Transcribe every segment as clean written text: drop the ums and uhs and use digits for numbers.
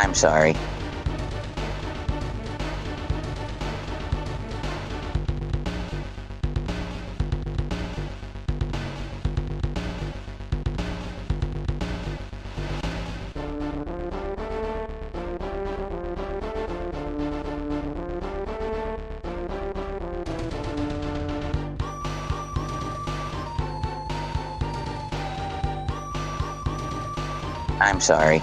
I'm sorry. I'm sorry.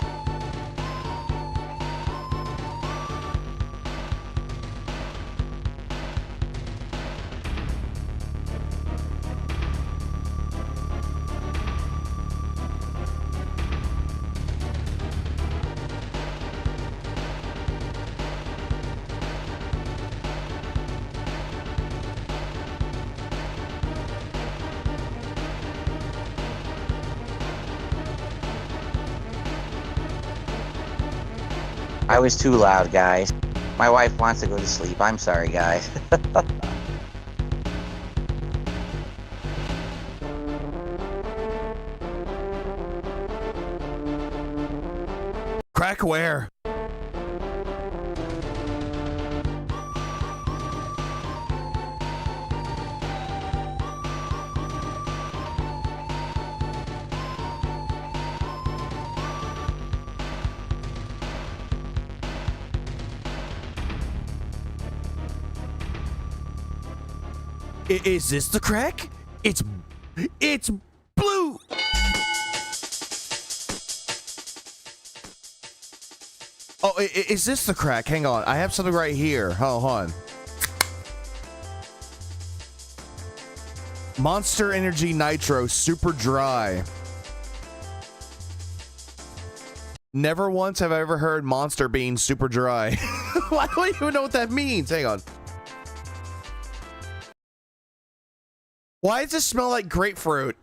I was too loud, guys. My wife wants to go to sleep. I'm sorry, guys. Crack where? Is this the crack? It's blue. Oh, is this the crack? Hang on, I have something right here. Hold on. Monster Energy Nitro Super Dry. Never once have I ever heard Monster being super dry. I don't even know what that means. Hang on. Why does it smell like grapefruit?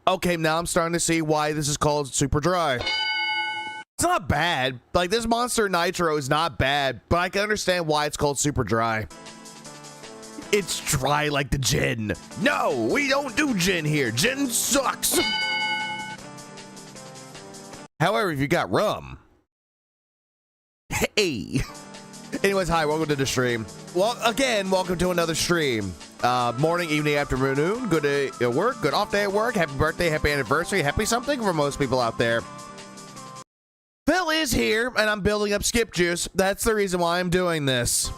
Okay, now I'm starting to see why this is called super dry. It's not bad. Like, this Monster Nitro is not bad, but I can understand why it's called super dry. It's dry like the gin. No, we don't do gin here. Gin sucks. However, if you got rum, hey. Anyways, hi, welcome to the stream. Well, again, welcome to another stream. Morning, evening, afternoon, good day at work, good off day at work, happy birthday, happy anniversary, happy something for most people out there. Phil is here, and I'm building up skip juice. That's the reason why I'm doing this.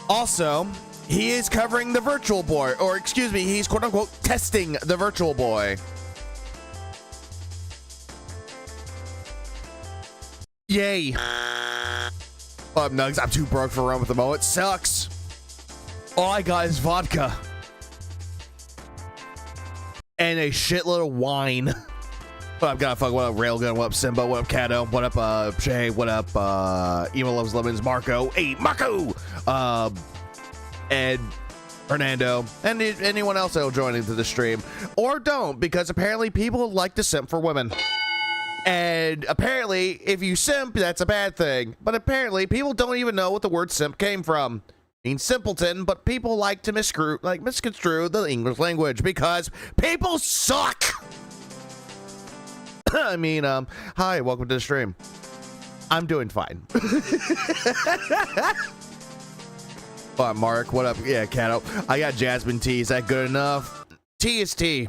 Also, he is covering the Virtual Boy, or excuse me, he's quote-unquote testing the Virtual Boy. Yay. What up, Nugs? I'm too broke for rum at the moment. Sucks. All I got is vodka. And a shitload of wine. What up, God? Fuck, what up, Railgun? What up, Simba? What up, Kato? What up, Shay? What up, Emo Loves Lemons? Marco? Hey, Marco! Ed, Fernando, and anyone else that'll join into the stream. Or don't, because apparently people like to simp for women. And apparently, if you simp, that's a bad thing. But apparently, people don't even know what the word simp came from. It means simpleton, but people like to misconstrue the English language because people suck. I mean, hi, welcome to the stream. I'm doing fine. What, Mark? What up? Yeah, Kato. I got jasmine tea. Is that good enough? Tea is tea.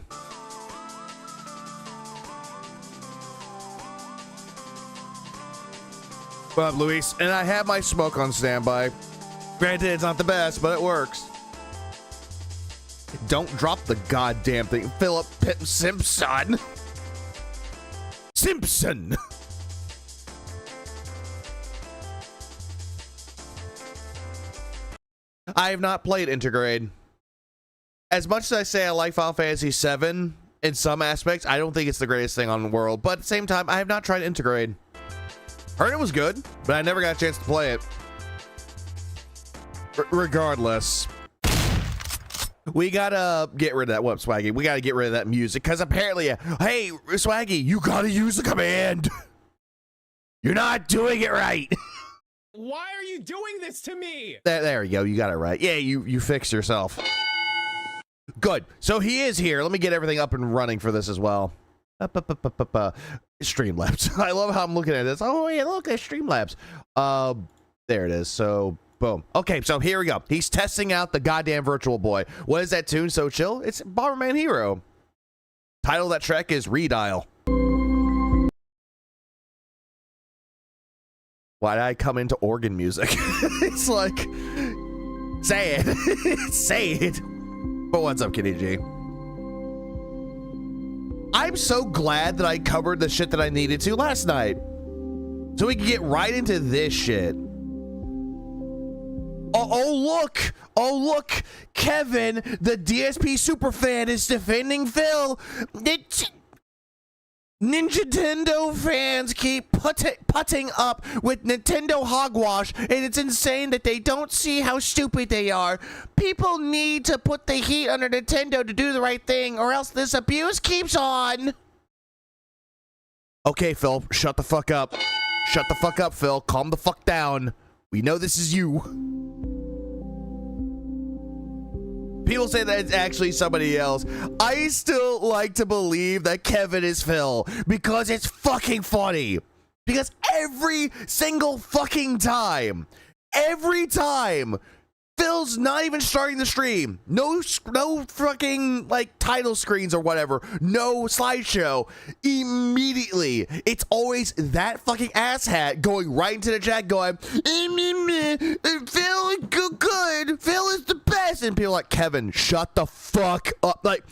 What up, Luis? And I have my smoke on standby. Granted, it's not the best, but it works. Don't drop the goddamn thing. Philip Simpson. Simpson. I have not played Intergrade. As much as I say I like Final Fantasy VII, in some aspects, I don't think it's the greatest thing on the world. But at the same time, I have not tried Intergrade. Heard it was good, but I never got a chance to play it. Regardless, we gotta get rid of that. What, Swaggy? We gotta get rid of that music because apparently, hey, Swaggy, you gotta use the command. You're not doing it right. Why are you you doing this to me? There you go. You got it right. Yeah, you fixed yourself. Good. So he is here. Let me get everything up and running for this as well. Streamlabs. I love how I'm looking at this. Oh, yeah, look at Streamlabs. There it is. So, boom. Okay, so here we go. He's testing out the goddamn Virtual Boy. What is that tune? So chill? It's Bomberman Hero. Title of that track is Redial. Why did I come into organ music? It's like, say it. Say it. But what's up, Kitty G? I'm so glad that I covered the shit that I needed to last night. So we can get right into this shit. Oh, look. Kevin, the DSP superfan, is defending Phil. Nintendo fans keep putting up with Nintendo hogwash, and it's insane that they don't see how stupid they are. People need to put the heat under Nintendo to do the right thing, or else this abuse keeps on. Okay, Phil, shut the fuck up. Shut the fuck up, Phil. Calm the fuck down. We know this is you. People say that it's actually somebody else. I still like to believe that Kevin is Phil because it's fucking funny. Because every single fucking time, Phil's not even starting the stream. No fucking like title screens or whatever. No slideshow. Immediately, it's always that fucking asshat going right into the chat going, Phil is good. Phil is the best. And people are like, Kevin, shut the fuck up. Like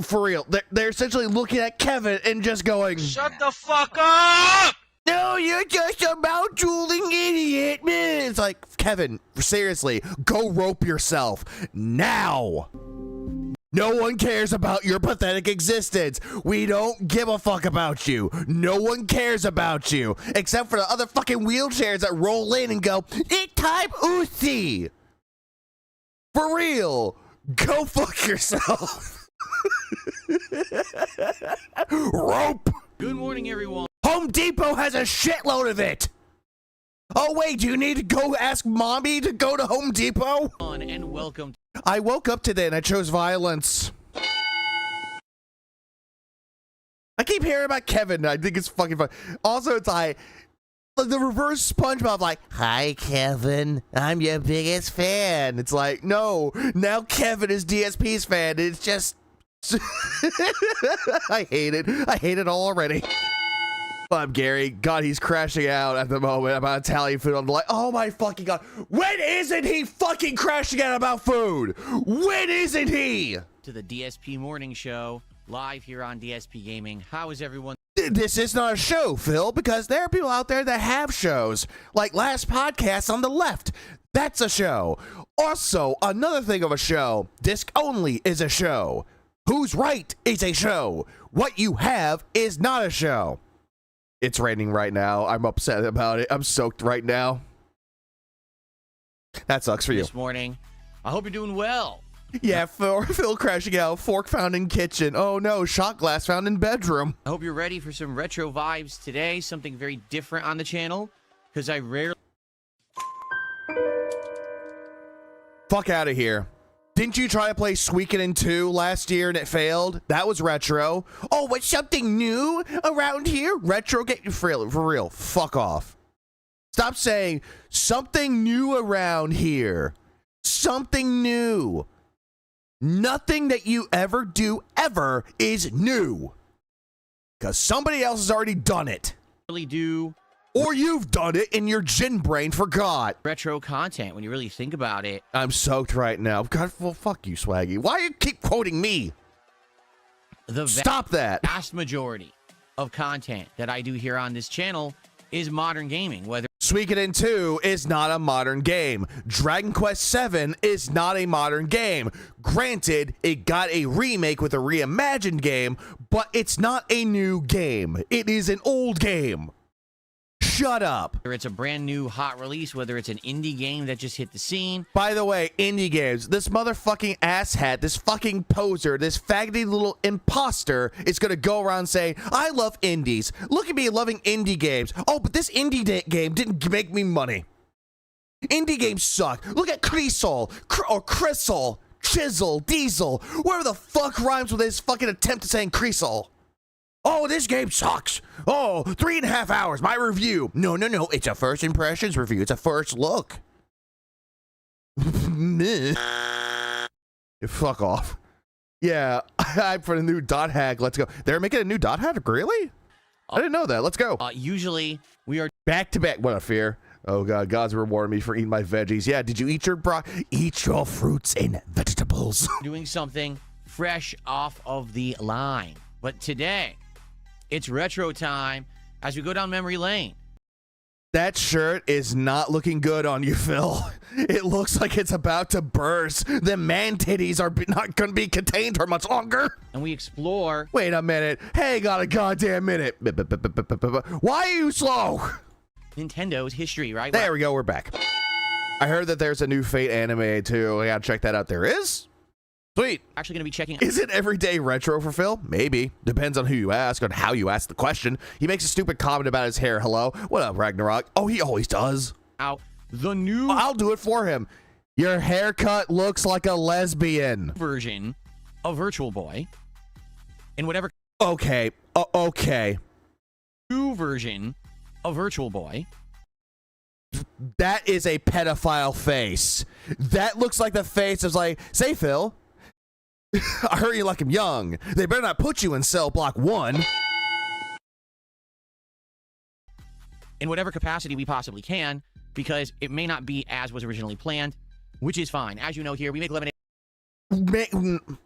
for real. They're essentially looking at Kevin and just going, Shut the fuck up! No, you're just a mouth-drooling idiot, man. It's like, Kevin, seriously, go rope yourself now. No one cares about your pathetic existence. We don't give a fuck about you. No one cares about you. Except for the other fucking wheelchairs that roll in and go, it's time Uzi. For real, go fuck yourself. Rope. Good morning, everyone. Home Depot has a shitload of it. Oh, wait, do you need to go ask mommy to go to Home Depot? And welcome. I woke up today and I chose violence. I keep hearing about Kevin. I think it's fucking fun. Also, it's like the reverse SpongeBob, like, hi, Kevin. I'm your biggest fan. It's like, no, now Kevin is DSP's fan. It's just, I hate it. I hate it all already. I'm Gary. God, he's crashing out at the moment about Italian food. I'm like, oh my fucking God. When isn't he fucking crashing out about food? When isn't he? To the DSP Morning Show, live here on DSP Gaming. How is everyone? This is not a show, Phil, because there are people out there that have shows. Like last podcast on the left. That's a show. Also, another thing of a show, Disc Only is a show. Who's Right is a show. What you have is not a show. It's raining right now. I'm upset about it. I'm soaked right now. That sucks for you. This morning. I hope you're doing well. Yeah, Phil crashing out. Fork found in kitchen. Oh no, shot glass found in bedroom. I hope you're ready for some retro vibes today. Something very different on the channel. Because I rarely... Fuck out of here. Didn't you try to play Suikoden 2 last year and it failed? That was retro. Oh, what's something new around here? Retro game for real. Fuck off. Stop saying something new around here. Something new. Nothing that you ever do ever is new. Because somebody else has already done it. really do. Or you've done it and your gin brain forgot. Retro content, when you really think about it. I'm soaked right now. God, well, fuck you, Swaggy. Why you keep quoting me? Stop that. Vast majority of content that I do here on this channel is modern gaming. Whether Suikoden 2 is not a modern game. Dragon Quest 7 is not a modern game. Granted, it got a remake with a reimagined game, but it's not a new game. It is an old game. Shut up. Whether it's a brand new hot release, whether it's an indie game that just hit the scene. By the way, indie games, this motherfucking asshat, this fucking poser, this faggoty little imposter is gonna go around saying, I love indies. Look at me loving indie games. Oh, but this indie game didn't make me money. Indie games suck. Look at Crisol, or Crisol, Chisel, Diesel, whatever the fuck rhymes with this fucking attempt at saying Crisol. Oh, this game sucks. Oh, 3.5 hours, my review. No, it's a first impressions review. It's a first look. Fuck off. Yeah, I'm for the new dot hack. Let's go. They're making a new dot hack? Really? I didn't know that. Let's go. Usually we are back to back. What a fear. Oh God, God's rewarding me for eating my veggies. Yeah, did you eat your eat your fruits and vegetables? doing something fresh off of the line. But today, it's retro time as we go down memory lane. That shirt is not looking good on you, Phil. It looks like it's about to burst. The man titties are not going to be contained for much longer. And we explore. Wait a minute. Hey, got a goddamn minute. Why are you slow? Nintendo's history, right? There we go. We're back. I heard that there's a new Fate anime too. I gotta check that out. There is? Sweet. Actually going to be checking. Is it everyday retro for Phil? Maybe. Depends on who you ask, on how you ask the question. He makes a stupid comment about his hair. Hello? What up, Ragnarok? Oh, he always does. Out the new. I'll do it for him. Your haircut looks like a lesbian. Version of Virtual Boy. In whatever. Okay. Okay. New version of Virtual Boy. That is a pedophile face. That looks like the face of like, say, Phil. I heard you like him young. They better not put you in cell block 1. In whatever capacity we possibly can, because it may not be as was originally planned, which is fine. As you know here, we make lemonade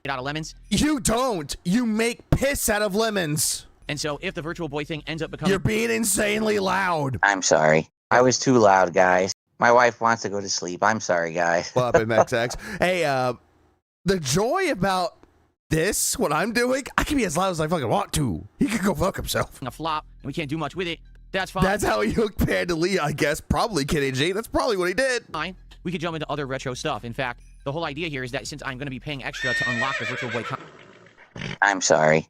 out of lemons. You don't. You make piss out of lemons. And so if the Virtual Boy thing ends up becoming... You're being insanely loud. I'm sorry. I was too loud, guys. My wife wants to go to sleep. I'm sorry, guys. What up, MXX? Hey, the joy about this, what I'm doing, I can be as loud as I fucking want to. He can go fuck himself. A flop, and we can't do much with it. That's fine. That's how he hooked Pandalea, I guess. Probably, Kitty G. That's probably what he did. Fine. We could jump into other retro stuff. In fact, the whole idea here is that since I'm going to be paying extra to unlock the Virtual Boy I'm sorry.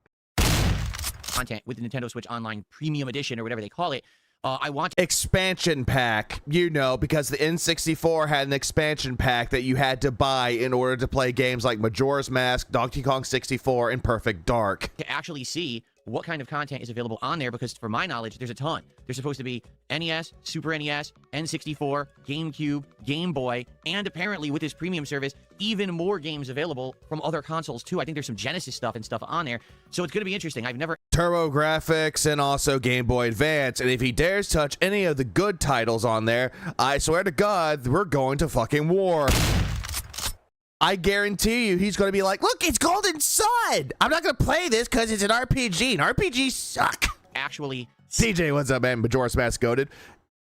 content with the Nintendo Switch Online Premium Edition or whatever they call it, I want expansion pack, you know, because the N64 had an expansion pack that you had to buy in order to play games like Majora's Mask, Donkey Kong 64, and Perfect Dark. to actually see what kind of content is available on there, because for my knowledge, there's a ton. There's supposed to be NES, Super NES, N64, GameCube, Game Boy, and apparently with this premium service, even more games available from other consoles too. I think there's some Genesis stuff and stuff on there. So it's going to be interesting. I've never... Turbo Graphics and also Game Boy Advance. And if he dares touch any of the good titles on there, I swear to God, we're going to fucking war. I guarantee you he's going to be like, look, it's Golden Sun. I'm not going to play this because it's an RPG, and RPGs suck. Actually... CJ, what's up, man? Majora's Mask goated.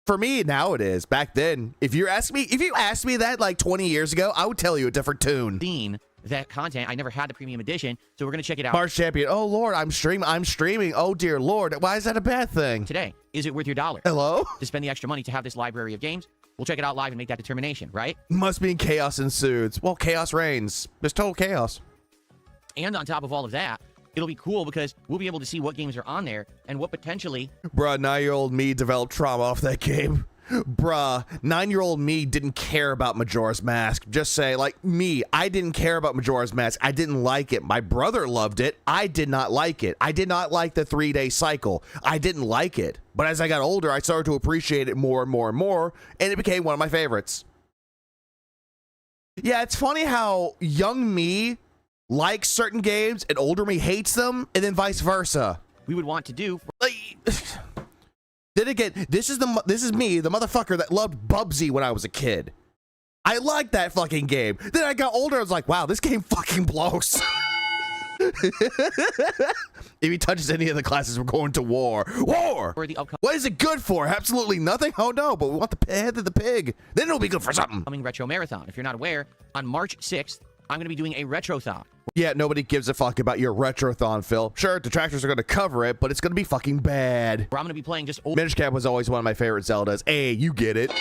For me, now it is. Back then, if you asked me that like 20 years ago, I would tell you a different tune. Seen that content. I never had the premium edition, so we're going to check it out. March Champion. Oh, Lord, I'm streaming. Oh, dear Lord. Why is that a bad thing? Today, is it worth your $1? Hello? To spend the extra money to have this library of games? We'll check it out live and make that determination, right? Must mean chaos ensues. Well, chaos reigns. There's total chaos. And on top of all of that, it'll be cool because we'll be able to see what games are on there and what potentially... Bruh, 9-year-old me developed trauma off that game. Bruh, 9-year-old me didn't care about Majora's Mask. Just say, like, me, I didn't care about Majora's Mask. I didn't like it. My brother loved it. I did not like it. I did not like the 3-day cycle. I didn't like it. But as I got older, I started to appreciate it more and more and more, and it became one of my favorites. Yeah, it's funny how young me likes certain games and older me hates them, and then vice versa. We would want to do... Then again, this is me, the motherfucker that loved Bubsy when I was a kid. I liked that fucking game. Then I got older, I was like, wow, this game fucking blows. If he touches any of the classes, we're going to war. War! For the upcoming What is it good for? Absolutely nothing? Oh no, but we want the head of the pig. Then it'll be good for something. Retro Marathon. If you're not aware, on March 6th, I'm going to be doing a Retrothon. Yeah, nobody gives a fuck about your Retrothon, Phil. Sure, detractors are going to cover it, but it's going to be fucking bad. Where I'm going to be playing just old... Minish Cap was always one of my favorite Zeldas. Hey, you get it.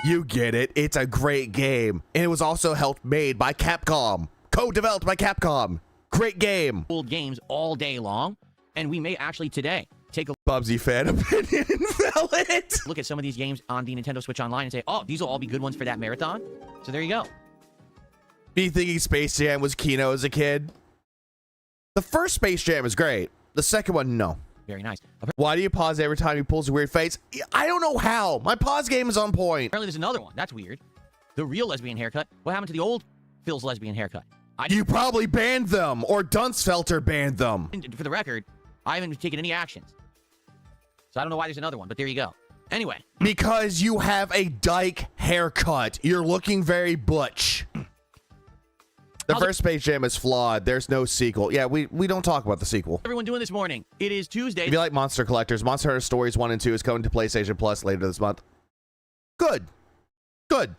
You get it. It's a great game. And it was also helped made by Capcom. Co-developed by Capcom. Great game. Old games all day long. And we may actually today take a Bubsy fan opinion valid. look at some of these games on the Nintendo Switch Online and say, oh, these will all be good ones for that marathon. So there you go. Me thinking Space Jam was Kino as a kid. The first Space Jam is great. The second one, no. Very nice. Why do you pause every time he pulls a weird face? I don't know how. My pause game is on point. Apparently there's another one. That's weird. The real lesbian haircut. What happened to the old Phil's lesbian haircut? You probably banned them, or Duncefelter banned them. For the record, I haven't taken any actions. So I don't know why there's another one, but there you go. Anyway. Because you have a dyke haircut. You're looking very butch. The first Space Jam is flawed. There's no sequel. Yeah, we don't talk about the sequel. Everyone doing this morning. It is Tuesday. If you like Monster Collectors, Monster Hunter Stories 1 and 2 is coming to PlayStation Plus later this month. Good. Good.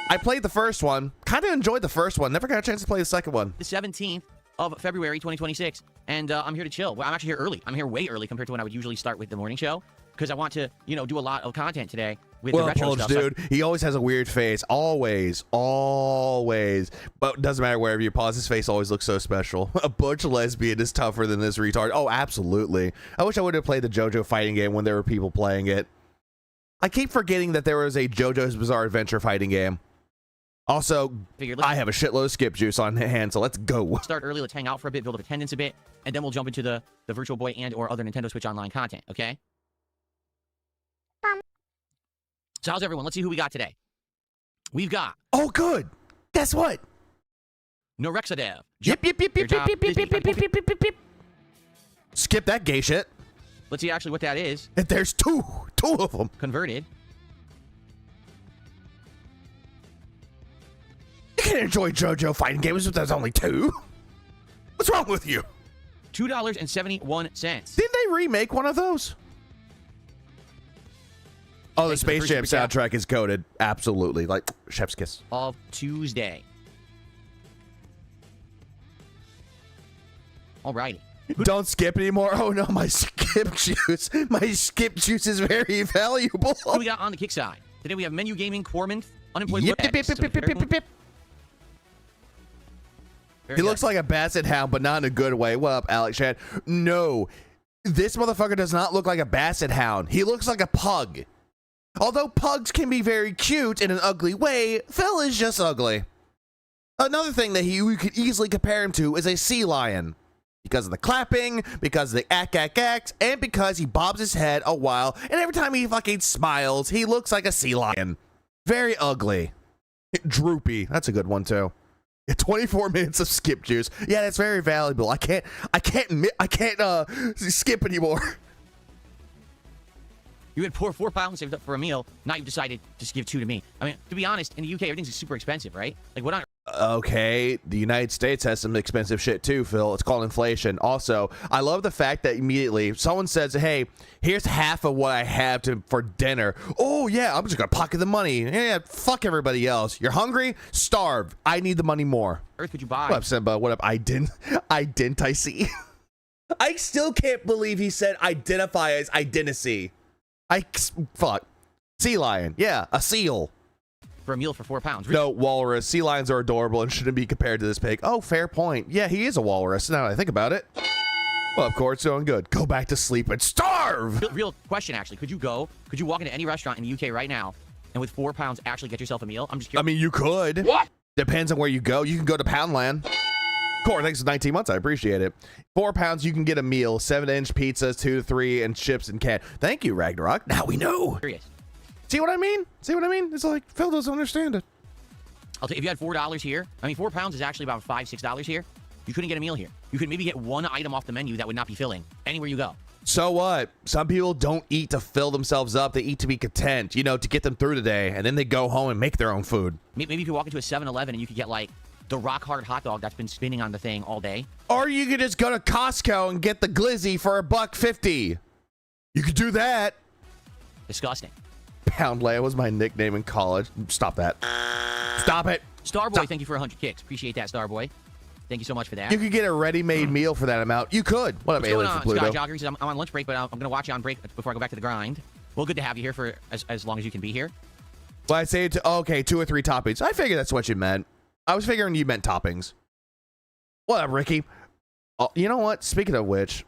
I played the first one. Kind of enjoyed the first one. Never got a chance to play the second one. The 17th of February, 2026. And I'm here to chill. Well, I'm actually here early. I'm here way early compared to when I would usually start with the morning show. Because I want to, do a lot of content today with the retro stuff. Dude, he always has a weird face. Always. Always. But it doesn't matter wherever you pause, his face always looks so special. A butch lesbian is tougher than this retard. Oh, absolutely. I wish I would have played the JoJo fighting game when there were people playing it. I keep forgetting that there was a JoJo's Bizarre Adventure fighting game. Also, I have a shitload of skip juice on hand, so let's go. Start early, let's hang out for a bit, build up attendance a bit, and then we'll jump into the Virtual Boy and or other Nintendo Switch Online content, okay? So how's everyone? Let's see who we got today. We've got... Oh, good. Guess what? Norexadev. Yep. Skip that gay shit. Let's see actually what that is. There's two of them. Converted. You can enjoy JoJo fighting games if there's only two. What's wrong with you? $2.71. Didn't they remake one of those? Oh, the Space Jam soundtrack is coded. Absolutely. Like, chef's kiss. Of Tuesday. Alrighty. Don't skip anymore. Oh no, my skip juice. My skip juice is very valuable. What do we got on the kick side? Today we have Menu Gaming, Corman, Unemployed. He looks like a basset hound, but not in a good way. What up, Alex Shad? No, this motherfucker does not look like a basset hound. He looks like a pug. Although pugs can be very cute in an ugly way, Phil is just ugly. Another thing that you could easily compare him to is a sea lion. Because of the clapping, because of the ack, and because he bobs his head a while, and every time he fucking smiles, he looks like a sea lion. Very ugly. Droopy. That's a good one, too. 24 minutes of skip juice. Yeah, that's very valuable. I can't skip anymore. You had pour £4 saved up for a meal. Now you've decided to just give 2 to me. I mean, to be honest, in the UK, everything's super expensive, right? Like, what on... Okay, the United States has some expensive shit too, Phil. It's called inflation. Also, I love the fact that immediately someone says, hey, here's half of what I have for dinner. Oh, yeah, I'm just going to pocket the money. Yeah, fuck everybody else. You're hungry? Starve. I need the money more. Earth could you buy? What up, Simba? What up? I see. I still can't believe he said identify as identity. Fuck. Sea lion. Yeah, a seal. For a meal for £4. No, walrus. Sea lions are adorable and shouldn't be compared to this pig. Oh, fair point. Yeah, he is a walrus now that I think about it. Well, of course, going good. Go back to sleep and starve! Real question, actually. Could you walk into any restaurant in the UK right now and with £4 actually get yourself a meal? I'm just curious. I mean, you could. What? Depends on where you go. You can go to Poundland. Core, thanks for 19 months. I appreciate it. £4, you can get a meal. 7-inch pizzas, 2 to 3, and chips and can. Thank you, Ragnarok. Now we know. Curious. See what I mean? See what I mean? It's like, Phil doesn't understand it. I'll tell you, if you had $4 here, I mean, £4 is actually about $5, $6 here. You couldn't get a meal here. You could maybe get one item off the menu that would not be filling anywhere you go. So what? Some people don't eat to fill themselves up. They eat to be content, to get them through the day, and then they go home and make their own food. Maybe if you walk into a 7-Eleven and you could get, like, the rock hard hot dog that's been spinning on the thing all day. Or you could just go to Costco and get the glizzy for $1.50. You could do that. Disgusting. Poundland was my nickname in college. Stop that. Stop it. Starboy, thank you for 100 kicks. Appreciate that, Starboy. Thank you so much for that. You could get a ready-made meal for that amount. You could. What up, Alien for Pluto? Sky Jogger says, I'm on lunch break, but I'm going to watch you on break before I go back to the grind. Well, good to have you here for as long as you can be here. Well, I say okay, 2 or 3 toppings. I figured that's what you meant. I was figuring you meant toppings. What up, Ricky? Oh, you know what? Speaking of which,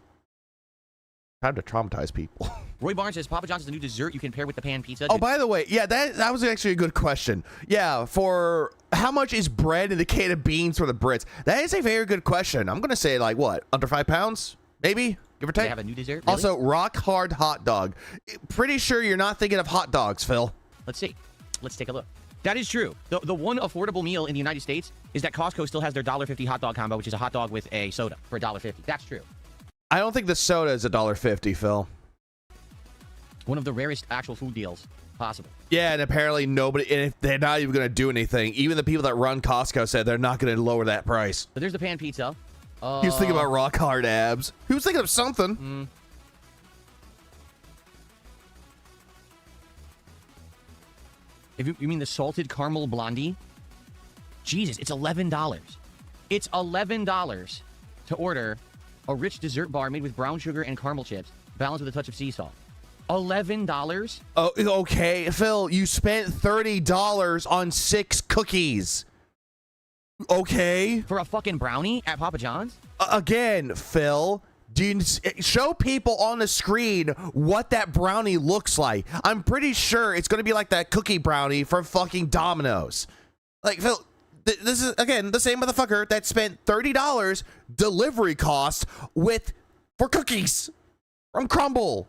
Time to traumatize people. Roy Barnes says Papa John's is a new dessert you can pair with the pan pizza. Oh, by the way, yeah, that was actually a good question. Yeah, for how much is bread and a can of beans for the Brits? That is a very good question. I'm gonna say like what, under 5 pounds, maybe, give or take. They have a new dessert. Really? Also, rock hard hot dog. Pretty sure you're not thinking of hot dogs, Phil. Let's see. Let's take a look. That is true. The one affordable meal in the United States is that Costco still has their $1.50 hot dog combo, which is a hot dog with a soda for $1.50. That's true. I don't think the soda is $1.50, Phil. One of the rarest actual food deals possible. Yeah, and apparently nobody, and if they're not even going to do anything. Even the people that run Costco said they're not going to lower that price. So there's the pan pizza. He was thinking about rock hard abs. He was thinking of something. If you mean the salted caramel blondie? Jesus, it's $11. It's $11 to order a rich dessert bar made with brown sugar and caramel chips, balanced with a touch of sea salt. $11? Oh, okay, Phil, you spent $30 on 6 cookies. Okay. For a fucking brownie at Papa John's? Again, Phil, do you show people on the screen what that brownie looks like? I'm pretty sure it's going to be like that cookie brownie from fucking Domino's. Like, Phil, this is, again, the same motherfucker that spent $30 delivery cost for cookies from Crumble.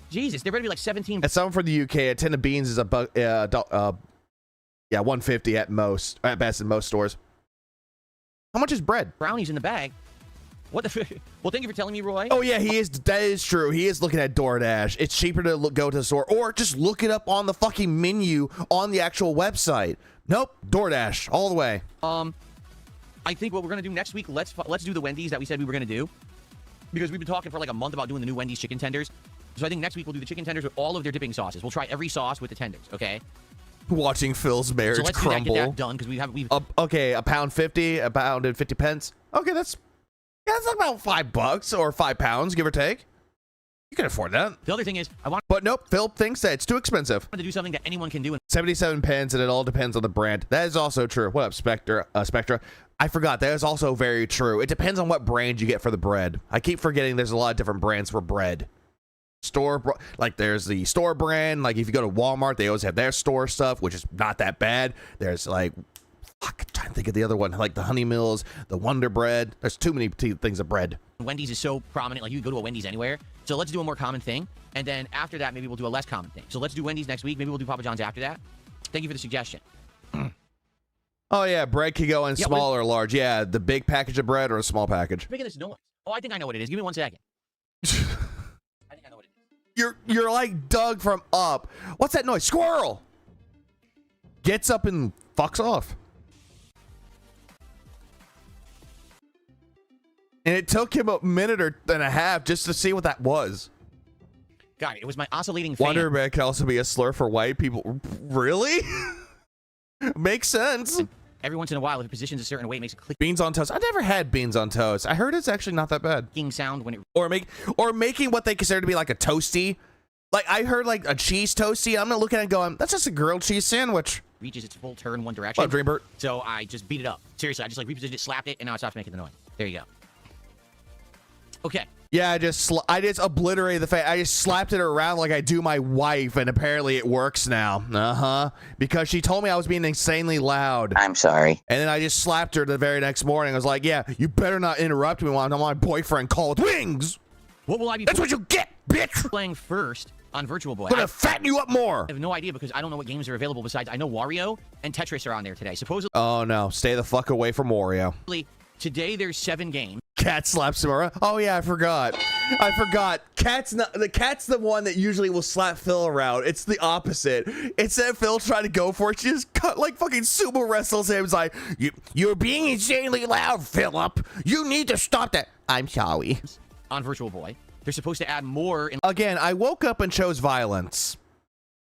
Jesus, they're going to be like 17. And some for the UK, a tin of beans is $150 at most, at best in most stores. How much is bread? Brownies in the bag. What the? Well, thank you for telling me, Roy. Oh yeah, he is. That is true. He is looking at DoorDash. It's cheaper to go to the store or just look it up on the fucking menu on the actual website. Nope, DoorDash all the way. I think what we're gonna do next week. Let's do the Wendy's that we said we were gonna do, because we've been talking for like a month about doing the new Wendy's chicken tenders. So I think next week we'll do the chicken tenders with all of their dipping sauces. We'll try every sauce with the tenders. Okay. Watching Phil's marriage so let's crumble. Get that done because we've. Okay, £1.50, £1.50. Okay, that's about $5 or £5, give or take. You can afford that. The other thing is, But nope, Phil thinks that it's too expensive. To do something that anyone can do. 77 pence, and it all depends on the brand. That is also true. What up, Spectra? I forgot. That is also very true. It depends on what brand you get for the bread. I keep forgetting there's a lot of different brands for bread. Like there's the store brand. Like if you go to Walmart, they always have their store stuff, which is not that bad. There's like, fuck, I'm trying to think of the other one, like the Honey Mills, the Wonder Bread. There's too many things of bread. Wendy's is so prominent. Like you can go to a Wendy's anywhere. So let's do a more common thing, and then after that, maybe we'll do a less common thing. So let's do Wendy's next week. Maybe we'll do Papa John's after that. Thank you for the suggestion. Oh yeah, bread can go in small or large. Yeah, the big package of bread or a small package. Making this noise. Oh, I think I know what it is. Give me 1 second. I think I know what it is. You're like Doug from Up. What's that noise? Squirrel! Gets up and fucks off. And it took him a minute and a half just to see what that was. God, it was my oscillating fan. Wonder Bread can also be a slur for white people. Really? Makes sense. And every once in a while, if it positions a certain way, it makes a clicking beans on toast. I never had beans on toast. I heard it's actually not that bad. Sound when it or making what they consider to be like a toasty. Like I heard like a cheese toasty. I'm gonna look at it and going, that's just a grilled cheese sandwich. Reaches its full turn one direction. Oh, Dreambird. So I just beat it up. Seriously, I just like repositioned it, slapped it, and now it stops making the noise. There you go. Okay. Yeah, I just obliterated the fact. I just slapped it around like I do my wife, and apparently it works now. Because she told me I was being insanely loud. I'm sorry. And then I just slapped her the very next morning. I was like, yeah, you better not interrupt me while I'm on my boyfriend call with wings. What will I be? That's what you get, bitch. Playing first on Virtual Boy. I'm gonna fatten you up more. I have no idea because I don't know what games are available besides I know Wario and Tetris are on there today. Supposedly. Oh no, stay the fuck away from Wario. Today there's 7 games. Cat slaps him around. Oh yeah, I forgot. Cat's the one that usually will slap Phil around. It's the opposite. Instead of Phil trying to go for it, she just cut like fucking sumo wrestles him. It's like, you're being insanely loud, Philip. You need to stop that. I'm sorry. On Virtual Boy, they're supposed to add more in again. I woke up and chose violence.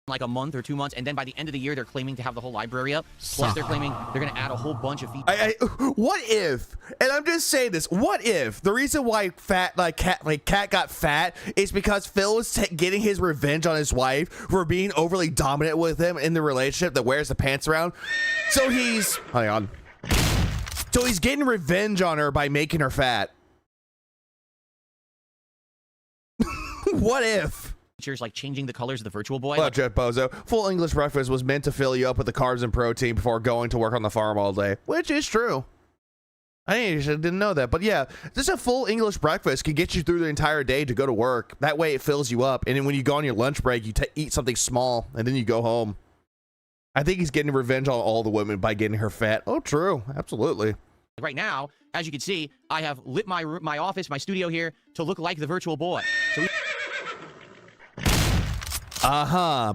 Like a month or 2 months, and then by the end of the year, they're claiming to have the whole library up. Plus, they're claiming they're going to add a whole bunch of features. What if? And I'm just saying this. What if the reason why Cat got fat is because Phil was getting his revenge on his wife for being overly dominant with him in the relationship that wears the pants around. So he's So he's getting revenge on her by making her fat. what if? Features like changing the colors of the Virtual Boy. Well, Jet Bozo, full English breakfast was meant to fill you up with the carbs and protein before going to work on the farm all day, which is true. I didn't know that, but yeah, just a full English breakfast can get you through the entire day to go to work. That way it fills you up, and then when you go on your lunch break, you eat something small, and then you go home. I think he's getting revenge on all the women by getting her fat. Oh, true. Absolutely. Right now, as you can see, I have lit my office, my studio here, to look like the Virtual Boy. So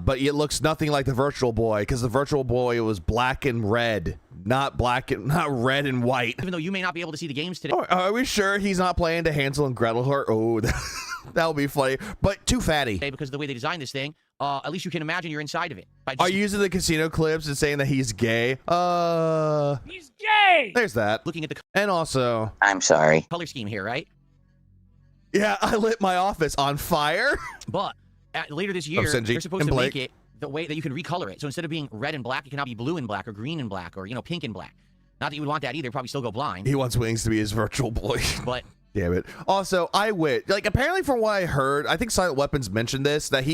but it looks nothing like the Virtual Boy, because the Virtual Boy was black and red, not red and white. Even though you may not be able to see the games today. Oh, are we sure he's not playing to Hansel and Gretel? Oh, that would be funny, but too fatty. Because of the way they designed this thing, at least you can imagine you're inside of it. Are you using the casino clips and saying that he's gay? He's gay! There's that. Looking at the And also, I'm sorry. color scheme here, right? yeah, I lit my office on fire. But later this year, Sinji they're supposed and to Blake. make it the way that you can recolor it. So instead of being red and black, it can now be blue and black, or green and black, or, you know, pink and black. Not that you would want that either. Probably still go blind. He wants Wings to be his Virtual Boy. But damn it. Also, apparently from what I heard, I think Silent Weapons mentioned this, that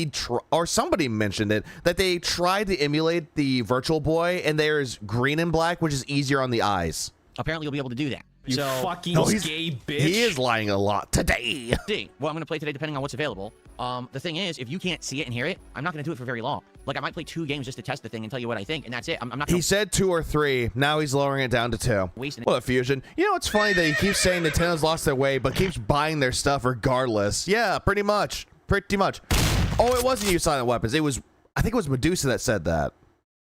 or somebody mentioned it, that they tried to emulate the Virtual Boy, and there's green and black, which is easier on the eyes. apparently you'll be able to do that. You so, fucking gay bitch. He is lying a lot today. see, well, I'm going to play today depending on what's available. The thing is, if you can't see it and hear it, I'm not going to do it for very long. Like, I might play 2 games just to test the thing and tell you what I think, and that's it. I'm not gonna He said 2 or 3. Now he's lowering it down to 2. wasting it. What a fusion. You know, it's funny that he keeps saying Nintendo's lost their way, but keeps buying their stuff regardless. Yeah, pretty much. Pretty much. Oh, it wasn't you, Silent Weapons. It was, I think it was Medusa that said that.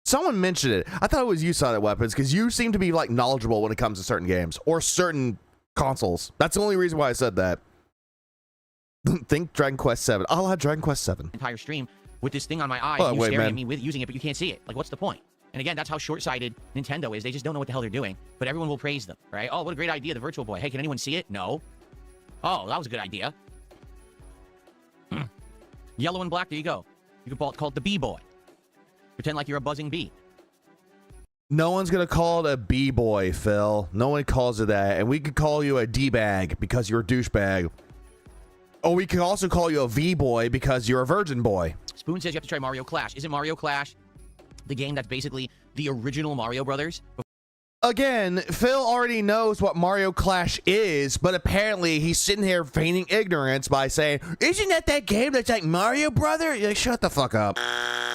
Someone mentioned it. I thought it was you, Silent Weapons, because you seem to be, like, knowledgeable when it comes to certain games or certain consoles. That's the only reason why I said that. Think Dragon Quest 7. I'll have Dragon Quest 7. Entire stream with this thing on my eye, Oh, and you wait, staring man. at me with using it, but you can't see it. Like, what's the point? And again, that's how short-sighted Nintendo is. They just don't know what the hell they're doing, but everyone will praise them, right? Oh, what a great idea, the Virtual Boy. Hey, can anyone see it? No. Oh, that was a good idea. Yellow and black, there you go. You can call it the B-Boy. Pretend like you're a buzzing bee. No one's gonna call it a B-boy, Phil. No one calls it that. And we could call you a D-bag because you're a douchebag. Or we could also call you a V-boy because you're a virgin boy. Spoon says you have to try Mario Clash. Isn't Mario Clash the game that's basically the original Mario Brothers? Again, Phil already knows what Mario Clash is, but apparently he's sitting here feigning ignorance by saying, isn't that game that's like Mario Brother? You're like, shut the fuck up.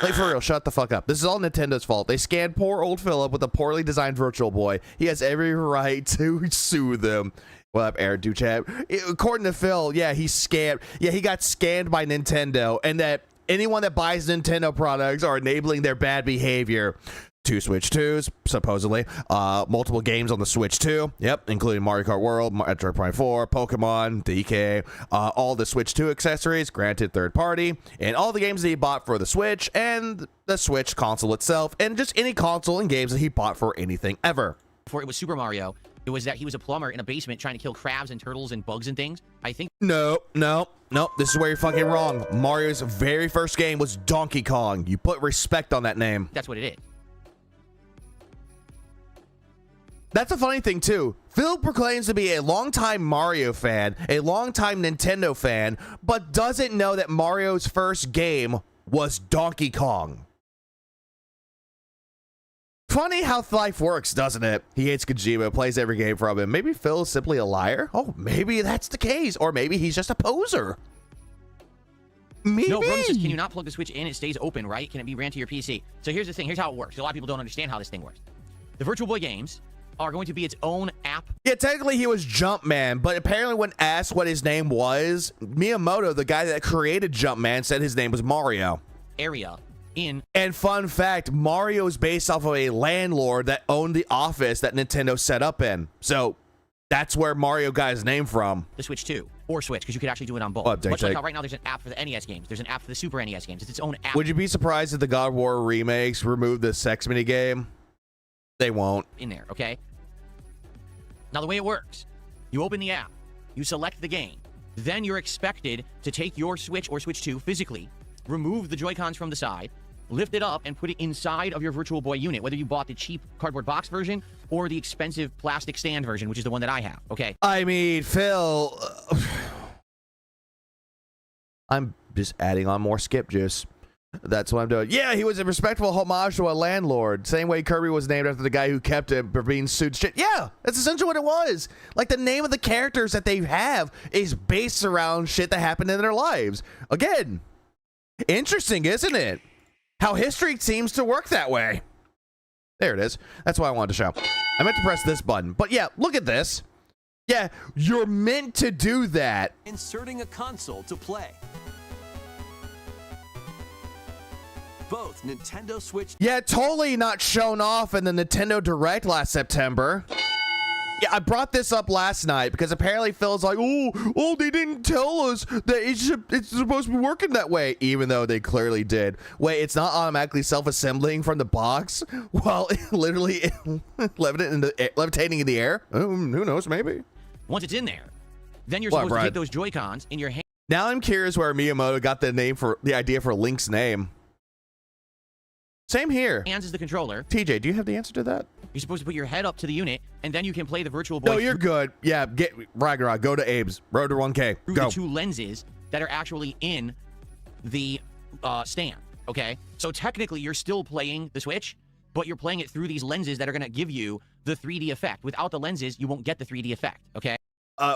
Like, for real, shut the fuck up. This is all Nintendo's fault. They scanned poor old Philip with a poorly designed Virtual Boy. He has every right to sue them. What up, Air Do Chat? According to Phil, yeah, he's scammed. Yeah, he got scanned by Nintendo, and that anyone that buys Nintendo products are enabling their bad behavior. 2 Switch 2s, supposedly. Multiple games on the Switch 2. Yep, including Mario Kart World, Metroid Prime 4, Pokemon, DK, all the Switch 2 accessories, granted third party, and all the games that he bought for the Switch and the Switch console itself, and just any console and games that he bought for anything ever. Before it was Super Mario, it was that he was a plumber in a basement trying to kill crabs and turtles and bugs and things. I think No. This is where you're fucking wrong. Mario's very first game was Donkey Kong. You put respect on that name. that's what it is. That's a funny thing, too. Phil proclaims to be a longtime Mario fan, a longtime Nintendo fan, but doesn't know that Mario's first game was Donkey Kong. Funny how life works, doesn't it? He hates Kojima, plays every game from him. Maybe Phil is simply a liar? Oh, maybe that's the case. Or maybe he's just a poser. Maybe. No, Brum says, can you not plug the Switch in? It stays open, right? Can it be ran to your PC? So here's the thing. Here's how it works. A lot of people don't understand how this thing works. The Virtual Boy games are going to be its own app. Yeah, technically he was Jumpman, but apparently when asked what his name was, Miyamoto, the guy that created Jumpman, said his name was Mario. Area in. And fun fact, Mario is based off of a landlord that owned the office that Nintendo set up in. So that's where Mario got his name from. The Switch 2 or Switch, because you could actually do it on both. Oh, Much like how right now there's an app for the NES games. There's an app for the Super NES games. It's its own app Would you be surprised if the God of War remakes removed the sex mini game? They won't. in there, okay? Now, the way it works, you open the app, you select the game, then you're expected to take your Switch or Switch 2 physically, remove the Joy-Cons from the side, lift it up, and put it inside of your Virtual Boy unit, whether you bought the cheap cardboard box version or the expensive plastic stand version, which is the one that I have, okay? I mean, Phil, I'm just adding on more skip juice. That's what I'm doing. Yeah, he was a respectful homage to a landlord. Same way Kirby was named after the guy who kept him for being sued shit. Yeah, that's essentially what it was. Like, the name of the characters that they have is based around shit that happened in their lives. Again, interesting, isn't it? How history seems to work that way. There it is. That's what I wanted to show. I meant to press this button. But yeah, look at this. Yeah, you're meant to do that. Inserting a console to play. Both Nintendo Switch. Yeah, totally not shown off in the Nintendo Direct last September. Yeah, I brought this up last night because apparently Phil's like, oh, they didn't tell us that it's supposed to be working that way, even though they clearly did. Wait, it's not automatically self-assembling from the box while literally levitating in the air? Who knows, maybe. Once it's in there, then you're supposed to take those Joy-Cons in your hand. Now I'm curious where Miyamoto got the idea for Link's name. Same here. Hands is the controller. TJ, do you have the answer to that? You're supposed to put your head up to the unit, and then you can play the Virtual Boy. No, you're good. Yeah, get Ragnarok. Go to Abe's. Road to 1K. Through Go. the two lenses that are actually in the stand. Okay, so technically you're still playing the Switch, but you're playing it through these lenses that are going to give you the 3D effect. Without the lenses, you won't get the 3D effect. Okay.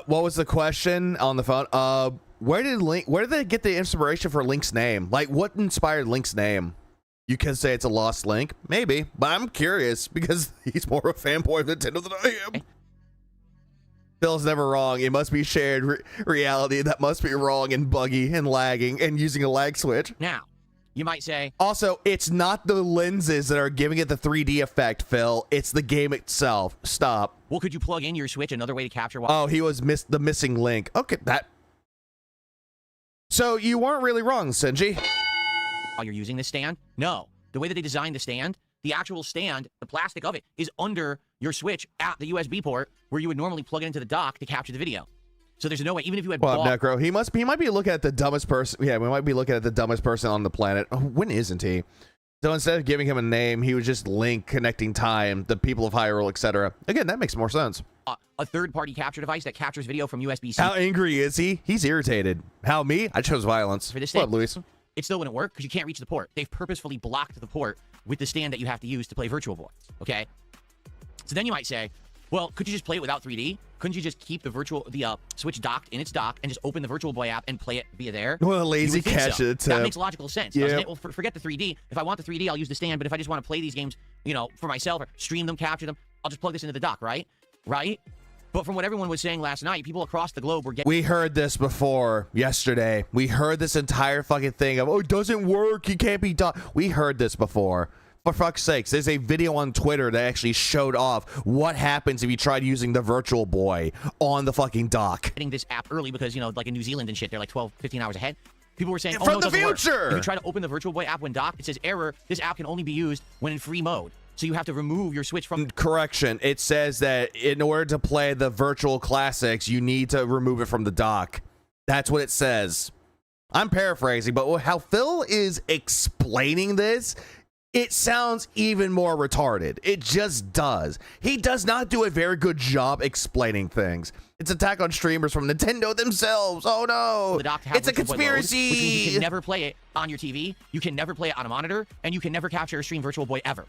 What was the question on the phone? Where did they get the inspiration for Link's name? Like, what inspired Link's name? You can say it's a lost link, maybe, but I'm curious because he's more of a fanboy of Nintendo than I am. Phil's never wrong. It must be shared reality that must be wrong and buggy and lagging and using a lag switch. Now, you might say... Also, it's not the lenses that are giving it the 3D effect, Phil. It's the game itself. Stop. Well, could you plug in your Switch another way to capture... Oh, he was the missing link. Okay, that... So, you weren't really wrong, Senji. While you're using this stand? No. The way that they designed the stand, the actual stand, the plastic of it, is under your Switch at the USB port where you would normally plug it into the dock to capture the video. So there's no way, even if you had bought... Necro, he might be looking at the dumbest person. Yeah, we might be looking at the dumbest person on the planet. Oh, when isn't he? So instead of giving him a name, he was just Link, connecting time, the people of Hyrule, etc. Again, that makes more sense. A third-party capture device that captures video from USB-C. How angry is he? He's irritated. How, me? I chose violence. For this thing, Luis? It still wouldn't work because you can't reach the port. They've purposefully blocked the port with the stand that you have to use to play Virtual Boy, okay? So then you might say, well, could you just play it without 3D? Couldn't you just keep the Switch docked in its dock and just open the Virtual Boy app and play it via there? Well, lazy catch it. That makes logical sense, doesn't it? Well, forget the 3D. If I want the 3D, I'll use the stand, but if I just want to play these games, you know, for myself or stream them, capture them, I'll just plug this into the dock, right? Right? But from what everyone was saying last night, people across the globe were getting... We heard this before yesterday. We heard this entire fucking thing of, oh, it doesn't work. You can't be done. We heard this before. For fuck's sakes, there's a video on Twitter that actually showed off what happens if you tried using the Virtual Boy on the fucking dock. Getting this app early because, you know, like in New Zealand and shit, they're like 12, 15 hours ahead. People were saying, oh, from no, the future. If you try to open the Virtual Boy app when docked, it says error. This app can only be used when in free mode. So you have to remove your Switch from... Correction. It says that in order to play the virtual classics, you need to remove it from the dock. That's what it says. I'm paraphrasing, but how Phil is explaining this, it sounds even more retarded. It just does. He does not do a very good job explaining things. It's attack on streamers from Nintendo themselves. Oh no! It's a conspiracy! Mode, which means you can never play it on your TV, you can never play it on a monitor, and you can never capture or stream Virtual Boy ever.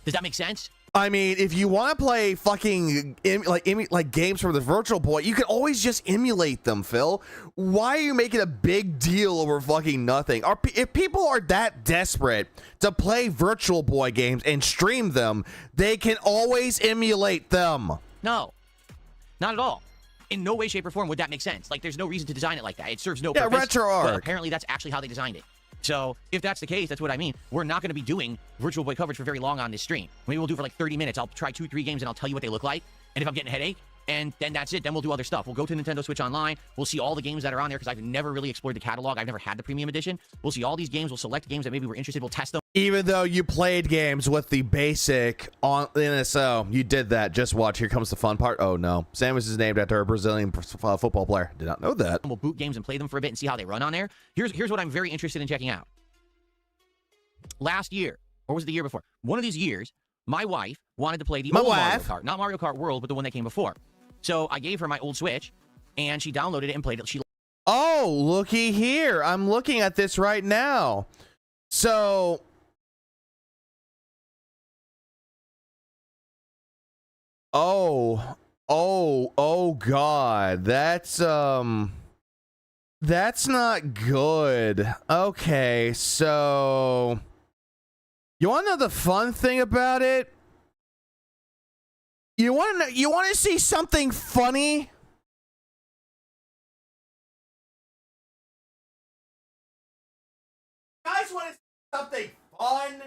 Does that make sense? I mean, if you want to play fucking like games from the Virtual Boy, you can always just emulate them, Phil. Why are you making a big deal over fucking nothing? If people are that desperate to play Virtual Boy games and stream them, they can always emulate them. No, not at all. In no way, shape, or form would that make sense. Like, there's no reason to design it like that. It serves no purpose. Yeah, RetroArch. But apparently, that's actually how they designed it. So, if that's the case, that's what I mean. We're not going to be doing Virtual Boy coverage for very long on this stream. Maybe we'll do for like 30 minutes. I'll try 2-3 games and I'll tell you what they look like. And if I'm getting a headache, and then that's it. Then we'll do other stuff. We'll go to Nintendo Switch Online. We'll see all the games that are on there because I've never really explored the catalog. I've never had the premium edition. We'll see all these games. We'll select games that maybe we're interested. We'll test them. Even though you played games with the basic on NSO, you did that. Just watch. Here comes the fun part. Oh no, Samus is named after a Brazilian football player. Did not know that. We'll boot games and play them for a bit and see how they run on there. Here's what I'm very interested in checking out. Last year, or was it the year before? One of these years, my wife wanted to play the old Mario Kart. Not Mario Kart World, but the one that came before. So I gave her my old Switch, and she downloaded it and played it. Oh, looky here. I'm looking at this right now. So oh God. That's not good. Okay, so you want to know the fun thing about it? You want to see something funny? You guys want to see something fun?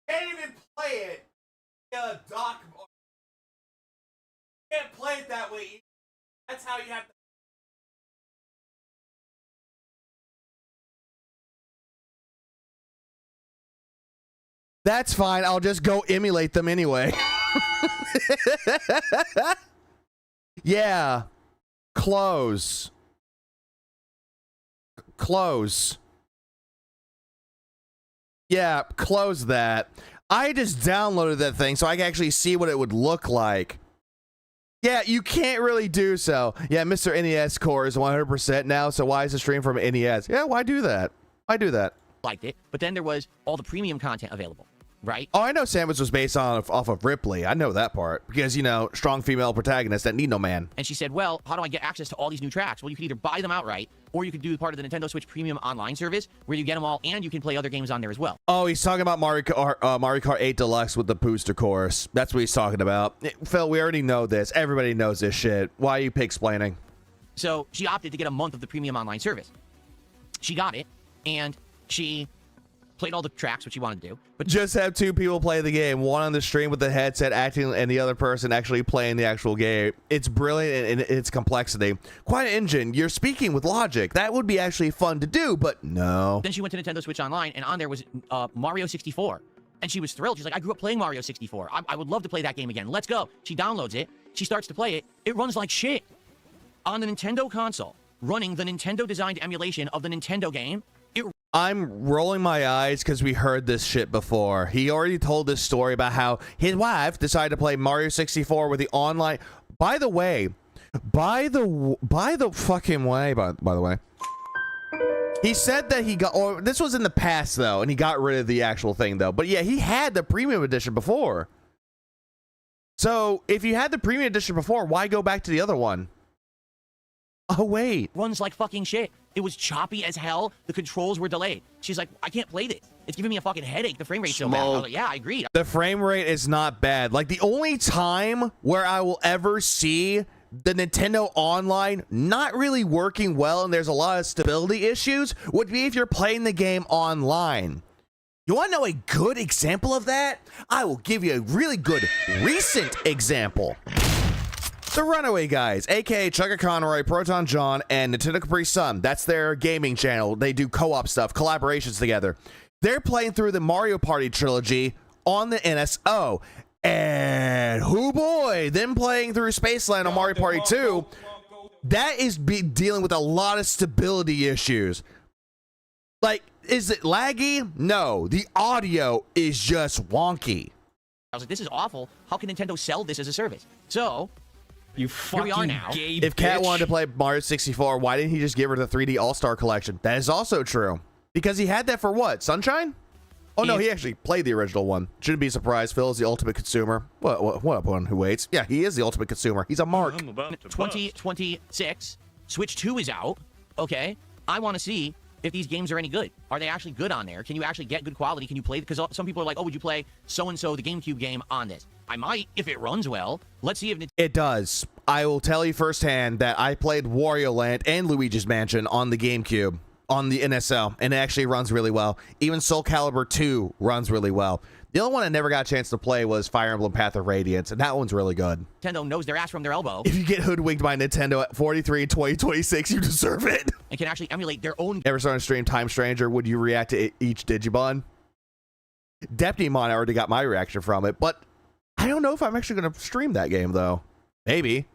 Can't even play it in a dock. You can't play it that way. That's how you have to. That's fine. I'll just go emulate them anyway. Yeah. Close. Yeah, close that. I just downloaded that thing so I can actually see what it would look like. Yeah, you can't really do so. Yeah, Mr. NES core is 100% now, so why is the stream from NES? Yeah, why do that? Why do that? Liked it, but then there was all the premium content available, right? Oh, I know Sandwich was based off of Ripley. I know that part because, you know, strong female protagonists that need no man. And she said, well, how do I get access to all these new tracks? Well, you could either buy them outright, or you could do part of the Nintendo Switch Premium Online service where you get them all and you can play other games on there as well. Oh, he's talking about Mario Kart 8 Deluxe with the booster course. That's what he's talking about. Phil, we already know this. Everybody knows this shit. Why are you explaining? So she opted to get a month of the Premium Online service. She got it, and she played all the tracks, which she wanted to do. But just have two people play the game, one on the stream with the headset acting and the other person actually playing the actual game. It's brilliant in its complexity. Quite an engine. You're speaking with logic. That would be actually fun to do, but no. Then she went to Nintendo Switch Online, and on there was Mario 64. And she was thrilled. She's like, I grew up playing Mario 64. I would love to play that game again. Let's go. She downloads it. She starts to play it. It runs like shit. On the Nintendo console, running the Nintendo-designed emulation of the Nintendo game, I'm rolling my eyes because we heard this shit before. He already told this story about how his wife decided to play Mario 64 with the online. By the way, by the fucking way, by the way, he said that he got, or this was in the past though, and he got rid of the actual thing though. But yeah, he had the premium edition before. So if you had the premium edition before, why go back to the other one? Oh wait, runs like fucking shit. It was choppy as hell. The controls were delayed. She's like, I can't play this. It's giving me a fucking headache. The frame rate's so bad. I was like, yeah, I agree. The frame rate is not bad. Like, the only time where I will ever see the Nintendo Online not really working well and there's a lot of stability issues would be if you're playing the game online. You want to know a good example of that? I will give you a really good recent example. The Runaway Guys, aka Chugga Conroy, Proton John, and Nintendo Capri Sun. That's their gaming channel. They do co-op stuff, collaborations together. They're playing through the Mario Party trilogy on the NSO. And hoo boy, them playing through Spaceland on Mario Party 2, that is dealing with a lot of stability issues. Like, is it laggy? No, the audio is just wonky. I was like, this is awful. How can Nintendo sell this as a service? So you fucking here we are now. Gay if Kat bitch. wanted to play Mario 64, why didn't he just give her the 3D All-Star Collection? That is also true. Because he had that for what? Sunshine? Oh, no, he actually played the original one. Shouldn't be surprised. Phil is the ultimate consumer. What up, one who waits? Yeah, he is the ultimate consumer. He's a mark. 2026, Switch 2 is out. Okay, I want to see if these games are any good. Are they actually good on there? Can you actually get good quality? Can you play? Because some people are like, oh, would you play so-and-so, the GameCube game, on this? I might, if it runs well. Let's see if it does. I will tell you firsthand that I played Wario Land and Luigi's Mansion on the GameCube, on the NSO, and it actually runs really well. Even Soul Calibur 2 runs really well. The only one I never got a chance to play was Fire Emblem Path of Radiance, and that one's really good. Nintendo knows their ass from their elbow. If you get hoodwinked by Nintendo at 43 in 2026, you deserve it. And can actually emulate their own. Ever saw on stream Time Stranger, would you react to each Digimon? Deputymon already got my reaction from it, but I don't know if I'm actually going to stream that game, though. Maybe.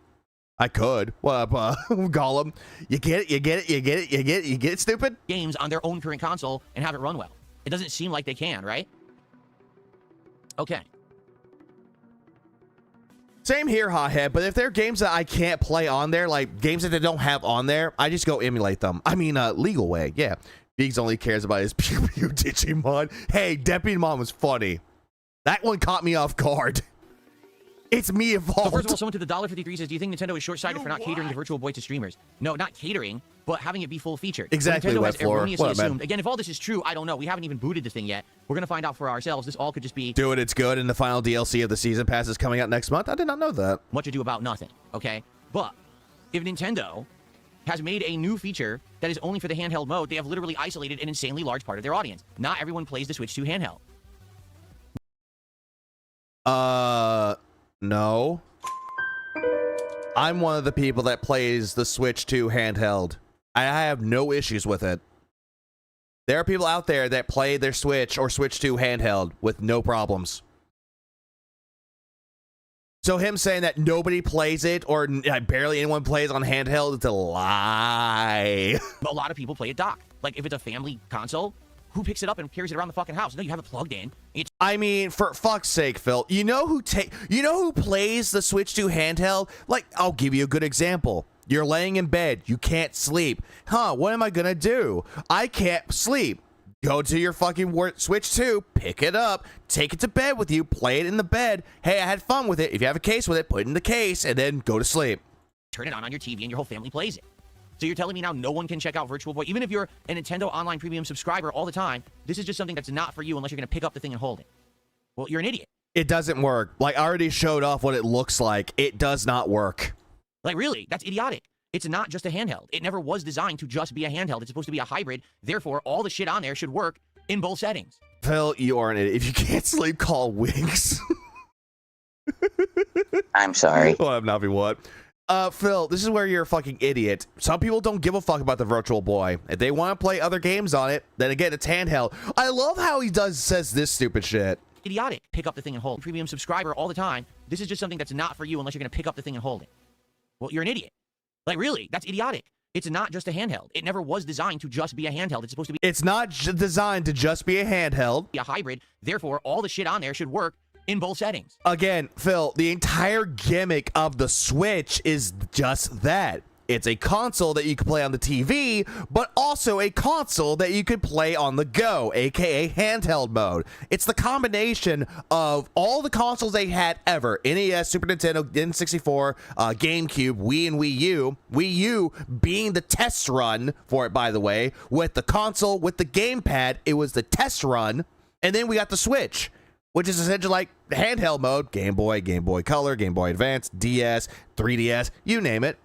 I could. What up, Gollum? You get it, you get it, you get it, you get it, you get it, stupid? Games on their own current console and have it run well. It doesn't seem like they can, right? Okay. Same here, Hothead, but if there are games that I can't play on there, like games that they don't have on there, I just go emulate them. I mean, legal way, yeah. Biggs only cares about his Pew Pew Digimon. Hey, Deputymon was funny. That one caught me off guard. It's me evolved. So first of all, someone to the $1.53 says, do you think Nintendo is short-sighted for not catering the Virtual Boy to streamers? No, not catering, but having it be full-featured. Exactly, Nintendo has erroneously what, assumed. Again, if all this is true, I don't know. We haven't even booted the thing yet. We're going to find out for ourselves. This all could just be... Do it, it's good, and the final DLC of the Season Pass is coming out next month. I did not know that. Much ado about nothing, okay? But if Nintendo has made a new feature that is only for the handheld mode, they have literally isolated an insanely large part of their audience. Not everyone plays the Switch 2 handheld. No. I'm one of the people that plays the Switch 2 handheld. I have no issues with it. There are people out there that play their Switch or Switch 2 handheld with no problems. So him saying that nobody plays it or barely anyone plays on handheld, it's a lie. But a lot of people play it docked. Like, if it's a family console, who picks it up and carries it around the fucking house? No, you have it plugged in. I mean, for fuck's sake, Phil, you know who plays the Switch 2 handheld? Like, I'll give you a good example. You're laying in bed, you can't sleep. What am I gonna do? I can't sleep. Go to your fucking Switch 2, pick it up, take it to bed with you, play it in the bed. Hey, I had fun with it. If you have a case with it, put it in the case, and then go to sleep. Turn it on your TV and your whole family plays it. So you're telling me now no one can check out Virtual Boy? Even if you're a Nintendo Online Premium subscriber all the time, this is just something that's not for you unless you're going to pick up the thing and hold it. Well, you're an idiot. It doesn't work. Like, I already showed off what it looks like. It does not work. Like, really? That's idiotic. It's not just a handheld. It never was designed to just be a handheld. It's supposed to be a hybrid. Therefore, all the shit on there should work in both settings. Phil, you are an idiot. If you can't sleep, call Winx. I'm sorry. Well, I'm not be what. Phil, this is where you're a fucking idiot. Some people don't give a fuck about the Virtual Boy. If they want to play other games on it, then again, it's handheld. I love how he says this stupid shit. Idiotic. Pick up the thing and hold. Premium subscriber all the time. This is just something that's not for you unless you're going to pick up the thing and hold it. Well, you're an idiot. Like, really? That's idiotic. It's not just a handheld. It never was designed to just be a handheld. It's supposed to be... It's not designed to just be a handheld. A hybrid. Therefore, all the shit on there should work in both settings. Again, Phil, the entire gimmick of the Switch is just that. It's a console that you can play on the TV, but also a console that you could play on the go, aka handheld mode. It's the combination of all the consoles they had ever: NES, Super Nintendo, N64, GameCube, Wii, and Wii U. Wii U being the test run for it, by the way, with the console, with the gamepad, it was the test run, and then we got the Switch, which is essentially like handheld mode: Game Boy, Game Boy Color, Game Boy Advance, DS, 3DS, you name it.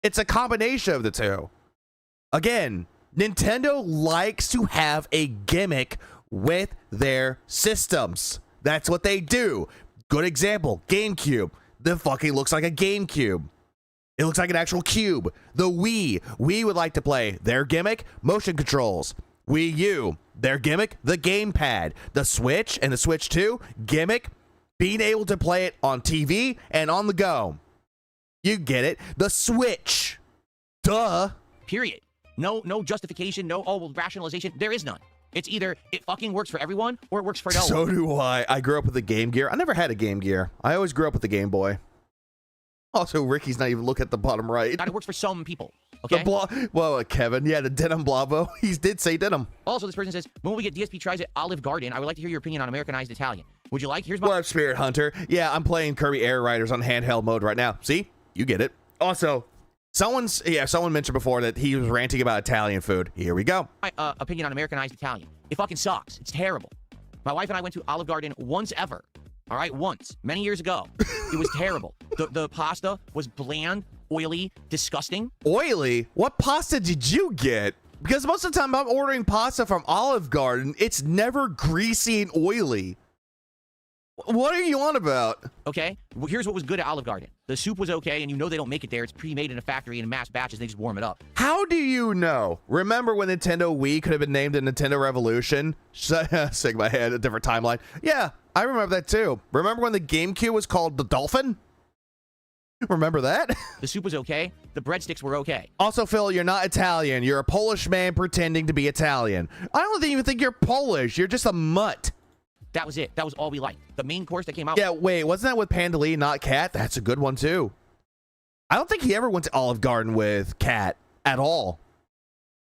It's a combination of the two. Again, Nintendo likes to have a gimmick with their systems. That's what they do. Good example, GameCube. The fucking looks like a GameCube. It looks like an actual cube. The Wii. Wii would like to play their gimmick, motion controls. Wii U, their gimmick, the gamepad. The Switch and the Switch 2, gimmick, being able to play it on TV and on the go. You get it. The Switch. Duh. Period. No justification, no rationalization. There is none. It's either it fucking works for everyone or it works for no one. So do I. I grew up with the Game Gear. I never had a Game Gear. I always grew up with the Game Boy. Also, Ricky's not even looking at the bottom right. It works for some people. Okay. Kevin. Yeah, the denim blavo. He did say denim. Also, this person says, when we get DSP tries at Olive Garden, I would like to hear your opinion on Americanized Italian. Would you like? Here's my... What up, Spirit Hunter? Yeah, I'm playing Kirby Air Riders on handheld mode right now. See? You get it. Also, someone mentioned before that he was ranting about Italian food. Here we go. My opinion on Americanized Italian. It fucking sucks. It's terrible. My wife and I went to Olive Garden once ever. All right, once. Many years ago. It was terrible. The pasta was bland, oily, disgusting. Oily? What pasta did you get? Because most of the time I'm ordering pasta from Olive Garden, it's never greasy and oily. What are you on about? Okay, well, here's what was good at Olive Garden. The soup was okay, and you know they don't make it there. It's pre-made in a factory in mass batches. They just warm it up. How do you know? Remember when Nintendo Wii could have been named a Nintendo Revolution? Shake my head, a different timeline. Yeah, I remember that too. Remember when the GameCube was called the Dolphin? Remember that? The soup was okay. The breadsticks were okay. Also, Phil, you're not Italian. You're a Polish man pretending to be Italian. I don't even think you're Polish. You're just a mutt. That was it. That was all we liked. The main course that came out. Yeah, wait, wasn't that with Panda Lee, not Cat? That's a good one too. I don't think he ever went to Olive Garden with Cat at all.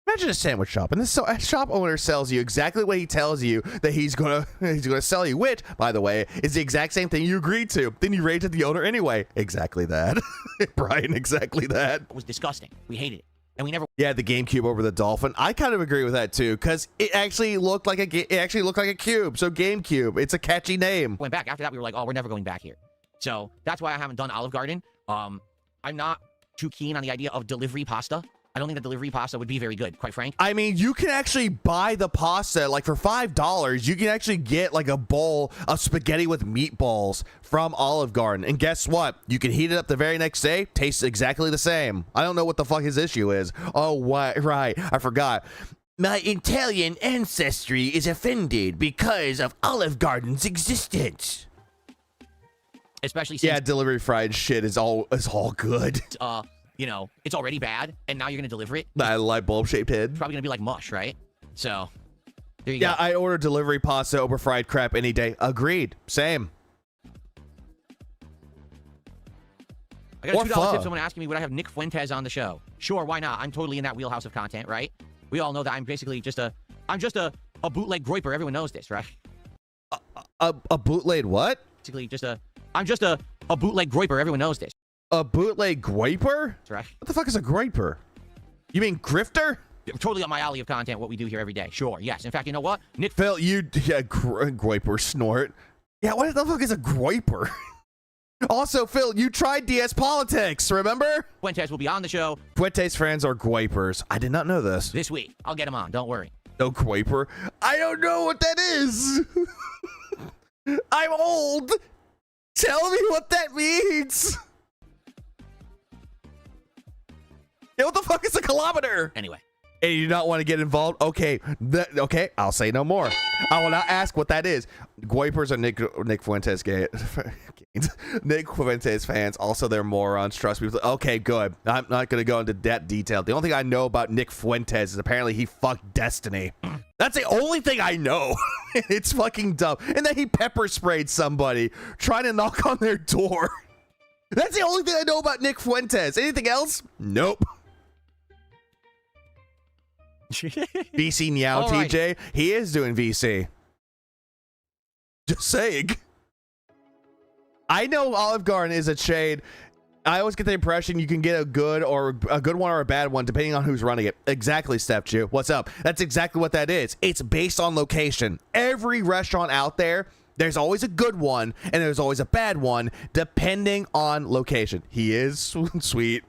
Imagine a sandwich shop, and this shop owner sells you exactly what he tells you that he's gonna sell you, which, by the way, is the exact same thing you agreed to. Then you rage at the owner anyway. Exactly that. Brian, exactly that. It was disgusting. We hated it. And we never. Yeah, the GameCube over the Dolphin. I kind of agree with that too, because it actually looked like a cube. So GameCube, it's a catchy name. Went back after that. We were like, oh, we're never going back here. So that's why I haven't done Olive Garden. I'm not too keen on the idea of delivery pasta. I don't think the delivery pasta would be very good, quite frank. I mean, you can actually buy the pasta, like for $5, you can actually get like a bowl of spaghetti with meatballs from Olive Garden. And guess what? You can heat it up the very next day, tastes exactly the same. I don't know what the fuck his issue is. Oh, what? Right, I forgot. My Italian ancestry is offended because of Olive Garden's existence. Especially since, yeah, delivery fried shit is all good. you know, it's already bad, and now you're going to deliver it. That light bulb shaped head. It's probably going to be like mush, right? So, there you go. Yeah, I order delivery pasta over fried crap any day. Agreed. Same. I got a $2 tip. Someone asking me, would I have Nick Fuentes on the show? Sure, why not? I'm totally in that wheelhouse of content, right? We all know that I'm basically just a bootleg groiper. Everyone knows this, right? A bootleg what? Basically I'm just a bootleg groiper. Everyone knows this. A bootleg groiper? That's right. What the fuck is a groiper? You mean grifter? Totally up my alley of content, what we do here every day. Sure, yes. In fact, you know what? Nick Phil, groiper snort. Yeah, what the fuck is a groiper? Also, Phil, you tried DS Politics, remember? Fuentes will be on the show. Fuentes fans are groipers. I did not know this. This week. I'll get him on. Don't worry. No groiper. I don't know what that is. I'm old. Tell me what that means. Yeah, what the fuck is a kilometer? Anyway. And you do not want to get involved? Okay. Okay, I'll say no more. I will not ask what that is. Groipers are Nick Fuentes games. Nick Fuentes fans. Also, they're morons. Trust me. Okay, good. I'm not going to go into that detail. The only thing I know about Nick Fuentes is apparently he fucked Destiny. That's the only thing I know. It's fucking dumb. And then he pepper sprayed somebody trying to knock on their door. That's the only thing I know about Nick Fuentes. Anything else? Nope. VC Meow TJ. Right. He is doing VC. Just saying. I know Olive Garden is a shade. I always get the impression you can get a good one or a bad one depending on who's running it. Exactly, Steph Jew. What's up? That's exactly what that is. It's based on location. Every restaurant out there, there's always a good one and there's always a bad one depending on location. He is sweet.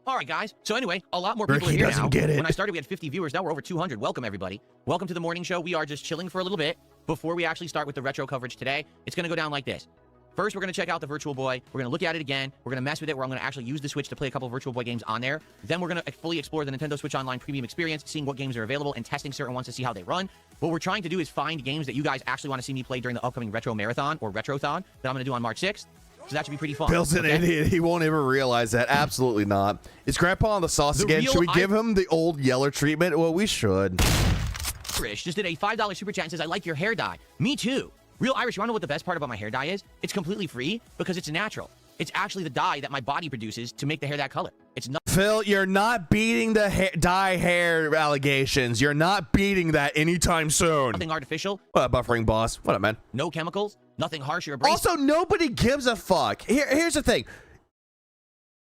All right, guys. So anyway, a lot more people are here now. When I started, we had 50 viewers. Now we're over 200. Welcome, everybody. Welcome to the morning show. We are just chilling for a little bit before we actually start with the retro coverage today. It's going to go down like this. First, we're going to check out the Virtual Boy. We're going to look at it again. We're going to mess with it, where I'm going to actually use the Switch to play a couple of Virtual Boy games on there. Then we're going to fully explore the Nintendo Switch Online premium experience, seeing what games are available and testing certain ones to see how they run. What we're trying to do is find games that you guys actually want to see me play during the upcoming Retro Marathon or Retrothon that I'm going to do on March 6th. So that should be pretty fun. Bill's an idiot. He won't ever realize that. Absolutely not. Is Grandpa on the sauce again? Should we give him the old Yeller treatment? Well, we should. Irish just did a $5 super chat and says, I like your hair dye. Me too. Real Irish, you want to know what the best part about my hair dye is? It's completely free because it's natural. It's actually the dye that my body produces to make the hair that color. It's not. Phil, you're not beating the dye hair allegations. You're not beating that anytime soon. Nothing artificial. What up, buffering boss? What up, man? No chemicals. Nothing harsh or abrasive. Also, nobody gives a fuck. Here's the thing.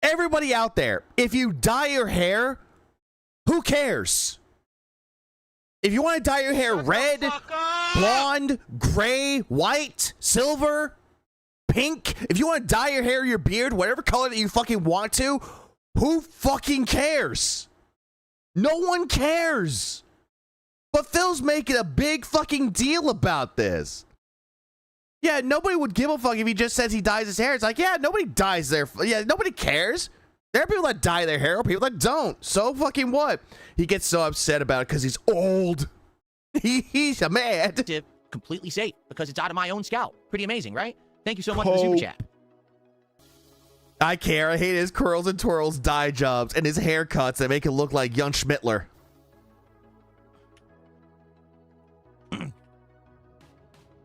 Everybody out there, if you dye your hair, who cares? If you want to dye your hair red, blonde, gray, white, silver, pink, if you want to dye your hair, your beard, whatever color that you fucking want to, who fucking cares? No one cares. But Phil's making a big fucking deal about this. Yeah, nobody would give a fuck if he just says he dyes his hair. It's like, yeah, nobody dyes their... Yeah, nobody cares. There are people that dye their hair, people that don't. So fucking what? He gets so upset about it because he's old. He's a mad. Completely safe because it's out of my own scalp. Pretty amazing, right? Thank you so much for the super chat. I care. I hate his curls and twirls dye jobs and his haircuts that make it look like young Schmittler.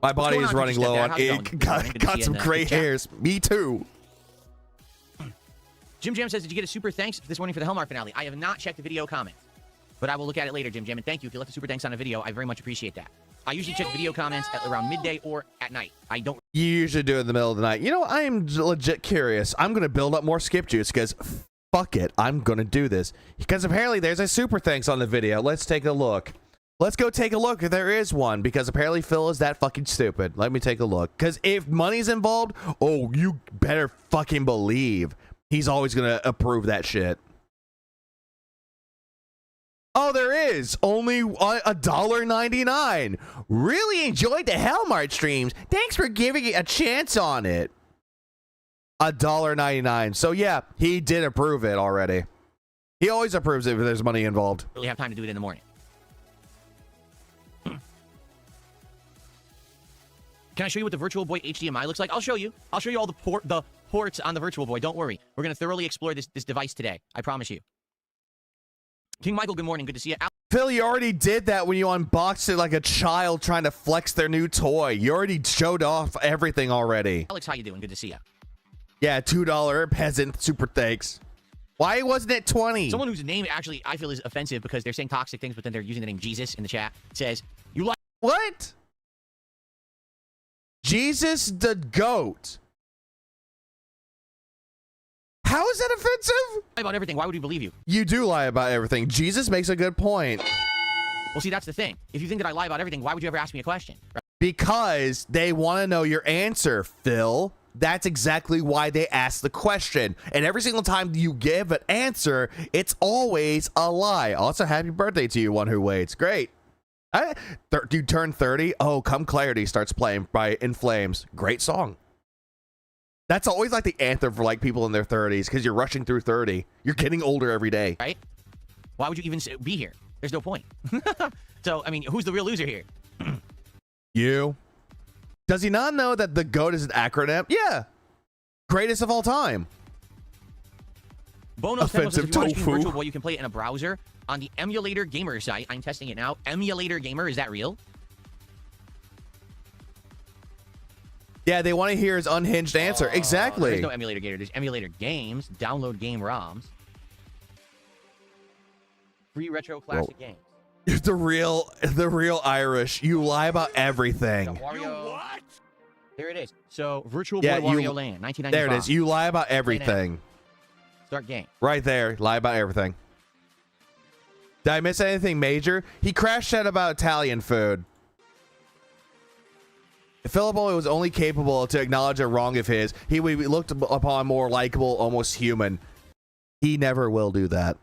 My body going is on, running Future low Step on Dad? How's it ink. going? Good to Got see you some in the gray chat. hairs. Me too. Jim Jam says, did you get a super thanks this morning for the Hellmark finale? I have not checked the video comments, but I will look at it later, Jim Jam. And thank you. If you left a super thanks on a video, I very much appreciate that. I usually check video comments at around midday or at night. I don't. You usually do it in the middle of the night. You know, I am legit curious. I'm going to build up more skip juice because fuck it. I'm going to do this. Because apparently there's a super thanks on the video. Let's take a look. Let's go take a look if there is one, because apparently Phil is that fucking stupid. Let me take a look. Because if money's involved, oh, you better fucking believe he's always going to approve that shit. Oh, there is only $1.99. Really enjoyed the Hellmart streams. Thanks for giving it a chance on it. $1.99. So yeah, he did approve it already. He always approves it if there's money involved. really have time to do it in the morning. Can I show you what the Virtual Boy HDMI looks like? I'll show you. I'll show you all the ports on the Virtual Boy. Don't worry. We're going to thoroughly explore this device today. I promise you. King Michael, good morning. Good to see you. Phil, you already did that when you unboxed it like a child trying to flex their new toy. You already showed off everything already. Alex, how you doing? Good to see you. Yeah, $2 peasant super thanks. Why wasn't it 20? Someone whose name actually I feel is offensive because they're saying toxic things, but then they're using the name Jesus in the chat says, you like What? Jesus the goat. How is that offensive? about everything. Why would we believe you? You do lie about everything. Jesus makes a good point. Well, see, that's the thing. If you think that I lie about everything, why would you ever ask me a question? Right? Because they want to know your answer, Phil. That's exactly why they ask the question. And every single time you give an answer, it's always a lie. Also, happy birthday to you, one who waits. Great. You turn 30? Oh, Come Clarity starts playing by In Flames. Great song. That's always like the anthem for like people in their 30s because you're rushing through 30. You're getting older every day. Right? Why would you even be here? There's no point. So, I mean, who's the real loser here? You. Does he not know that the GOAT is an acronym? Yeah. Greatest of all time. Bono says if Offensive you want to stream tofu. Virtual Boy, you can play it in a browser on the Emulator Gamer site. I'm testing it now. Emulator Gamer, is that real? Yeah, they want to hear his unhinged answer. Exactly. There's no Emulator Gamer. There's Emulator Games. Download game ROMs. Free retro classic games. The real Irish. You lie about everything. Wario. What? There it is. So, Virtual Yeah, Boy Wario Land, 1995. There it is. You lie about everything. Start game. Right there. Lie about everything. Did I miss anything major? He crashed out about Italian food. If Filippo was only capable to acknowledge a wrong of his, he would be looked upon more likable, almost human. He never will do that.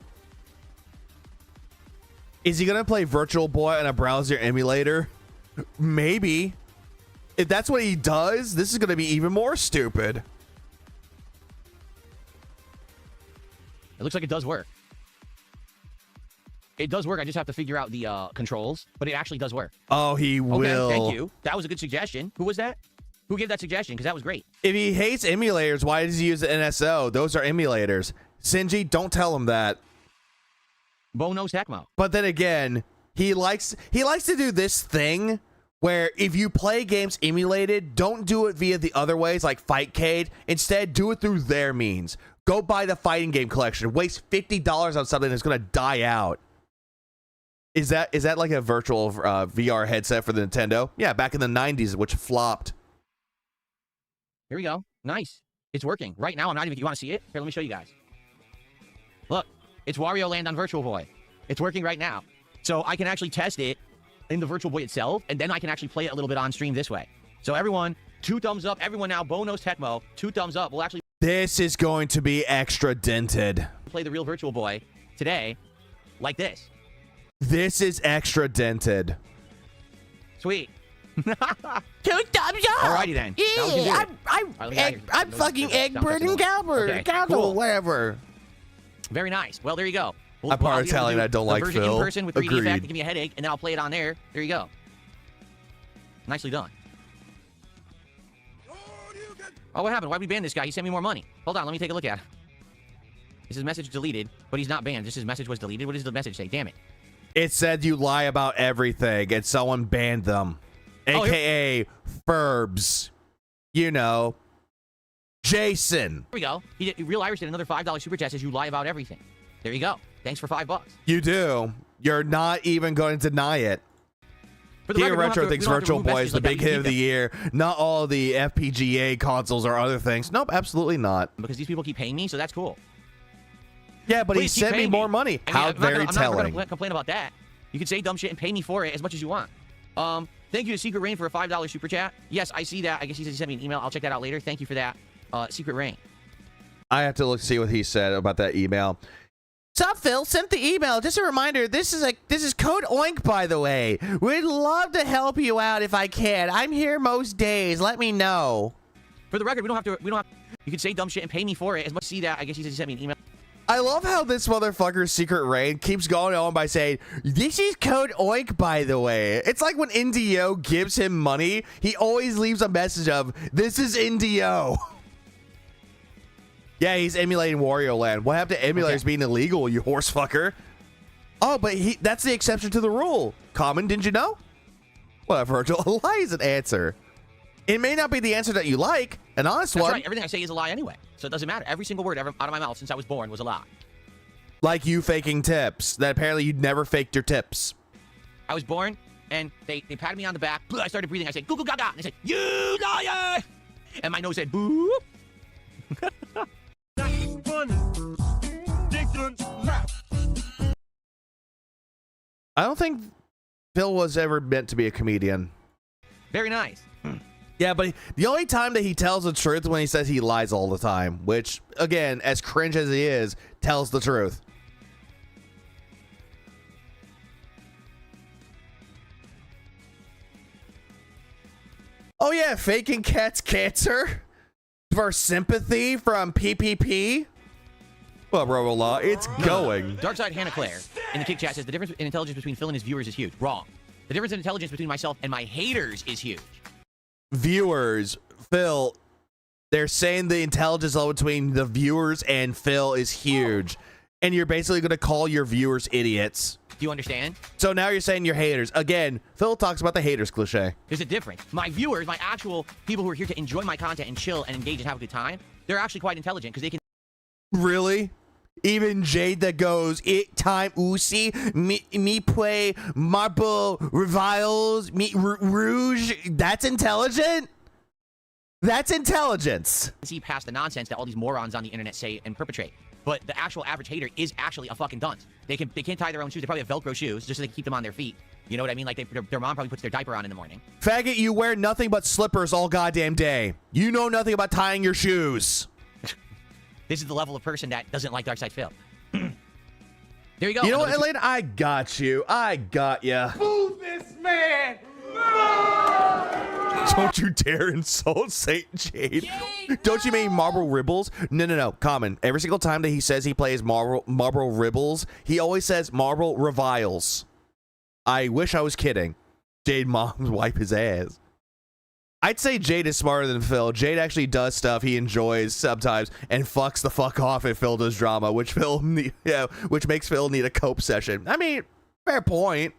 Is he going to play Virtual Boy on a browser emulator? Maybe. If that's what he does, this is going to be even more stupid. It looks like it does work. It does work. I just have to figure out the controls, but it actually does work. Oh, he will. Okay, thank you. That was a good suggestion. Who was that? Who gave that suggestion? Because that was great. If he hates emulators, why does he use the NSO? Those are emulators. Sinji, don't tell him that. Bono's Tecmo. But then again, he likes to do this thing where if you play games emulated, don't do it via the other ways like Fightcade. Instead, do it through their means. Go buy the fighting game collection. Waste $50 on something that's going to die out. Is that like a virtual VR headset for the Nintendo? Yeah, back in the 90s, which flopped. Here we go. Nice. It's working. Right now, I'm not even... You want to see it? Here, let me show you guys. Look. It's Wario Land on Virtual Boy. It's working right now. So I can actually test it in the Virtual Boy itself, and then I can actually play it a little bit on stream this way. So everyone, 2 thumbs up. Everyone now, Bono's Tecmo, 2 thumbs up. We'll actually... This is going to be extra dented. Play the real Virtual Boy today like this. This is extra dented. Sweet. 2 thumbs up. Alrighty then. Yeah, I'm I'm fucking Egbert and Galbert. Okay, Galbert, cool. whatever. Very nice. Well, there you go. I'm part Italian. I don't like version Phil. in person with 3D effect Agreed. to give me a headache, and then I'll play it on there. There you go. Nicely done. Oh, what happened? Why'd we ban this guy? He sent me more money. Hold on, let me take a look at it. Is his message deleted? But he's not banned. Just his message was deleted. What does the message say? Damn it. It said you lie about everything, and someone banned them. aka Ferbs. You know, Jason. Here we go. Real Irish did another $5 super chat. Says you lie about everything. There you go. Thanks for $5. You do. You're not even going to deny it. For the Here record, Retro thinks Virtual Boy is the big hit of the year. Not all the FPGA consoles or other things. Nope, absolutely not. Because these people keep paying me, so that's cool. Yeah, but he sent me more money. How very telling. I'm not going to complain about that. You can say dumb shit and pay me for it as much as you want. Thank you to Secret Rain for a $5 super chat. Yes, I see that. I guess he said he sent me an email. I'll check that out later. Thank you for that, Secret Rain. I have to look see what he said about that email. Sup, Phil? Sent the email. Just a reminder, this is code OINK, by the way. We'd love to help you out if I can. I'm here most days. Let me know. For the record, we don't have to. You can say dumb shit and pay me for it as much. See that? I guess he said he sent me an email. I love how this motherfucker's Secret Rain keeps going on by saying, this is code OINK, by the way. It's like when NDO gives him money, he always leaves a message of, this is NDO. Yeah, he's emulating Wario Land. What happened to emulators being illegal, you horse fucker? Oh, but that's the exception to the rule. Common, didn't you know? Whatever, Virgil. A lie is an answer. It may not be the answer that you like, an honest one. That's right. Everything I say is a lie anyway. So it doesn't matter. Every single word ever out of my mouth since I was born was a lie. Like you faking tips. That apparently you'd never faked your tips. I was born, and they patted me on the back. I started breathing. I said, goo goo gaga. And they said, you liar! And my nose said, boo. I don't think Phil was ever meant to be a comedian. Very nice. Yeah, but the only time that he tells the truth when he says he lies all the time, which, again, as cringe as he is, tells the truth. Oh yeah, faking cat's cancer for sympathy from PPP. Well, Law, it's going. Darkside Hannah Claire in the kick chat says the difference in intelligence between Phil and his viewers is huge. Wrong. The difference in intelligence between myself and my haters is huge. Viewers, Phil, they're saying the intelligence level between the viewers and Phil is huge. And you're basically going to call your viewers idiots. Do you understand? So now you're saying you're haters. Again, Phil talks about the haters cliche. There's a difference. My viewers, my actual people who are here to enjoy my content and chill and engage and have a good time, they're actually quite intelligent because they can... Really? Even Jade that goes, it time Uzi, me play Marble Reviles, me Rouge, that's intelligent? That's intelligence. See past the nonsense that all these morons on the internet say and perpetrate. But the actual average hater is actually a fucking dunce. They can't tie their own shoes. They probably have Velcro shoes just so they can keep them on their feet. You know what I mean? Like their mom probably puts their diaper on in the morning. Faggot, you wear nothing but slippers all goddamn day. You know nothing about tying your shoes. This is the level of person that doesn't like Darkside Phil. There you go. You know what, Elaine? I got you. I got ya. Move this man! Don't you dare insult Saint Jade. Don't you mean Marble Ribbles? No. Common. Every single time that he says he plays Marble Ribbles, he always says Marble Reviles. I wish I was kidding. Jade moms wipe his ass. I'd say Jade is smarter than Phil. Jade actually does stuff he enjoys sometimes and fucks the fuck off if Phil does drama, which makes Phil need a cope session. I mean, fair point.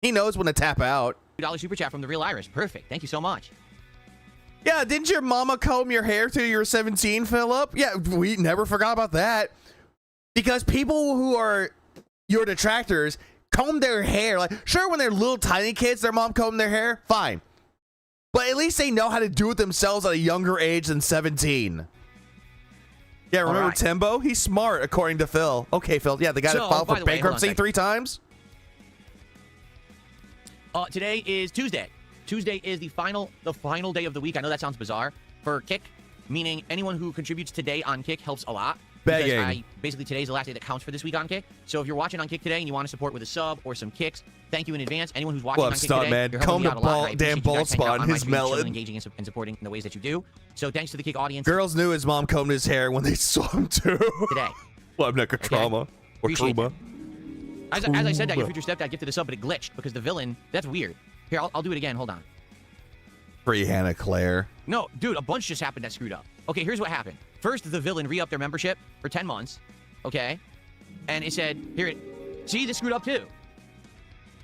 He knows when to tap out. $2 super chat from the Real Irish. Perfect. Thank you so much. Yeah, didn't your mama comb your hair till you were 17, Philip? Yeah, we never forgot about that. Because people who are your detractors comb their hair. Like, sure, when they're little tiny kids, their mom combed their hair. Fine. But at least they know how to do it themselves at a younger age than 17. Yeah, remember Timbo? He's smart, according to Phil. Okay, Phil. Yeah, the guy that filed for bankruptcy 3 times. Today is Tuesday. Tuesday is the final day of the week. I know that sounds bizarre for Kick, meaning anyone who contributes today on Kick helps a lot. Begging. Basically, today's the last day that counts for this week on Kick. So if you're watching on Kick today and you want to support with a sub or some kicks, thank you in advance. Anyone who's watching on Kick today, man? you're helping me out a lot. Damn bald spot on his melon. Engaging and supporting in the ways that you do. So thanks to the Kick audience. Girls knew his mom combed his hair when they saw him too. Today. Well, I'm not a trauma or trauma. As I said that, your future stepdad gifted a sub, but it glitched because the villain. That's weird. Here, I'll do it again. Hold on. Free Hannah Claire. No, dude, a bunch just happened that screwed up. Okay, here's what happened. First, the villain re-upped their membership for 10 months. Okay? And it said, see, this screwed up too.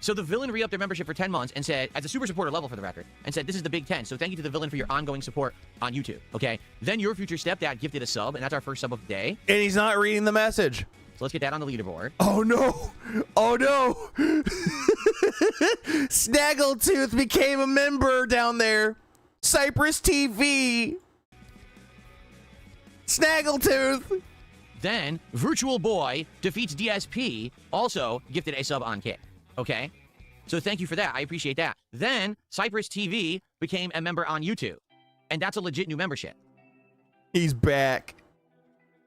So the villain re-upped their membership for 10 months and said, as a super supporter level for the record, and said, this is the big 10. So thank you to the villain for your ongoing support on YouTube. Okay. Then your future stepdad gifted a sub, and that's our first sub of the day. And he's not reading the message. So let's get that on the leaderboard. Oh no! Oh no! Snaggletooth became a member down there. Cypress TV. Snaggletooth. Then Virtual Boy defeats DSP, also gifted a sub on Kick. Okay? So thank you for that. I appreciate that. Then Cypress TV became a member on YouTube. And that's a legit new membership. He's back.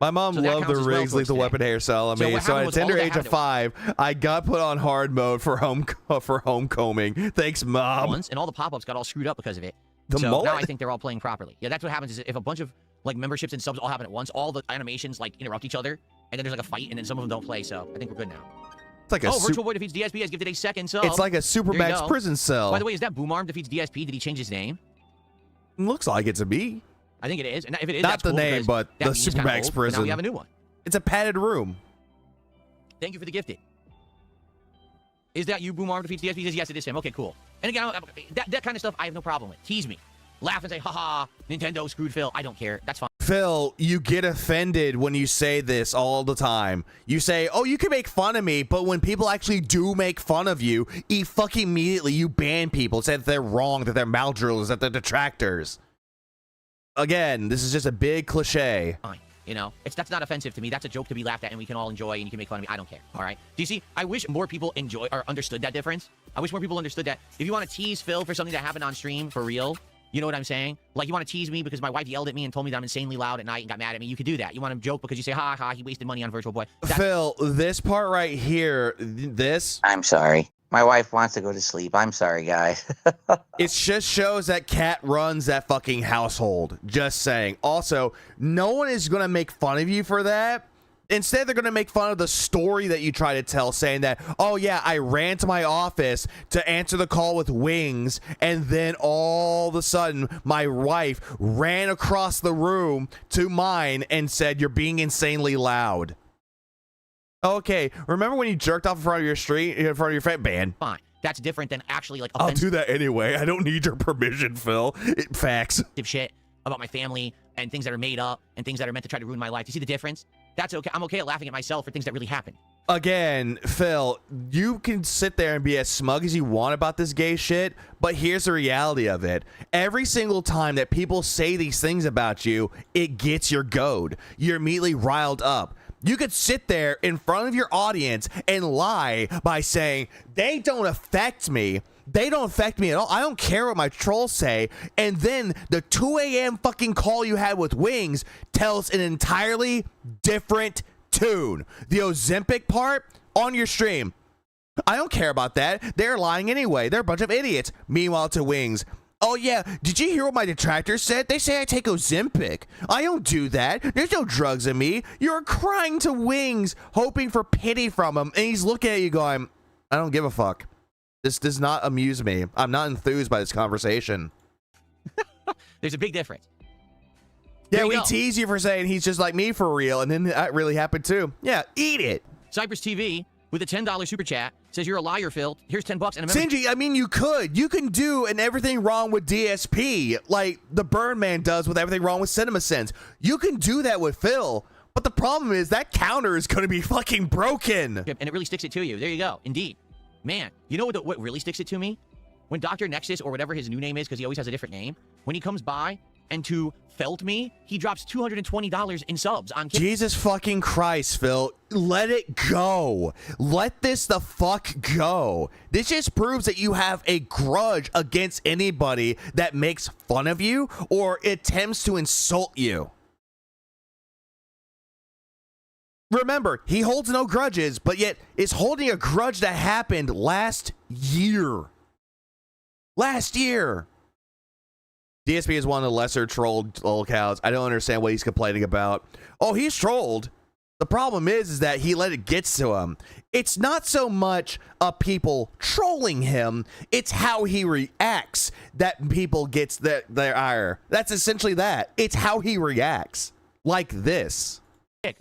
My mom loved the Riggs Lethal Weapon hairstyle on me, so at a tender age of 5, I got put on hard mode for homecoming. Thanks, Mom. And all the pop-ups got all screwed up because of it. The so mullet? now I think they're all playing properly. Yeah, that's what happens is if a bunch of like memberships and subs all happen at once, all the animations like interrupt each other, and then there's like a fight, and then some of them don't play, so I think we're good now. It's like a Virtual Boy defeats DSP has gifted a second sub. It's like a Supermax prison cell. By the way, is that Boomarm defeats DSP? Did he change his name? Looks like it to me. I think it is. And if it is, not that's the cool name, but the Supermax prison. Now we have a new one. It's a padded room. Thank you for the gifted. Is that you, Boomarm defeats DSP? He says, yes, it is him. Okay, cool. And again, that kind of stuff I have no problem with. Tease me. Laugh and say, haha, Nintendo screwed Phil. I don't care. That's fine. Phil, you get offended when you say this all the time. You say, oh, you can make fun of me, but when people actually do make fun of you, fucking immediately you ban people, say that they're wrong, that they're maldrillers, that they're detractors. Again, this is just a big cliche. Fine. You know, that's not offensive to me. That's a joke to be laughed at, and we can all enjoy, and you can make fun of me. I don't care. All right. Do you see? I wish more people enjoy or understood that difference. I wish more people understood that. If you want to tease Phil for something that happened on stream for real, you know what I'm saying? Like, you want to tease me because my wife yelled at me and told me that I'm insanely loud at night and got mad at me. You could do that. You want to joke because you say, ha ha, he wasted money on Virtual Boy. Phil, this part right here, this. I'm sorry. My wife wants to go to sleep. I'm sorry, guys. It just shows that Cat runs that fucking household. Just saying. Also, no one is going to make fun of you for that. Instead, they're going to make fun of the story that you try to tell, saying that, oh, yeah, I ran to my office to answer the call with wings, and then all of a sudden, my wife ran across the room to mine and said, you're being insanely loud. Okay, remember when you jerked off in front of your street, in front of your friend? Ban. Fine. That's different than actually, like, I'll do that anyway. I don't need your permission, Phil. Facts. Shit about my family and things that are made up and things that are meant to try to ruin my life. Do you see the difference? That's okay. I'm okay at laughing at myself for things that really happen. Again, Phil, you can sit there and be as smug as you want about this gay shit, but here's the reality of it. Every single time that people say these things about you, it gets your goad. You're immediately riled up. You could sit there in front of your audience and lie by saying, they don't affect me. They don't affect me at all. I don't care what my trolls say. And then the 2 a.m. fucking call you had with Wings tells an entirely different tune. The Ozempic part on your stream. I don't care about that. They're lying anyway. They're a bunch of idiots. Meanwhile to Wings, oh yeah, did you hear what my detractors said? They say I take Ozempic. I don't do that. There's no drugs in me. You're crying to Wings, hoping for pity from him. And he's looking at you going, I don't give a fuck. This does not amuse me. I'm not enthused by this conversation. There's a big difference. Yeah, we tease you for saying he's just like me for real, and then that really happened too. Yeah, eat it. Cypress TV with a $10 super chat says you're a liar, Phil. Here's $10 and a Sinji, I mean, you can do an everything wrong with DSP like the Birdman does with everything wrong with CinemaSins. You can do that with Phil, but the problem is that counter is going to be fucking broken. And it really sticks it to you. There you go. Indeed. Man, you know what really sticks it to me? When Dr. Nexus, or whatever his new name is, because he always has a different name, when he comes by and to felt me, he drops $220 in subs on Kick. Jesus fucking Christ, Phil. Let it go. Let this the fuck go. This just proves that you have a grudge against anybody that makes fun of you or attempts to insult you. Remember, he holds no grudges, but yet is holding a grudge that happened last year. Last year. DSP is one of the lesser trolled lolcows. I don't understand what he's complaining about. Oh, he's trolled. The problem is that he let it get to him. It's not so much people trolling him. It's how he reacts that people gets their ire. That's essentially that. It's how he reacts. Like this.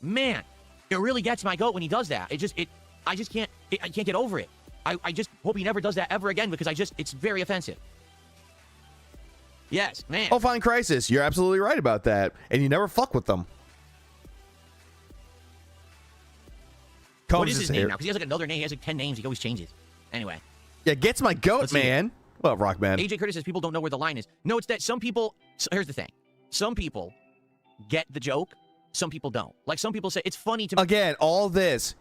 Man, it really gets my goat when he does that. I can't get over it. I just hope he never does that ever again because it's very offensive. Yes, man. Oh, fine, Crisis. You're absolutely right about that. And you never fuck with them. What is his name now? Because he has like another name. He has like 10 names. He always changes. Anyway. Yeah, gets my goat, man. Well, Rockman. AJ Curtis says people don't know where the line is. No, it's that some people... So here's the thing. Some people get the joke. Some people don't. Like, some people say it's funny to... Again, all this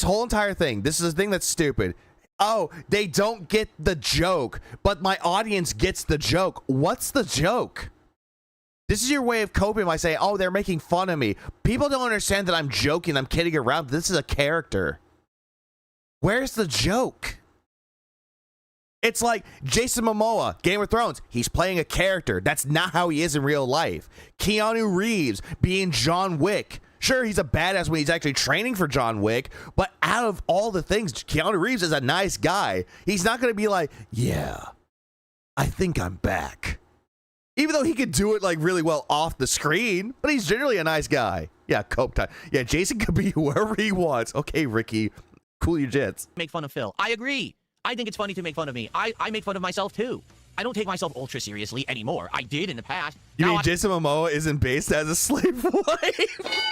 whole entire thing, this is a thing that's stupid. Oh, they don't get the joke, but my audience gets the joke. What's the joke? This is your way of coping by saying, oh, they're making fun of me. People don't understand that I'm joking. I'm kidding around. This is a character. Where's the joke? It's like Jason Momoa, Game of Thrones. He's playing a character. That's not how he is in real life. Keanu Reeves being John Wick. Sure, he's a badass when he's actually training for John Wick, but out of all the things, Keanu Reeves is a nice guy. He's not going to be like, yeah, I think I'm back. Even though he could do it like really well off the screen, but he's generally a nice guy. Yeah, cope time. Yeah, Jason could be whoever he wants. Okay, Ricky, cool your jets. Make fun of Phil. I agree. I think it's funny to make fun of me. I make fun of myself too. I don't take myself ultra seriously anymore. I did in the past. You mean Jason Momoa isn't based as a slave wife?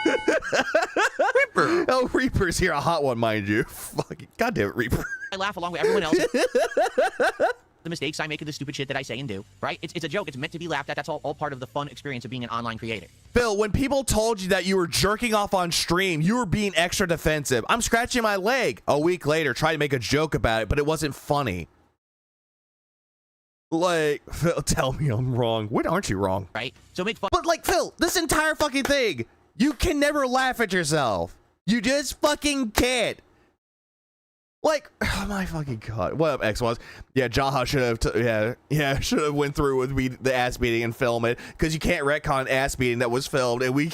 Reaper. Oh, Reaper's here, a hot one, mind you. Fucking goddamn Reaper. I laugh along with everyone else. The mistakes I make and the stupid shit that I say and do, right? It's a joke. It's meant to be laughed at. That's all part of the fun experience of being an online creator. Phil, when people told you that you were jerking off on stream, you were being extra defensive. I'm scratching my leg. A week later, try to make a joke about it, but it wasn't funny. Like, Phil, tell me I'm wrong. When aren't you wrong? Right? So make fun. But like, Phil, this entire fucking thing, you can never laugh at yourself. You just fucking can't. Like, oh my fucking god. What up, X was? Yeah, Jaha should have should have went through with the ass beating and film it, because you can't retcon ass beating that was filmed, and we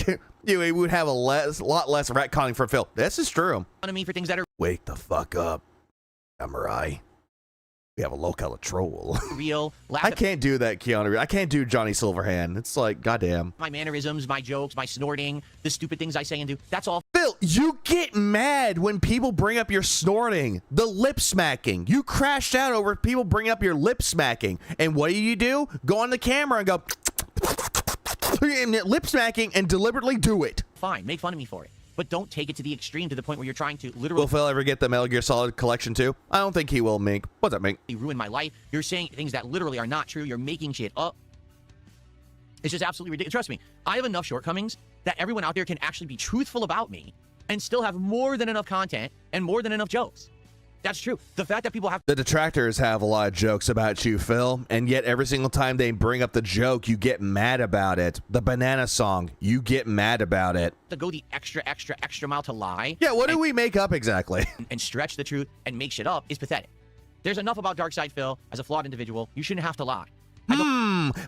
would have a lot less retconning for Phil. This is true. On me for things that are wake the fuck up, samurai. We have a local troll. Real. I can't do that, Keanu. I can't do Johnny Silverhand. It's like, goddamn. My mannerisms, my jokes, my snorting, the stupid things I say and do. That's all. Phil, you get mad when people bring up your snorting, the lip smacking. You crashed out over people bringing up your lip smacking. And what do? Go on the camera and go lip smacking and deliberately do it. Fine, make fun of me for it. But don't take it to the extreme to the point where you're trying to literally... Will Phil ever get the Metal Gear Solid collection too? I don't think he will, Mink. What's up, Mink? You ruin my life. You're saying things that literally are not true. You're making shit up. It's just absolutely ridiculous. Trust me, I have enough shortcomings that everyone out there can actually be truthful about me and still have more than enough content and more than enough jokes. That's true. The fact that people have... The detractors have a lot of jokes about you, Phil, and yet every single time they bring up the joke, you get mad about it. The banana song, you get mad about it. To go the extra mile to lie. Yeah, what do we make up exactly? And stretch the truth and make shit up is pathetic. There's enough about Darkside Phil as a flawed individual. You shouldn't have to lie.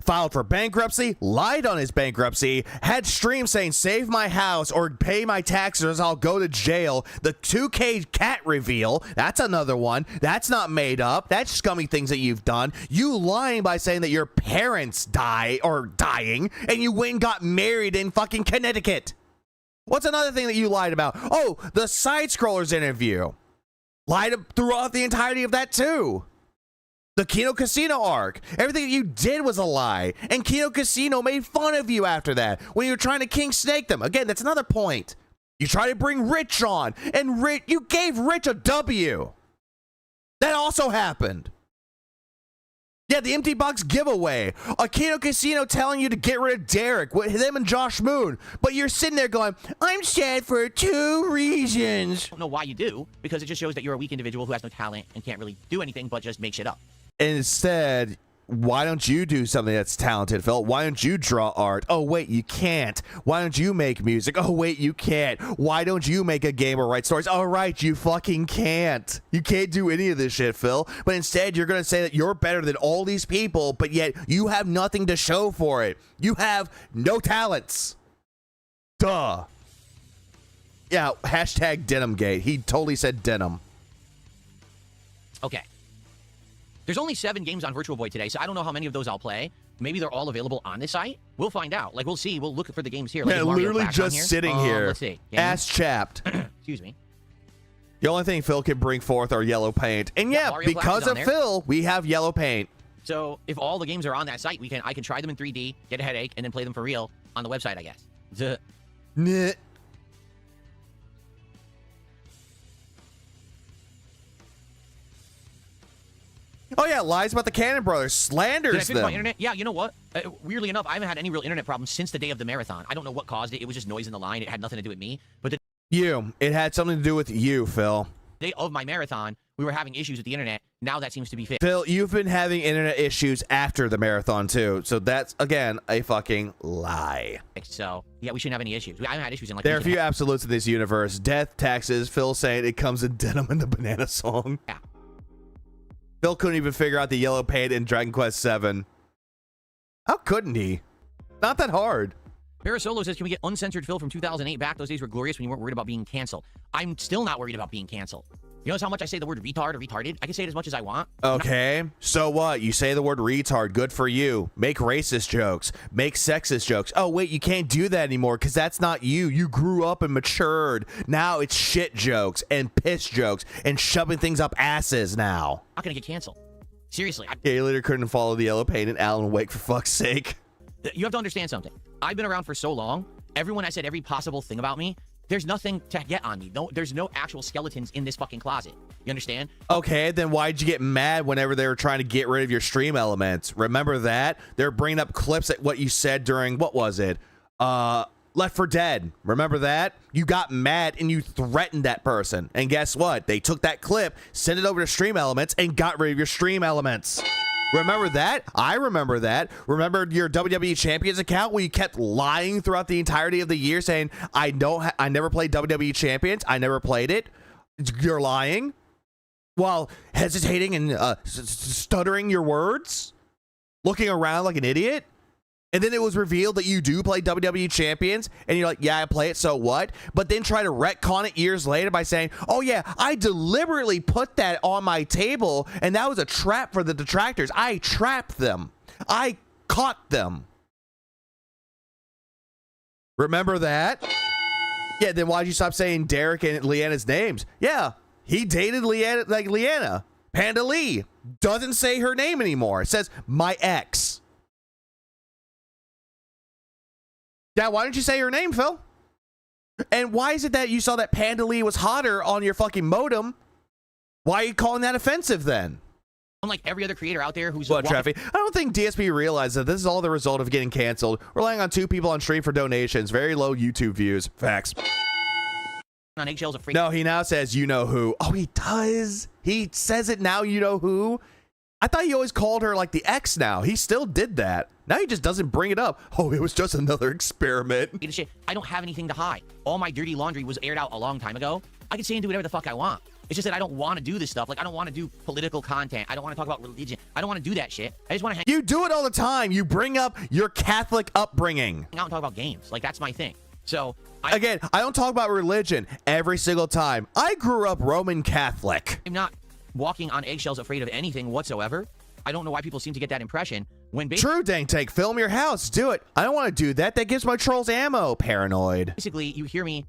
Filed for bankruptcy, lied on his bankruptcy, had streams saying save my house or pay my taxes, I'll go to jail. The 2K cat reveal, that's another one. That's not made up. That's scummy things that you've done. You lying by saying that your parents dying, and you went and got married in fucking Connecticut. What's another thing that you lied about? Oh, the Side Scrollers interview. Lied throughout the entirety of that too. The Kino Casino arc. Everything you did was a lie. And Kino Casino made fun of you after that when you were trying to King Snake them. Again, that's another point. You try to bring Rich on, and you gave Rich a W. That also happened. Yeah, the empty box giveaway. A Kino Casino telling you to get rid of Derek with him and Josh Moon. But you're sitting there going, I'm sad for 2 reasons. I don't know why you do, because it just shows that you're a weak individual who has no talent and can't really do anything but just make shit up. Instead, why don't you do something that's talented, Phil? Why don't you draw art? Oh, wait, you can't. Why don't you make music? Oh, wait, you can't. Why don't you make a game or write stories? All right, you fucking can't. You can't do any of this shit, Phil. But instead, you're going to say that you're better than all these people, but yet you have nothing to show for it. You have no talents. Duh. Yeah, hashtag Denimgate. He totally said denim. Okay. There's only 7 games on Virtual Boy today, so I don't know how many of those I'll play. Maybe they're all available on this site. We'll find out. Like, we'll see. We'll look for the games here. Like, yeah, literally just sitting here. Let's see. Ass chapped. Excuse me. The only thing Phil can bring forth are yellow paint. And yeah, Mario Clash because is on of there. Phil, we have yellow paint. So if all the games are on that site, I can try them in 3D, get a headache, and then play them for real on the website, I guess. Duh. Nah. Oh yeah, lies about the Cannon Brothers, Did I slanders fix my them. internet? Yeah, you know what? Weirdly enough, I haven't had any real internet problems since the day of the marathon. I don't know what caused it. It was just noise in the line. It had nothing to do with me. But the It had something to do with you, Phil. day of my marathon, we were having issues with the internet. Now that seems to be fixed. Phil, you've been having internet issues after the marathon too, so that's again a fucking lie. So yeah, we shouldn't have any issues. I haven't had issues in like. There are a few absolutes in this universe. Death, taxes, Phil saying it comes in denim in the banana song. Yeah. Phil couldn't even figure out the yellow paint in Dragon Quest VII. How couldn't he? Not that hard. Parasolo says, can we get uncensored Phil from 2008 back? Those days were glorious when you weren't worried about being canceled. I'm still not worried about being canceled. You notice how much I say the word retard or retarded? I can say it as much as I want. Okay, so what? You say the word retard, good for you. Make racist jokes, make sexist jokes. Oh wait, you can't do that anymore because that's not you. You grew up and matured. Now it's shit jokes and piss jokes and shoving things up asses now. I'm not gonna get canceled. Seriously. Gator couldn't follow the yellow paint and Alan Wake for fuck's sake. You have to understand something. I've been around for so long. Everyone has said every possible thing about me. There's nothing to get on me. No, there's no actual skeletons in this fucking closet. You understand? Okay, then why'd you get mad whenever they were trying to get rid of your stream elements? Remember that? They're bringing up clips at what you said during, what was it? Left 4 Dead. Remember that? You got mad and you threatened that person. And guess what? They took that clip, sent it over to stream elements, and got rid of your stream elements. Remember that? I remember that. Remember your WWE Champions account where you kept lying throughout the entirety of the year saying, I never played WWE Champions. I never played it. You're lying while hesitating and stuttering your words, looking around like an idiot. And then it was revealed that you do play WWE Champions, and you're like, yeah, I play it, so what? But then try to retcon it years later by saying, oh yeah, I deliberately put that on my table, and that was a trap for the detractors. I trapped them. I caught them. Remember that? Yeah, then why'd you stop saying Derek and Leanna's names? Yeah, he dated Leanna. Panda Lee doesn't say her name anymore. It says, my ex. Yeah, why don't you say her name, Phil? And why is it that you saw that Panda Lee was hotter on your fucking modem? Why are you calling that offensive then? Unlike every other creator out there who's What, Treffy? I don't think DSP realized that this is all the result of getting canceled, relying on 2 people on stream for donations, very low YouTube views. Facts. on eggshells afraid. No, he now says, you know who. Oh, he does. He says it now, you know who. I thought he always called her like the ex now. He still did that. Now he just doesn't bring it up. Oh, it was just another experiment. I don't have anything to hide. All my dirty laundry was aired out a long time ago. I can say and do whatever the fuck I want. It's just that I don't want to do this stuff. Like, I don't want to do political content. I don't want to talk about religion. I don't want to do that shit. I just want to hang You do it all the time. You bring up your Catholic upbringing. out and talk about games. Like, that's my thing. So, Again, I don't talk about religion every single time. I grew up Roman Catholic. I'm not walking on eggshells afraid of anything whatsoever. I don't know why people seem to get that impression when True, Dang Tank. Film your house. Do it. I don't want to do that. That gives my trolls ammo. Paranoid. basically you hear me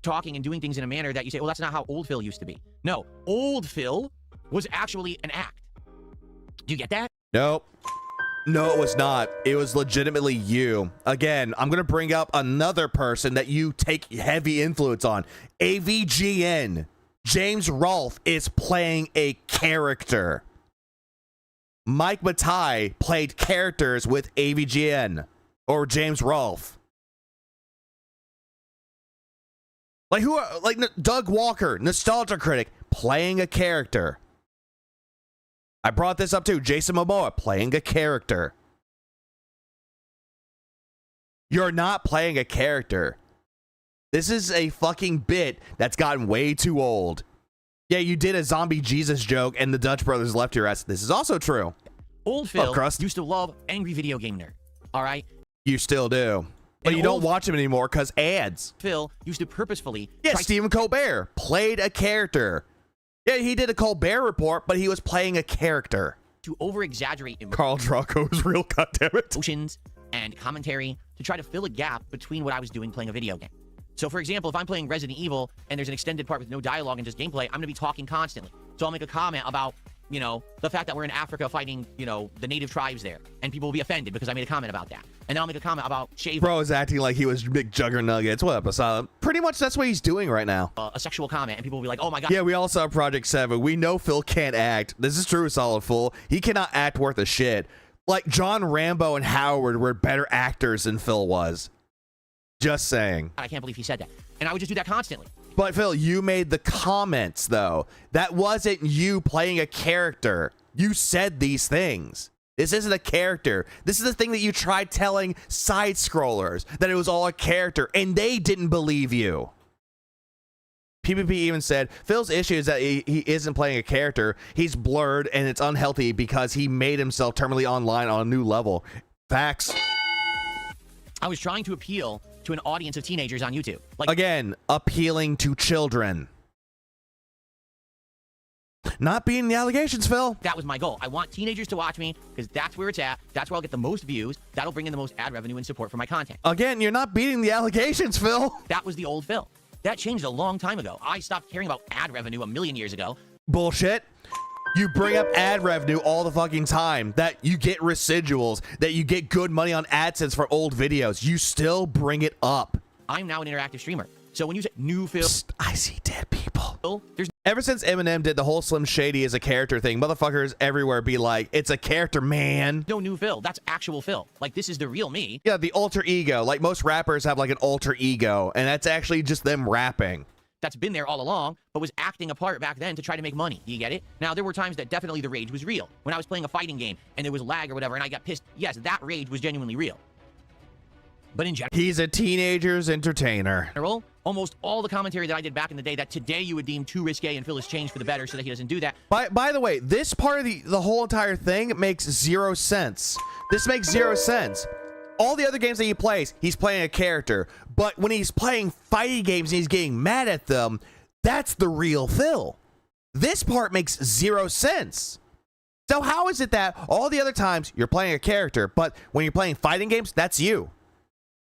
talking and doing things in a manner that you say, well, that's not how old Phil used to be. No, old Phil was actually an act. Do you get that? Nope. No, it was not. It was legitimately you. Again, I'm going to bring up another person that you take heavy influence on. AVGN. James Rolfe is playing a character. Mike Matai played characters with AVGN or James Rolfe. Like who are like Doug Walker, Nostalgia Critic, playing a character. I brought this up too. Jason Momoa playing a character. You're not playing a character. This is a fucking bit that's gotten way too old. Yeah, you did a zombie Jesus joke and the Dutch brothers left your ass. This is also true. Old Phil Crust. used to love angry video game nerd. All right? You still do. But And you don't old watch him anymore because ads. Phil used to purposefully Yeah, try Stephen Colbert played a character. Yeah, he did a Colbert Report, but he was playing a character. to over-exaggerate Carl Draco is real, goddammit. emotions and commentary to try to fill a gap between what I was doing playing a video game. So, for example, if I'm playing Resident Evil and there's an extended part with no dialogue and just gameplay, I'm going to be talking constantly. So I'll make a comment about, you know, the fact that we're in Africa fighting, you know, the native tribes there. And people will be offended because I made a comment about that. And then I'll make a comment about shaving. Bro is acting like he was big Juggernuggets. What up, Asylum? Pretty much that's what he's doing right now. A sexual comment, and people will be like, oh my god. Yeah, we all saw Project 7. We know Phil can't act. This is true, Solid Fool. He cannot act worth a shit. Like, John Rambo and Howard were better actors than Phil was. Just saying. I can't believe he said that. And I would just do that constantly. But Phil, you made the comments, though. That wasn't you playing a character. You said these things. This isn't a character. This is the thing that you tried telling side-scrollers, that it was all a character, and they didn't believe you. PvP even said, Phil's issue is that he isn't playing a character. He's blurred, and it's unhealthy because he made himself terminally online on a new level. Facts. I was trying to appeal to an audience of teenagers on YouTube. Like, again, appealing to children. Not beating the allegations, Phil. That was my goal. I want teenagers to watch me because that's where it's at. That's where I'll get the most views. That'll bring in the most ad revenue and support for my content. Again, you're not beating the allegations, Phil. That was the old Phil. That changed a long time ago. I stopped caring about ad revenue a million years ago. Bullshit. You bring up ad revenue all the fucking time, that you get residuals, that you get good money on AdSense for old videos. You still bring it up. I'm now an interactive streamer. So when you say new Phil, Psst, I see dead people. There's Ever since Eminem did the whole Slim Shady as a character thing, motherfuckers everywhere be like, it's a character, man. no new Phil. That's actual Phil. Like, this is the real me. Yeah, the alter ego. Like, most rappers have like an alter ego, and that's actually just them rapping. That's been there all along, but was acting a part back then to try to make money. Do you get it? Now, there were times that definitely the rage was real. When I was playing a fighting game and there was lag or whatever and I got pissed, yes, that rage was genuinely real. But in He's a teenager's entertainer. general, almost all the commentary that I did back in the day that today you would deem too risque and Phil has changed for the better so that he doesn't do that. By the way, this part of the whole entire thing makes zero sense. This makes zero sense. All the other games that he plays, he's playing a character. But when he's playing fighting games and he's getting mad at them, that's the real Phil. This part makes zero sense. So how is it that all the other times you're playing a character, but when you're playing fighting games, that's you?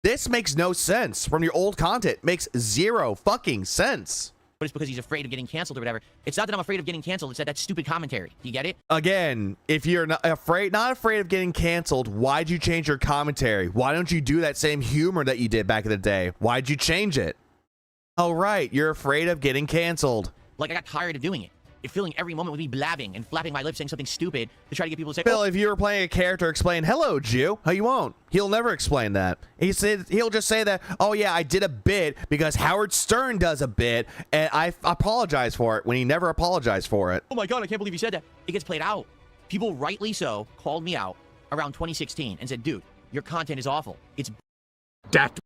This makes no sense from your old content. Makes zero fucking sense. But it's because he's afraid of getting canceled or whatever. It's not that I'm afraid of getting canceled. It's that that's stupid commentary. Do you get it? Again, if you're not afraid of getting canceled, why'd you change your commentary? Why don't you do that same humor that you did back in the day? Why'd you change it? Oh, right. You're afraid of getting canceled. Like, I got tired of doing it. Filling every moment with me blabbing and flapping my lips saying something stupid to try to get people to say, Phil, if you were playing a character, explain, hello, Jew. Oh, you won't. He'll never explain that. He'll just say that, oh, yeah, I did a bit because Howard Stern does a bit, and I apologize for it when he never apologized for it. oh my God, I can't believe you said that. It gets played out. People, rightly so, called me out around 2016 and said, dude, your content is awful. It's That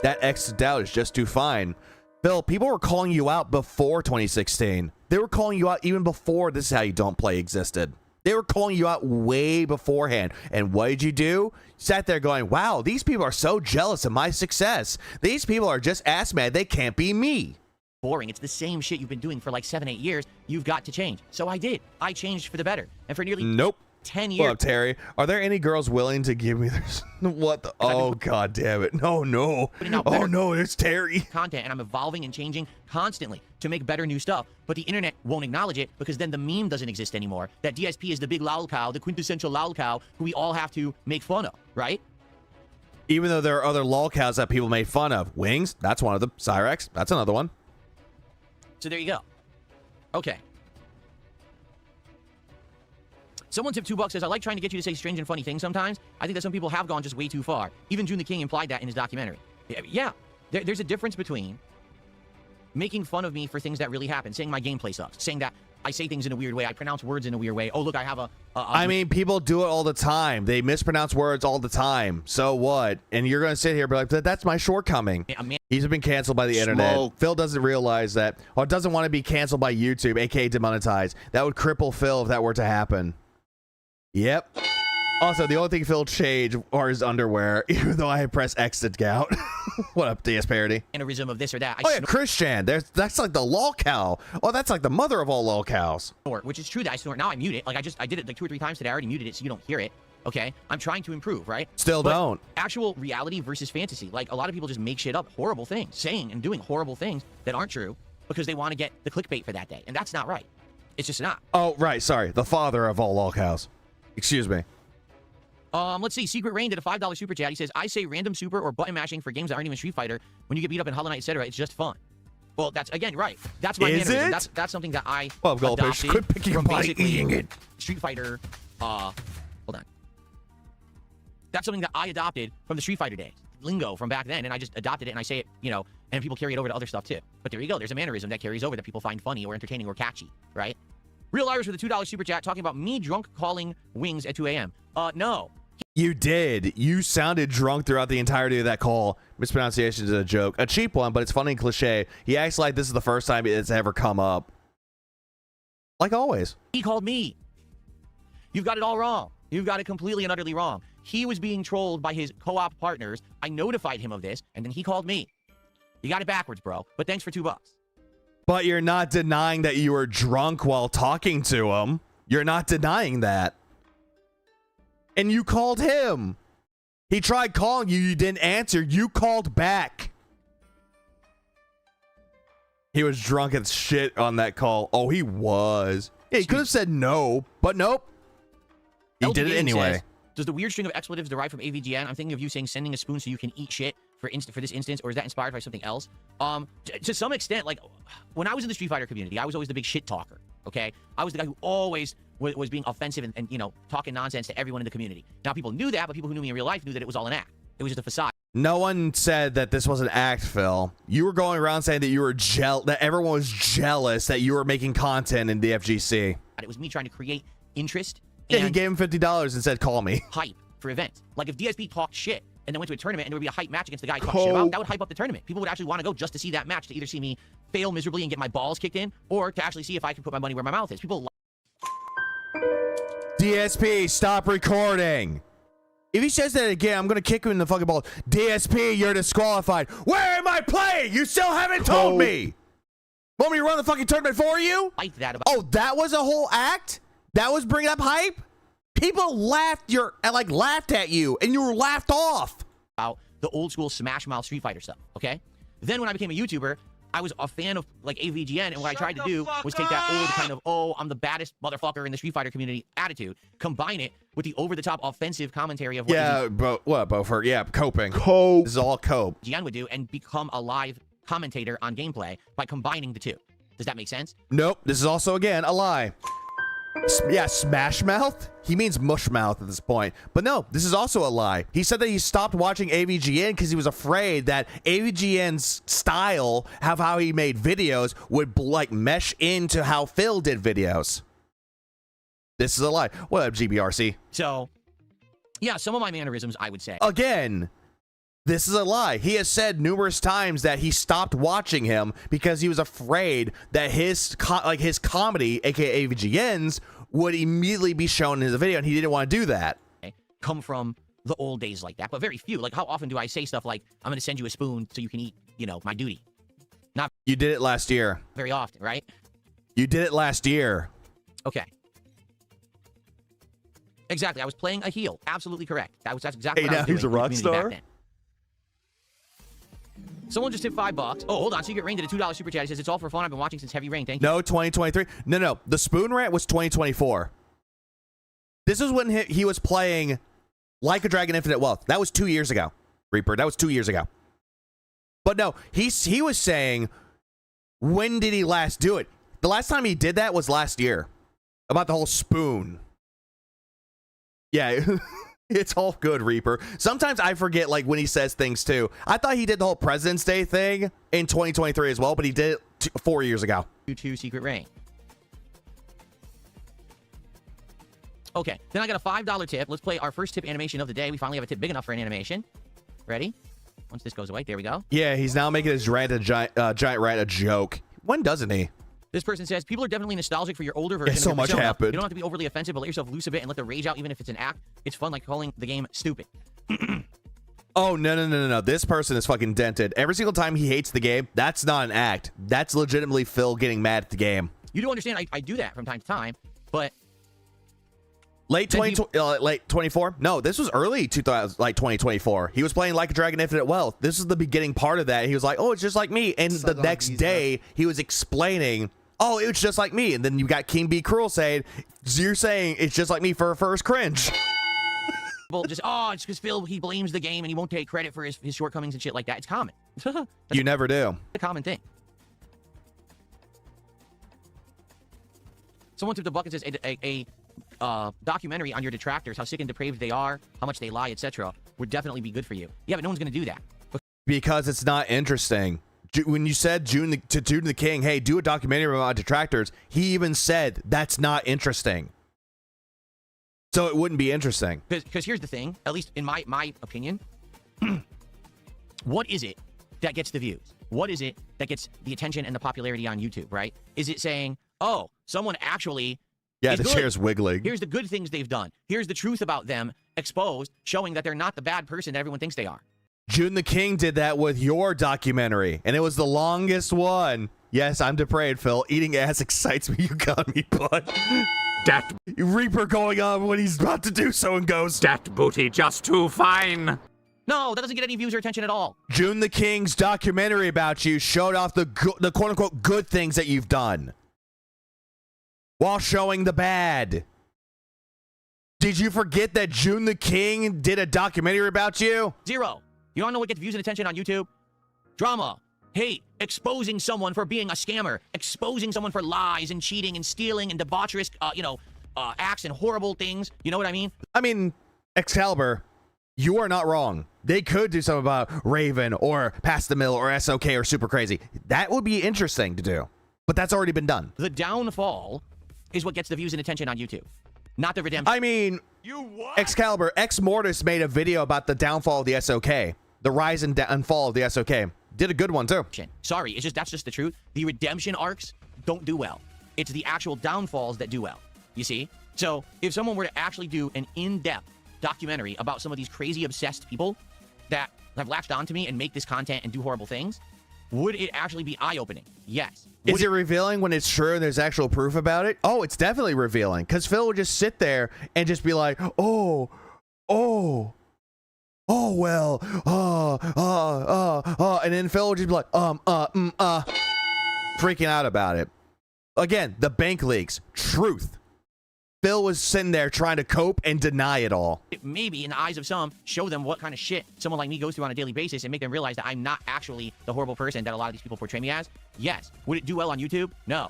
X doubt is just too fine. Phil, people were calling you out before 2016. They were calling you out even before This Is How You Don't Play existed. They were calling you out way beforehand. And what did you do? You sat there going, wow, these people are so jealous of my success. These people are just ass mad. They can't be me. boring. It's the same shit you've been doing for like 7-8 years. You've got to change. So I did. I changed for the better. And for nearly Nope. 10 What years. up, Terry? Are there any girls willing to give me this? What the? Oh, God damn it. No, no. Oh, no, it's Terry. Content, and I'm evolving and changing constantly to make better new stuff. But the internet won't acknowledge it because then the meme doesn't exist anymore. That DSP is the big lol cow, the quintessential lol cow who we all have to make fun of, right? Even though there are other lol cows that people made fun of. Wings, that's one of them. Cyrex, that's another one. So there you go. Okay. Someone tipped $2 says, I like trying to get you to say strange and funny things sometimes. I think that some people have gone just way too far. Even June the King implied that in his documentary. Yeah. There's a difference between making fun of me for things that really happen, saying my gameplay sucks, saying that I say things in a weird way, I pronounce words in a weird way. Oh, look, I have I mean, people do it all the time. They mispronounce words all the time. So what? And you're going to sit here and be like, that's my shortcoming. He's been canceled by the internet. Phil doesn't realize that, or doesn't want to be canceled by YouTube, aka demonetized. That would cripple Phil if that were to happen. Yep. Also, the only thing Phil changed are his underwear, even though I had pressed X to gout. What up, DS Parody? Mannerism of this or that. Oh yeah, Christian. That's like the lol cow. Oh, that's like the mother of all lol cows. Which is true that I snort. Now I mute it. Like I did it like 2 or 3 times today. I already muted it so you don't hear it. Okay, I'm trying to improve, right? Still But don't. Actual reality versus fantasy. Like, a lot of people just make shit up, horrible things, saying and doing horrible things that aren't true because they want to get the clickbait for that day, and that's not right. It's just not. Oh, right. Sorry. The father of all lol cows. Excuse me. Let's see. Secret Rain did a $5 super chat. He says, I say random super or button mashing for games that aren't even Street Fighter. When you get beat up in Hollow Knight, etc., it's just fun. Well, that's, again, right. That's my Is mannerism. it? That's something that I Well, Goldfish, adopted quit picking from by basically eating it. Street Fighter, hold on. That's something that I adopted from the Street Fighter days. Lingo from back then, and I just adopted it, and I say it, you know, and people carry it over to other stuff, too. But there you go. There's a mannerism that carries over that people find funny or entertaining or catchy, right? Real Irish with a $2 super chat talking about me drunk calling wings at 2 a.m. No. You did. You sounded drunk throughout the entirety of that call. Mispronunciation is a joke. A cheap one, but it's funny and cliche. He acts like this is the first time it's ever come up. Like always. He called me. You've got it all wrong. You've got it completely and utterly wrong. He was being trolled by his co-op partners. I notified him of this, and then he called me. You got it backwards, bro. But thanks for $2. But you're not denying that you were drunk while talking to him. You're not denying that. And you called him. He tried calling you. You didn't answer. You called back. He was drunk as shit on that call. Oh, he was. Yeah, he could have said no, but nope. He did it anyway. Says, does the weird string of expletives derive from AVGN? I'm thinking of you saying sending a spoon so you can eat shit for this instance, or is that inspired by something else? To some extent, like, when I was in the Street Fighter community, I was always the big shit talker, okay? I was the guy who always was being offensive and, you know, talking nonsense to everyone in the community. Now, people knew that, but people who knew me in real life knew that it was all an act. It was just a facade. No one said that this was an act, Phil. You were going around saying that you were that everyone was jealous that you were making content in the FGC. It was me trying to create interest. Yeah, he gave him $50 and said, call me. Hype for events. Like, if DSP talked shit and then went to a tournament and there would be a hype match against the guy he talked shit about, that would hype up the tournament. People would actually want to go just to see that match, to either see me fail miserably and get my balls kicked in, or to actually see if I can put my money where my mouth is. People DSP, stop recording. If he says that again, I'm going to kick him in the fucking balls. DSP, you're disqualified. Where am I playing? You still haven't told me. Want me to run the fucking tournament for you? Like that about Oh, that was a whole act? That was bringing up hype? People laughed at you, and you were laughed off. The old school Smash Mouth Street Fighter stuff, okay? Then when I became a YouTuber, I was a fan of, like, AVGN, and what I tried to do was take that old kind of, oh, I'm the baddest motherfucker in the Street Fighter community attitude, combine it with the over-the-top offensive commentary of what Beaufort? Yeah, coping. Cope. This is all cope. AVGN would do, and become a live commentator on gameplay by combining the two. Does that make sense? Nope. This is also, again, a lie. Yeah, Smash Mouth? He means Mush Mouth at this point. But no, this is also a lie. He said that he stopped watching AVGN because he was afraid that AVGN's style of how he made videos would, like, mesh into how Phil did videos. This is a lie. What up, GBRC? So, yeah, some of my mannerisms, I would say. Again, this is a lie. He has said numerous times that he stopped watching him because he was afraid that his comedy, aka AVGN's, would immediately be shown in his video, and he didn't want to do that. Come from the old days like that, but very few. Like, how often do I say stuff like, I'm going to send you a spoon so you can eat, you know, my duty? Not You did it last year. very often, right? You did it last year. Okay. Exactly. I was playing a heel. Absolutely correct. That's exactly what I was doing. He's a rock star? Someone just hit $5. Oh, hold on. Secret Rain did a $2 super chat. He says, it's all for fun. I've been watching since Heavy Rain. Thank you. No, 2023. No. The Spoon Rant was 2024. This was when he was playing Like a Dragon Infinite Wealth. That was 2 years ago, Reaper. That was 2 years ago. But no, he was saying, when did he last do it? The last time he did that was last year. About the whole spoon. Yeah, it's all good, Reaper. Sometimes I forget, like, when he says things, too. I thought he did the whole President's Day thing in 2023 as well, but he did it 4 years ago. To Secret Rain. Okay, then I got a $5 tip. Let's play our first tip animation of the day. We finally have a tip big enough for an animation. Ready? Once this goes away, there we go. Yeah, he's now making his giant rat a joke. When doesn't he? This person says, people are definitely nostalgic for your older version. Yeah, so of your much persona. happened. You don't have to be overly offensive, but let yourself loose a bit and let the rage out, even if it's an act. It's fun, like calling the game stupid. Oh, no. This person is fucking dented. Every single time he hates the game, that's not an act. That's legitimately Phil getting mad at the game. You do understand, I do that from time to time, but Late 24? No, this was early 2000, like 2024. He was playing Like a Dragon Infinite Wealth. This is the beginning part of that. He was like, oh, it's just like me. And the next day, he was explaining, oh, it's just like me. And then you got King B. Cruel saying, you're saying it's just like me for a first cringe. Just, oh, it's because Phil, he blames the game and he won't take credit for his shortcomings and shit like that. It's common. You never do. A common thing. Someone took the bucket and says a documentary on your detractors, how sick and depraved they are, how much they lie, etc., would definitely be good for you. Yeah, but no one's going to do that. Because it's not interesting. When you said to June the King, hey, do a documentary about detractors, he even said that's not interesting. So it wouldn't be interesting. Because here's the thing, at least in my opinion, what is it that gets the views? What is it that gets the attention and the popularity on YouTube, right? Is it saying, oh, someone actually... Yeah, the chair's wiggling. Here's the good things they've done. Here's the truth about them exposed, showing that they're not the bad person that everyone thinks they are. June the King did that with your documentary, and it was the longest one. Yes, I'm depraved, Phil. Eating ass excites me, you got me, bud. Dat Reaper going on when he's about to do so and goes, dat booty just too fine. No, that doesn't get any views or attention at all. June the King's documentary about you showed off the quote-unquote good things that you've done, while showing the bad. Did you forget that June the King did a documentary about you? 0. You wanna know what gets views and attention on YouTube? Drama, hate, exposing someone for being a scammer, exposing someone for lies and cheating and stealing and debaucherous, acts and horrible things. You know what I mean? I mean, Excalibur, you are not wrong. They could do something about Raven or Past the Mill or SOK or Super Crazy. That would be interesting to do, but that's already been done. The downfall is what gets the views and attention on YouTube, not the redemption. I mean, You what? Excalibur, Ex Mortis made a video about the downfall of the SOK, the rise and fall of the SOK. Did a good one too. Sorry, that's just the truth. The redemption arcs don't do well. It's the actual downfalls that do well. You see? So if someone were to actually do an in-depth documentary about some of these crazy obsessed people that have latched onto me and make this content and do horrible things, would it actually be eye-opening? Yes. Is it revealing when it's true and there's actual proof about it? Oh, it's definitely revealing. Because Phil would just sit there and just be like, well, and then Phil would just be like, freaking out about it. Again, the bank leaks, truth. Phil was sitting there trying to cope and deny it all. It maybe, in the eyes of some, show them what kind of shit someone like me goes through on a daily basis and make them realize that I'm not actually the horrible person that a lot of these people portray me as. Yes. Would it do well on YouTube? No.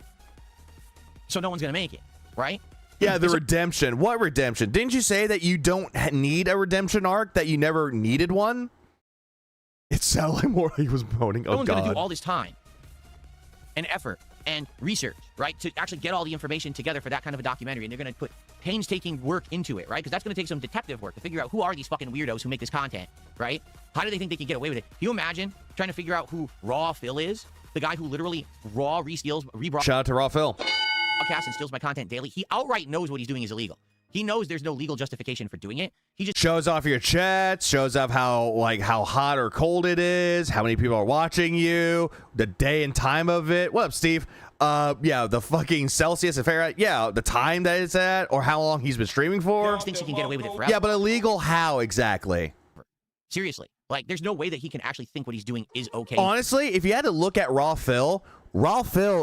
So no one's going to make it, right? Yeah, the redemption. What redemption? Didn't you say that you don't need a redemption arc, that you never needed one? It sounded like more like he was moaning. No one's going to do all this time and effort and research, right, to actually get all the information together for that kind of a documentary, and they're going to put painstaking work into it, right, because that's going to take some detective work to figure out who are these fucking weirdos who make this content, right? How do they think they can get away with it? Can you imagine trying to figure out who Raw Phil is, the guy who literally rebroadcasts Shout out to Raw Phil. And steals my content daily? He outright knows what he's doing is illegal. He knows there's no legal justification for doing it. He just shows off your chats, shows off how hot or cold it is, how many people are watching you, the day and time of it. What up, Steve? Yeah, the fucking Celsius and Fahrenheit. Yeah, the time that it's at, or how long he's been streaming for. thinks he can get away with it forever. Yeah, but illegal how exactly? Seriously, like, there's no way that he can actually think what he's doing is okay. Honestly, if you had to look at Raw Phil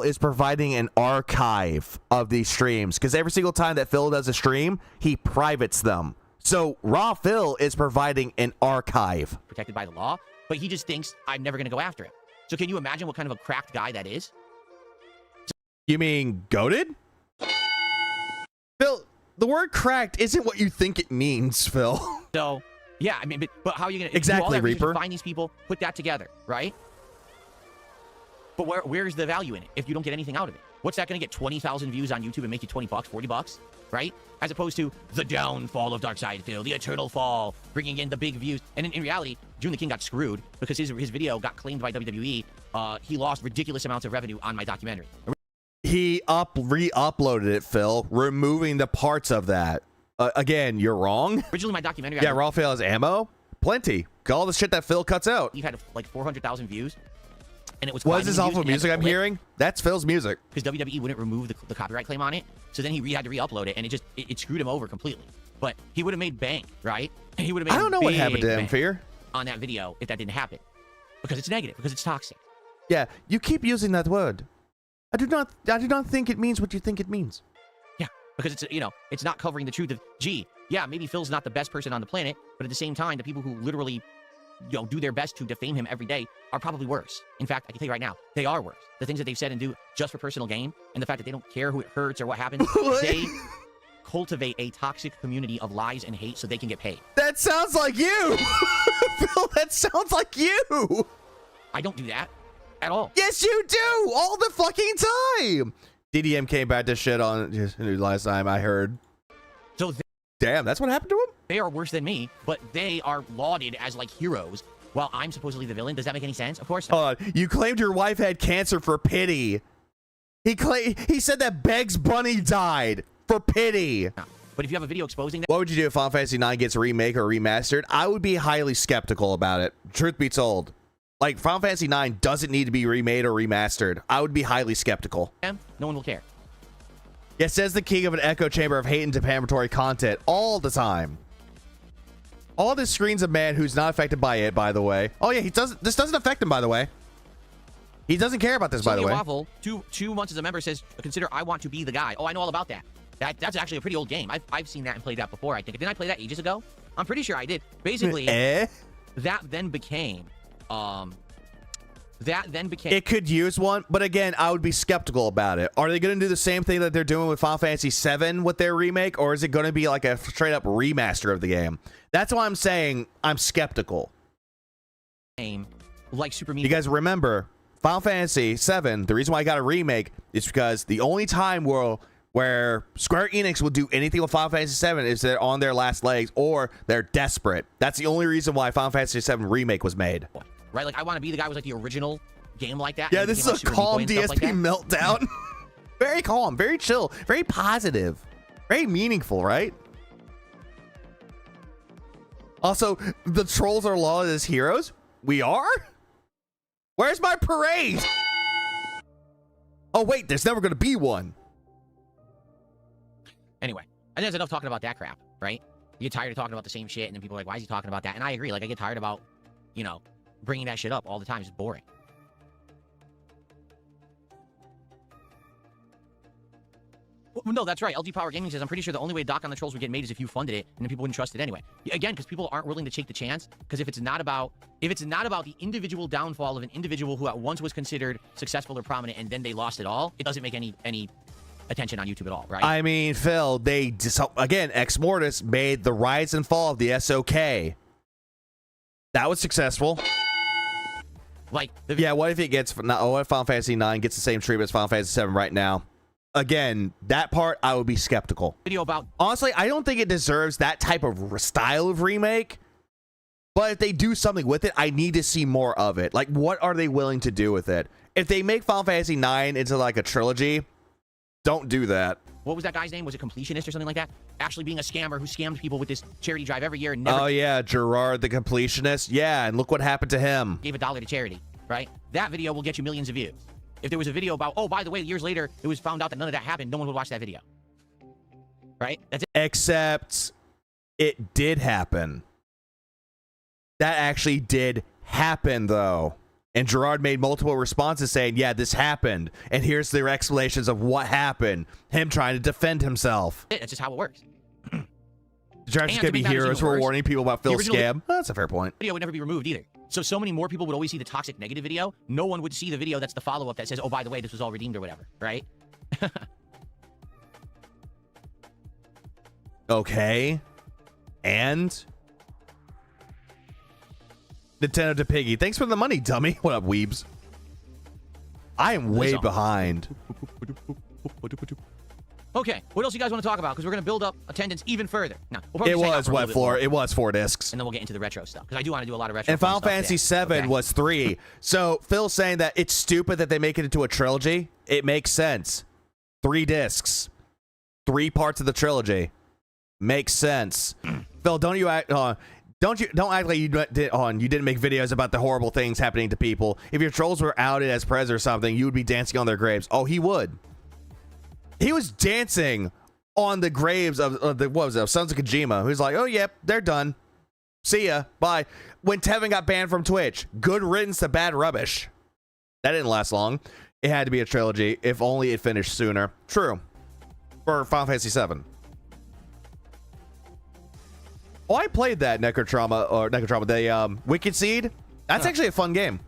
is providing an archive of these streams, because every single time that Phil does a stream, he privates them. So Raw Phil is providing an archive. Protected by the law, but he just thinks I'm never going to go after him. So can you imagine what kind of a cracked guy that is? You mean goated? Phil, the word cracked isn't what you think it means, Phil. So, yeah, I mean, but how are you going to... Exactly, Reaper. Find these people, put that together, right? But where's the value in it if you don't get anything out of it? What's that going to get 20,000 views on YouTube and make you 20 bucks, 40 bucks, right? As opposed to the downfall of Darkseid Phil, the eternal fall, bringing in the big views. And in reality, June the King got screwed because his video got claimed by WWE. He lost ridiculous amounts of revenue on my documentary. He re-uploaded it, Phil, removing the parts of that. Again, you're wrong. Originally, my documentary... Yeah, Raw Phil has ammo. Plenty. All the shit that Phil cuts out. You had like 400,000 views. and it was. What is this awful music I'm hearing? That's Phil's music. Because WWE wouldn't remove the copyright claim on it, so then he had to re-upload it, and it screwed him over completely. But he would have made bank, right? He would have made. I don't know what happened to him, Fear. On that video, if that didn't happen, because it's negative, because it's toxic. Yeah, you keep using that word. I do not think it means what you think it means. Yeah, because it's it's not covering the truth of, gee, yeah, maybe Phil's not the best person on the planet, but at the same time, the people who literally do their best to defame him every day are probably worse. In fact, I can tell you right now, they are worse. The things that they've said and do just for personal gain, and the fact that they don't care who it hurts or what happens, they cultivate a toxic community of lies and hate so they can get paid. That sounds like you! Phil, that sounds like you! I don't do that at all. Yes, you do! All the fucking time! DDM came back to shit on last time I heard. So damn, that's what happened to him? They are worse than me, but they are lauded as like heroes while I'm supposedly the villain. Does that make any sense? Of course not. Hold on. You claimed your wife had cancer for pity. He said that Beg's Bunny died for pity. But if you have a video exposing that, what would you do if Final Fantasy 9 gets a remake or remastered? I would be highly skeptical about it. Truth be told. Like, Final Fantasy 9 doesn't need to be remade or remastered. I would be highly skeptical. No one will care. It says the king of an echo chamber of hate and defamatory content all the time. All this screens a man who's not affected by it, by the way. Oh yeah, this doesn't affect him, by the way. He doesn't care about this, by the way. Waffle, 2 months as a member says, consider I want to be the guy. Oh, I know all about that. That's actually a pretty old game. I've seen that and played that before, I think. Didn't I play that ages ago? I'm pretty sure I did. Basically, that then became it could use one, but again, I would be skeptical about it. Are they going to do the same thing that they're doing with Final Fantasy VII with their remake, or is it going to be like a straight up remaster of the game? That's why I'm saying I'm skeptical. Like Super Meat. You guys remember Final Fantasy VII? The reason why I got a remake is because the only time where Square Enix will do anything with Final Fantasy VII is they're on their last legs or they're desperate. That's the only reason why Final Fantasy VII remake was made. Right, like I Want to Be the Guy was like the original game like that. Yeah, this is a calm DSP meltdown. Very calm, very chill, very positive, very meaningful, right? Also, the trolls are lauded as heroes. We are? Where's my parade? Oh wait, there's never going to be one. Anyway, and there's enough talking about that crap, right? You get tired of talking about the same shit, and then people are like, why is he talking about that? And I agree. Like, I get tired about, bringing that shit up all the time. It's boring. Well, no, that's right. LG Power Gaming says, I'm pretty sure the only way Doc on the Trolls would get made is if you funded it, and then people wouldn't trust it anyway. Again, because people aren't willing to take the chance. Because if it's not about the individual downfall of an individual who at once was considered successful or prominent, and then they lost it all, it doesn't make any attention on YouTube at all, right? I mean, Phil, again, Ex Mortis made the rise and fall of the SOK. That was successful. Like, yeah, what if what if Final Fantasy 9 gets the same treatment as Final Fantasy 7 right now? Again, that part I would be skeptical. Video about, honestly, I don't think it deserves that type of style of remake. But if they do something with it, I need to see more of it. Like, what are they willing to do with it? If they make Final Fantasy 9 into like a trilogy, don't do that. What was that guy's name? Was it Completionist or something like that? Actually being a scammer who scammed people with this charity drive every year and never... Oh, yeah, Gerard the Completionist. Yeah, and look what happened to him. Gave $1 to charity, right? That video will get you millions of views. If there was a video about, oh, by the way, years later, it was found out that none of that happened, no one would watch that video. Right? That's it. Except it did happen. That actually did happen, though. And Gerard made multiple responses saying, yeah, this happened. And here's their explanations of what happened. Him trying to defend himself. That's just how it works. Gerard's just going to be heroes for warning people about Phil's scam. That's a fair point. Video would never be removed either. So many more people would always see the toxic negative video. No one would see the video that's the follow-up that says, oh, by the way, this was all redeemed or whatever, right? Okay. And... Nintendo to Piggy. Thanks for the money, dummy. What up, weebs? I am way behind. Okay, what else you guys want to talk about? Because we're going to build up attendance even further. Now, it was what floor? It was 4 discs. And then we'll get into the retro stuff. Because I do want to do a lot of retro and Final Fantasy VII was 3. So Phil's saying that it's stupid that they make it into a trilogy. It makes sense. 3 discs. 3 parts of the trilogy. Makes sense. Phil, don't you act... Don't act like you didn't make videos about the horrible things happening to people. If your trolls were outed as prez or something, you would be dancing on their graves. Oh, he would. He was dancing on the graves of the, what was it, Sons of Kojima. He was like, oh, yep, they're done. See ya. Bye. When Tevin got banned from Twitch, good riddance to bad rubbish. That didn't last long. It had to be a trilogy. If only it finished sooner. True. For Final Fantasy VII. Oh, I played that Necrotrauma, the Wicked Seed. That's actually a fun game.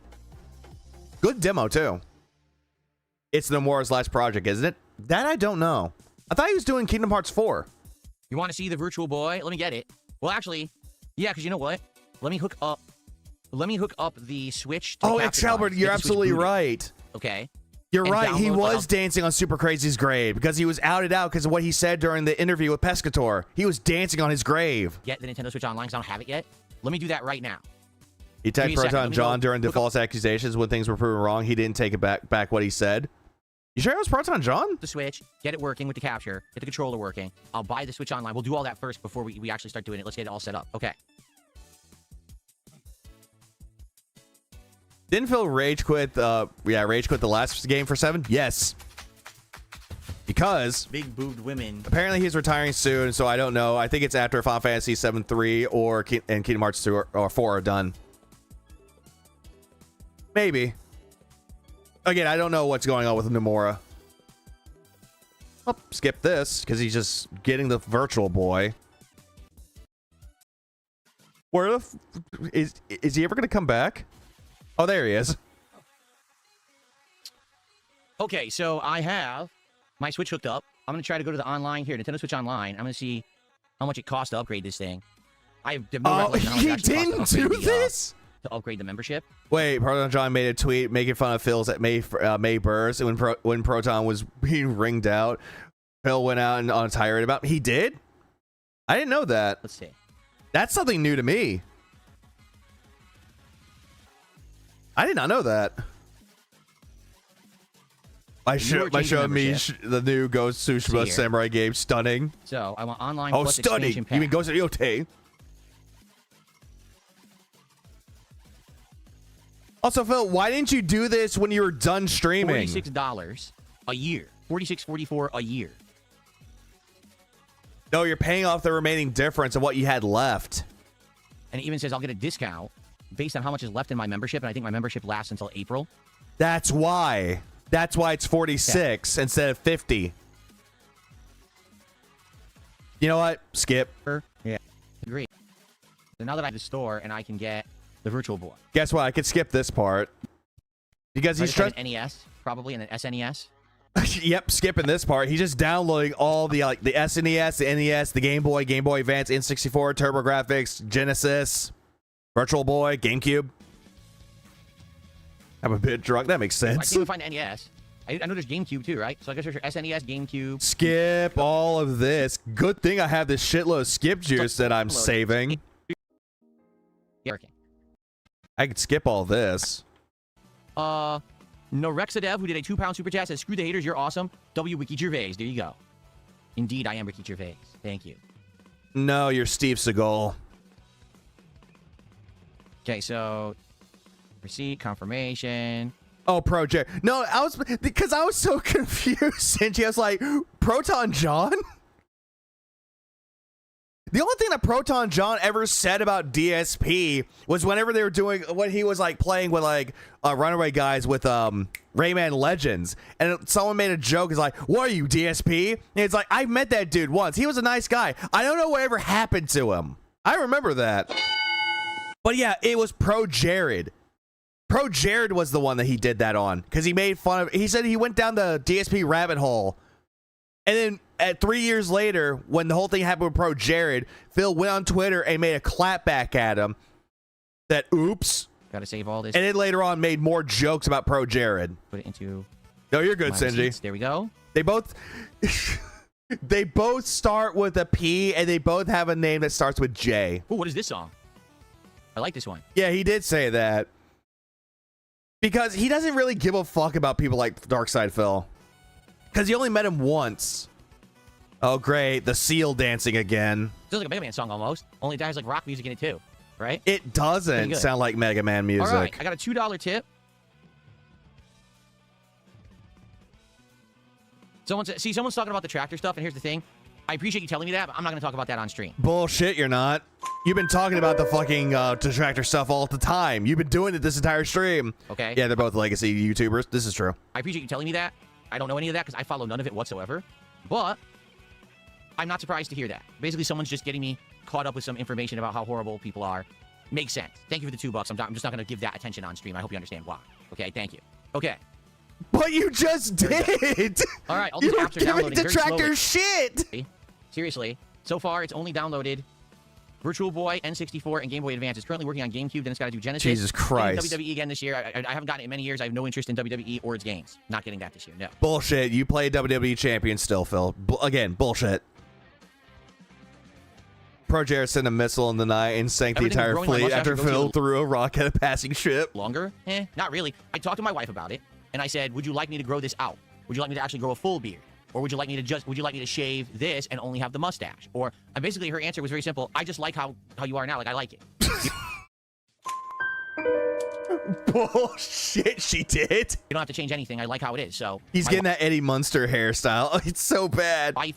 Good demo, too. It's Nomura's last project, isn't it? That I don't know. I thought he was doing Kingdom Hearts 4. You want to see the Virtual Boy? Let me get it. Well, actually, yeah, because you know what? Let me hook up the Switch to the Excalibur, you're absolutely right. Okay. You're right. He was dancing on Super Crazy's grave because he was outed out because of what he said during the interview with Pescator. He was dancing on his grave. Get the Nintendo Switch Online because I don't have it yet. Let me do that right now. He tagged Proton John during the false accusations when things were proven wrong. He didn't take it back what he said. You sure it was Proton John? The Switch, get it working with the capture, get the controller working. I'll buy the Switch Online. We'll do all that first before we actually start doing it. Let's get it all set up. Okay. Didn't Phil rage quit the last game for 7? Yes. Because big boobed women. Apparently he's retiring soon, so I don't know. I think it's after Final Fantasy 7-3 and Kingdom Hearts 2 or 4 are done. Maybe. Again, I don't know what's going on with Nomura. Oh, skip this because he's just getting the Virtual Boy. Where the is he ever going to come back? Oh, there he is. Okay, so I have my Switch hooked up. I'm going to try to go to the online here, Nintendo Switch Online. I'm going to see how much it costs to upgrade this thing. I have no recollection how much it actually costs to upgrade to upgrade the membership. Wait, Proton John made a tweet making fun of Phil's at May Burst, and when Proton was being ringed out, Phil went out and on a tirade about. He did? I didn't know that. Let's see. That's something new to me. I did not know that. Showed me the new Ghost Tsushima Samurai game. Stunning. So I want online. Oh, plus stunning! Pack. You mean Ghost of Yote? Also, Phil, why didn't you do this when you were done streaming? $46 a year. $46.44 a year. No, you're paying off the remaining difference of what you had left. And it even says I'll get a discount based on how much is left in my membership, and I think my membership lasts until April. That's why. That's why it's 46 instead of 50. You know what? Skip. Yeah. Agree. So now that I have the store and I can get the Virtual Boy. Guess what? I could skip this part. Because he's trying an NES, probably, and an SNES. Yep, skipping this part. He's just downloading all the the SNES, the NES, the Game Boy, Game Boy Advance, N64, TurboGrafx, Genesis, Virtual Boy, GameCube. I'm a bit drunk. That makes sense. I can't even find NES. I know there's GameCube too, right? So I guess there's SNES, GameCube. Skip all of this. Good thing I have this shitload of skip juice that I'm saving. Yeah. I could skip all this. Norexadev, who did a £2 super chat, says, "Screw the haters, you're awesome." W Ricky Gervais. There you go. Indeed, I am Ricky Gervais. Thank you. No, you're Steve Seagal. Okay, so receipt, confirmation. Oh, Pro J. No, I was so confused. And she was like, Proton John? The only thing that Proton John ever said about DSP was whenever they were doing what he was like playing with like Runaway Guys with Rayman Legends, and someone made a joke. Is like, "What are you, DSP?" And it's like, I met that dude once. He was a nice guy. I don't know whatever happened to him. I remember that. But yeah, it was Pro Jared. Pro Jared was the one that he did that on because he made fun of. He said he went down the DSP rabbit hole, and then at 3 years later, when the whole thing happened with Pro Jared, Phil went on Twitter and made a clap back at him. That oops. Gotta save all this. And then later on, made more jokes about Pro Jared. Put it into. No, you're good, Sinji. Receipts. There we go. They both. They both start with a P, and they both have a name that starts with J. Oh, what is this song? I like this one. Yeah, he did say that. Because he doesn't really give a fuck about people like Darkside Phil. Because he only met him once. Oh, great. The seal dancing again. Sounds like a Mega Man song almost. Only it has like rock music in it too. right? It doesn't sound like Mega Man music. All right, I got a $2 tip. Someone's talking about the tractor stuff, and here's the thing. I appreciate you telling me that, but I'm not going to talk about that on stream. Bullshit, you're not. You've been talking about the fucking detractor stuff all the time. You've been doing it this entire stream. Okay. Yeah, they're both legacy YouTubers. This is true. I appreciate you telling me that. I don't know any of that because I follow none of it whatsoever. But I'm not surprised to hear that. Basically, someone's just getting me caught up with some information about how horrible people are. Makes sense. Thank you for the $2. I'm just not going to give that attention on stream. I hope you understand why. Okay, thank you. Okay. But you just did. All right, all these apps are downloading very detractor slowly. shit. Seriously. So far, it's only downloaded Virtual Boy, N64, and Game Boy Advance. It's currently working on GameCube. Then it's got to do Genesis. Jesus Christ. WWE again this year. I haven't gotten it in many years. I have no interest in WWE or its games. Not getting that this year. No. Bullshit. You play WWE champion still, Phil. Again, bullshit. ProJair sent a missile in the night and sank the entire fleet after Phil threw a rock at a passing ship. Longer? Not really. I talked to my wife about it, and I said, would you like me to grow this out? Would you like me to actually grow a full beard? Or would you like me to shave this and only have the mustache? Or basically her answer was very simple. I just like how you are now. Like, I like it. Bullshit, she did. You don't have to change anything. I like how it is. So he's getting that Eddie Munster hairstyle. Oh, it's so bad. Wife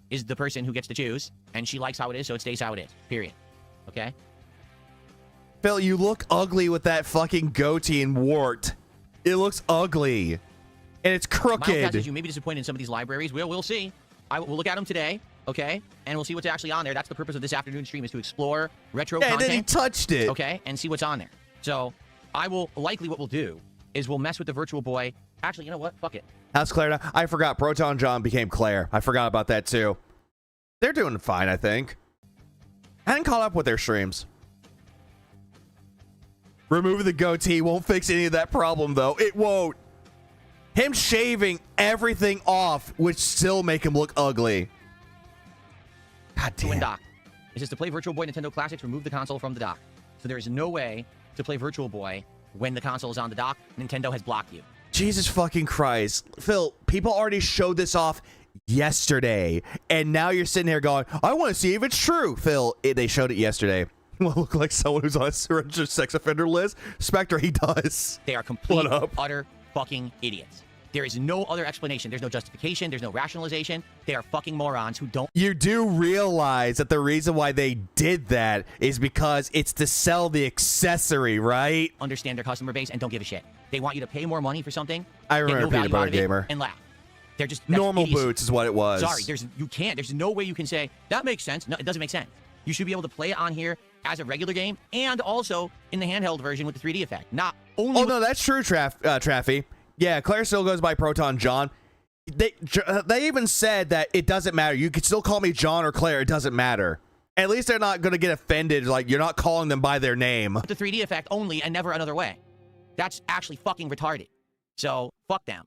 is the person who gets to choose, and she likes how it is, so it stays how it is. Period. Okay? Phil, you look ugly with that fucking goatee and wart. It looks ugly. And it's crooked. You may be disappointed in some of these libraries. We'll see. We'll look at them today, okay? And we'll see what's actually on there. That's the purpose of this afternoon stream, is to explore retro content. And then he touched it. Okay, and see what's on there. So what we'll do is we'll mess with the Virtual Boy. Actually, you know what? Fuck it. How's Claire now? I forgot. Proton John became Claire. I forgot about that too. They're doing fine, I think. I hadn't caught up with their streams. Removing the goatee won't fix any of that problem, though. It won't. Him shaving everything off would still make him look ugly. God damn. Dock. It says to play Virtual Boy Nintendo Classics, remove the console from the dock. So there is no way to play Virtual Boy when the console is on the dock. Nintendo has blocked you. Jesus fucking Christ. Phil, people already showed this off yesterday, and now you're sitting here going, I want to see if it's true. Phil, they showed it yesterday. Well, look like someone who's on a registered sex offender list. Spectre, he does. They are complete, utter fucking idiots. There is no other explanation. There's no justification. There's no rationalization. They are fucking morons who don't... You do realize that the reason why they did that is because it's to sell the accessory, right? ...understand their customer base and don't give a shit. They want you to pay more money for something. I remember Peanut Butter Gamer. And laugh. They're just... Normal boots is what it was. Sorry, there's no way you can say, that makes sense. No, it doesn't make sense. You should be able to play it on here as a regular game and also in the handheld version with the 3D effect. Not only... Oh, no, that's true, Traffy. Yeah, Claire still goes by Proton John. They even said that it doesn't matter. You could still call me John or Claire. It doesn't matter. At least they're not going to get offended. Like, you're not calling them by their name. The 3D effect only and never another way. That's actually fucking retarded. So, fuck them.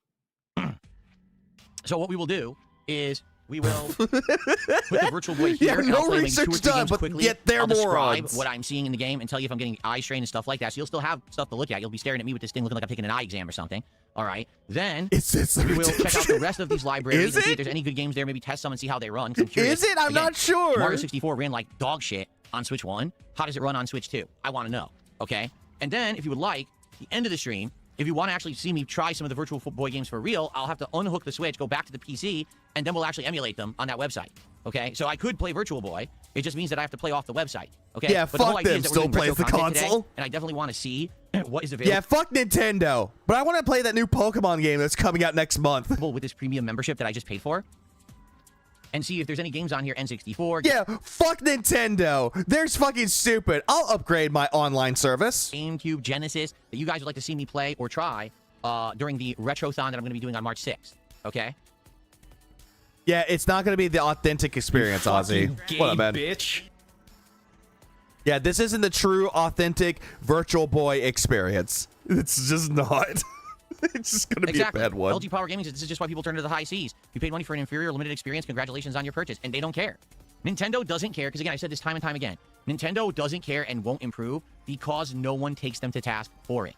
So what we will do is we will put the Virtual Boy here. Yeah, no research done, but yet they're morons. What I'm seeing in the game and tell you if I'm getting eye strain and stuff like that. So you'll still have stuff to look at. You'll be staring at me with this thing looking like I'm taking an eye exam or something. All right. Then we will check out the rest of these libraries and see if there's any good games there. Maybe test some and see how they run. Is it? I'm not sure. Mario 64 ran like dog shit on Switch 1. How does it run on Switch 2? I want to know. Okay. And then if you would like, at the end of the stream, if you want to actually see me try some of the Virtual Boy games for real, I'll have to unhook the Switch, go back to the PC, and then we'll actually emulate them on that website. Okay? So I could play Virtual Boy. It just means that I have to play off the website. Okay? Yeah, but fuck them. Still plays the console. Today, and I definitely want to see what is available. Yeah, fuck Nintendo. But I want to play that new Pokemon game that's coming out next month. With this premium membership that I just paid for. And see if there's any games on here. N64. Yeah, fuck Nintendo. They're fucking stupid. I'll upgrade my online service. GameCube, Genesis, that you guys would like to see me play or try during the Retrothon that I'm going to be doing on March 6th. Okay? Yeah, it's not going to be the authentic experience, Ozzy. What up, man? Bitch. Yeah, this isn't the true, authentic Virtual Boy experience. It's just not. It's just going to be a bad one. LG Power Gaming says this is just why people turn to the high seas. You paid money for an inferior limited experience. Congratulations on your purchase. And they don't care. Nintendo doesn't care, because again, I said this time and time again. Nintendo doesn't care and won't improve because no one takes them to task for it.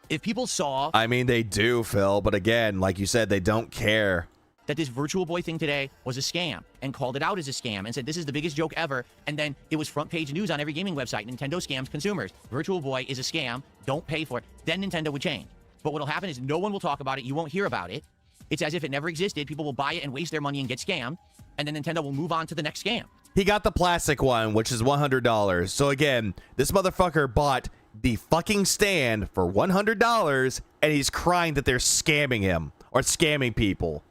If people saw... I mean, they do, Phil, but again, like you said, they don't care. that this Virtual Boy thing today was a scam and called it out as a scam and said this is the biggest joke ever, and then it was front page news on every gaming website. Nintendo scams consumers. Virtual Boy is a scam. Don't pay for it. Then Nintendo would change. But what'll happen is no one will talk about it. You won't hear about it. It's as if it never existed. People will buy it and waste their money and get scammed, and then Nintendo will move on to the next scam. He got the plastic one, which is $100. So again, this motherfucker bought the fucking stand for $100, and he's crying that they're scamming him or scamming people.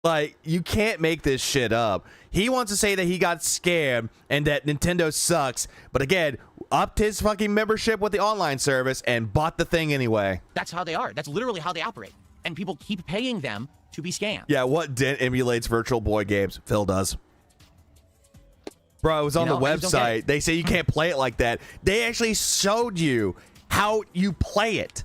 Like, you can't make this shit up. He wants to say that he got scammed and that Nintendo sucks, but again, upped his fucking membership with the online service and bought the thing anyway. That's how they are. That's literally how they operate. And people keep paying them to be scammed. Yeah, what dent emulates Virtual Boy games? Phil does. Bro, it was on the website. They say you can't play it like that. They actually showed you how you play it.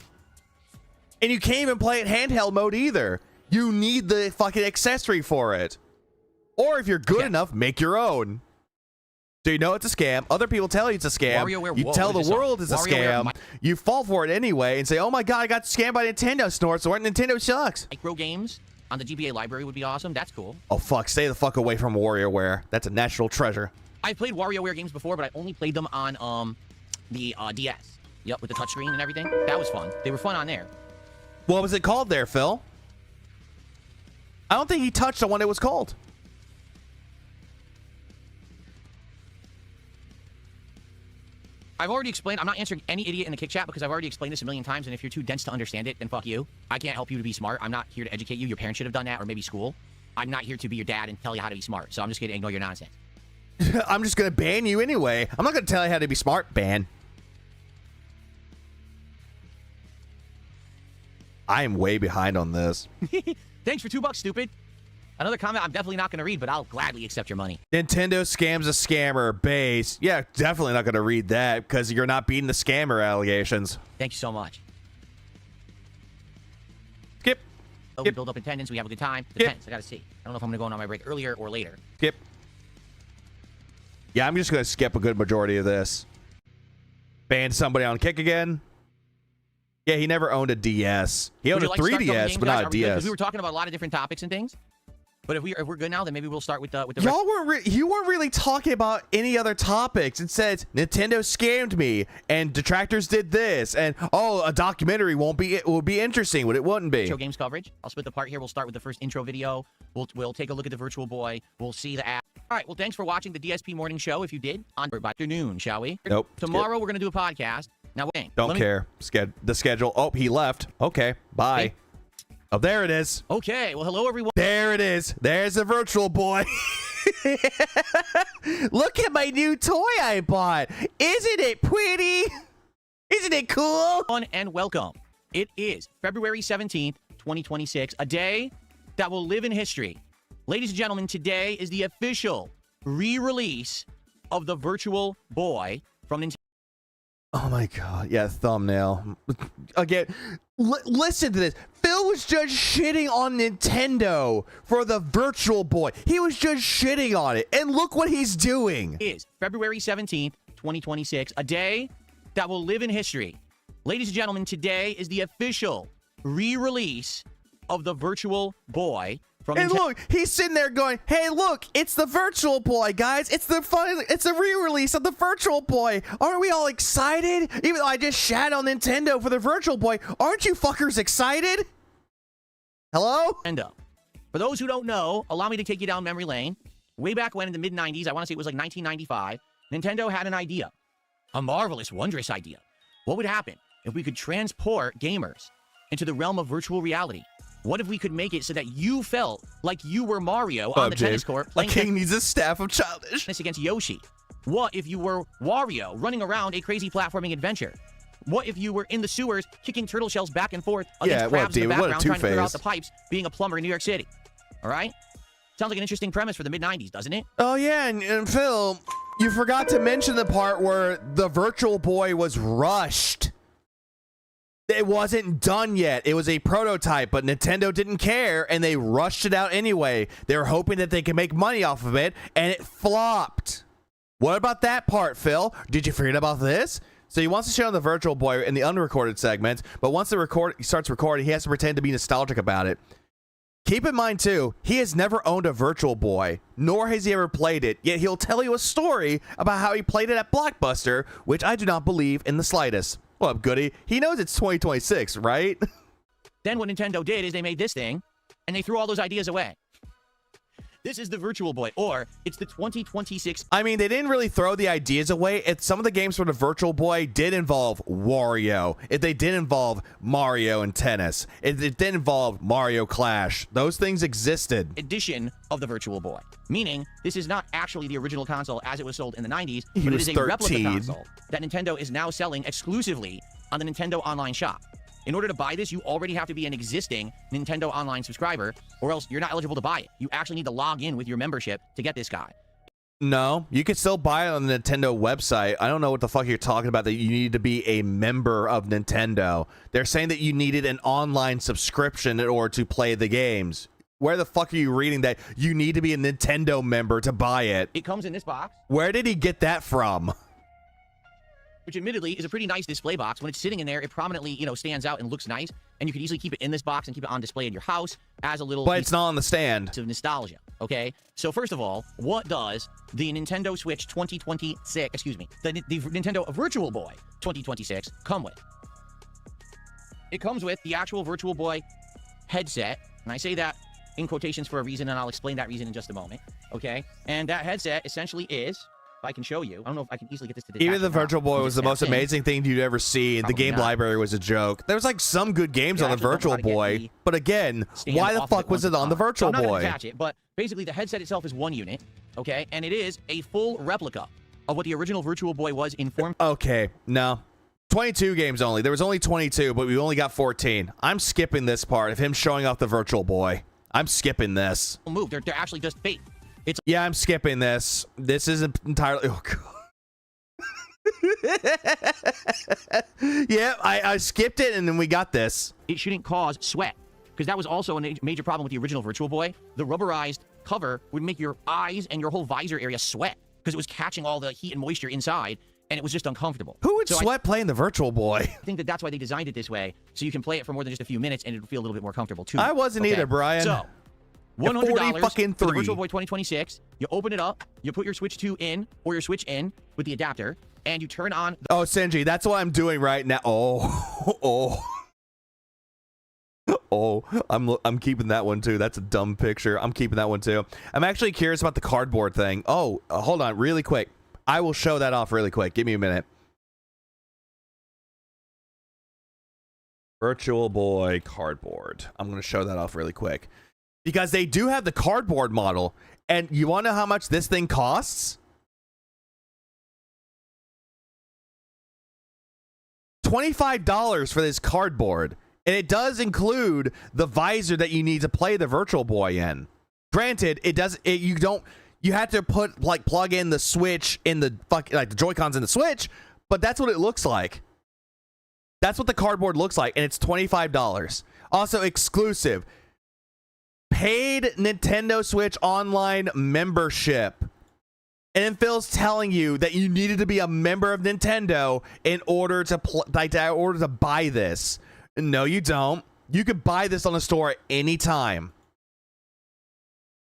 And you can't even play it handheld mode either. You need the fucking accessory for it. Or if you're good enough, make your own. So you know it's a scam. Other people tell you it's a scam. You tell the world it's a scam. You fall for it anyway and say, oh my god, I got scammed by Nintendo Snort, so Nintendo sucks. Micro games on the GBA library would be awesome. That's cool. Oh fuck, stay the fuck away from WarioWare. That's a national treasure. I've played WarioWare games before, but I only played them on the DS. Yep, with the touchscreen and everything. That was fun. They were fun on there. What was it called there, Phil? I don't think he touched on what it was called. I've already explained. I'm not answering any idiot in the kick chat because I've already explained this a million times, and if you're too dense to understand it, then fuck you. I can't help you to be smart. I'm not here to educate you. Your parents should have done that, or maybe school. I'm not here to be your dad and tell you how to be smart, so I'm just going to ignore your nonsense. I'm just going to ban you anyway. I'm not going to tell you how to be smart. Ban. I am way behind on this. Thanks for $2, stupid. Another comment I'm definitely not going to read, but I'll gladly accept your money. Nintendo scams a scammer. Base. Yeah, definitely not going to read that because you're not beating the scammer allegations. Thank you so much. Skip. Oh, we build up attendance. We have a good time. Depends. I got to see. I don't know if I'm going to go on my break earlier or later. Skip. Yeah, I'm just going to skip a good majority of this. Ban somebody on kick again. Yeah, he never owned a DS. He owned a 3DS, but not a DS. We were talking about a lot of different topics and things. But if we're good now, then maybe we'll start with the. You weren't really talking about any other topics. It says Nintendo scammed me, and detractors did this, and oh, a documentary would be interesting, but it wouldn't be. Show games coverage. I'll split the part here. We'll start with the first intro video. We'll take a look at the Virtual Boy. We'll see the app. All right. Well, thanks for watching the DSP morning show. If you did, on afternoon, shall we? Nope. Tomorrow we're gonna do a podcast. Now, wait. Don't care. The schedule. Oh, he left. Okay. Bye. Hey. Oh, there it is. Okay. Well, hello, everyone. There it is. There's the Virtual Boy. Look at my new toy I bought. Isn't it pretty? Isn't it cool? And welcome. It is February 17th, 2026, a day that will live in history. Ladies and gentlemen, today is the official re-release of the Virtual Boy from Nintendo. Oh my god. Yeah, thumbnail. Again, listen to this. Phil was just shitting on Nintendo for the Virtual Boy. He was just shitting on it. And look what he's doing. It is February 17th, 2026, a day that will live in history. Ladies and gentlemen, today is the official re-release of the Virtual Boy from And look, he's sitting there going, hey, look, it's the Virtual Boy, guys. It's the re-release of the Virtual Boy. Aren't we all excited? Even though I just shat on Nintendo for the Virtual Boy, aren't you fuckers excited? Hello? Nintendo. For those who don't know, allow me to take you down memory lane. Way back when in the mid-90s, I want to say it was like 1995, Nintendo had an idea. A marvelous, wondrous idea. What would happen if we could transport gamers into the realm of virtual reality? What if we could make it so that you felt like you were Mario on the tennis court playing a king needs a staff of childishness against Yoshi? What if you were Wario running around a crazy platforming adventure? What if you were in the sewers kicking turtle shells back and forth against crabs in the background trying to clear out the pipes, being a plumber in New York City? All right? Sounds like an interesting premise for the mid-90s, doesn't it? Oh, yeah, and Phil, you forgot to mention the part where the Virtual Boy was rushed. It wasn't done yet. It was a prototype, but Nintendo didn't care, and they rushed it out anyway. They were hoping that they could make money off of it, and it flopped. What about that part, Phil? Did you forget about this? So he wants to show the Virtual Boy in the unrecorded segments, but once he starts recording, he has to pretend to be nostalgic about it. Keep in mind, too, he has never owned a Virtual Boy, nor has he ever played it, yet he'll tell you a story about how he played it at Blockbuster, which I do not believe in the slightest. Well, Goody, he knows it's 2026, right? Then what Nintendo did is they made this thing, and they threw all those ideas away. This is the Virtual Boy, or it's the 2026. I mean, they didn't really throw the ideas away. Some of the games for the Virtual Boy did involve Wario. They did involve Mario and tennis. It did involve Mario Clash. Those things existed. Edition of the Virtual Boy, meaning this is not actually the original console as it was sold in the 90s, but it is a replica console that Nintendo is now selling exclusively on the Nintendo Online Shop. In order to buy this, you already have to be an existing Nintendo Online subscriber, or else you're not eligible to buy it. You actually need to log in with your membership to get this guy. No, you can still buy it on the Nintendo website. I don't know what the fuck you're talking about, that you need to be a member of Nintendo. They're saying that you needed an online subscription in order to play the games. Where the fuck are you reading that you need to be a Nintendo member to buy it? It comes in this box. Where did he get that from? Which admittedly is a pretty nice display box. When it's sitting in there, it prominently, stands out and looks nice. And you could easily keep it in this box and keep it on display in your house as a little... But it's not on the stand. ...of nostalgia, okay? So first of all, what does the Nintendo Switch 2026, excuse me, the Nintendo Virtual Boy 2026 come with? It comes with the actual Virtual Boy headset. And I say that in quotations for a reason, and I'll explain that reason in just a moment, okay? And that headset essentially is... If I can show you. I don't know if I can easily get this to detach. Even the Virtual Boy was the most amazing thing you'd ever see. The game library was a joke. There was like some good games on the Virtual Boy, but again, why the fuck was it on the Virtual Boy? I'm not going to attach it, but basically the headset itself is one unit, okay? And it is a full replica of what the original Virtual Boy was in form. Okay, no. 22 games only. There was only 22, but we only got 14. I'm skipping this part of him showing off the Virtual Boy. I'm skipping this. Move. They're actually just fake. Yeah, I'm skipping this. This isn't entirely... Oh, God. Yeah, I skipped it, and then we got this. It shouldn't cause sweat, because that was also a major problem with the original Virtual Boy. The rubberized cover would make your eyes and your whole visor area sweat, because it was catching all the heat and moisture inside, and it was just uncomfortable. Who would sweat playing the Virtual Boy? I think that's why they designed it this way, so you can play it for more than just a few minutes, and it'll feel a little bit more comfortable, too. I wasn't either, Brian. So... $100 for the Virtual Boy 2026. You open it up, you put your Switch 2 in, or your Switch in with the adapter, and you turn on... Oh, Senji, that's what I'm doing right now. Oh, I'm keeping that one, too. That's a dumb picture. I'm keeping that one, too. I'm actually curious about the cardboard thing. Oh, hold on, really quick. I will show that off really quick. Give me a minute. Virtual Boy cardboard. I'm going to show that off really quick. Because they do have the cardboard model. And you want to know how much this thing costs? $25 for this cardboard. And it does include the visor that you need to play the Virtual Boy in. Granted, you have to plug in the Switch in the the Joy-Cons in the Switch, but that's what it looks like. That's what the cardboard looks like, and it's $25. Also exclusive. Paid Nintendo Switch Online membership. And then Phil's telling you that you needed to be a member of Nintendo in order to buy this. No, you don't. You could buy this on the store at any time.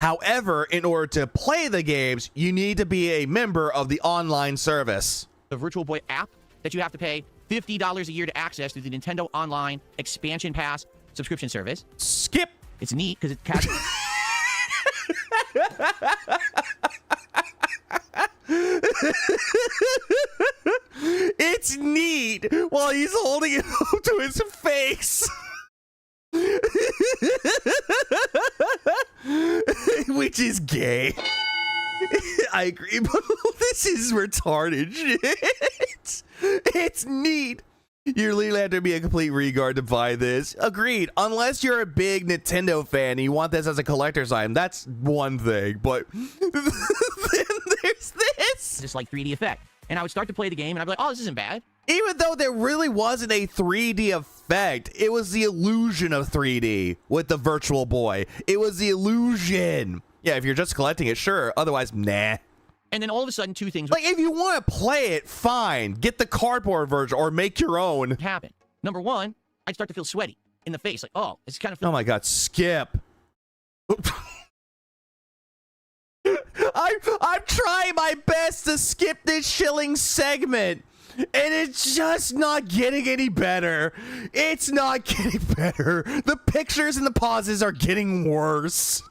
However, in order to play the games, you need to be a member of the online service. The Virtual Boy app that you have to pay $50 a year to access through the Nintendo Online Expansion Pass subscription service. Skip. It's neat because it's casual. It's neat while he's holding it up to his face. Which is gay. I agree, but this is retarded shit. It's neat. You really have to be a complete regard to buy this. Agreed. Unless you're a big Nintendo fan and you want this as a collector's item, that's one thing. But then there's this. Just like 3D effect. And I would start to play the game and I'd be like, oh, this isn't bad. Even though there really wasn't a 3D effect, it was the illusion of 3D with the Virtual Boy. It was the illusion. Yeah, if you're just collecting it, sure. Otherwise, nah. And then all of a sudden, two things like if you want to play it, fine. Get the cardboard version or make your own. Happen. Number one, I'd start to feel sweaty in the face. Like, oh, it's kind of... Oh my God, skip. I'm trying my best to skip this shilling segment, and it's just not getting any better. It's not getting better. The pictures and the pauses are getting worse.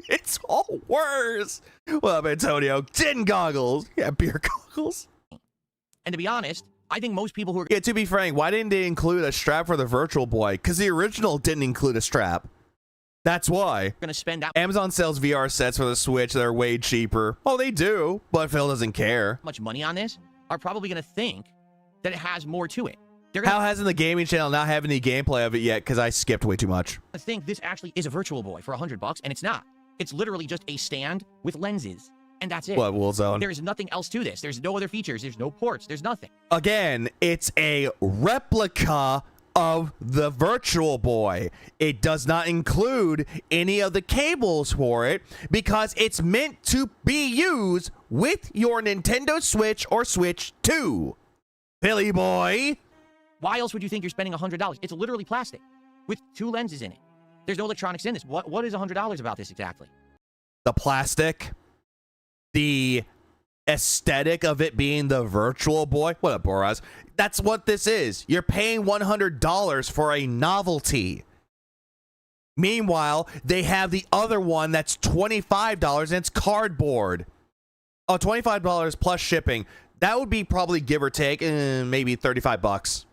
It's all worse. Well, up, Antonio, tin goggles. Yeah, beer goggles. And to be honest, I think most people who are Yeah, to be frank, why didn't they include a strap for the Virtual Boy? Because the original didn't include a strap. That's why. going to spend out Amazon sells VR sets for the Switch that are way cheaper. Oh, they do, but Phil doesn't care. much money on this are probably going to think that it has more to it. They're How going hasn't the gaming channel not have any gameplay of it yet? Because I skipped way too much. to think this actually is a Virtual Boy for $100, and it's not. It's literally just a stand with lenses, and that's it. What, Woolzone? There is nothing else to this. There's no other features. There's no ports. There's nothing. Again, it's a replica of the Virtual Boy. It does not include any of the cables for it because it's meant to be used with your Nintendo Switch or Switch 2. Billy boy. Why else would you think you're spending $100? It's literally plastic with 2 lenses in it. There's no electronics in this. What is $100 about this exactly? The plastic, the aesthetic of it being the Virtual Boy. What up, Boraz? That's what this is. You're paying $100 for a novelty. Meanwhile, they have the other one that's $25 and it's cardboard. Oh, $25 plus shipping. That would be probably give or take maybe $35.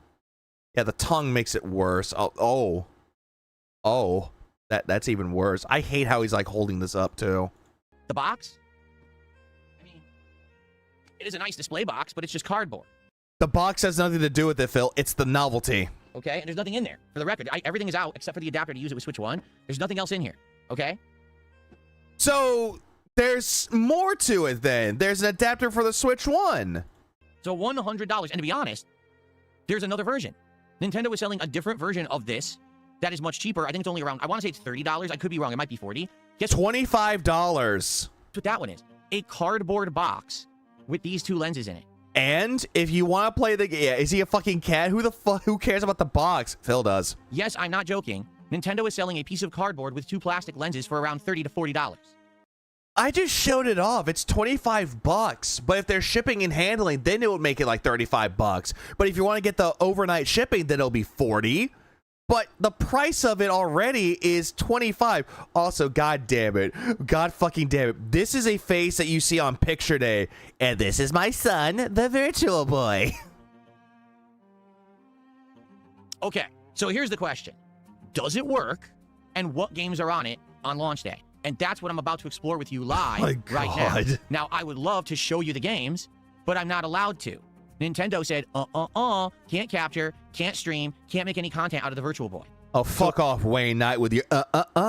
Yeah, the tongue makes it worse. Oh, that's even worse. I hate how he's like holding this up too. The box? I mean, it is a nice display box, but it's just cardboard. The box has nothing to do with it, Phil. It's the novelty. Okay? And there's nothing in there. For the record, everything is out except for the adapter to use it with Switch 1. There's nothing else in here. Okay? So there's more to it then. There's an adapter for the Switch 1. So $100. And to be honest, there's another version. Nintendo is selling a different version of this that is much cheaper. I think it's only around, I want to say it's $30. I could be wrong. It might be $40. Guess $25. what that one is? A cardboard box with these 2 lenses in it. And if you want to play the game, is he a fucking cat? Who cares about the box? Phil does. Yes, I'm not joking. Nintendo is selling a piece of cardboard with 2 plastic lenses for around $30 to $40. I just showed it off. It's $25. But if they're shipping and handling, then it would make it like $35. But if you want to get the overnight shipping, then it'll be $40. But the price of it already is $25. Also, god damn it. God fucking damn it. This is a face that you see on picture day. And this is my son, the Virtual Boy. Okay, so here's the question. Does it work? And what games are on it on launch day? And that's what I'm about to explore with you live right now. Now, I would love to show you the games, but I'm not allowed to. Nintendo said, can't capture, can't stream, can't make any content out of the Virtual Boy. Oh, fuck off, Wayne Knight, with your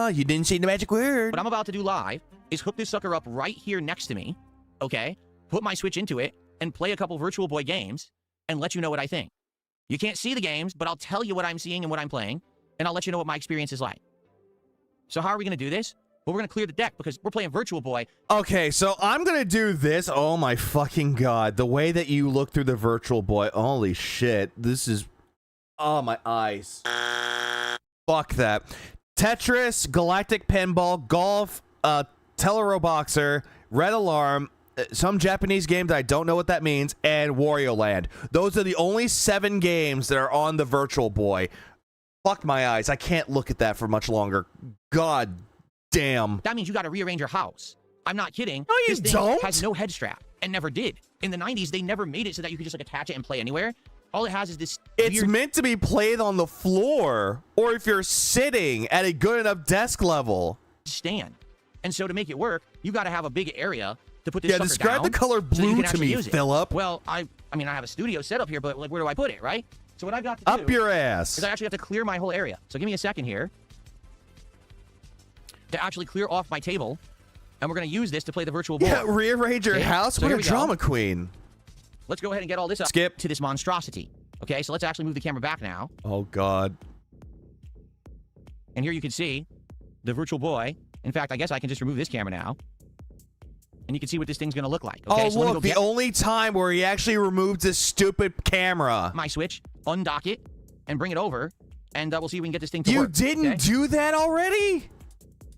you didn't say the magic word. What I'm about to do live is hook this sucker up right here next to me, okay? Put my Switch into it, and play a couple Virtual Boy games, and let you know what I think. You can't see the games, but I'll tell you what I'm seeing and what I'm playing, and I'll let you know what my experience is like. So how are we going to do this? Well, we're going to clear the deck because we're playing Virtual Boy. Okay, so I'm going to do this. Oh, my fucking God. The way that you look through the Virtual Boy. Holy shit. This is... Oh, my eyes. Fuck that. Tetris, Galactic Pinball, Golf, Teleroboxer, Red Alarm, some Japanese game that I don't know what that means, and Wario Land. Those are the only 7 games that are on the Virtual Boy. Fuck my eyes. I can't look at that for much longer. God damn. That means you got to rearrange your house. I'm not kidding. No, you this thing don't. has no head strap and never did. In the 90s, they never made it so that you could just like attach it and play anywhere. All it has is this It's weird meant to be played on the floor, or if you're sitting at a good enough desk level. stand. And so to make it work, you got to have a big area to put this sucker describe down the color so you blue can to actually me, use it. Philip. Well, I mean, I have a studio set up here, but like, where do I put it, right? So what I've got to do Up your ass. is I actually have to clear my whole area. So give me a second here to actually clear off my table, and we're going to use this to play the Virtual Boy. Yeah, rearrange your Okay, house. so What here a we go. drama queen. Let's go ahead and get all this up Skip. to this monstrosity. Okay, so let's actually move the camera back now. Oh, God. And here you can see the Virtual Boy. In fact, I guess I can just remove this camera now. And you can see what this thing's going to look like. Okay, Oh, so let me look, go the get only time where he actually removed this stupid camera. my Switch, undock it, and bring it over, and we'll see if we can get this thing to You work. didn't okay? do that already?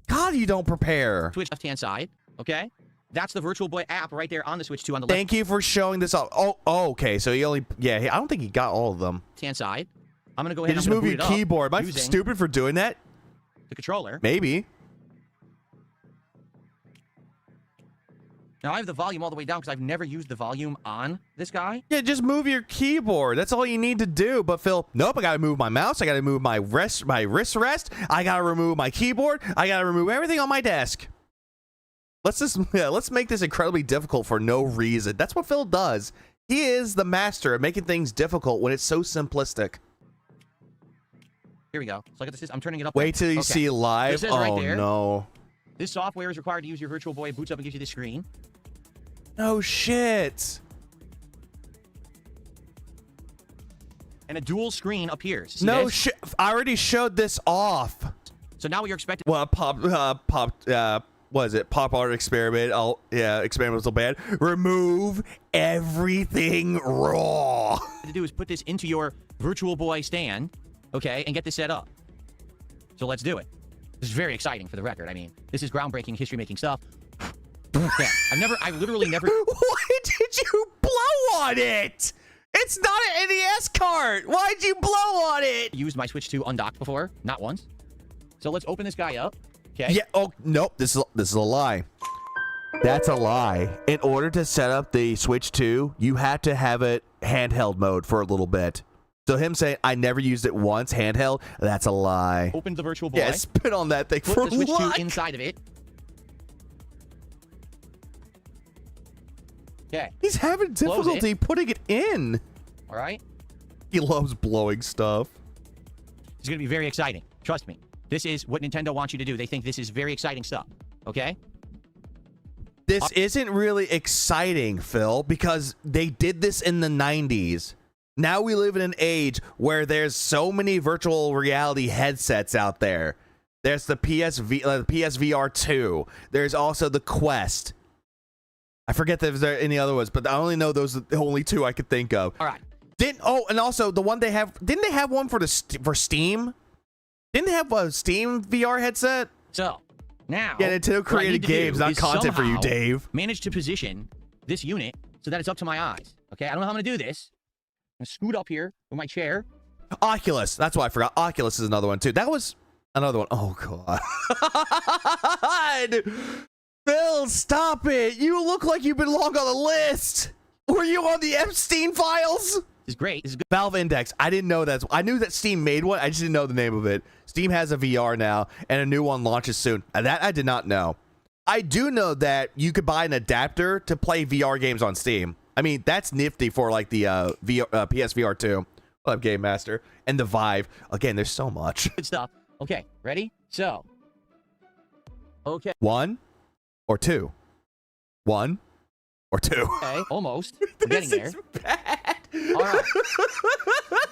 God God you don't prepare. Switch left-hand side, okay? That's the Virtual Boy app right there on the Switch 2 on the left. Thank you for showing this off. Oh, okay. So he only, yeah, I don't think he got all of them. Left-hand side. I'm gonna go ahead You and just move your keyboard. Am I using stupid for doing that? the controller. Maybe. Now I have the volume all the way down because I've never used the volume on this guy. Yeah, just move your keyboard. That's all you need to do. But Phil, nope, I gotta move my mouse. I gotta move my wrist rest. I gotta remove my keyboard. I gotta remove everything on my desk. Let's make this incredibly difficult for no reason. That's what Phil does. He is the master of making things difficult when it's so simplistic. Here we go. So I got this. I'm turning it up. Wait till you see live. It says Oh right there, no. This software is required to use your Virtual Boy. It boots up and gives you this screen. No shit. And a dual screen appears. See No this? shit. I already showed this off. So now what you're expecting. Well, what is it? Pop art experiment. Oh, yeah, experimental bad. Remove everything raw. To do is put this into your Virtual Boy stand, okay, and get this set up. So let's do it. This is very exciting for the record. I mean, this is groundbreaking, history-making stuff. Yeah, I literally never. Why did you blow on it? It's not an NES cart. Why'd you blow on it? Used my Switch 2 undocked before, not once. So let's open this guy up. Okay. Yeah. Oh nope. This is a lie. That's a lie. In order to set up the Switch 2, you had to have it handheld mode for a little bit. So him saying I never used it once handheld, that's a lie. Opened the Virtual Boy. Yeah, spit on that thing Put for the Switch what? 2 inside of it. Okay. He's having difficulty putting it in. All right. He loves blowing stuff. It's going to be very exciting. Trust me. This is what Nintendo wants you to do. They think this is very exciting stuff. Okay? This isn't really exciting, Phil, because they did this in the 90s. Now we live in an age where there's so many virtual reality headsets out there. There's the PSVR 2. There's also the Quest. I forget if there are any other ones, but I only know those are the only two I could think of. All right. And also the one they have, didn't they have one for Steam? Didn't they have a Steam VR headset? So, now... Yeah, Nintendo created games, not content for you, Dave. Manage to position this unit so that it's up to my eyes. Okay, I don't know how I'm going to do this. I'm going to scoot up here with my chair. Oculus. That's why I forgot. Oculus is another one, too. That was another one. Oh, God. Phil, stop it. You look like you belong on the list. Were you on the Epstein files? This is great. This is good. Valve Index. I didn't know that. I knew that Steam made one. I just didn't know the name of it. Steam has a VR now, and a new one launches soon. And that I did not know. I do know that you could buy an adapter to play VR games on Steam. I mean, that's nifty for like the PSVR 2. What up, Game Master? And the Vive. Again, there's so much. Good stuff. Okay, ready? So. Okay. 1 or 2? 1 or 2? Okay, almost. We're getting there. This is bad. All right.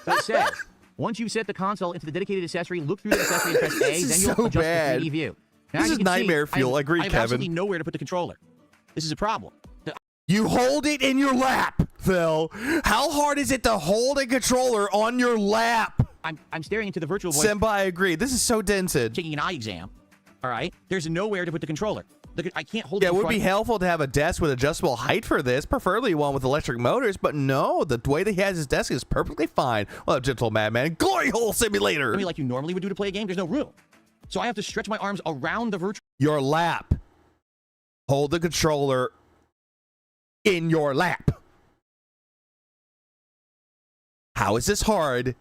So it says, once you set the console into the dedicated accessory, look through the accessory and press A, This then is you'll so adjust bad. the 3D view. Now, This you is can nightmare see, fuel. I agree, I have Kevin. absolutely nowhere to put the controller. This is a problem. You hold it in your lap, Phil. How hard is it to hold a controller on your lap? I'm staring into the Virtual Boy, Simba, I agree. This is so dented. taking an eye exam. All right? There's nowhere to put the controller. I can't hold Yeah, it it in would be front. helpful to have a desk with adjustable height for this, preferably one with electric motors, but no, the way that he has his desk is perfectly fine. Well, gentle madman, glory hole simulator. I mean, like you normally would do to play a game. There's no room. So I have to stretch my arms around the virtual. Your lap. Hold the controller in your lap. How is this hard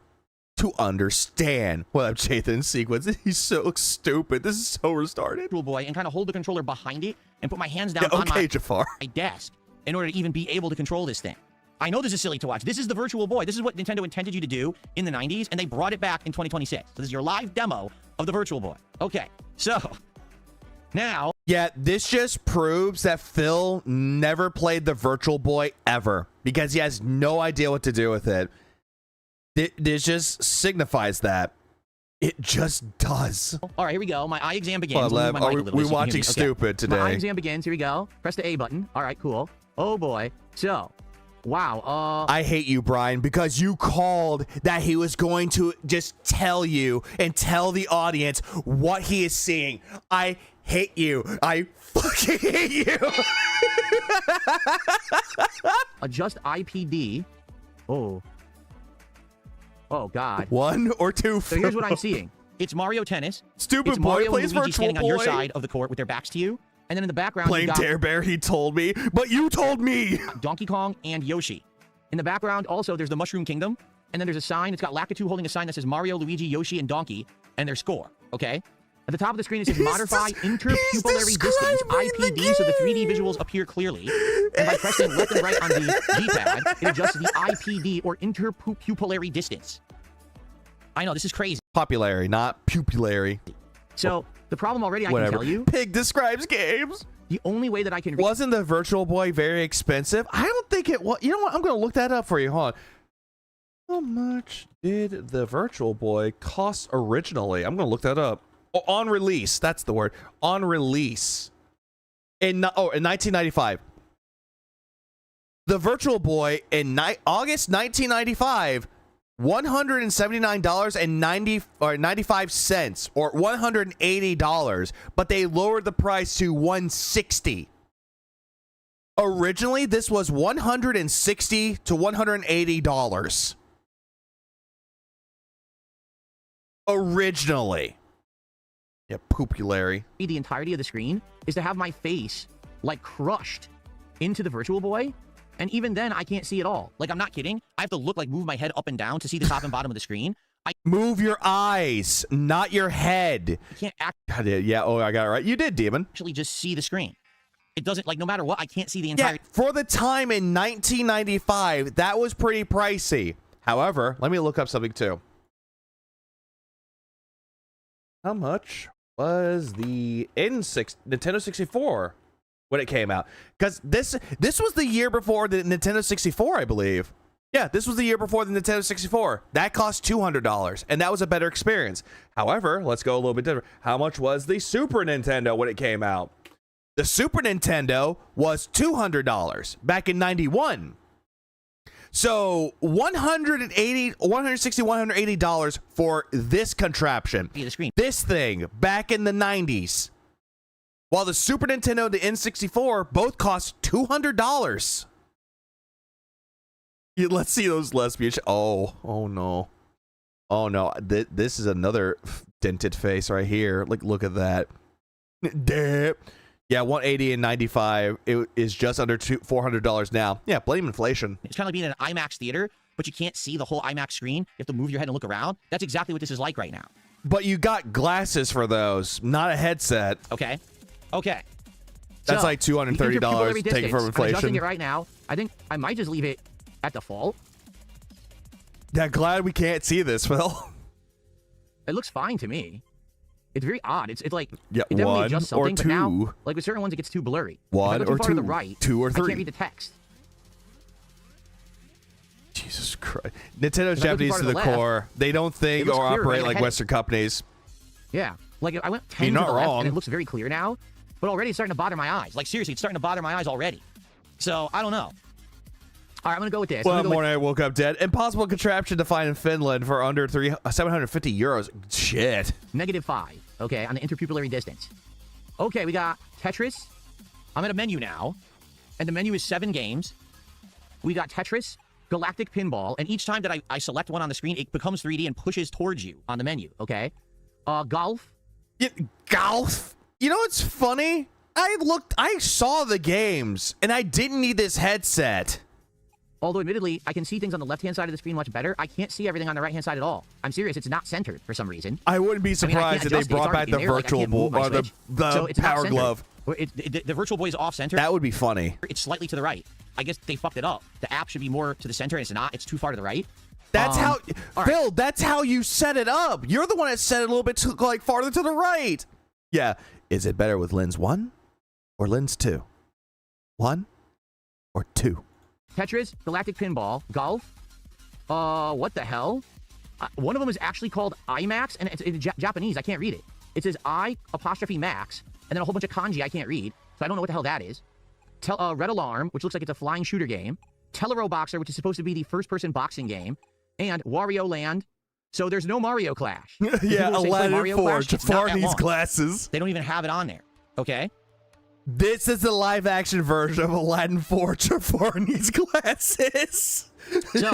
to understand? Well, I'm Jathan Sequence. He's so stupid. This is so retarded. Virtual Boy and kind of hold the controller behind it and put my hands down Yeah, on my Jafar. desk in order to even be able to control this thing. I know this is silly to watch. This is the Virtual Boy. This is what Nintendo intended you to do in the 90s, and they brought it back in 2026. So this is your live demo of the Virtual Boy. Okay, so now... Yeah, this just proves that Phil never played the Virtual Boy ever because he has no idea what to do with it. This just signifies that. It just does. All right, here we go. My eye exam begins. Well, Lev, we're watching stupid today. My eye exam begins. Here we go. Press the A button. All right, cool. Oh, boy. So, Wow. I hate you, Brian, because you called that he was going to just tell you and tell the audience what he is seeing. I hate you. I fucking hate you. Adjust IPD. Oh. Oh, God. 1 or 2. So here's what I'm seeing. It's Mario Tennis. Stupid it's boy Mario plays and Luigi virtual standing on your boy. side of the court with their backs to you. And then in the background, Playing you got Dare Bear, he told me, but you told me. Donkey Kong and Yoshi. In the background, also, there's the Mushroom Kingdom. And then there's a sign. It's got Lakitu holding a sign that says Mario, Luigi, Yoshi, and Donkey. And their score, okay? At the top of the screen, it says modify interpupillary distance, IPD, so the 3D visuals appear clearly. And by pressing left and right on the D-pad, it adjusts the IPD, or interpupillary distance. I know, this is crazy. Popularity, not pupillary. So, the problem already, I Whatever. can tell you, Pig describes games. the only way that I can... Wasn't the Virtual Boy very expensive? I don't think it was. You know what? I'm going to look that up for you. Hold on. How much did the Virtual Boy cost originally? I'm going to look that up. Oh, on release. That's the word. On release. In 1995. The Virtual Boy in August 1995, $179.95 or $180, but they lowered the price to $160. Originally, this was $160 to $180. Originally. Yeah, populary. The entirety of the screen is to have my face, like, crushed into the Virtual Boy. And even then, I can't see it all. Like, I'm not kidding. I have to look, like, move my head up and down to see the top and bottom of the screen. I Move your eyes, not your head. can't I did. Yeah, oh, I got it right. You did, Demon. actually just see the screen. It doesn't, like, no matter what, I can't see the Yeah, entire... for the time in 1995, that was pretty pricey. However, let me look up something, too. How much was the Nintendo 64 when it came out? Because this was the year before the Nintendo 64, I believe. Yeah, this was the year before the Nintendo 64. That cost $200, and that was a better experience. However, let's go a little bit different. How much was the Super Nintendo when it came out? The Super Nintendo was $200 back in 91. So $180 for this contraption. See the screen. This thing back in the 90s. While the Super Nintendo and the N64 both cost $200. Let's see those lesbian. Oh no. Oh no. This is another dented face right here. Look at that. Damn. Yeah, 180 and 95. It is just under $400 now. Yeah, blame inflation. It's kind of like being in an IMAX theater, but you can't see the whole IMAX screen. You have to move your head and look around. That's exactly what this is like right now. But you got glasses for those, not a headset. Okay? Okay. That's So, like the $230 interpupillary taken distance, from I'm adjusting inflation. it right now. I think I might just leave it at default. Yeah, glad we can't see this, Phil. It looks fine to me. It's very odd. It's like Yeah, it definitely one adjusts or something, but now, two. like with certain ones, it gets too blurry. One if I go or too far to the two. right, Two or I three. can't read the text. Jesus Christ. Nintendo's If I go too Japanese far to to the the left, core. They don't think it looks or clearer operate right like ahead. Western companies. Yeah, like I went 10 You're to not the left, wrong. and it looks very clear now. But already it's starting to bother my eyes. Like seriously, it's starting to bother my eyes already. So I don't know. All right, I'm gonna go with this. One morning I woke up dead. Impossible contraption to find in Finland for under 750 euros. Shit. -5. Okay, on the interpupillary distance. Okay, we got Tetris. I'm at a menu now, and the menu is 7 games. We got Tetris, Galactic Pinball, and each time that I select one on the screen, it becomes 3D and pushes towards you on the menu. Okay, golf. Golf? You know what's funny? I saw the games, and I didn't need this headset. Although, admittedly, I can see things on the left-hand side of the screen much better. I can't see everything on the right-hand side at all. I'm serious. It's not centered for some reason. I wouldn't be surprised if they brought back the Virtual Boy or the Power Glove. The Virtual Boy is off-center. That would be funny. It's slightly to the right. I guess they fucked it up. The app should be more to the center, and it's not. It's too far to the right. That's how, all Phil, that's how you set it up. You're the one that set it a little bit farther to the right. Yeah. Is it better with lens 1 or lens 2? 1 or 2? Tetris, Galactic Pinball, Golf. What the hell? One of them is actually called IMAX, and it's in Japanese. I can't read it. It says I''Max, and then a whole bunch of kanji I can't read, so I don't know what the hell that is. Red Alarm, which looks like it's a flying shooter game. Tellero Boxer, which is supposed to be the first-person boxing game, and Wario Land. So there's no Mario Clash. Yeah, Aladdin Mario Forge, Clash, it's not that Farney's long. glasses. They don't even have it on there. Okay. This is the live-action version of Aladdin Forge or Farney's glasses. So,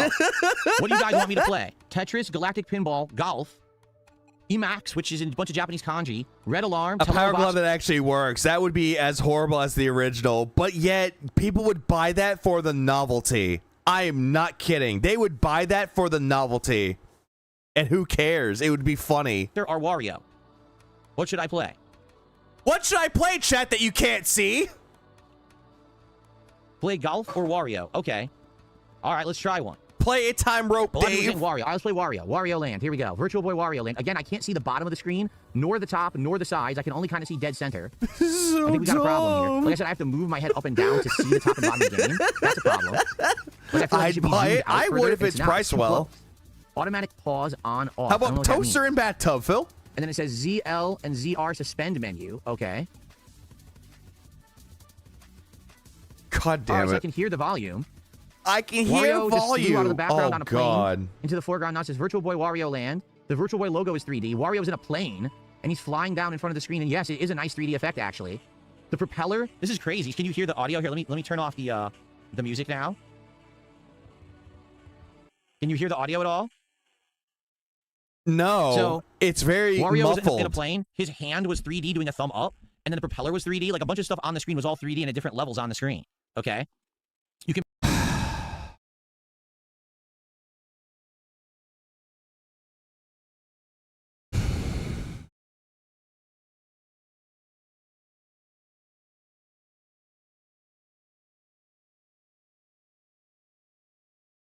what do you guys want me to play? Tetris, Galactic Pinball, Golf, Emacs, which is in a bunch of Japanese kanji, Red Alarm, A Power Tellero Glove Boxer. that actually works. That would be as horrible as the original, but yet people would buy that for the novelty. I am not kidding. They would buy that for the novelty. And who cares? It would be funny. Or Wario. What should I play? What should I play, chat, that you can't see? Play Golf or Wario? Okay. All right, let's try one. Play a time rope, Well, I'm Dave. saying Wario. All right, let's play Wario. Wario Land. Here we go. Virtual Boy Wario Land. Again, I can't see the bottom of the screen, nor the top, nor the sides. I can only kind of see dead center. This is so I think we got a problem here. dumb. Like I said, I have to move my head up and down to see the top and bottom of the game. That's a problem. Like, I feel like it I'd should be buy zoomed it. out I further. would if it's not. priced Too well. close. Automatic pause on off. How I don't know about what that toaster means. and bathtub, Phil? And then it says ZL and ZR suspend menu. Okay. God All right, damn so I it. can hear the volume. I can hear Wario just flew volume. out of the background Oh, on a plane God. into the foreground. Now it says Virtual Boy Wario Land. The Virtual Boy logo is 3D. Wario's in a plane, and he's flying down in front of the screen. And yes, it is a nice 3D effect, actually. The propeller. This is crazy. Can you hear the audio here? Let me turn off the music now. Can you hear the audio at all? No, So, it's very Wario was muffled. in a plane. His hand was 3D doing a thumb up, and then the propeller was 3D. Like a bunch of stuff on the screen was all 3D and at different levels on the screen. Okay. You can.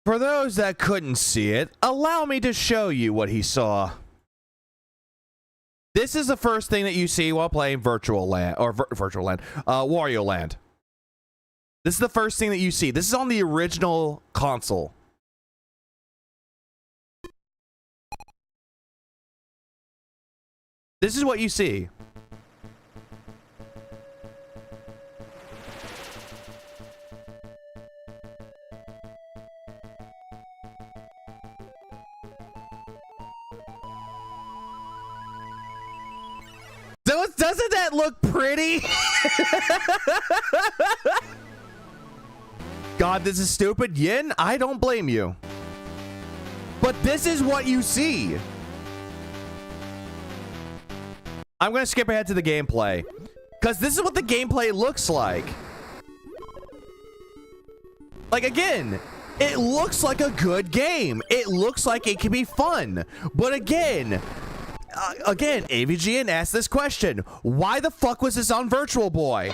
For those that couldn't see it, allow me to show you what he saw. This is the first thing that you see while playing Virtual Land, or Virtual Land, Wario Land. This is the first thing that you see. This is on the original console. This is what you see. Doesn't that look pretty? God, this is stupid. Yin, I don't blame you. But this is what you see. I'm going to skip ahead to the gameplay, because this is what the gameplay looks like. Like, again, it looks like a good game. It looks like it can be fun. But again, AVGN asked this question. Why the fuck was this on Virtual Boy?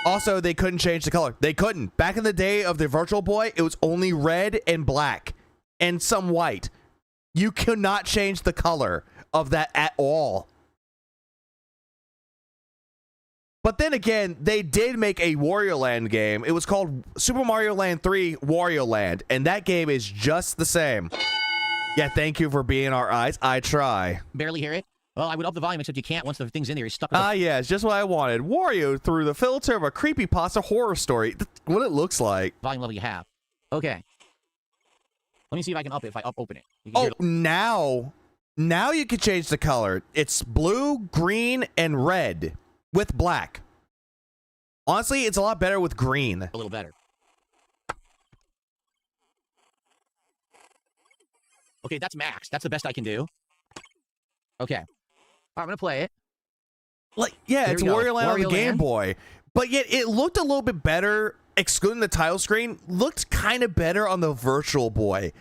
Also, they couldn't change the color. They couldn't. Back in the day of the Virtual Boy, it was only red and black and some white. You could not change the color of that at all. But then again, they did make a Wario Land game. It was called Super Mario Land 3 Wario Land, and that game is just the same. Yeah, thank you for being our eyes. I try. Barely hear it. Well, I would up the volume, except you can't once the thing's in there. You're stuck. Ah, yeah, it's just what I wanted. Wario through the filter of a creepypasta horror story. What it looks like. Volume level you have. Okay. Let me see if I can up it. If I open it. You can Oh, hear it. now you can change the color. It's blue, green, and red with black. Honestly, it's a lot better with green. A little better. Okay, that's max. That's the best I can do. Okay. All right, I'm going to play it. Like, yeah, There it's we go. Wario Land on the Wario Game Land. Boy. But yet it looked a little bit better, excluding the title screen, looked kind of better on the Virtual Boy.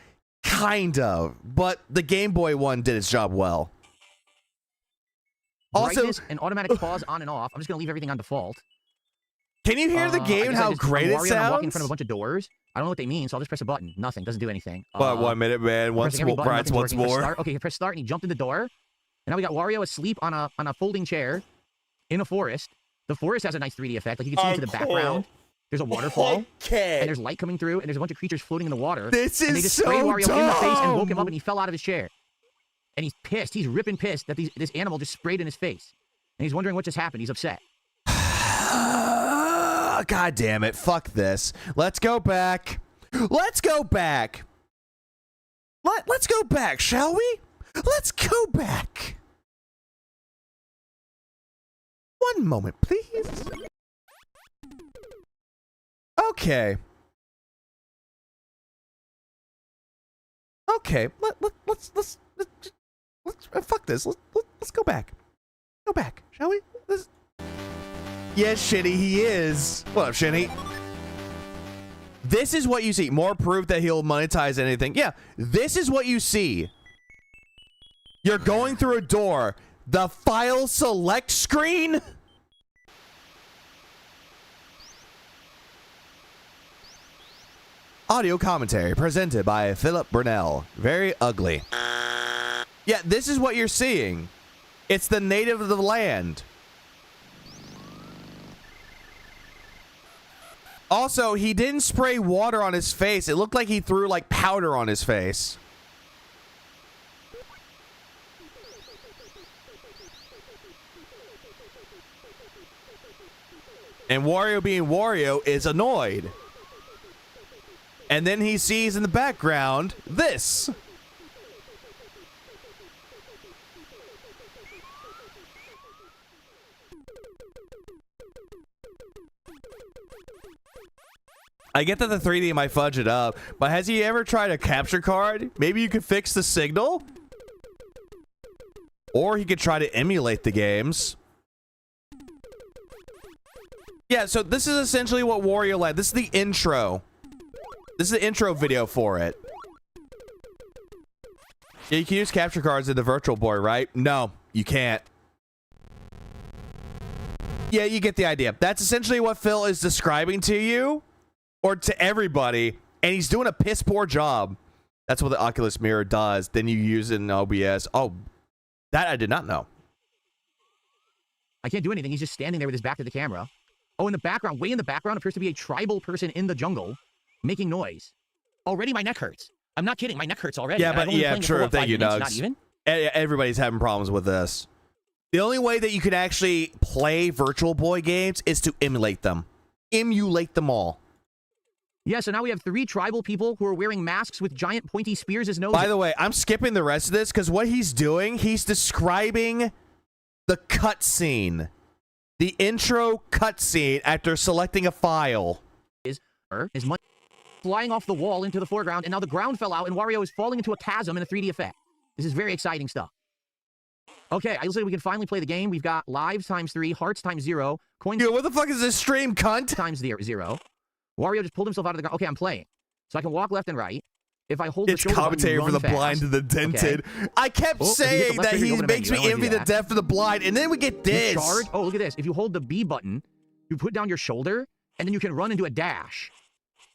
Kind of. But the Game Boy one did its job well. Also, Brightness and automatic pause on and off. I'm just going to leave everything on default. can you hear the I game, guess how I'm great Wario it and I'm walking in front of sounds? a bunch of doors. I don't know what they mean, so I'll just press a button. Nothing. Doesn't do anything. But 1 minute, man. Once pressing every more, button, Brides, nothing's once working. Press more. start. Okay, press start, and he jumped in the door. And now we got Wario asleep on a folding chair in a forest. The forest has a nice 3D effect. Like you can see into the background. There's a waterfall. And there's light coming through, and there's a bunch of creatures floating in the water. This and they is just so sprayed Wario in the face and woke him dumb. up, and he fell out of his chair. And he's pissed. He's ripping pissed that this animal just sprayed in his face. And he's wondering what just happened. He's upset. God damn it. Fuck this. Let's go back. Let's go back. Let's go back, shall we? Let's go back. One moment, please. Okay. Okay. Let's fuck this. Let's go back. Go back, shall we? Yes, Shitty, he is. What up, Shitty? This is what you see. More proof that he'll monetize anything. Yeah, this is what you see. You're going through a door. The file select screen. Audio commentary presented by Philip Burnell. Very ugly. Yeah, this is what you're seeing. It's the native of the land. Also, he didn't spray water on his face. It looked like he threw like powder on his face. And Wario being Wario is annoyed. And then he sees in the background this. I get that the 3D might fudge it up, but has he ever tried a capture card? Maybe you could fix the signal? Or he could try to emulate the games. Yeah, so this is essentially what Wario Land. This is the intro. This is the intro video for it. Yeah, you can use capture cards in the Virtual Boy, right? No, you can't. Yeah, you get the idea. That's essentially what Phil is describing to you. Or to everybody, and he's doing a piss poor job. That's what the Oculus Mirror does. Then you use it in OBS. Oh, that I did not know. I can't do anything. He's just standing there with his back to the camera. Oh, in the background, way in the background, appears to be a tribal person in the jungle making noise. Already my neck hurts. I'm not kidding. My neck hurts already. Yeah, but yeah, true. Thank you, Nugs. Not even? Everybody's having problems with this. The only way that you can actually play Virtual Boy games is to emulate them. Emulate them all. Yeah, so now we have 3 tribal people who are wearing masks with giant pointy spears as noses. By the way, I'm skipping the rest of this because what he's doing, he's describing the cutscene. The intro cutscene after selecting a file. His money flying off the wall into the foreground, and now the ground fell out, and Wario is falling into a chasm in a 3D effect. This is very exciting stuff. Okay, I said we can finally play the game. We've got lives times 3, hearts times 0, coins. Yo, what the fuck is this stream, cunt? Times 0. Wario just pulled himself out of the ground. Okay, I'm playing. So I can walk left and right. If I hold the shoulder button, commentary for the fast. blind and the dented. Okay. I kept saying that he makes me envy the deaf and the blind, and then we get this. Charge. Oh, look at this. If you hold the B button, you put down your shoulder, and then you can run and do a dash.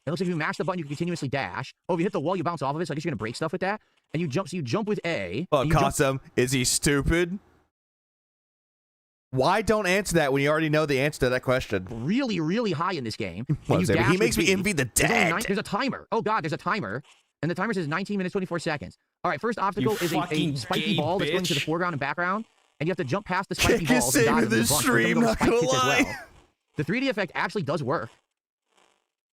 It looks like if you mash the button, you can continuously dash. Oh, if you hit the wall, you bounce off of it, so I guess you're going to break stuff with that. And you jump, so you jump with A. Oh, Cosum, is he stupid? Why don't answer that when you already know the answer to that question? Really, really high in this game. He makes me envy the dead. There's a timer. Oh, God, there's a timer. And the timer says 19 minutes, 24 seconds. All right, first obstacle is a spiky ball that's going to the foreground and background. And you have to jump past the spiky balls. Saving the stream, not gonna lie. Well. The 3D effect actually does work.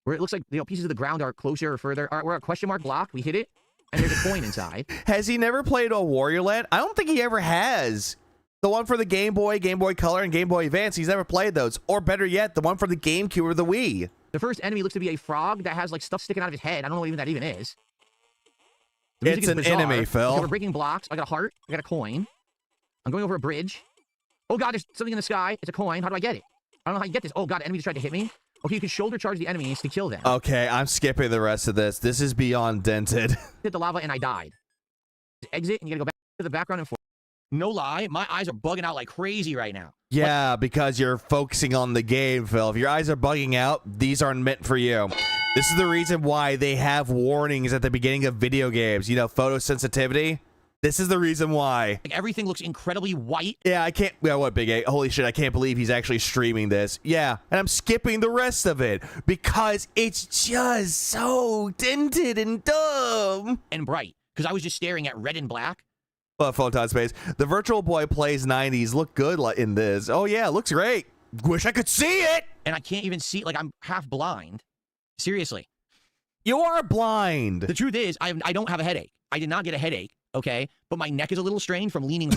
Where it looks like pieces of the ground are closer or further. All right, we're at a question mark block. We hit it, and there's a coin inside. Has he never played a Wario Land? I don't think he ever has. The one for the Game Boy, Game Boy Color, and Game Boy Advance, he's never played those. Or better yet, the one for the GameCube or the Wii. The first enemy looks to be a frog that has like stuff sticking out of his head. I don't know what that even is. It's an enemy, Phil. Okay, we're breaking blocks. I got a heart. I got a coin. I'm going over a bridge. Oh, God, there's something in the sky. It's a coin. How do I get it? I don't know how you get this. Oh, God, the enemy just tried to hit me. Okay, you can shoulder charge the enemies to kill them. Okay, I'm skipping the rest of this. This is beyond dented. Hit the lava and I died. Exit, and you gotta go back to the background and forth. No lie, my eyes are bugging out like crazy right now. Yeah, because you're focusing on the game, Phil. If your eyes are bugging out, these aren't meant for you. This is the reason why they have warnings at the beginning of video games. You know, photosensitivity. This is the reason why. Like, everything looks incredibly white. Yeah, I can't. Yeah, what, Big A? Holy shit, I can't believe he's actually streaming this. Yeah, and I'm skipping the rest of it because it's just so dented and dumb. And bright, because I was just staring at red and black. Photon Space. The Virtual Boy plays 90s. Look good in this. Oh, yeah, looks great. Wish I could see it. And I can't even see, like, I'm half blind. Seriously. You are blind. The truth is, I don't have a headache. I did not get a headache, okay? But my neck is a little strained from leaning.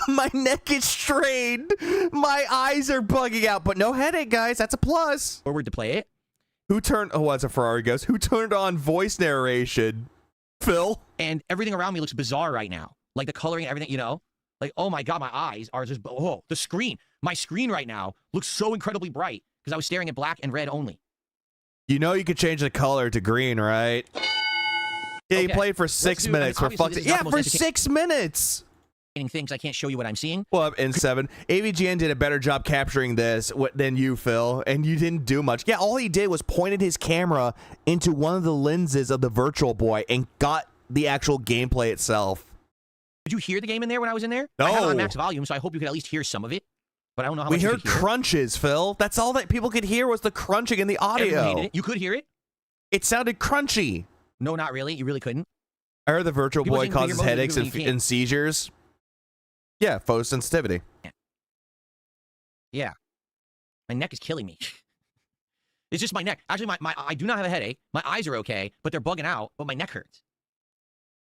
My neck is strained. My eyes are bugging out, but no headache, guys. That's a plus. Forward to play it. Who turned? Oh, that's a Ferrari ghost. Who turned on voice narration? Phil. And everything around me looks bizarre right now. Like the coloring and everything, you know? Like, oh my God, my eyes are just, oh, the screen. My screen right now looks so incredibly bright because I was staring at black and red only. You know you could change the color to green, right? Yeah, Okay. you played for 6 minutes. For fuck's sake. Yeah, for 6 minutes. Things I can't show you what I'm seeing. Well, in 7, AVGN did a better job capturing this than you, Phil, and you didn't do much. Yeah, all he did was pointed his camera into one of the lenses of the Virtual Boy and got the actual gameplay itself. Did you hear the game in there when I was in there? No. I have it on max volume, so I hope you could at least hear some of it. But I don't know how We much you heard could hear. crunches, Phil. That's all that people could hear was the crunching in the Everyone audio. hated it. You could hear it? It sounded crunchy. No, not really. You really couldn't. I heard the Virtual People Boy think bigger causes motion headaches really can't. and seizures. Yeah, photosensitivity. Yeah. My neck is killing me. It's just my neck. Actually, I do not have a headache. My eyes are okay, but they're bugging out, but my neck hurts.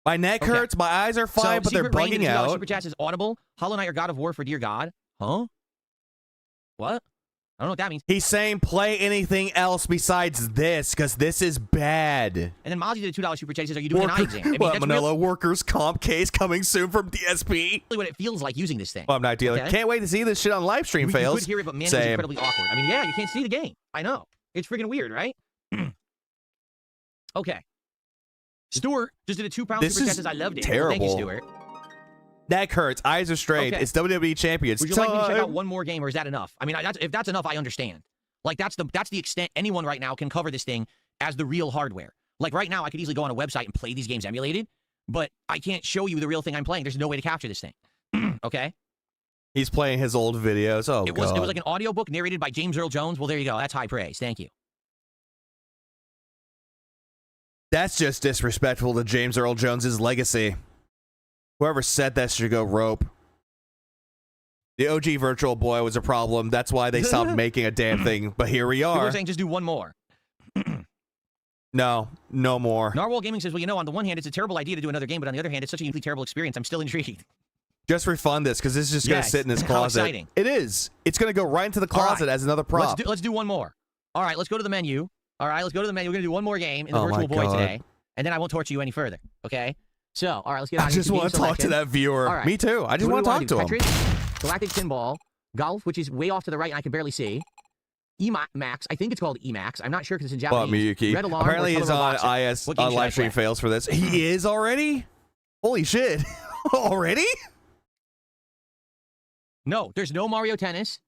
My neck hurts, my eyes are fine, but they're Secret Rain bugging in the $2 out. Super Chats is audible. Hollow Knight or God of War for Dear God. Huh? What? I don't know what that means. He's saying play anything else besides this, because this is bad. And then Mozzie did a $2 Super Chat. Says, are you doing an eye exam? I mean, What, that's Manila workers comp case coming soon from DSP? really what it feels like using this thing. Well, I'm not dealing. Okay. Can't wait to see this shit on live stream. You Fails. could hear it, but man, it's Same. incredibly awkward. I mean, yeah, you can't see the game. I know. It's freaking weird, right? Okay. Stuart just did a £2 This Super Chat. is Says, I loved it. Well, terrible. thank you, Stuart. Neck hurts. Eyes are strained. Okay. It's WWE champions. Would you like me to check time. out one more game, or is that enough? I mean, if that's enough, I understand. Like, that's the extent anyone right now can cover this thing as the real hardware. Like, right now, I could easily go on a website and play these games emulated, but I can't show you the real thing I'm playing. There's no way to capture this thing. Okay? He's playing his old videos. Oh, It God. was like an audiobook narrated by James Earl Jones. Well, there you go. That's high praise. Thank you. That's just disrespectful to James Earl Jones's legacy. Whoever said that should go rope. The OG Virtual Boy was a problem. That's why they stopped making a damn thing. But here we People are. are saying just do one more. No, no more. Narwhal Gaming says, well, you know, on the one hand, it's a terrible idea to do another game, but on the other hand, it's such a uniquely terrible experience. I'm still intrigued. Just refund this because this is just going to Yes. sit in his How closet. exciting. It is. It's going to go right into the All right. closet as another prop. Let's do one more. All right, let's go to the menu. All right, let's go to the menu. We're going to do one more game in the Oh my Virtual Boy God. today, and then I won't torture you any further. Okay? So, all right, let's get on I just want to talk to that viewer. All right. Me too. I just What want do to we talk wanna to do? him. Tetris, Galactic Pinball, Golf, which is way off to the right and I can barely see. Emax, I think it's called Emax. I'm not sure because it's in Well, Japanese. Miyuki. Red Alarm, Apparently or he's Color on Boxer. IS What game on should I live stream play? fails for this. He is already? Holy shit. Already? No, there's no Mario Tennis.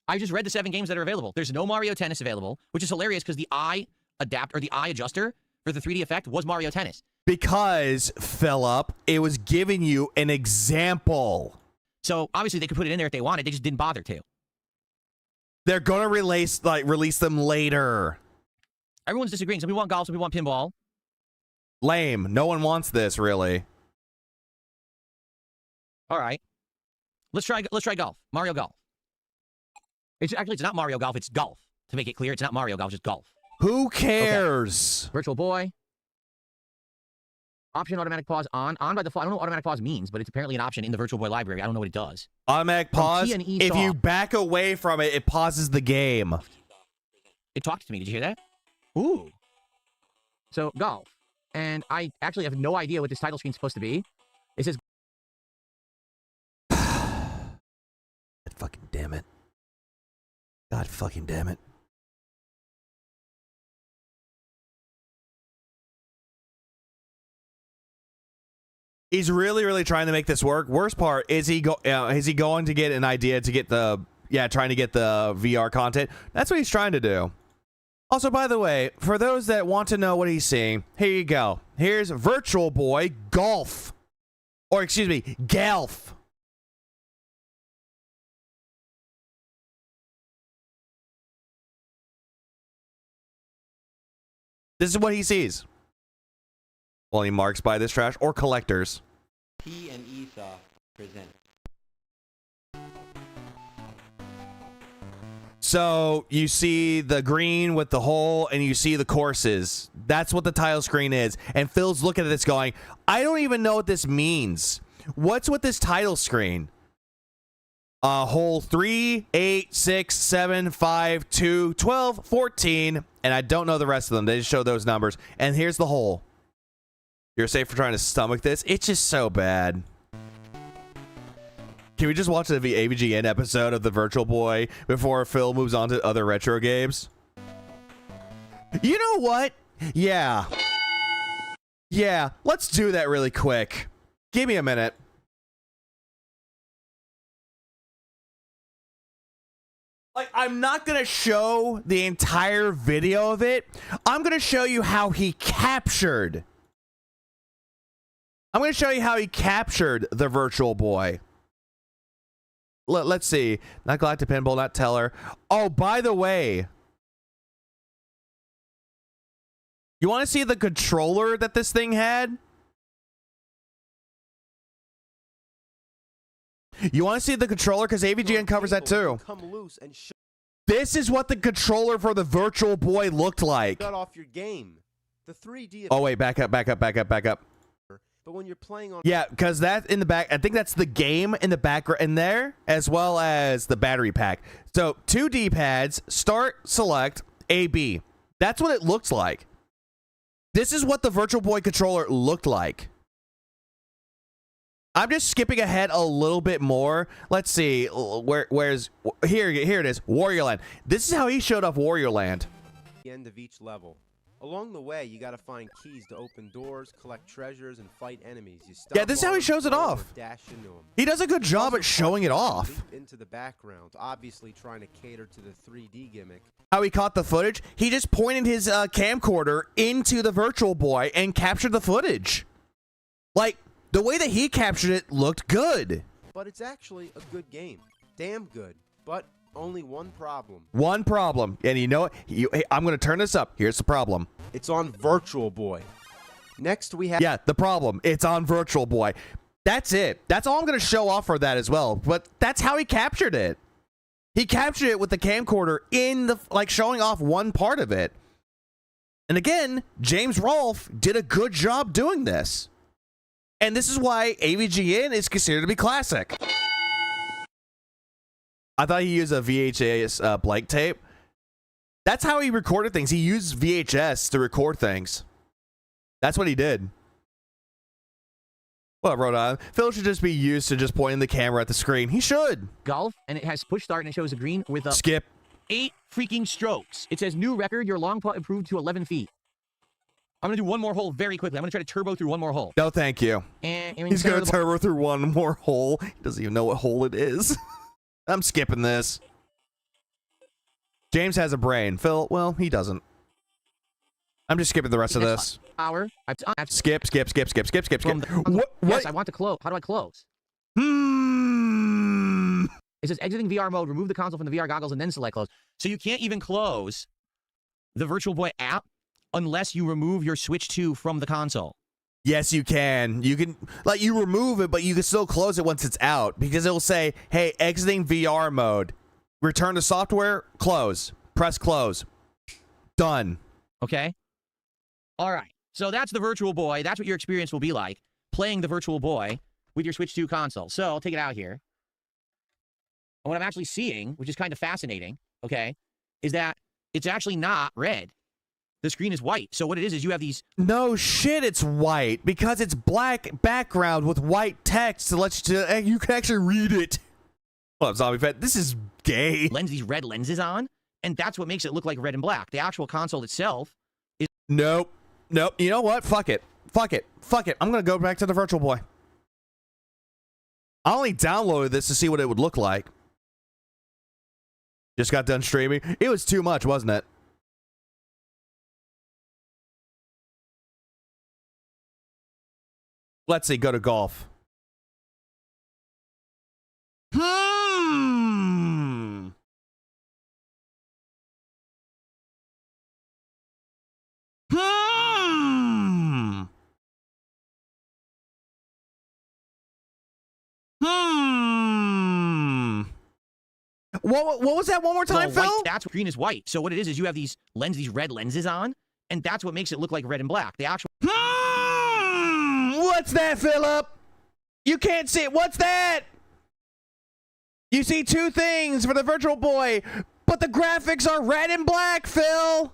I just read the 7 games that are available. There's no Mario Tennis available, which is hilarious because the eye adjuster for the 3D effect was Mario Tennis. Because, Philip, it was giving you an example. So obviously they could put it in there if they wanted. They just didn't bother to. They're gonna release them later. Everyone's disagreeing. Some people want golf, some people want pinball. Lame. No one wants this, really. All right. Let's try golf. Mario Golf. It's not Mario Golf, it's golf. To make it clear, it's not Mario Golf, just golf. Who cares? Virtual Boy. Option automatic pause on by default. I don't know what automatic pause means, but it's apparently an option in the Virtual Boy library. I don't know what it does. Automatic From pause. T&E If you Soft. back away from it, it pauses the game. It talked to me. Did you hear that? Ooh. So, golf. And I actually have no idea what this title screen's supposed to be. It says God fucking damn it. God fucking damn it. He's really trying to make this work. Worst part is is he going to get an idea to get trying to get the VR content? That's what he's trying to do. Also, by the way, for those that want to know what he's seeing, here you go. Here's Virtual Boy Golf. Or excuse me, Golf. This is what he sees. Well, he marks by this trash or collectors. T&E Soft presents. So you see the green with the hole and you see the courses. That's what the title screen is. And Phil's looking at this going, I don't even know what this means. What's with this title screen? Hole 3, 8, 6, 7, 5, 2, 12, 14. And I don't know the rest of them. They just show those numbers. And here's the hole. You're safe for trying to stomach this. It's just so bad. Can we just watch the AVGN episode of the Virtual Boy before Phil moves on to other retro games? You know what? Yeah. Yeah, let's do that really quick. Give me a minute. Like, I'm not going to show the entire video of it. I'm going to show you how he captured. I'm going to show you how he captured the Virtual Boy. Let's see. Not Galactic Pinball, not Teller. Oh, by the way. You want to see the controller that this thing had? You want to see the controller? Because AVGN covers that too. This is what the controller for the Virtual Boy looked like. Shut off your game. The 3D. Oh, wait. Back up. But when you're playing on, yeah, because that in the back, I think that's the game in the background in there, as well as the battery pack. So 2 D-pads, start, select, A, B. That's what it looks like. This is what the Virtual Boy controller looked like. I'm just skipping ahead a little bit more. Let's see, where's here it is, Warrior Land. This is how he showed off Warrior Land. the end of each level. Along the way, you gotta find keys to open doors, collect treasures, and fight enemies. Yeah, this is how he shows it off. He does a good job at showing it off. Into the background, obviously trying to cater to the 3D gimmick. How he caught the footage? He just pointed his camcorder into the Virtual Boy and captured the footage. Like, the way that he captured it looked good. But it's actually a good game. Damn good. But only one problem. One problem. And you know what? Hey, I'm going to turn this up. Here's the problem. It's on Virtual Boy. Next we have... Yeah, the problem. It's on Virtual Boy. That's it. That's all I'm going to show off for that as well. But that's how he captured it. He captured it with the camcorder in the... like, showing off one part of it. And again, James Rolfe did a good job doing this. And this is why AVGN is considered to be classic. I thought he used a VHS blank tape. That's how he recorded things. He used VHS to record things. That's what he did. Well, Rhode Island. Phil should just be used to just pointing the camera at the screen. He should. Golf, and it has push start, and it shows a green with a... Skip. 8 freaking strokes. It says new record, your long putt improved to 11 feet. I'm going to do one more hole very quickly. I'm going to try to turbo through one more hole. No, thank you. And he's going to turbo through one more hole. He doesn't even know what hole it is. I'm skipping this. James has a brain. Phil, well, he doesn't. I'm just skipping the rest of this. Hour. Skip. What? Yes, I want to close. How do I close? It says exiting VR mode, remove the console from the VR goggles, and then select close. So you can't even close the Virtual Boy app unless you remove your Switch 2 from the console. Yes, you can. You can, like, you remove it, but you can still close it once it's out because it will say, hey, exiting VR mode. Return to software, close. Press close. Done. Okay? All right. So that's the Virtual Boy. That's what your experience will be like, playing the Virtual Boy with your Switch 2 console. So I'll take it out here. And what I'm actually seeing, which is kind of fascinating, okay, is that it's actually not red. The screen is white. So what it is you have these... No shit, it's white. Because it's black background with white text to let you can actually read it. Oh, Zombie Fett, this is gay. These red lenses on, and that's what makes it look like red and black. The actual console itself is... Nope. You know what? Fuck it. I'm going to go back to the Virtual Boy. I only downloaded this to see what it would look like. Just got done streaming. It was too much, wasn't it? Let's see, go to golf. What was that one more time, Well, Phil? white, that's green is white. So what it is you have these red lenses on, and that's what makes it look like red and black. The actual What's that, Philip? You can't see it. What's that? You see two things for the Virtual Boy, but the graphics are red and black, Phil.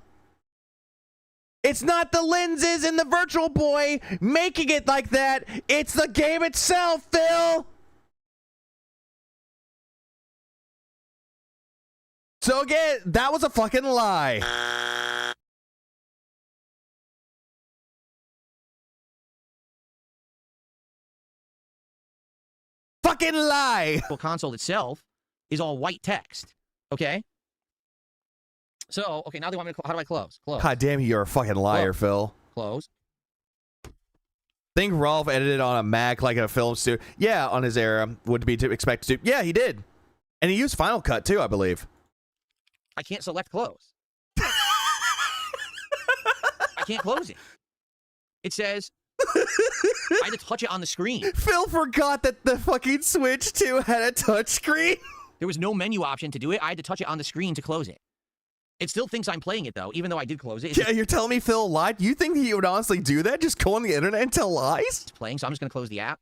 It's not the lenses in the Virtual Boy making it like that. It's the game itself, Phil. So again, that was a fucking lie. Fucking lie. console itself is all white text. Okay. So okay, now they want me to. How do I close? Close. God damn, you're a fucking liar, Phil. Close. Think Rolf edited on a Mac like in a film studio? Yeah, on his era would be to expect to. Yeah, he did, and he used Final Cut too, I believe. I can't select close. I can't close it. It says I had to touch it on the screen. Phil forgot that the fucking Switch 2 had a touch screen. There was no menu option to do it. I had to touch it on the screen to close it. It still thinks I'm playing it though, even though I did close it. Yeah, you're telling me Phil lied? You think he would honestly do that? Just go on the internet and tell lies? It's playing, so I'm just gonna close the app.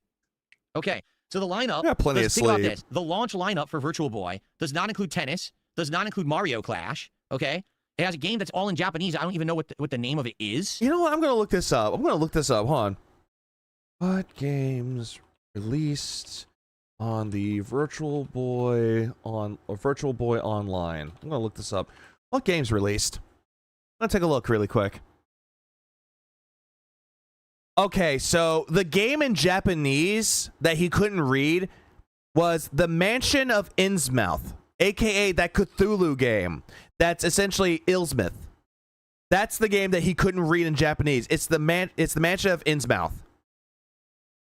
Okay, so the lineup. Got plenty of think about sleep. this. The launch lineup for Virtual Boy does not include tennis. Does not include Mario Clash. Okay, it has a game that's all in Japanese. I don't even know what the name of it is. You know what? I'm gonna look this up. Hold on. What games released on the Virtual Boy Virtual Boy Online? I'm gonna look this up. What games released? I'm gonna take a look really quick. Okay, so the game in Japanese that he couldn't read was The Mansion of Innsmouth, aka that Cthulhu game. That's essentially Ilsmith. That's the game that he couldn't read in Japanese. It's the Mansion of Innsmouth.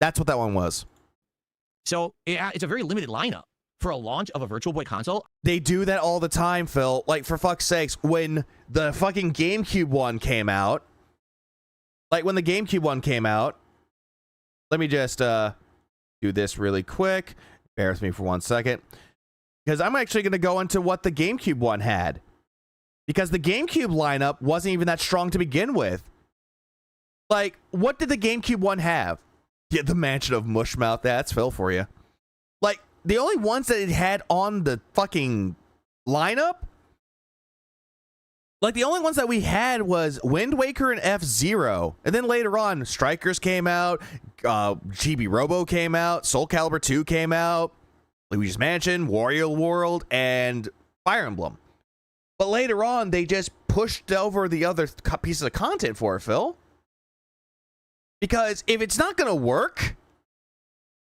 That's what that one was. So it's a very limited lineup for a launch of a Virtual Boy console. They do that all the time, Phil. Like, for fuck's sakes, when the fucking GameCube one came out, let me just do this really quick. Bear with me for 1 second. Because I'm actually going to go into what the GameCube one had. Because the GameCube lineup wasn't even that strong to begin with. Like, what did the GameCube one have? Yeah, the Mansion of Mushmouth. That's Phil for you. Like, the only ones that it had on the fucking lineup, like, the only ones that we had was Wind Waker and F-Zero. And then later on, Strikers came out, GB Robo came out, Soul Calibur 2 came out, Luigi's Mansion, Wario World, and Fire Emblem. But later on, they just pushed over the other pieces of content for it, Phil. Because if it's not going to work,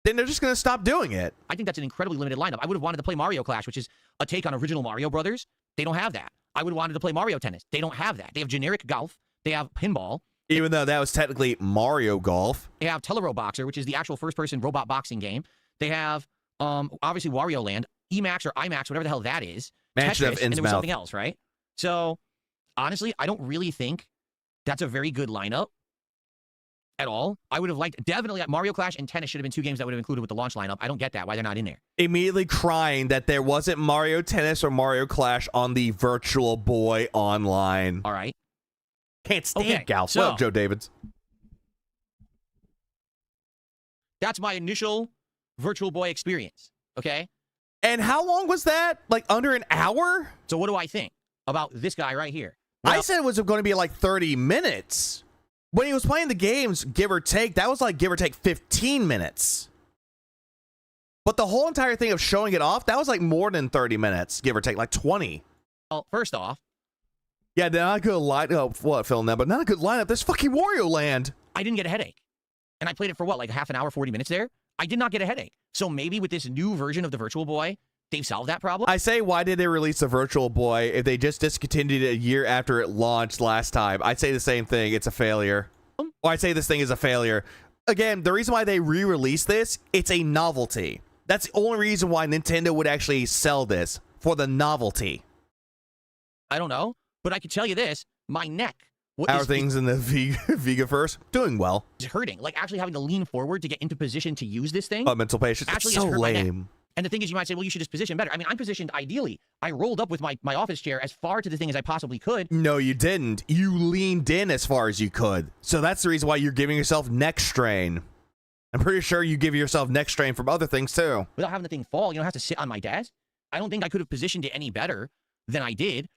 then they're just going to stop doing it. I think that's an incredibly limited lineup. I would have wanted to play Mario Clash, which is a take on original Mario Brothers. They don't have that. I would have wanted to play Mario Tennis. They don't have that. They have generic golf. They have pinball. Even though that was technically Mario Golf. They have Telero Boxer, which is the actual first-person robot boxing game. They have, obviously, Wario Land, Emax or IMAX, whatever the hell that is. Mansion of Tetris, and there was Innsmouth. something else, right? So, honestly, I don't really think that's a very good lineup at all. I would have liked, definitely, Mario Clash and Tennis should have been two games that would have included with the launch lineup. I don't get that, why they're not in there. Immediately crying that there wasn't Mario Tennis or Mario Clash on the Virtual Boy Online. All right. Can't stand Okay, Gal. so- What up, Joe Davids? That's my initial Virtual Boy experience, okay? And how long was that? Like under an hour? So what do I think about this guy right here? I Well, said it was going to be like 30 minutes. When he was playing the games, give or take, that was like give or take 15 minutes. But the whole entire thing of showing it off, that was like more than 30 minutes, give or take, like 20. well, first off, Yeah, not a good lineup. What, Phil? But not a good lineup. There's fucking Wario Land. I didn't get a headache. And I played it for what, like half an hour, 40 minutes there? I did not get a headache. So maybe with this new version of the Virtual Boy, they've solved that problem. I say, why did they release the Virtual Boy if they just discontinued it a year after it launched last time? I'd say the same thing. It's a failure. Or I'd say this thing is a failure. Again, the reason why they re-released this, it's a novelty. That's the only reason why Nintendo would actually sell this, for the novelty. I don't know, but I can tell you this, my neck How are things in the Vegaverse? Doing well. is hurting. Like actually having to lean forward to get into position to use this thing. Mental patience. It's Actually, so it's hurt my neck. lame. And the thing is, you might say, well, you should just position better. I mean, I'm positioned ideally. I rolled up with my office chair as far to the thing as I possibly could. No, you didn't. You leaned in as far as you could. So that's the reason why you're giving yourself neck strain. I'm pretty sure you give yourself neck strain from other things too. Without having the thing fall, you don't have to sit on my desk. I don't think I could have positioned it any better than I did.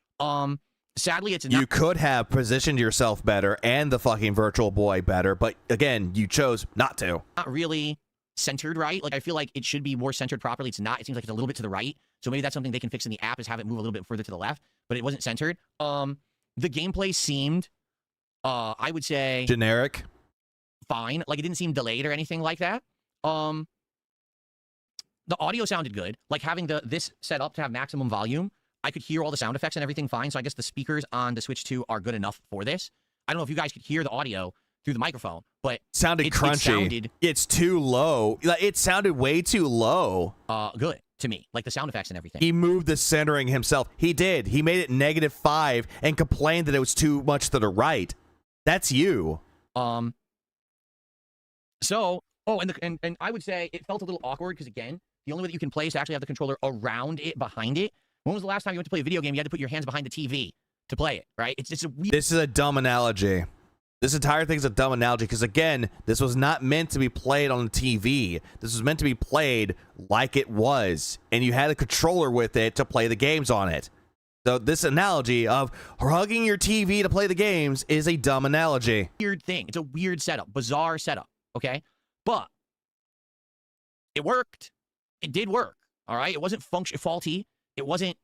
Sadly, it's not. You could have positioned yourself better and the fucking Virtual Boy better, but again, you chose not to. Not really centered right. Like, I feel like it should be more centered properly. It's not. It seems like it's a little bit to the right. So maybe that's something they can fix in the app, is have it move a little bit further to the left, but it wasn't centered. The gameplay seemed, I would say, generic. Fine. Like, it didn't seem delayed or anything like that. The audio sounded good. Like, having this set up to have maximum volume, I could hear all the sound effects and everything fine. So I guess the speakers on the Switch 2 are good enough for this. I don't know if you guys could hear the audio through the microphone, but sounded crunchy. It's too low. It sounded way too low. Good to me, like the sound effects and everything. He moved the centering himself. He did. He made it -5 and complained that it was too much to the right. That's you. So, and I would say it felt a little awkward because, again, the only way that you can play is to actually have the controller around it, behind it. When was the last time you went to play a video game? You had to put your hands behind the TV to play it, right? It's a weird. This is a dumb analogy. This entire thing's a dumb analogy because, again, this was not meant to be played on the TV. This was meant to be played like it was, and you had a controller with it to play the games on it. So this analogy of hugging your TV to play the games is a dumb analogy. Weird thing. It's a weird setup, bizarre setup, okay? But it worked. It did work, all right? It wasn't faulty. It wasn't,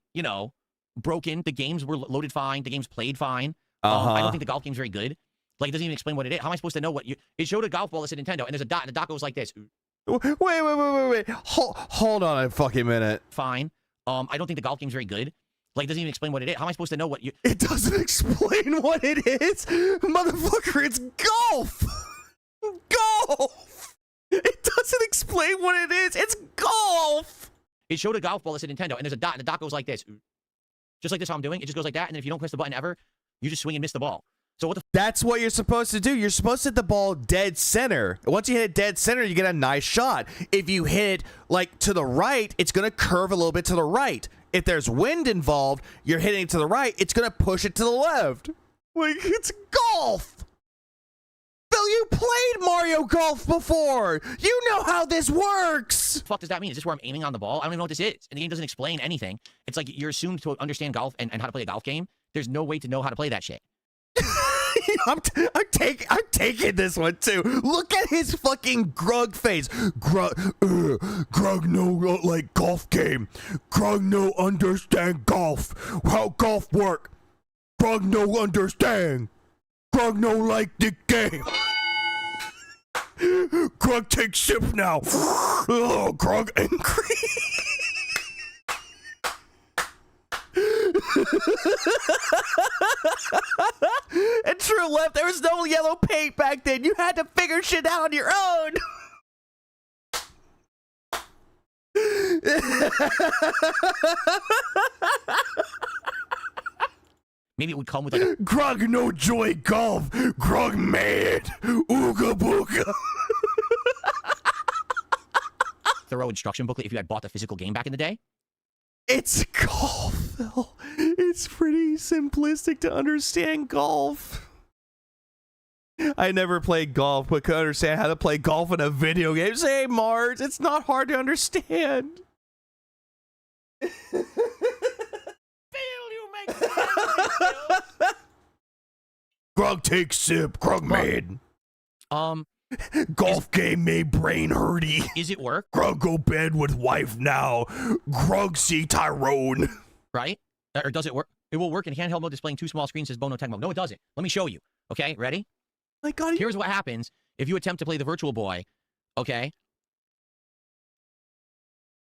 broken. The games were loaded fine. The games played fine. I don't think the golf game's very good. Like, it doesn't even explain what it is. How am I supposed to know what you... It showed a golf ball that said Nintendo, and there's a dot, and the dot goes like this. Wait. Hold on a fucking minute. Fine. I don't think the golf game's very good. Like, it doesn't even explain what it is. How am I supposed to know what you... It doesn't explain what it is? Motherfucker, it's golf! Golf! It doesn't explain what it is. It's golf! It showed a golf ball that said Nintendo, and there's a dot, and the dot goes like this. Just like this, how I'm doing. It just goes like that, and then if you don't press the button ever, you just swing and miss the ball. So what the... That's what you're supposed to do. You're supposed to hit the ball dead center. Once you hit it dead center, you get a nice shot. If you hit it, like, to the right, it's going to curve a little bit to the right. If there's wind involved, you're hitting it to the right, it's going to push it to the left. Like, it's golf! Phil, you played Mario Golf before! You know how this works! What the fuck does that mean? Is this where I'm aiming on the ball? I don't even know what this is. And the game doesn't explain anything. It's like you're assumed to understand golf and how to play a golf game. There's no way to know how to play that shit. I'm taking this one too. Look at his fucking Grug face. Grug no like golf game. Grug no understand golf. How golf work. Grug no understand. Grug no like the game. Grug take sip now. Oh, Grug angry. And true left, there was no yellow paint back then. You had to figure shit out on your own. Maybe it would come with like a... Grog no joy golf. Grog mad. Ooga booga. thorough instruction booklet if you had bought the physical game back in the day. It's golf, Phil. It's pretty simplistic to understand golf. I never played golf, but could understand how to play golf in a video game. Say, Mars, it's not hard to understand. Phil, you make sense. Grog take sip. Grog made. Golf game made brain hurty. Is it work? Grog go bed with wife now. Grog see Tyrone. Right? Or does it work? It will work in handheld mode displaying two small screens, says Bono Tech Mode. No, it doesn't. Let me show you. Okay, ready? My God. Here's what happens if you attempt to play the Virtual Boy. Okay?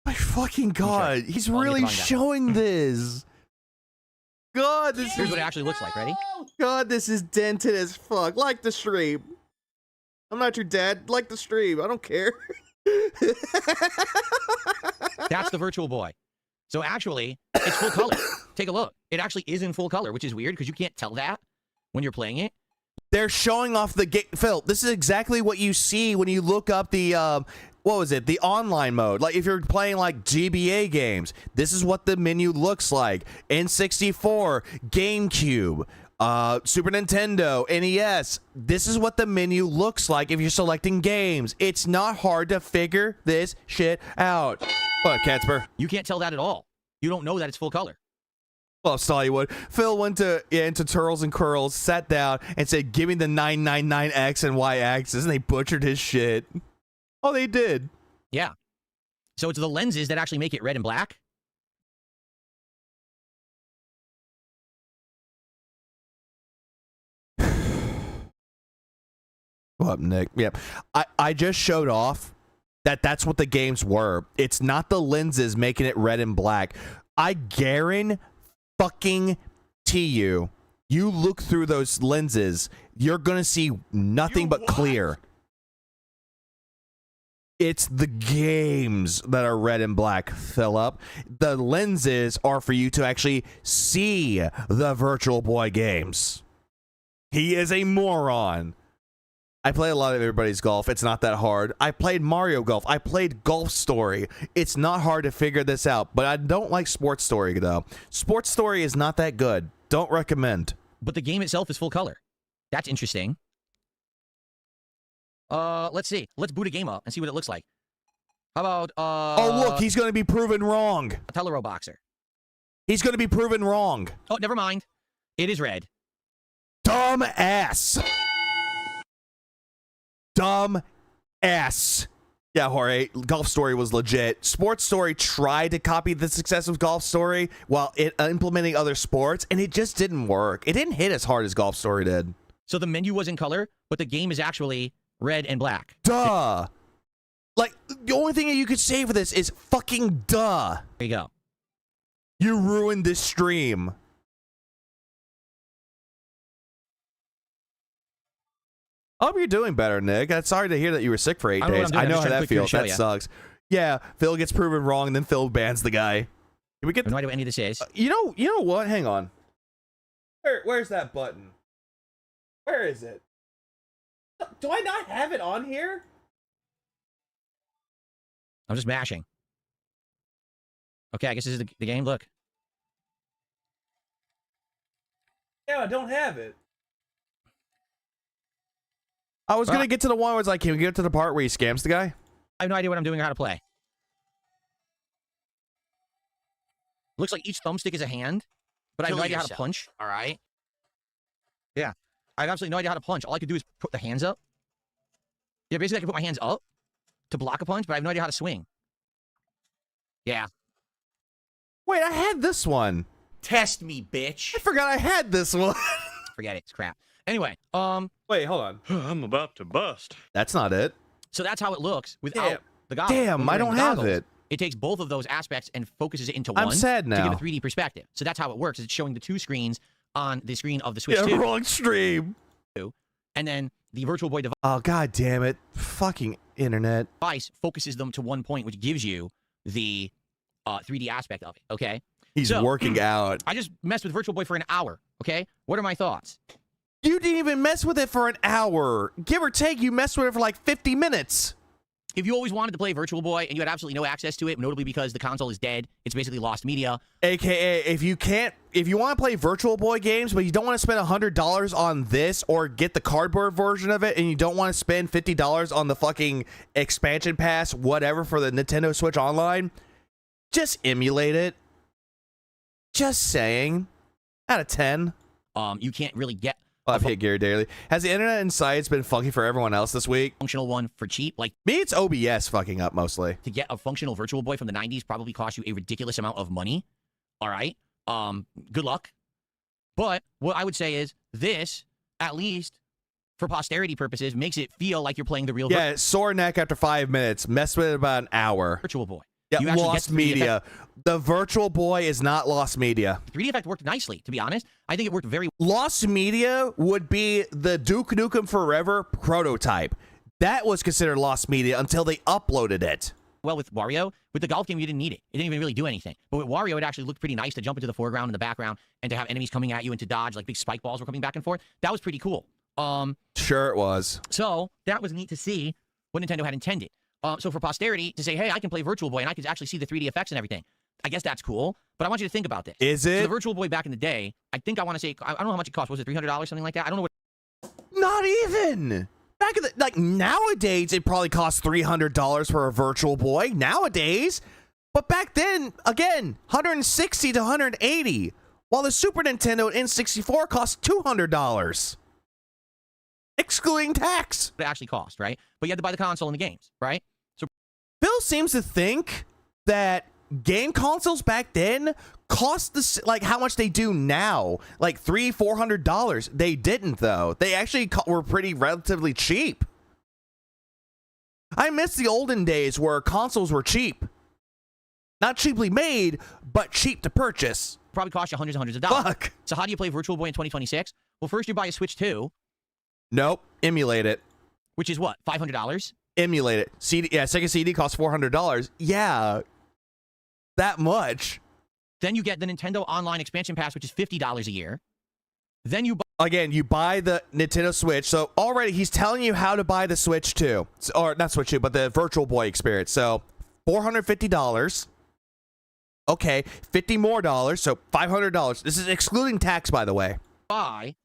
My fucking God. He's really showing this. God, this Here's what it actually looks like. Ready? God, this is dented as fuck. Like the stream. I'm not your dad. Like the stream. I don't care. That's the Virtual Boy. So actually, it's full color. Take a look. It actually is in full color, which is weird because you can't tell that when you're playing it. They're showing off the game. Phil, this is exactly what you see when you look up the what was it? The online mode. Like if you're playing like GBA games, this is what the menu looks like. N64, GameCube, Super Nintendo, NES. This is what the menu looks like if you're selecting games. It's not hard to figure this shit out. What, Catsper? You can't tell that at all. You don't know that it's full color. Well, Sollywood. Phil went into Turtles and Curls, sat down, and said, "Give me the 999 X and Y axis," and they butchered his shit. Oh, they did. Yeah. So it's the lenses that actually make it red and black. What up, Nick? Yeah. I just showed off that's what the games were. It's not the lenses making it red and black. I guarantee you, you look through those lenses, you're gonna see nothing but clear. It's the games that are red and black, Philip. The lenses are for you to actually see the Virtual Boy games. He is a moron. I play a lot of everybody's golf. It's not that hard. I played Mario Golf. I played Golf Story. It's not hard to figure this out, but I don't like Sports Story, though. Sports Story is not that good. Don't recommend. But the game itself is full color. That's interesting. Let's see. Let's boot a game up and see what it looks like. How about, oh, look, he's going to be proven wrong. a Telero Boxer. He's going to be proven wrong. Oh, never mind. It is red. Dumb ass. Dumb ass. Yeah, Jorge, Golf Story was legit. Sports Story tried to copy the success of Golf Story while implementing other sports, and it just didn't work. It didn't hit as hard as Golf Story did. So the menu was in color, but the game is actually red and black. Duh. Like, the only thing that you could say for this is fucking duh. There you go. You ruined this stream. I hope you're doing better, Nick. I'm sorry to hear that you were sick for 8 days. I know how that feels. That sucks. Yeah, Phil gets proven wrong, and then Phil bans the guy. Can we get? I have no idea what any of this is. You know what? Hang on. Where's that button? Where is it? Do I not have it on here? I'm just mashing. Okay, I guess this is the game. Look. Yeah, I don't have it. I was going to get to the one where it's like, can we get to the part where he scams the guy? I have no idea what I'm doing or how to play. Looks like each thumbstick is a hand, but I have no idea how to punch. All right. Yeah. I have absolutely no idea how to punch. All I could do is put the hands up. Yeah, basically I can put my hands up to block a punch, but I have no idea how to swing. Yeah. Wait, I had this one. Test me, bitch. I forgot I had this one. Forget it. It's crap. Anyway, Wait, hold on. I'm about to bust. That's not it. so that's how it looks without the goggles. Damn, When I you're don't wearing the have goggles, it. It takes both of those aspects and focuses it into I'm one sad to now. give a 3D perspective. So that's how it works. It's showing the two screens on the screen of the Switch 2. Wrong stream. And then the Virtual Boy Oh, god damn it. Fucking internet. device focuses them to one point, which gives you the 3D aspect of it, okay? He's So, working out. I just messed with Virtual Boy for an hour, okay? What are my thoughts? You didn't even mess with it for an hour. Give or take, you messed with it for like 50 minutes. If you always wanted to play Virtual Boy and you had absolutely no access to it, notably because the console is dead, it's basically lost media. AKA, if you want to play Virtual Boy games, but you don't want to spend $100 on this or get the cardboard version of it, and you don't want to spend $50 on the fucking expansion pass, whatever, for the Nintendo Switch Online, just emulate it. Just saying. Out of 10. You can't really get I've hit Gary Daly. Has the internet and sites been funky for everyone else this week? functional one for cheap. Like, Me, it's OBS fucking up mostly. to get a functional Virtual Boy from the 90s probably cost you a ridiculous amount of money. All right? Good luck. But what I would say is this, at least for posterity purposes, makes it feel like you're playing the real Yeah, sore neck after 5 minutes. Messed with it about an hour. Virtual Boy. Yeah, You actually get lost the 3D effect. media. The Virtual Boy is not lost media. 3D effect worked nicely, to be honest. I think it worked very Lost media would be the Duke Nukem Forever prototype. That was considered lost media until they uploaded it. well with Wario. With the golf game, you didn't need it. It didn't even really do anything. But with Wario, it actually looked pretty nice to jump into the foreground and the background and to have enemies coming at you and to dodge, like big spike balls were coming back and forth. That was pretty cool. Sure it was. So that was neat to see what Nintendo had intended. So for posterity to say, hey, I can play Virtual Boy and I can actually see the 3D effects and everything. I guess that's cool, but I want you to think about this. Is it? So the Virtual Boy back in the day, I think I want to say, I don't know how much it cost. Was it $300, something like that? I don't know what. Not even. Back in the, like, nowadays, it probably costs $300 for a Virtual Boy. Nowadays. But back then, again, $160 to $180. While the Super Nintendo N64 cost $200. Excluding tax. It actually cost, right? But you had to buy the console and the games, right? So Phil seems to think that game consoles back then cost like how much they do now, like $300-$400. They didn't, though. They actually were pretty relatively cheap. I miss the olden days where consoles were cheap. Not cheaply made, but cheap to purchase. probably cost you hundreds and hundreds of dollars. Fuck. So how do you play Virtual Boy in 2026? Well, first you buy a Switch 2. Nope. Emulate it. Which is what, $500? Emulate it. CD, yeah, Sega CD costs $400. Yeah. That much. Then you get the Nintendo Online Expansion Pass, which is $50 a year. Then you buy... Again, you buy the Nintendo Switch. So already he's telling you how to buy the Switch 2. Or not Switch 2, but the Virtual Boy experience. So $450. Okay, $50 more, so $500. This is excluding tax, by the way. Buy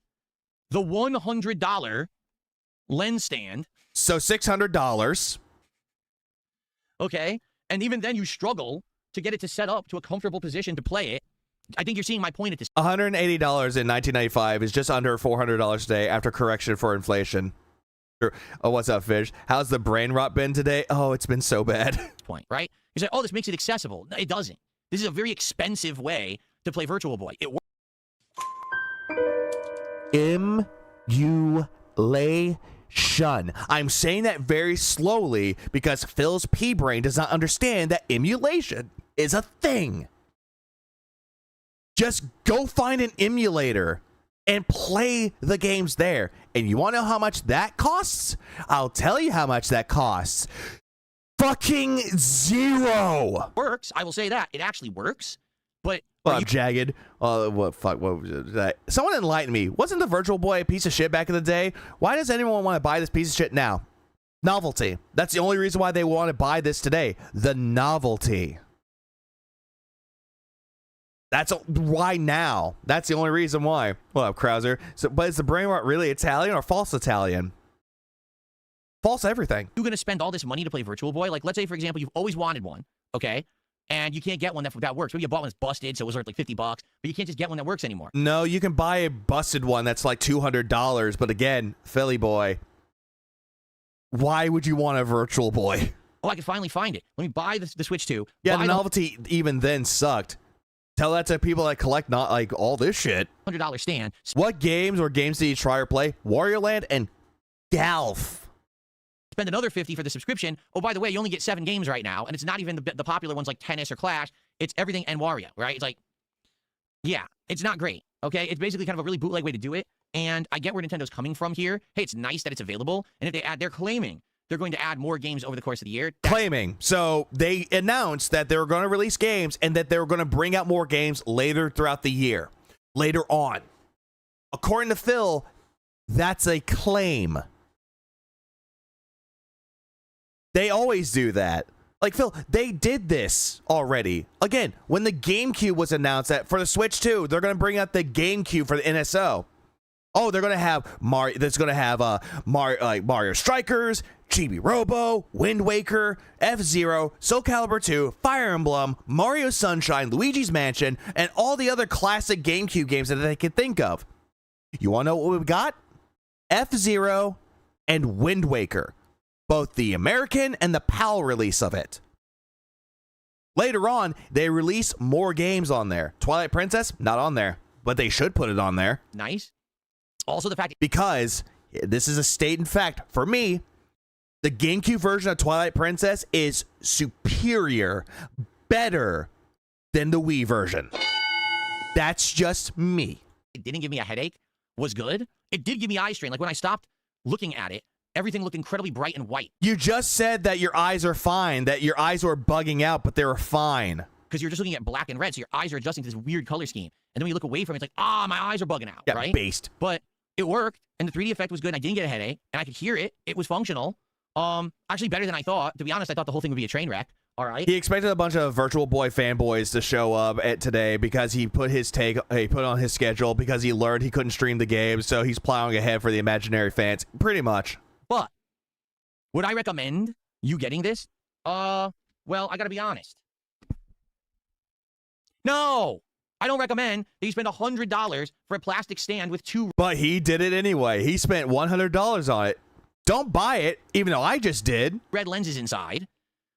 the $100 lens stand. So $600. Okay, and even then you struggle to get it to set up to a comfortable position to play it. I think you're seeing my point at this. $180 in 1995 is just under $400 today after correction for inflation. Oh, what's up, Fish? How's the brain rot been today? Oh, it's been so bad. Point, right? You say, oh, this makes it accessible. No, it doesn't. This is a very expensive way to play Virtual Boy. It works. Emulation. I'm saying that very slowly because Phil's pea-brain does not understand that emulation is a thing. Just go find an emulator and play the games there. And you want to know how much that costs? I'll tell you how much that costs. Fucking zero. Works. I will say that. It actually works. But Well, I'm jagged. What was that? Someone enlighten me. Wasn't the Virtual Boy a piece of shit back in the day? Why does anyone want to buy this piece of shit now? Novelty. That's the only reason why they want to buy this today. The novelty. That's why now. That's the only reason why. What up, Krauser? So, but is the brain rot really Italian or false Italian? False everything. you're going to spend all this money to play Virtual Boy. Like, let's say, for example, you've always wanted one, okay? And you can't get one that works. Maybe you bought one that's busted, so it was worth like $50, but you can't just get one that works anymore. No, you can buy a busted one that's like $200, but again, Philly boy, why would you want a Virtual Boy? Oh, I can finally find it. Let me buy the Switch 2. Yeah, buy the novelty even then sucked. Tell that to people that collect not like all this shit. $100 stand. What games did you try or play? Wario Land and Golf. Spend another $50 for the subscription. Oh, by the way, you only get 7 games right now, and it's not even the popular ones like Tennis or Clash. It's everything and Wario, right? It's like, yeah, it's not great, okay? It's basically kind of a really bootleg way to do it, and I get where Nintendo's coming from here. Hey, it's nice that it's available, and if they add, they're claiming they're going to add more games over the course of the year. Claiming. So they announced that they were going to release games and that they were going to bring out more games later throughout the year. Later on. According to Phil, that's a claim. They always do that. Like, Phil, they did this already. Again, when the GameCube was announced that for the Switch 2, they're going to bring out the GameCube for the NSO. Oh, they're going to have Mario. That's going to have Mario Strikers, Chibi Robo, Wind Waker, F-Zero, Soul Calibur 2, Fire Emblem, Mario Sunshine, Luigi's Mansion, and all the other classic GameCube games that they could think of. You want to know what we've got? F-Zero and Wind Waker. Both the American and the PAL release of it. Later on, they release more games on there. Twilight Princess, not on there, but they should put it on there. Nice. Also, the fact because this is a statement fact for me, the GameCube version of Twilight Princess is superior, better than the Wii version. That's just me. it didn't give me a headache was good. It did give me eye strain. Like when I stopped looking at it, everything looked incredibly bright and white. You just said that your eyes are fine, that your eyes were bugging out, but they were fine. Because you're just looking at black and red, so your eyes are adjusting to this weird color scheme. And then when you look away from it, it's like, my eyes are bugging out, Yeah, right? based. But it worked, and the 3D effect was good, and I didn't get a headache, and I could hear it. It was functional. Actually better than I thought. To be honest, I thought the whole thing would be a train wreck. All right. He expected a bunch of Virtual Boy fanboys to show up today because he put on his schedule because he learned he couldn't stream the game, so he's plowing ahead for the imaginary fans, pretty much. But would I recommend you getting this? Well, I gotta be honest. No, I don't recommend that you spend $100 for a plastic stand with 2 But he did it anyway. He spent $100 on it. Don't buy it, even though I just did. red lenses inside.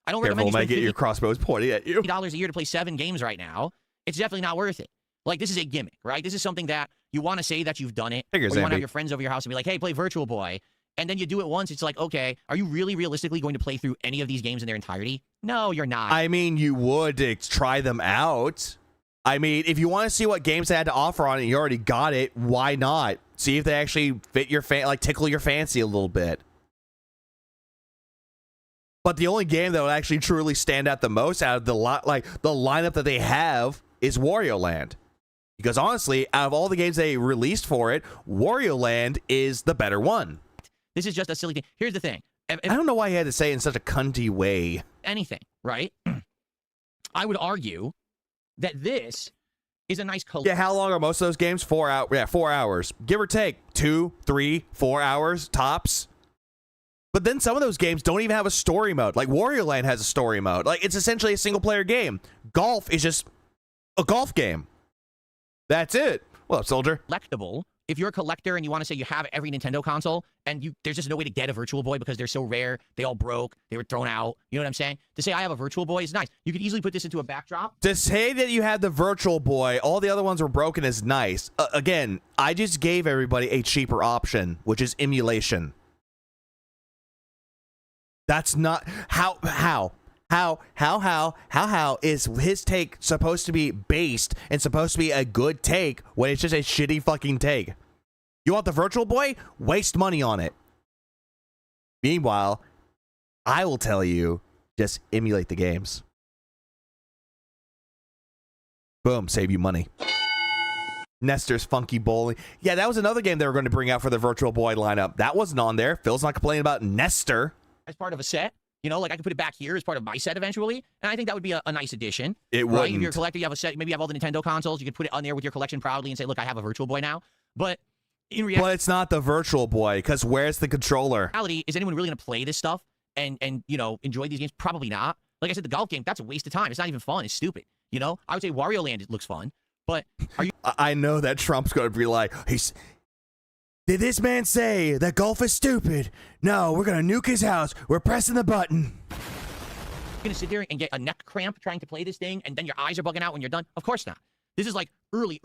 I don't Careful, recommend you might get spend your crossbows pointed at you. $50 a year to play 7 games right now. It's definitely not worth it. Like, this is a gimmick, right? This is something that you want to say that you've done it. Figures, or you want to Andy. have your friends over your house and be like, hey, play Virtual Boy. And then you do it once. It's like, okay, are you really realistically going to play through any of these games in their entirety? No, you're not. I mean, you would to try them out. I mean, if you want to see what games they had to offer on it, you already got it. Why not? See if they actually fit your tickle your fancy a little bit. But the only game that would actually truly stand out the most out of the lineup that they have is Wario Land. Because honestly, out of all the games they released for it, Wario Land is the better one. This is just a silly thing. Here's the thing. If I don't know why he had to say it in such a cunty way. anything, right? I would argue that this is a nice color. Yeah, how long are most of those games? 4 hours. Yeah, 4 hours. Give or take 2, 3, 4 hours tops. But then some of those games don't even have a story mode. Like Wario Land has a story mode. Like it's essentially a single player game. Golf is just a golf game. That's it. What up, soldier? Collectible. If you're a collector and you want to say you have every Nintendo console and there's just no way to get a Virtual Boy because they're so rare, they all broke, they were thrown out. You know what I'm saying? To say I have a Virtual Boy is nice. You could easily put this into a backdrop. To say that you had the Virtual Boy, all the other ones were broken is nice. Again, I just gave everybody a cheaper option, which is emulation. That's not how is his take supposed to be based and supposed to be a good take when it's just a shitty fucking take? You want the Virtual Boy? Waste money on it. Meanwhile, I will tell you, just emulate the games. Boom, save you money. Nestor's Funky Bowling. Yeah, that was another game they were going to bring out for the Virtual Boy lineup. That wasn't on there. Phil's not complaining about Nestor. As part of a set. You know, like I could put it back here as part of my set eventually. And I think that would be a nice addition. It right? wouldn't. If you're a collector, you have a set, maybe you have all the Nintendo consoles. You could put it on there with your collection proudly and say, look, I have a Virtual Boy now. But in But it's not the Virtual Boy, because where's the controller? reality, is anyone really going to play this stuff and you know, enjoy these games? Probably not. Like I said, the golf game, that's a waste of time. It's not even fun. It's stupid. You know, I would say Wario Land looks fun. But are you I know that Trump's going to be like, did this man say that golf is stupid? No, we're going to nuke his house. We're pressing the button. going to sit there and get a neck cramp trying to play this thing and then your eyes are bugging out when you're done? Of course not. This is like early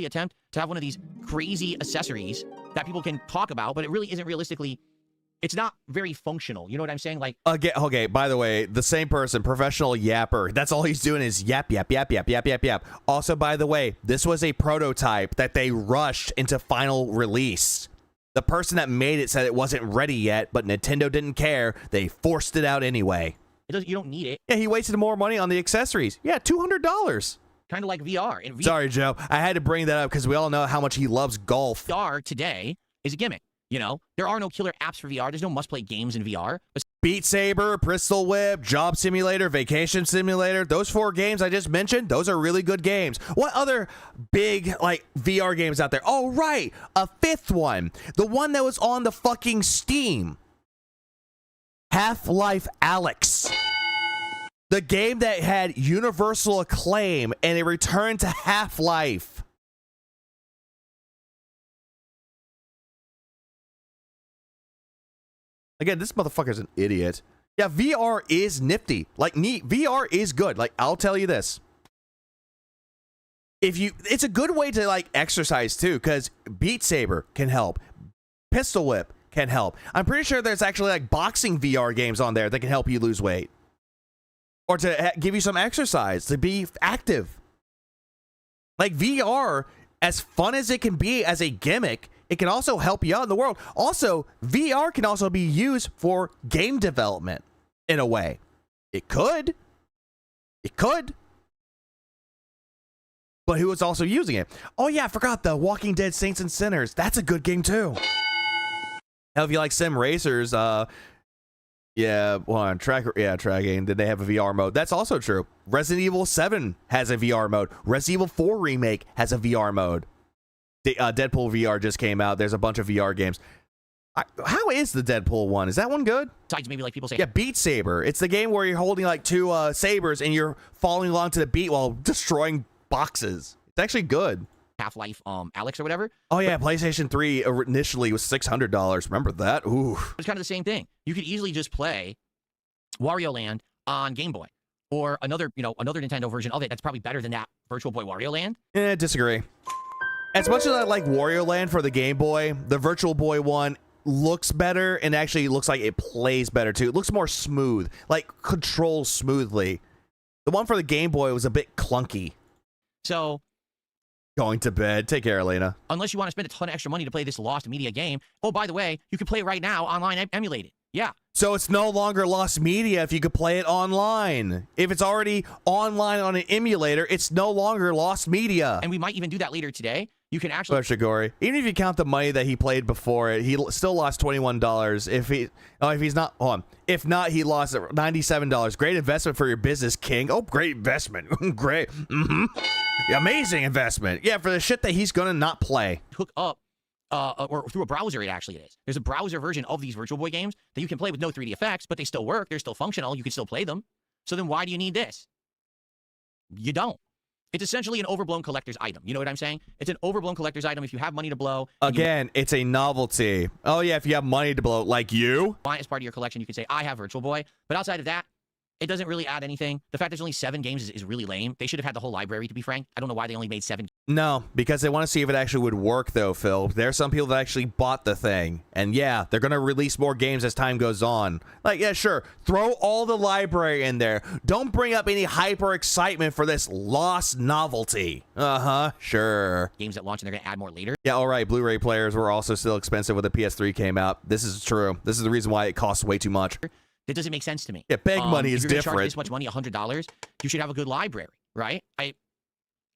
attempt to have one of these crazy accessories that people can talk about, but it really isn't realistically, it's not very functional. You know what I'm saying? Like, Okay, by the way, the same person, professional yapper, that's all he's doing is yap. Also, by the way, this was a prototype that they rushed into final release. The person that made it said it wasn't ready yet, but Nintendo didn't care. They forced it out anyway. you don't need it. Yeah, he wasted more money on the accessories. Yeah, $200. Kind of like VR. And Sorry, Joe. I had to bring that up because we all know how much he loves golf. VR today is a gimmick. You know, there are no killer apps for VR. There's no must-play games in VR. Beat Saber, Pistol Whip, Job Simulator, Vacation Simulator, those 4 games I just mentioned, those are really good games. What other big, VR games out there? Oh, right, a 5th one. The one that was on the fucking Steam. Half-Life Alyx. The game that had universal acclaim, and it returned to Half-Life. Again, this motherfucker's an idiot. Yeah, VR is nifty. VR is good. I'll tell you this. It's a good way to exercise too, because Beat Saber can help. Pistol Whip can help. I'm pretty sure there's actually boxing VR games on there that can help you lose weight. Or to give you some exercise, to be active. VR, as fun as it can be as a gimmick, it can also help you out in the world. Also, VR can also be used for game development in a way. It could. But who was also using it? Oh yeah, I forgot the Walking Dead Saints and Sinners. That's a good game too. Hell, if you like sim racers, Yeah, well, on tracking. Did they have a VR mode? That's also true. Resident Evil 7 has a VR mode. Resident Evil 4 Remake has a VR mode. Deadpool VR just came out. There's a bunch of VR games. How is the Deadpool one? Is that one good? Besides, maybe like people say, yeah, Beat Saber. It's the game where you're holding like two sabers and you're following along to the beat while destroying boxes. It's actually good. Half-Life, Alex or whatever. Oh yeah, PlayStation 3 initially was $600. Remember that? Ooh. It's kind of the same thing. You could easily just play Wario Land on Game Boy or another Nintendo version of it that's probably better than that Virtual Boy Wario Land. Disagree. As much as I like Wario Land for the Game Boy, the Virtual Boy one looks better and actually looks like it plays better too. It looks more smooth, like controls smoothly. The one for the Game Boy was a bit clunky. So, going to bed. Take care, Elena. Unless you want to spend a ton of extra money to play this lost media game. Oh, by the way, you can play it right now online emulated. Yeah. So it's no longer lost media if you could play it online. If it's already online on an emulator, it's no longer lost media. And we might even do that later today. You can actually... Shigori. Even if you count the money that he played before it, he still lost $21. If not, he lost $97. Great investment for your business, King. Oh, great investment. Great. Amazing investment. Yeah, for the shit that he's gonna not play. Hook up, or through a browser, it actually is. There's a browser version of these Virtual Boy games that you can play with no 3D effects, but they still work. They're still functional. You can still play them. So then why do you need this? You don't. It's essentially an overblown collector's item. You know what I'm saying? It's an overblown collector's item if you have money to blow. Again, it's a novelty. Oh, yeah, if you have money to blow, like you. Buy it as part of your collection, you can say, I have Virtual Boy. But outside of that, it doesn't really add anything. The fact there's only 7 games is really lame. They should have had the whole library, to be frank. I don't know why they only made 7. No, because they want to see if it actually would work, though, Phil. There are some people that actually bought the thing. And yeah, they're going to release more games as time goes on. Like, yeah, sure. Throw all the library in there. Don't bring up any hyper excitement for this lost novelty. Uh-huh, sure. Games that launch and they're going to add more later. Yeah, all right. Blu-ray players were also still expensive when the PS3 came out. This is true. This is the reason why it costs way too much. That doesn't make sense to me. Yeah, bag money is if you're different. Charge this much money, $100, you should have a good library, right? I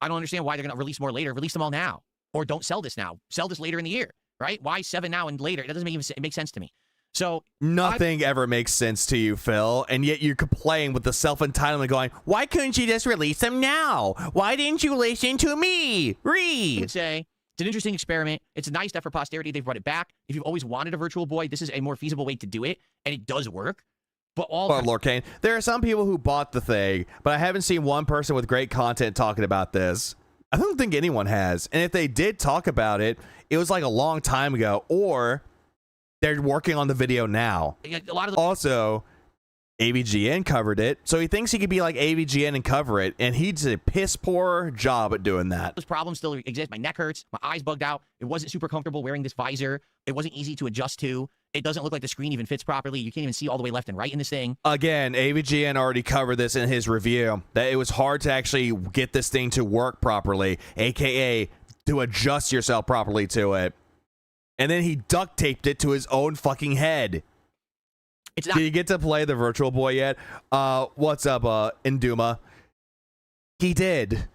don't understand why they're going to release more later. Release them all now. Or don't sell this now. Sell this later in the year, right? Why 7 now and later? It doesn't make sense to me. So nothing ever makes sense to you, Phil, and yet you're complaining with the self-entitlement going, why couldn't you just release them now? Why didn't you listen to me? I would say it's an interesting experiment. It's a nice step for posterity. They've brought it back. If you've always wanted a Virtual Boy, this is a more feasible way to do it, and it does work. But Lord Kane, there are some people who bought the thing, but I haven't seen one person with great content talking about this. I don't think anyone has. And if they did talk about it, it was like a long time ago, or they're working on the video now. A lot of also, AVGN covered it, so he thinks he could be like AVGN and cover it, and he did a piss poor job at doing that. Those problems still exist. My neck hurts. My eyes bugged out. It wasn't super comfortable wearing this visor. It wasn't easy to adjust to. It doesn't look like the screen even fits properly. You can't even see all the way left and right in this thing. Again, AVGN already covered this in his review, that it was hard to actually get this thing to work properly, aka to adjust yourself properly to it. And then he duct taped it to his own fucking head. It's not. Did you get to play the Virtual Boy yet? What's up, Induma? He did.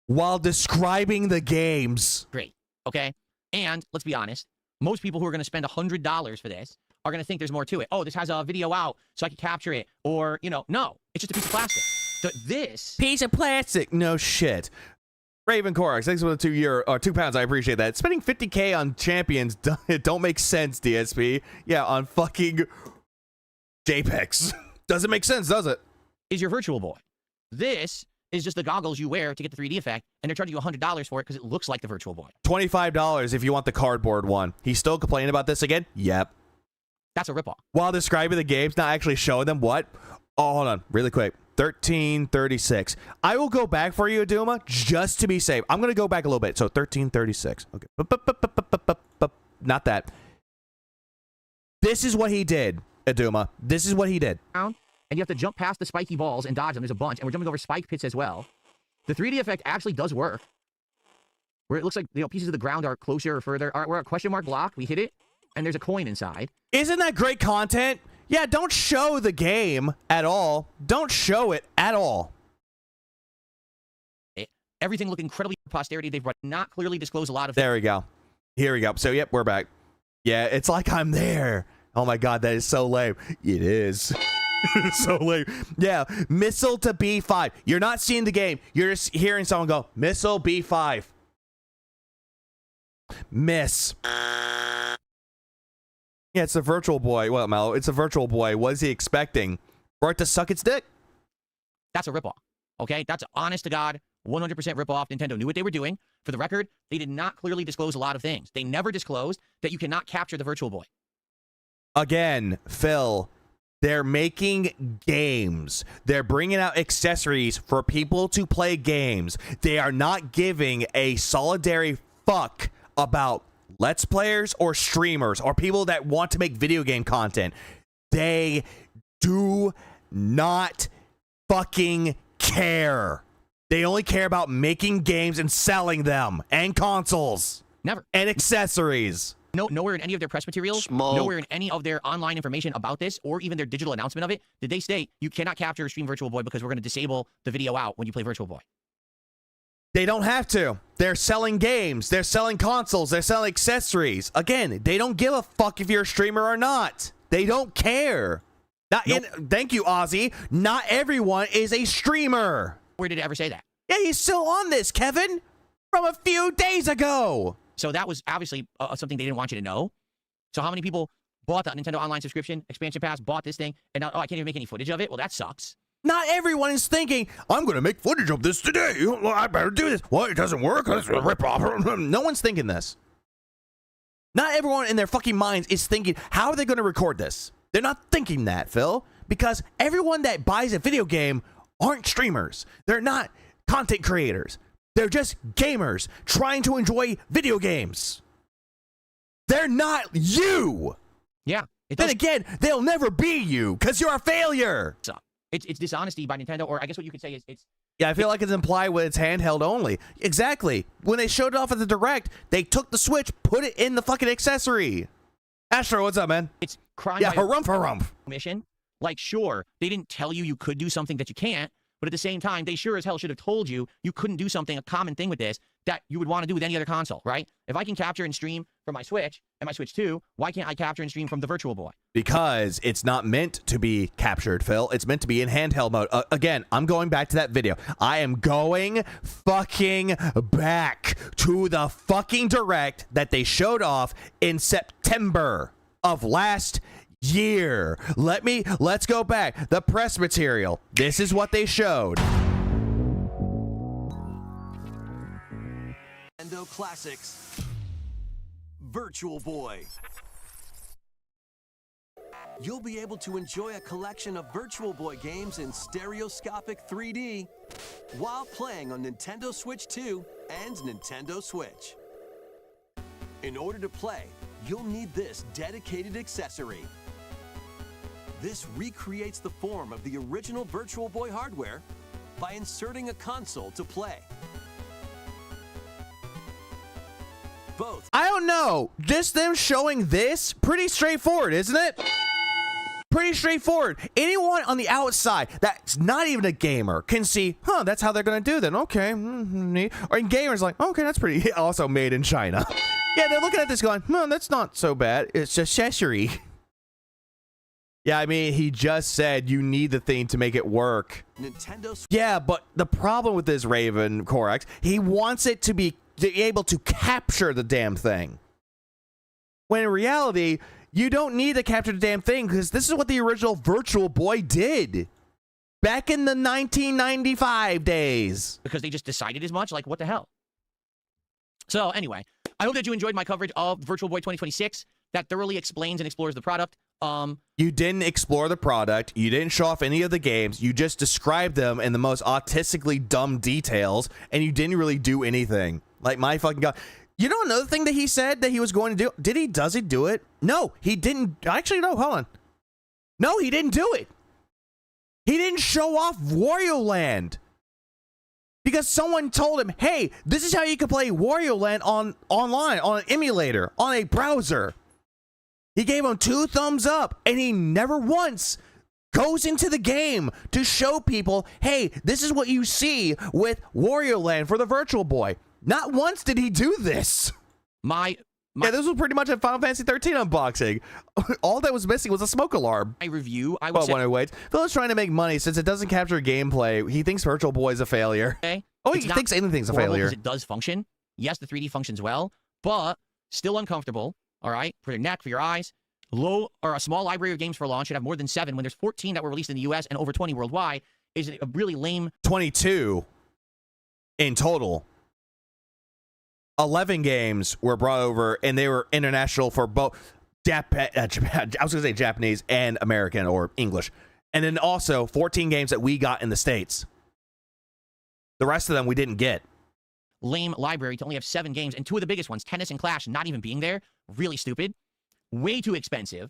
While describing the games. Great. Okay. And let's be honest. Most people who are going to spend $100 for this are going to think there's more to it. Oh, this has a video out, so I can capture it. Or, no. It's just a piece of plastic. This piece of plastic. No shit. Raven Corax, thanks for the £2. I appreciate that. Spending $50K on champions don't make sense, DSP. Yeah, on fucking JPEGs. Doesn't make sense, does it? Is your Virtual Boy. This is just the goggles you wear to get the 3D effect, and they're charging you $100 for it because it looks like the Virtual Boy. $25 if you want the cardboard one. He's still complaining about this again? Yep. That's a ripoff. While describing the games, not actually showing them what? Oh, hold on, really quick. 1336. I will go back for you, Aduma, just to be safe. I'm going to go back a little bit. So 1336. Okay. Not that. This is what he did, Aduma. This is what he did. And you have to jump past the spiky balls and dodge them. There's a bunch. And we're jumping over spike pits as well. The 3D effect actually does work. Where it looks like, pieces of the ground are closer or further. We're at question mark block. We hit it. And there's a coin inside. Isn't that great content? Yeah, don't show the game at all. Don't show it at all. Everything looked incredibly for posterity. They've not clearly disclosed a lot of... There we go. Here we go. So, yep, we're back. Yeah, it's like I'm there. Oh my god, that is so lame. It is. It's so lame. Yeah, missile to B5. You're not seeing the game. You're just hearing someone go, missile B5. Miss. Yeah, it's a Virtual Boy. Well, Mel, it's a Virtual Boy. What is he expecting? For it to suck its dick? That's a ripoff. Okay? That's honest to God, 100% ripoff. Nintendo knew what they were doing. For the record, they did not clearly disclose a lot of things. They never disclosed that you cannot capture the Virtual Boy. Again, Phil, they're making games. They're bringing out accessories for people to play games. They are not giving a solitary fuck about Let's Players or streamers or people that want to make video game content. They do not fucking care. They only care about making games and selling them and consoles. Never. And accessories. No, nowhere in any of their press materials, nowhere in any of their online information about this, or even their digital announcement of it, did they state you cannot capture or stream Virtual Boy because we're going to disable the video out when you play Virtual Boy. They don't have to. They're selling games. They're selling consoles. They're selling accessories. Again, they don't give a fuck if you're a streamer or not. They don't care. Thank you, Ozzy. Not everyone is a streamer. Where did it ever say that? Yeah, he's still on this, Kevin, from a few days ago. So that was obviously something they didn't want you to know. So how many people bought the Nintendo Online subscription, expansion pass, bought this thing, and now, I can't even make any footage of it? Well, that sucks. Not everyone is thinking, I'm going to make footage of this today. I better do this. Well, it doesn't work. It's a ripoff. No one's thinking this. Not everyone in their fucking minds is thinking, how are they going to record this? They're not thinking that, Phil, because everyone that buys a video game aren't streamers. They're not content creators. They're just gamers trying to enjoy video games. They're not you. Yeah. Then again, they'll never be you because you're a failure. It's dishonesty by Nintendo, or I guess what you could say is it's... Yeah, I feel like it's implied when it's handheld only. Exactly. When they showed it off at the Direct, they took the Switch, put it in the fucking accessory. Astro, what's up, man? It's crime by harumph. Mission. Like, sure, they didn't tell you could do something that you can't, but at the same time, they sure as hell should have told you couldn't do something, a common thing with this, that you would want to do with any other console, right? If I can capture and stream from my Switch and my Switch 2, why can't I capture and stream from the Virtual Boy? Because it's not meant to be captured, Phil. It's meant to be in handheld mode. Again, I'm going back to that video. I am going fucking back to the fucking Direct that they showed off in September of last year. Let's go back. The press material. This is what they showed. Nintendo Classics. Virtual Boy. You'll be able to enjoy a collection of Virtual Boy games in stereoscopic 3D while playing on Nintendo Switch 2 and Nintendo Switch. In order to play, you'll need this dedicated accessory. This recreates the form of the original Virtual Boy hardware by inserting a console to play. Both. I don't know. Just them showing this, pretty straightforward, isn't it? Pretty straightforward. Anyone on the outside that's not even a gamer can see, that's how they're going to do that. Okay. Or gamers like, okay, that's pretty. Also made in China. Yeah, they're looking at this going, that's not so bad. It's just accessory. Yeah, I mean, he just said you need the thing to make it work. Nintendo. Yeah, but the problem with this Raven Corax, he wants it to be able to capture the damn thing. When in reality, you don't need to capture the damn thing because this is what the original Virtual Boy did back in the 1995 days. Because they just decided as much? Like, what the hell? So, anyway, I hope that you enjoyed my coverage of Virtual Boy 2026. That thoroughly explains and explores the product. You didn't explore the product. You didn't show off any of the games. You just described them in the most autistically dumb details, and you didn't really do anything. Like, my fucking God. You know another thing that he said that he was going to do? Does he do it? No, he didn't. Actually, no, hold on. No, he didn't do it. He didn't show off Wario Land. Because someone told him, hey, this is how you can play Wario Land online, on an emulator, on a browser. He gave him 2 thumbs up, and he never once goes into the game to show people, hey, this is what you see with Wario Land for the Virtual Boy. Not once did he do this. My Yeah, this was pretty much a Final Fantasy 13 unboxing. All that was missing was a smoke alarm. My review, I would say... wait. Phil is trying to make money since it doesn't capture gameplay. He thinks Virtual Boy is a failure. Okay. Oh, he thinks anything's a failure. It does function. Yes, the 3D functions well, but still uncomfortable. All right, for your neck, for your eyes. Low or a small library of games for launch should have more than 7 when there's 14 that were released in the US and over 20 worldwide. Is a really lame. 22 in total. 11 games were brought over, and they were international for both Japan, I was going to say Japanese and American or English. And then also 14 games that we got in the States. The rest of them we didn't get. Lame library to only have 7 games, and 2 of the biggest ones, Tennis and Clash, not even being there. Really stupid. Way too expensive.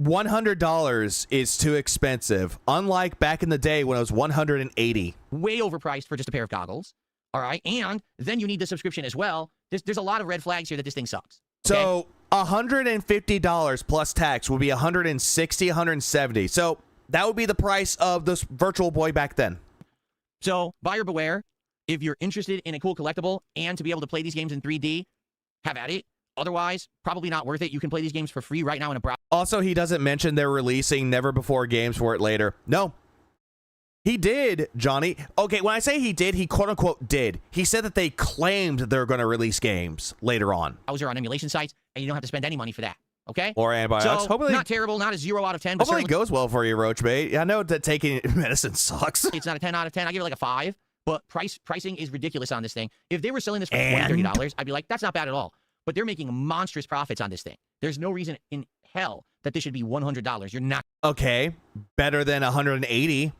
$100 is too expensive, unlike back in the day when it was $180. Way overpriced for just a pair of goggles. All right, and then you need the subscription as well. There's a lot of red flags here that this thing sucks. Okay? So $150 plus tax would be $160, $170. So that would be the price of this Virtual Boy back then. So buyer beware. If you're interested in a cool collectible and to be able to play these games in 3D, have at it. Otherwise, probably not worth it. You can play these games for free right now in a browser. Also, he doesn't mention they're releasing never before games for it later. No. He did, Johnny. Okay, when I say he did, he quote-unquote did. He said that they claimed they're going to release games later on. Browser on emulation sites, and you don't have to spend any money for that. Okay? Or antibiotics. So, hopefully, not terrible, not a 0 out of 10. But hopefully it goes well for you, Roachbait. I know that taking medicine sucks. It's not a 10 out of 10. I give it like a 5. But pricing is ridiculous on this thing. If they were selling this for $20, $30, I'd be like, that's not bad at all. But they're making monstrous profits on this thing. There's no reason in hell that this should be $100. You're not. Okay. Better than $180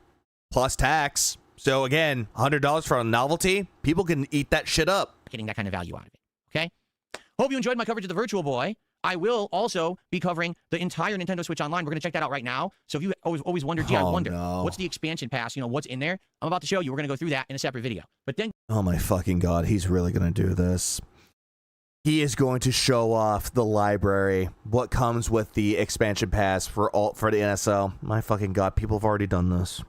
plus tax. So again, $100 for a novelty. People can eat that shit up. Getting that kind of value out of it. Okay? Hope you enjoyed my coverage of the Virtual Boy. I will also be covering the entire Nintendo Switch Online. We're going to check that out right now. So if you always wondered, gee, I wonder, what's the expansion pass? You know, what's in there? I'm about to show you. We're going to go through that in a separate video. But then... Oh my fucking God. He's really going to do this. He is going to show off the library, what comes with the expansion pass for the NSO. My fucking God. People have already done this.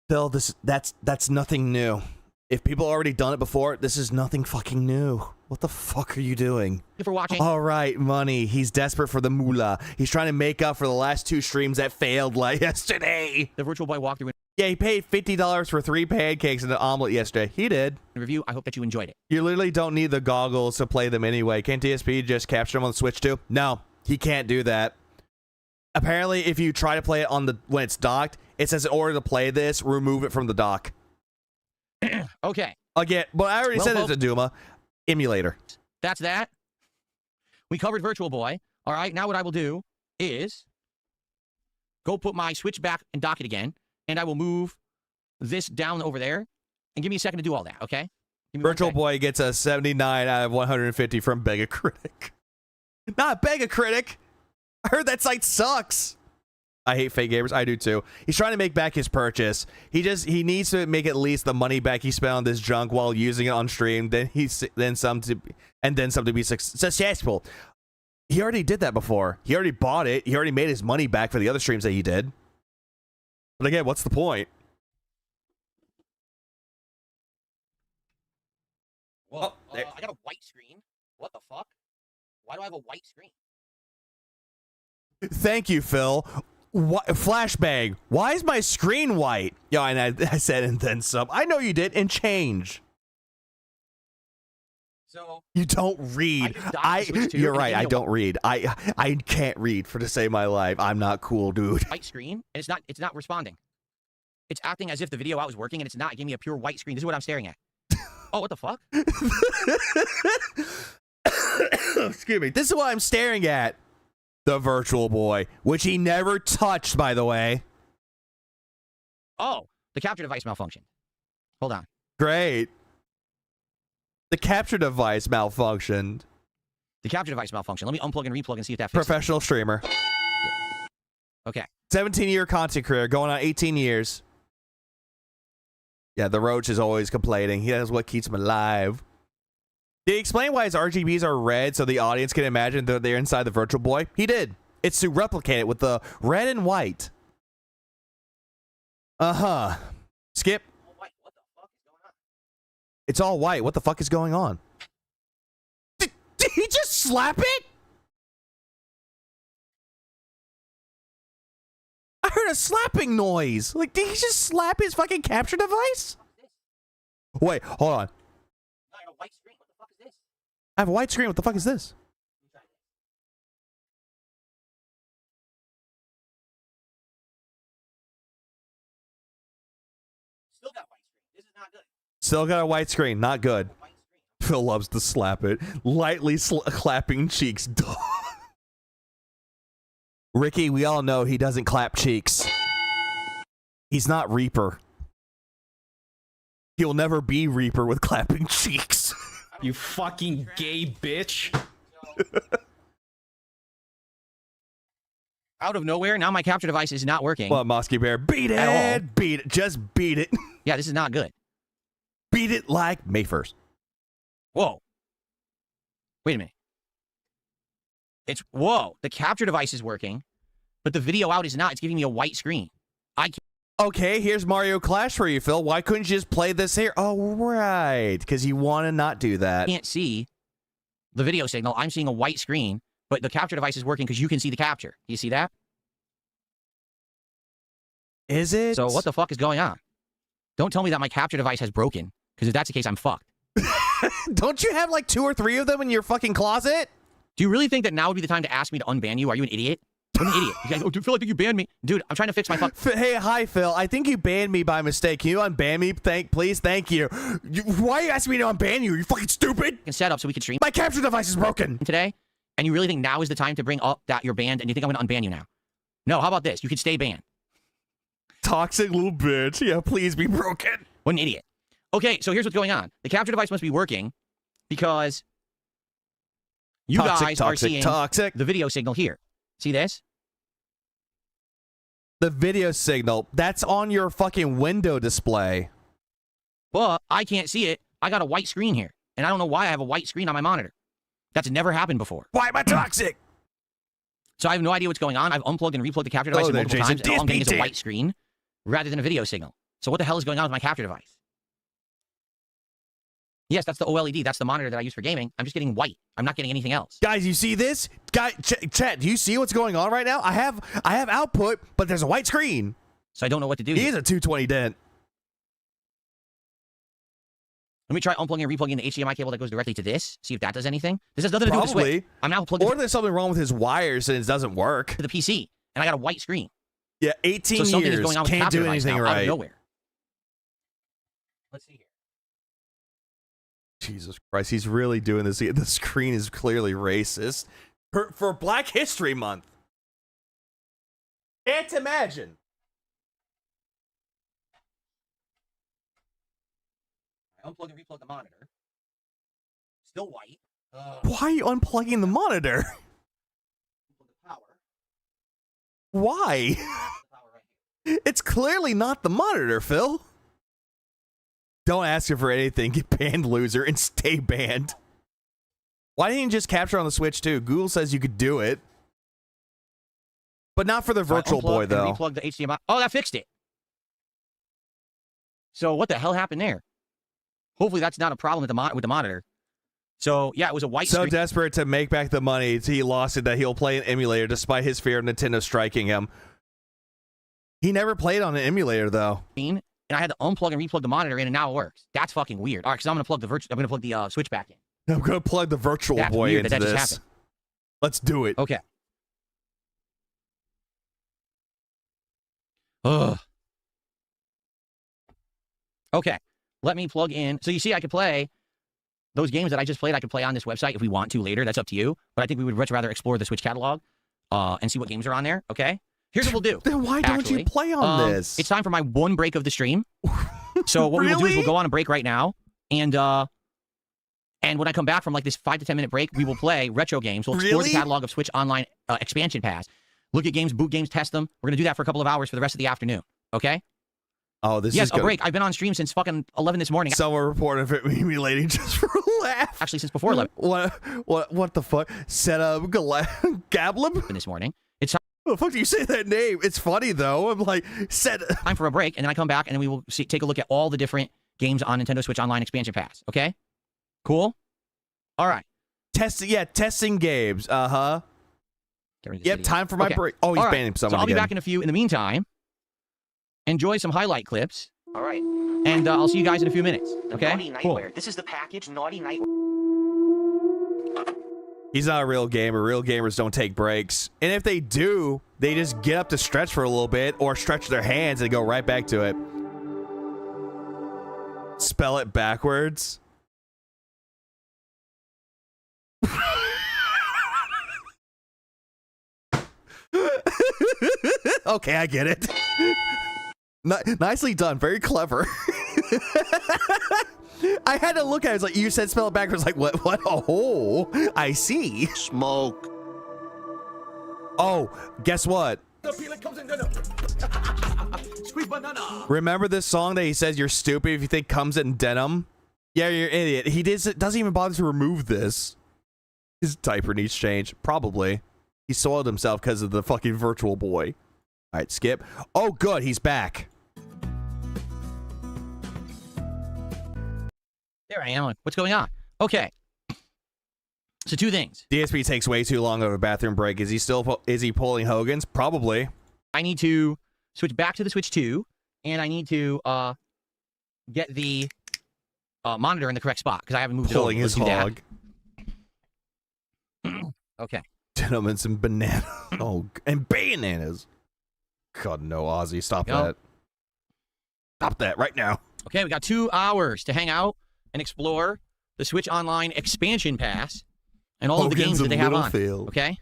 Phil, that's nothing new. If people already done it before, this is nothing fucking new. What the fuck are you doing? Thank you for watching. All right, money. He's desperate for the moolah. He's trying to make up for the last 2 streams that failed like yesterday. The Virtual Boy walkthrough. Yeah, he paid $50 for 3 pancakes and an omelet yesterday. He did. Review. I hope that you enjoyed it. You literally don't need the goggles to play them anyway. Can't DSP just capture them on the Switch too? No, he can't do that. Apparently, if you try to play it on when it's docked, it says in order to play this, remove it from the dock. Okay. Again, but I already said it's a Duma emulator. That's that. We covered Virtual Boy. All right, now what I will do is go put my Switch back and dock it again, and I will move this down over there, and give me a second to do all that, okay? Virtual Boy gets a 79 out of 150 from Begacritic. Not Begacritic! I heard that site sucks! I hate fake gamers. I do too. He's trying to make back his purchase. He needs to make at least the money back he spent on this junk while using it on stream. Then some to be successful. He already did that before. He already bought it. He already made his money back for the other streams that he did. But again, what's the point? Whoa, I got a white screen. What the fuck? Why do I have a white screen? Thank you, Phil. What, flashbang. Why is my screen white? Yo, and I said and then some. I know you did. And change. So you don't read. You're right. I don't read. I can't read for to save my life. I'm not cool, dude. White screen, and it's not responding. It's acting as if the video out was working, and it's not. It gave me a pure white screen. This is what I'm staring at. Oh, what the fuck? Excuse me. This is what I'm staring at. The Virtual Boy, which he never touched, by the way. Oh, the capture device malfunctioned. Hold on. Great. The capture device malfunctioned. The capture device malfunctioned. Let me unplug and replug and see if that fixes Professional streamer. Okay. 17-year content career, going on 18 years. Yeah, the Roach is always complaining. He knows what keeps him alive. Did he explain why his RGBs are red so the audience can imagine that they're inside the Virtual Boy? He did. It's to replicate it with the red and white. Uh-huh. Skip. What the fuck is going on? It's all white. What the fuck is going on? He slap it? I heard a slapping noise. Like, did he just slap his fucking capture device? Wait, hold on. I have a white screen. What the fuck is this? I have a white screen. What the fuck is this? Still got white screen. This is not good. Still got a white screen. Not good. Phil loves to slap it. Lightly clapping cheeks. Ricky, we all know he doesn't clap cheeks. He's not Reaper. He'll never be Reaper with clapping cheeks. You fucking gay bitch. Out of nowhere, now my capture device is not working. What, Mosky Bear? Beat At all. it! Beat it. Just beat it. Yeah, this is not good. Beat it like May 1st. Whoa. Wait a minute. Whoa. The capture device is working, but the video out is not. It's giving me a white screen. I can't. Okay, here's Mario Clash for you, Phil. Why couldn't you just play this here? Oh, right. Because you want to not do that. Can't see the video signal. I'm seeing a white screen, but the capture device is working because you can see the capture. Do you see that? Is it? So what the fuck is going on? Don't tell me that my capture device has broken, because if that's the case, I'm fucked. Don't you have like 2 or 3 of them in your fucking closet? Do you really think that now would be the time to ask me to unban you? Are you an idiot? I'm an idiot. You guys, oh, dude, Phil, I think you banned me. Dude, I'm trying to fix my fuck. Hey, hi, Phil. I think you banned me by mistake. Can you unban me? Please? Thank you. Why are you asking me to unban you? You fucking stupid. Setup so we can stream My capture device is broken. today, and you really think now is the time to bring up that you're banned, and you think I'm going to unban you now? No, how about this? You could stay banned. Toxic little bitch. Yeah, please be broken. What an idiot. Okay, so here's what's going on. The capture device must be working because you guys are seeing the video signal here. See this? The video signal. That's on your fucking window display. But I can't see it. I got a white screen here, and I don't know why I have a white screen on my monitor. That's never happened before. Why am I toxic? So I have no idea what's going on. I've unplugged and replugged the capture device multiple times, and all I'm getting is a DSP white screen rather than a video signal. So what the hell is going on with my capture device? Yes, that's the OLED. That's the monitor that I use for gaming. I'm just getting white. I'm not getting anything else. Guys, you see this? Chat, do you see what's going on right now? I have output, but there's a white screen. So I don't know what to do. He is a 220 dent. Let me try unplugging and replugging the HDMI cable that goes directly to this. See if that does anything. This has nothing to do with the Switch. I'm now plugged or there's something wrong with his wires and it doesn't work. to the PC, and I got a white screen. Yeah, 18 So something years. is going on with the Can't capture do device anything now, out of right. nowhere. Let's see here. Jesus Christ, he's really doing this. The screen is clearly racist. For Black History Month. Can't imagine. I unplug and replug the monitor. Still white. Why are you unplugging the monitor? The power. Why? The power right here. It's clearly not the monitor, Phil. Don't ask her for anything. Get banned, loser, and stay banned. Why didn't you just capture on the Switch, too? Google says you could do it. But not for the Virtual Boy, though. Replug the HDMI. Oh, that fixed it. So what the hell happened there? Hopefully that's not a problem with the monitor. So, yeah, it was a white So screen. desperate to make back the money, he lost it that he'll play an emulator despite his fear of Nintendo striking him. He never played on an emulator, though. And I had to unplug and replug the monitor in, and now it works. That's fucking weird. All right, because I'm gonna plug the Switch back in. I'm gonna plug the Virtual That's Boy weird into that just this. happened. Let's do it. Okay. Ugh. Okay. Let me plug in. So you see, I could play those games that I just played. I could play on this website if we want to later. That's up to you. But I think we would much rather explore the Switch catalog and see what games are on there. Okay. Here's what we'll do. Then why don't you play on this? It's time for my one break of the stream. So what we will do is we'll go on a break right now, and when I come back from like this 5 to 10 minute break, we will play retro games. We'll explore the catalog of Switch Online expansion pass. Look at games, boot games, test them. We're gonna do that for a couple of hours for the rest of the afternoon. Okay? Oh, this yes, is a break. I've been on stream since fucking 11 this morning. Someone reported of it emulating just for a laugh. Actually, since before 11. What the fuck? Set up Gablib? This morning. It's What the fuck do you say that name? It's funny though. I'm like, time for a break, and then I come back, and then we will take a look at all the different games on Nintendo Switch Online expansion pass. Okay? Cool? All right. testing games. Uh-huh. Yep, time for my break. Oh, he's All banning someone So I'll be again. back in a few. In the meantime, enjoy some highlight clips. All right. And I'll see you guys in a few minutes. Okay? Naughty Cool. Nightwear. This is the package, Naughty Nightwear. He's not a real gamer. Real gamers don't take breaks. And if they do, they just get up to stretch for a little bit or stretch their hands and go right back to it. Spell it backwards. Okay, I get it. Nicely done. Very clever. I had to look at it. It's like, you said spell it backwards. Like, what? Oh, I see. Smoke. Oh, guess what? Remember this song that he says you're stupid if you think comes in denim? Yeah, you're an idiot. He doesn't even bother to remove this. His diaper needs change. Probably. He soiled himself because of the fucking virtual boy. All right, skip. Oh, good. He's back. There I am. What's going on? Okay. So two things. DSP takes way too long of a bathroom break. Is he pulling Hogan's? Probably. I need to switch back to the Switch 2, and I need to get the monitor in the correct spot because I haven't moved Pulling it over. his hog. Okay. Gentlemen, some banana. Oh, and bananas. God, no, Ozzy. Stop that. Stop that right now. Okay, we got 2 hours to hang out and explore the Switch Online expansion pass and all of the games that they have on. Phil. Okay?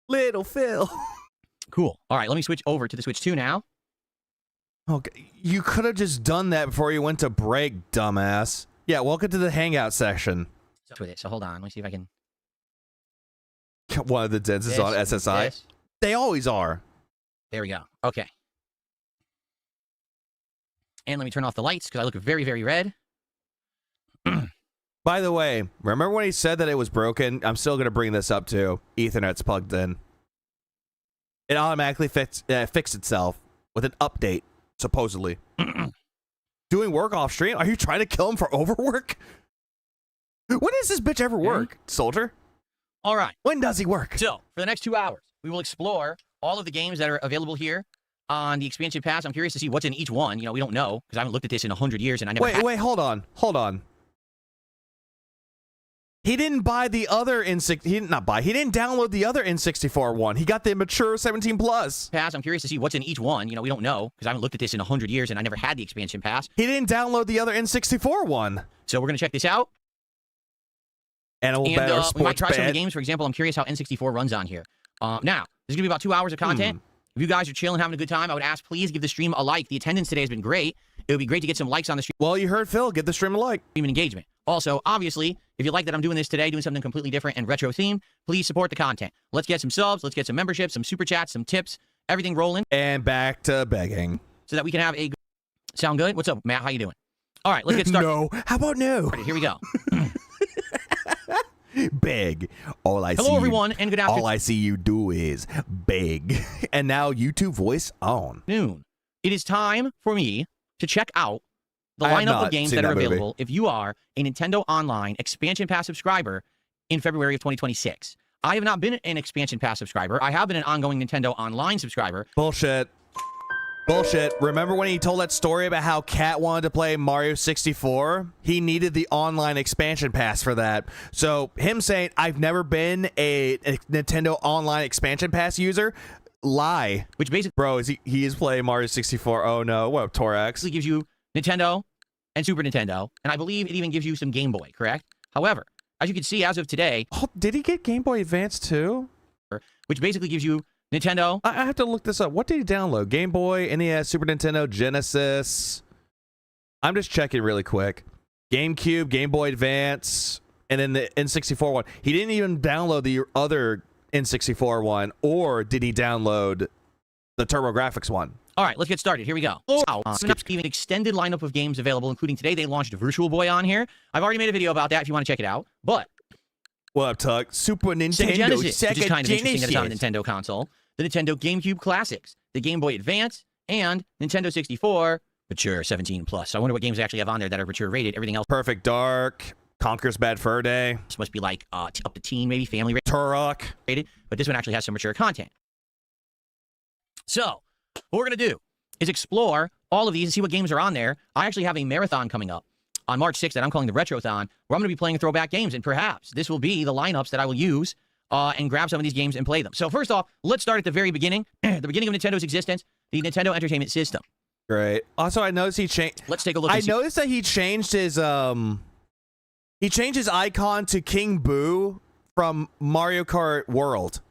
Little Phil. Cool. All right, let me switch over to the Switch 2 now. Okay, you could have just done that before you went to break, dumbass. Yeah, welcome to the hangout section. With it. So hold on. Let me see if I can. One of the Dens is on SSI. This. They always are. There we go. Okay. And let me turn off the lights because I look very, very red. By the way, remember when he said that it was broken? I'm still going to bring this up too. Ethernet's plugged in. It automatically fixed itself with an update, supposedly. Doing work off stream? Are you trying to kill him for overwork? When does this bitch ever work, soldier? All right. When does he work? So, for the next 2 hours, we will explore all of the games that are available here on the expansion pass. I'm curious to see what's in each one. You know, we don't know because I haven't looked at this in 100 years and I never Wait, hold on. He didn't buy the other N64. He didn't download the other N64 one. He got the mature 17 plus. Pass. I'm curious to see what's in each one. You know, we don't know because I haven't looked at this in 100 years and I never had the expansion pass. He didn't download the other N64 one. So we're going to check this out. Animal And Better, we might Sports try some of the Bet. games. For example, I'm curious how N64 runs on here. Now, this is going to be about 2 hours of content. If you guys are chilling, having a good time, I would ask, please give the stream a like. The attendance today has been great. It would be great to get some likes on the stream Well, you heard Phil. Get the stream a like. and engagement. Also, obviously, if you like that I'm doing this today, doing something completely different and retro themed, please support the content. Let's get some subs. Let's get some memberships, some super chats, some tips, everything rolling And back to begging. so that we can have a... Sound good? What's up, Matt? How you doing? All right, let's get started. No. How about no? Here we go. Beg. Hello, everyone, and good All I see you do is beg. And now YouTube voice on. afternoon. It is time for me to check out the I have lineup not of games seen that are that movie. available if you are a Nintendo Online Expansion Pass subscriber in February of 2026. I have not been an Expansion Pass subscriber. I have been an ongoing Nintendo Online subscriber. Bullshit. Bullshit. Remember when he told that story about how Kat wanted to play Mario 64? He needed the online expansion pass for that. So him saying, I've never been a Nintendo Online expansion pass user, lie. Which basically Bro, he is playing Mario 64. Oh no. What up, Torax? gives you Nintendo and Super Nintendo, and I believe it even gives you some Game Boy, correct? However, as you can see as of today, Oh, did he get Game Boy Advance too? which basically gives you Nintendo, I have to look this up. What did he download? Game Boy, NES, Super Nintendo, Genesis. I'm just checking really quick. GameCube, Game Boy Advance, and then the N64 one. He didn't even download the other N64 one, or did he download the TurboGrafx one? All right, let's get started. Here we go. Even extended lineup of games available, including today they launched Virtual Boy on here. I've already made a video about that if you want to check it out. But What up, Tuck? Super Nintendo, Sega Genesis, Sega which is kind of interesting that it's on a Genesis. Nintendo console, the Nintendo GameCube Classics, the Game Boy Advance, and Nintendo 64 Mature 17 plus. So I wonder what games they actually have on there that are mature rated. Everything else Perfect Dark, Conker's Bad Fur Day, must be like up to teen, maybe family Turok. rated. But this one actually has some mature content. So what we're going to do is explore all of these and see what games are on there. I actually have a marathon coming up on March 6th that I'm calling the Retrothon, where I'm going to be playing throwback games, and perhaps this will be the lineups that I will use and grab some of these games and play them. So first off, let's start at the very beginning, the beginning of Nintendo's existence, the Nintendo Entertainment System. Great. Also, I noticed he changed. Let's take a look. I noticed that he changed his icon to King Boo from Mario Kart World.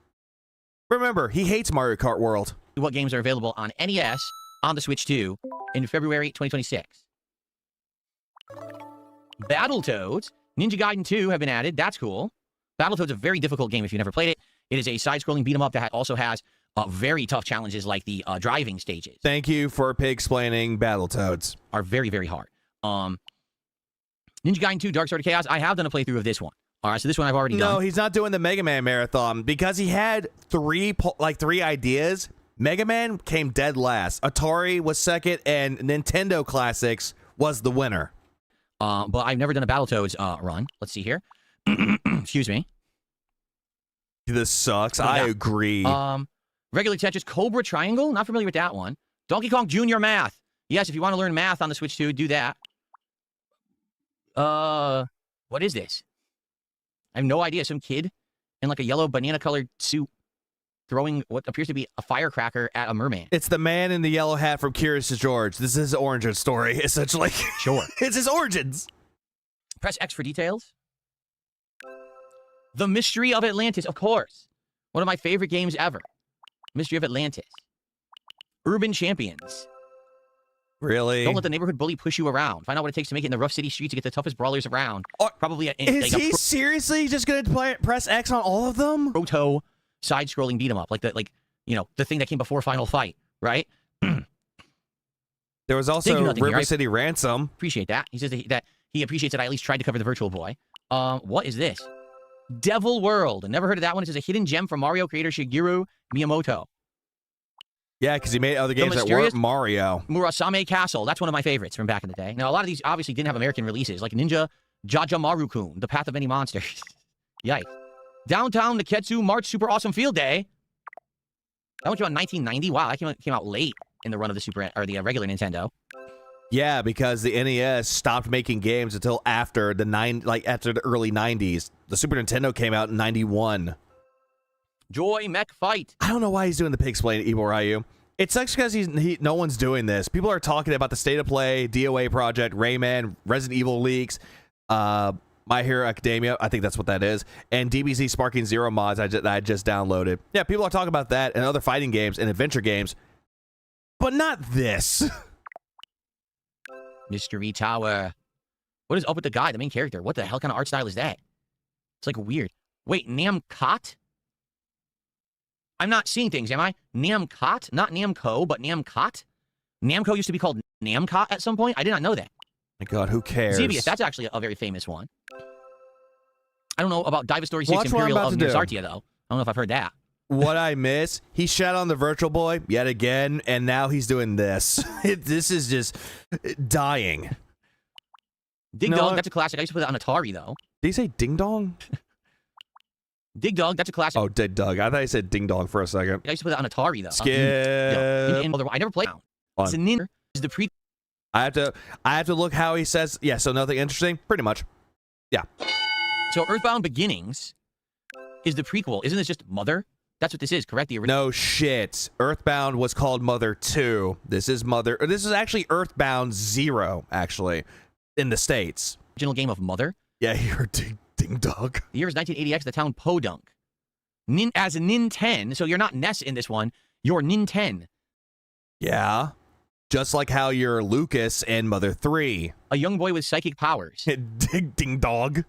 Remember, he hates Mario Kart World. What games are available on NES, on the Switch 2, in February 2026. Battletoads, Ninja Gaiden 2 have been added. That's cool. Battletoads is a very difficult game if you've never played it. It is a side-scrolling beat-em-up that also has very tough challenges like the driving stages. Thank you for explaining Battletoads. Are very, very hard. Ninja Gaiden 2 Dark Sword of Chaos, I have done a playthrough of this one. All right, so this one I've already done. No, he's not doing the Mega Man marathon because he had three ideas. Mega Man came dead last. Atari was second, and Nintendo Classics was the winner. But I've never done a Battletoads run. Let's see here. Excuse me. This sucks. I agree. Regular Tetris Cobra Triangle. Not familiar with that one. Donkey Kong Jr. Math. Yes, if you want to learn math on the Switch 2, do that. What is this? I have no idea. Some kid in like a yellow banana-colored suit throwing what appears to be a firecracker at a merman. It's the man in the yellow hat from Curious as George. This is his origin story, essentially. Sure. It's his origins. Press X for details. The Mystery of Atlantis, of course. One of my favorite games ever. Mystery of Atlantis. Urban Champions. Really? Don't let the neighborhood bully push you around. Find out what it takes to make it in the rough city streets to get the toughest brawlers around. Probably is he seriously just going to press X on all of them? Proto side-scrolling beat 'em up, like the thing that came before Final Fight, right? There was also River City Ransom. Appreciate that. He says that he appreciates that I at least tried to cover the Virtual Boy. What is this? Devil World. Never heard of that one. It says a hidden gem from Mario creator Shigeru Miyamoto. Yeah, because he made other games that weren't Mario. Murasame Castle. That's one of my favorites from back in the day. Now, a lot of these obviously didn't have American releases, like Ninja Jajamaru-kun, The Path of Many Monsters. Yikes. Downtown Neketsu March Super Awesome Field Day. That one came out in 1990. Wow, that came out late in the run of the regular Nintendo. Yeah, because the NES stopped making games until after after the early 90s. The Super Nintendo came out in 91. Joy Mech Fight. I don't know why he's doing the pig explain Evil Ryu. It sucks because no one's doing this. People are talking about the State of Play, DOA Project, Rayman, Resident Evil leaks, My Hero Academia, I think that's what that is, and DBZ Sparking Zero mods I just downloaded. Yeah, people are talking about that and other fighting games and adventure games, but not this. Mystery Tower. What is up with the guy, the main character? What the hell kind of art style is that? It's like weird. Wait, Namcot? I'm not seeing things, am I? Namcot? Not Namco, but Namcot? Namco used to be called Namcot at some point? I did not know that. My God, who cares? Xevious, that's actually a very famous one. I don't know about Diva Story 6 Watch Imperial of Mizartia, though. I don't know if I've heard that. What I miss, he shat on the Virtual Boy yet again, and now he's doing this. This is just dying. Dig Dog, that's a classic. I used to play that on Atari, though. Did he say Ding Dong? Dig Dog, that's a classic. Oh, Dig Dog. I thought he said Ding Dong for a second. I used to play that on Atari, though. Skip. I never played it. It's a ninja. Is the pre. I have to look how he says. Yeah. So nothing interesting. Pretty much. Yeah. So Earthbound Beginnings is the prequel. Isn't this just Mother? That's what this is, correct? The original. No shit. Earthbound was called Mother 2. This is Mother. This is actually Earthbound 0. Actually, in the States. Original game of Mother. Yeah, you're Ding Dog. The year is 1980X. The town Podunk. As a Nin10, so you're not NES in this one. You're Nin10. Yeah. Just like how you're Lucas in Mother 3. A young boy with psychic powers. Ding Dog.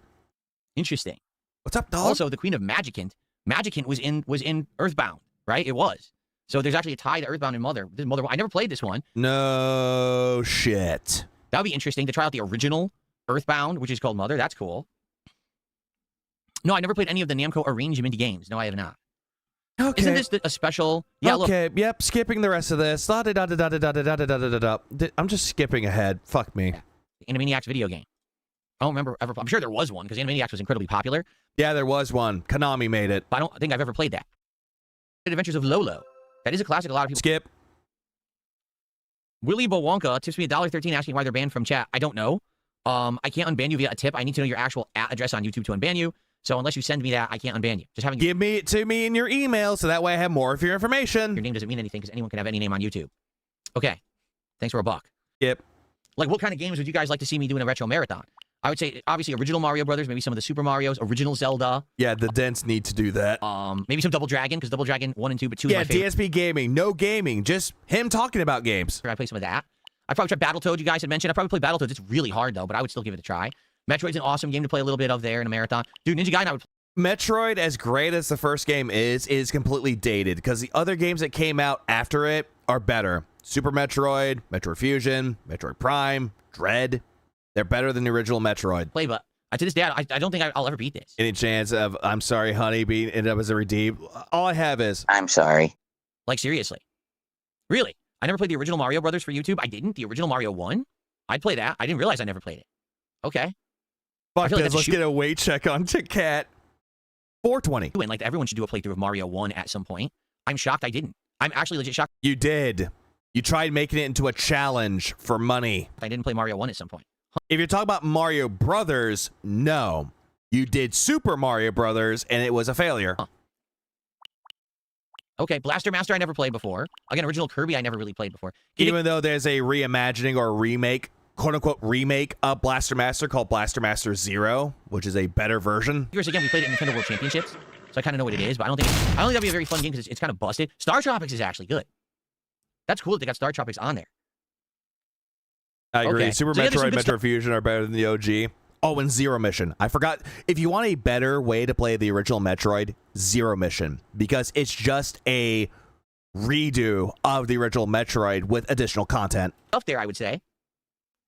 Interesting. What's up, dog? Also, the Queen of Magicant. Magicant was in Earthbound, right? It was. So there's actually a tie to Earthbound and Mother. I never played this one. No shit. That would be interesting to try out the original Earthbound, which is called Mother. That's cool. No, I never played any of the Namco arrangement games. No, I have not. Okay. Isn't this a special? Yeah, okay, yep, skipping the rest of this. I'm just skipping ahead. Fuck me. look. Animaniacs video game. I don't remember ever. I'm sure there was one because Animaniacs was incredibly popular, Yeah, there was one. Konami made it. but I don't think I've ever played that. Adventures of Lolo. That is a classic. A lot of people. Skip. Willy Bowonka tips me $1.13 asking why they're banned from chat. I don't know. I can't unban you via a tip. I need to know your actual address on YouTube to unban you. So unless you send me that, I can't unban you. Just having Give me it to me in your email so that way I have more of your information. your name doesn't mean anything because anyone can have any name on YouTube. Okay. Thanks for $1. Skip. Like, what kind of games would you guys like to see me do in a retro marathon? I would say, obviously, original Mario Brothers, maybe some of the Super Marios, original Zelda, Yeah, the dents need to do that. maybe some Double Dragon, because Double Dragon 1 and 2, but 2 is Yeah, my favorite. DSP gaming. No gaming. Just him talking about games. I play some of that. I probably tried Battletoad, you guys had mentioned. I probably play Battletoads. It's really hard, though, but I would still give it a try. Metroid's an awesome game to play a little bit of there in a marathon. Dude, Ninja Gaiden, I would Metroid, as great as the first game is completely dated because the other games that came out after it are better. Super Metroid, Metroid Fusion, Metroid Prime, Dread. They're better than the original Metroid. play, but to this day, I don't think I'll ever beat this. Any chance of I'm sorry, honey, being ended up as a redeem? All I have is I'm sorry. Like, seriously. Really? I never played the original Mario Brothers for YouTube. I didn't. The original Mario 1? I'd play that. I didn't realize I never played it. Okay. fuck feel like this. that's Let's get a weight check on Cat. 420. And like, everyone should do a playthrough of Mario 1 at some point. I'm shocked I didn't. I'm actually legit shocked You did. You tried making it into a challenge for money. I didn't play Mario 1 at some point. If you're talking about Mario Brothers, no. You did Super Mario Brothers, and it was a failure. Huh. Okay, Blaster Master I never played before. Again, original Kirby I never really played before. Even though there's a reimagining or remake, quote-unquote remake of Blaster Master called Blaster Master Zero, which is a better version. Years again, we played it in Nintendo World Championships, so I kind of know what it is, but I don't think that'd be a very fun game because it's kind of busted. Star Tropics is actually good. That's cool that they got Star Tropics on there. I agree. Okay. Super So yeah, there's some Metroid, good Metroid Fusion are better than the OG. Oh, and Zero Mission. I forgot. If you want a better way to play the original Metroid, Zero Mission, because it's just a redo of the original Metroid with additional content. Stuff there, I would say.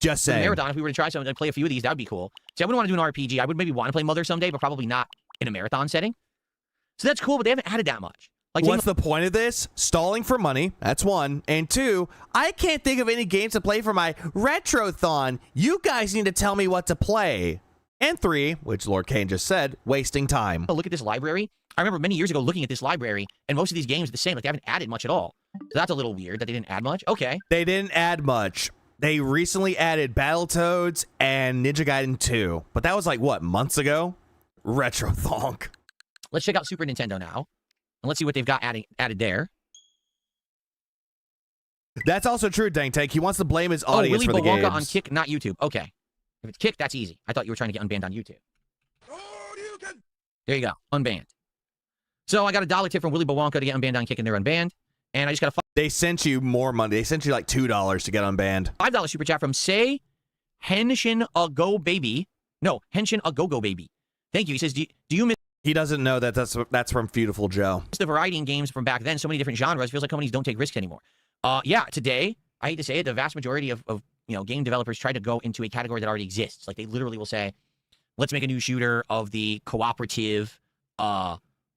Just For the saying. marathon, if we were to try something and play a few of these, that would be cool. See, I wouldn't want to do an RPG. I would maybe want to play Mother someday, but probably not in a marathon setting. So that's cool, but they haven't added that much. Like, What's the point of this? Stalling for money. That's one. And two, I can't think of any games to play for my Retrothon. You guys need to tell me what to play. And three, which Lord Kane just said, wasting time. look at this library. I remember many years ago looking at this library, and most of these games are the same. Like, they haven't added much at all. So that's a little weird that they didn't add much. Okay. They didn't add much. They recently added Battletoads and Ninja Gaiden 2. But that was like, what, months ago? Retrothonk. Let's check out Super Nintendo now. And let's see what they've got added there. That's also true, Dang Tank. He wants to blame his Oh, audience Willy for the Bowonka games. on Kick, not YouTube. Okay. If it's Kick, that's easy. I thought you were trying to get unbanned on YouTube. There you go. Unbanned. So I got a $1 tip from Willy Bowonka to get unbanned on Kick, and they're unbanned. And I just got a They sent you more money. They sent you like $2 to get unbanned. $5 super chat from Say Henshin a Go Baby. No, Henshin a Go Go Baby. Thank you. He says, do you miss He doesn't know that that's from Beautiful Joe. the variety in games from back then? So many different genres. Feels like companies don't take risks anymore. Yeah, today, I hate to say it, the vast majority of game developers try to go into a category that already exists. Like, they literally will say, let's make a new shooter of the cooperative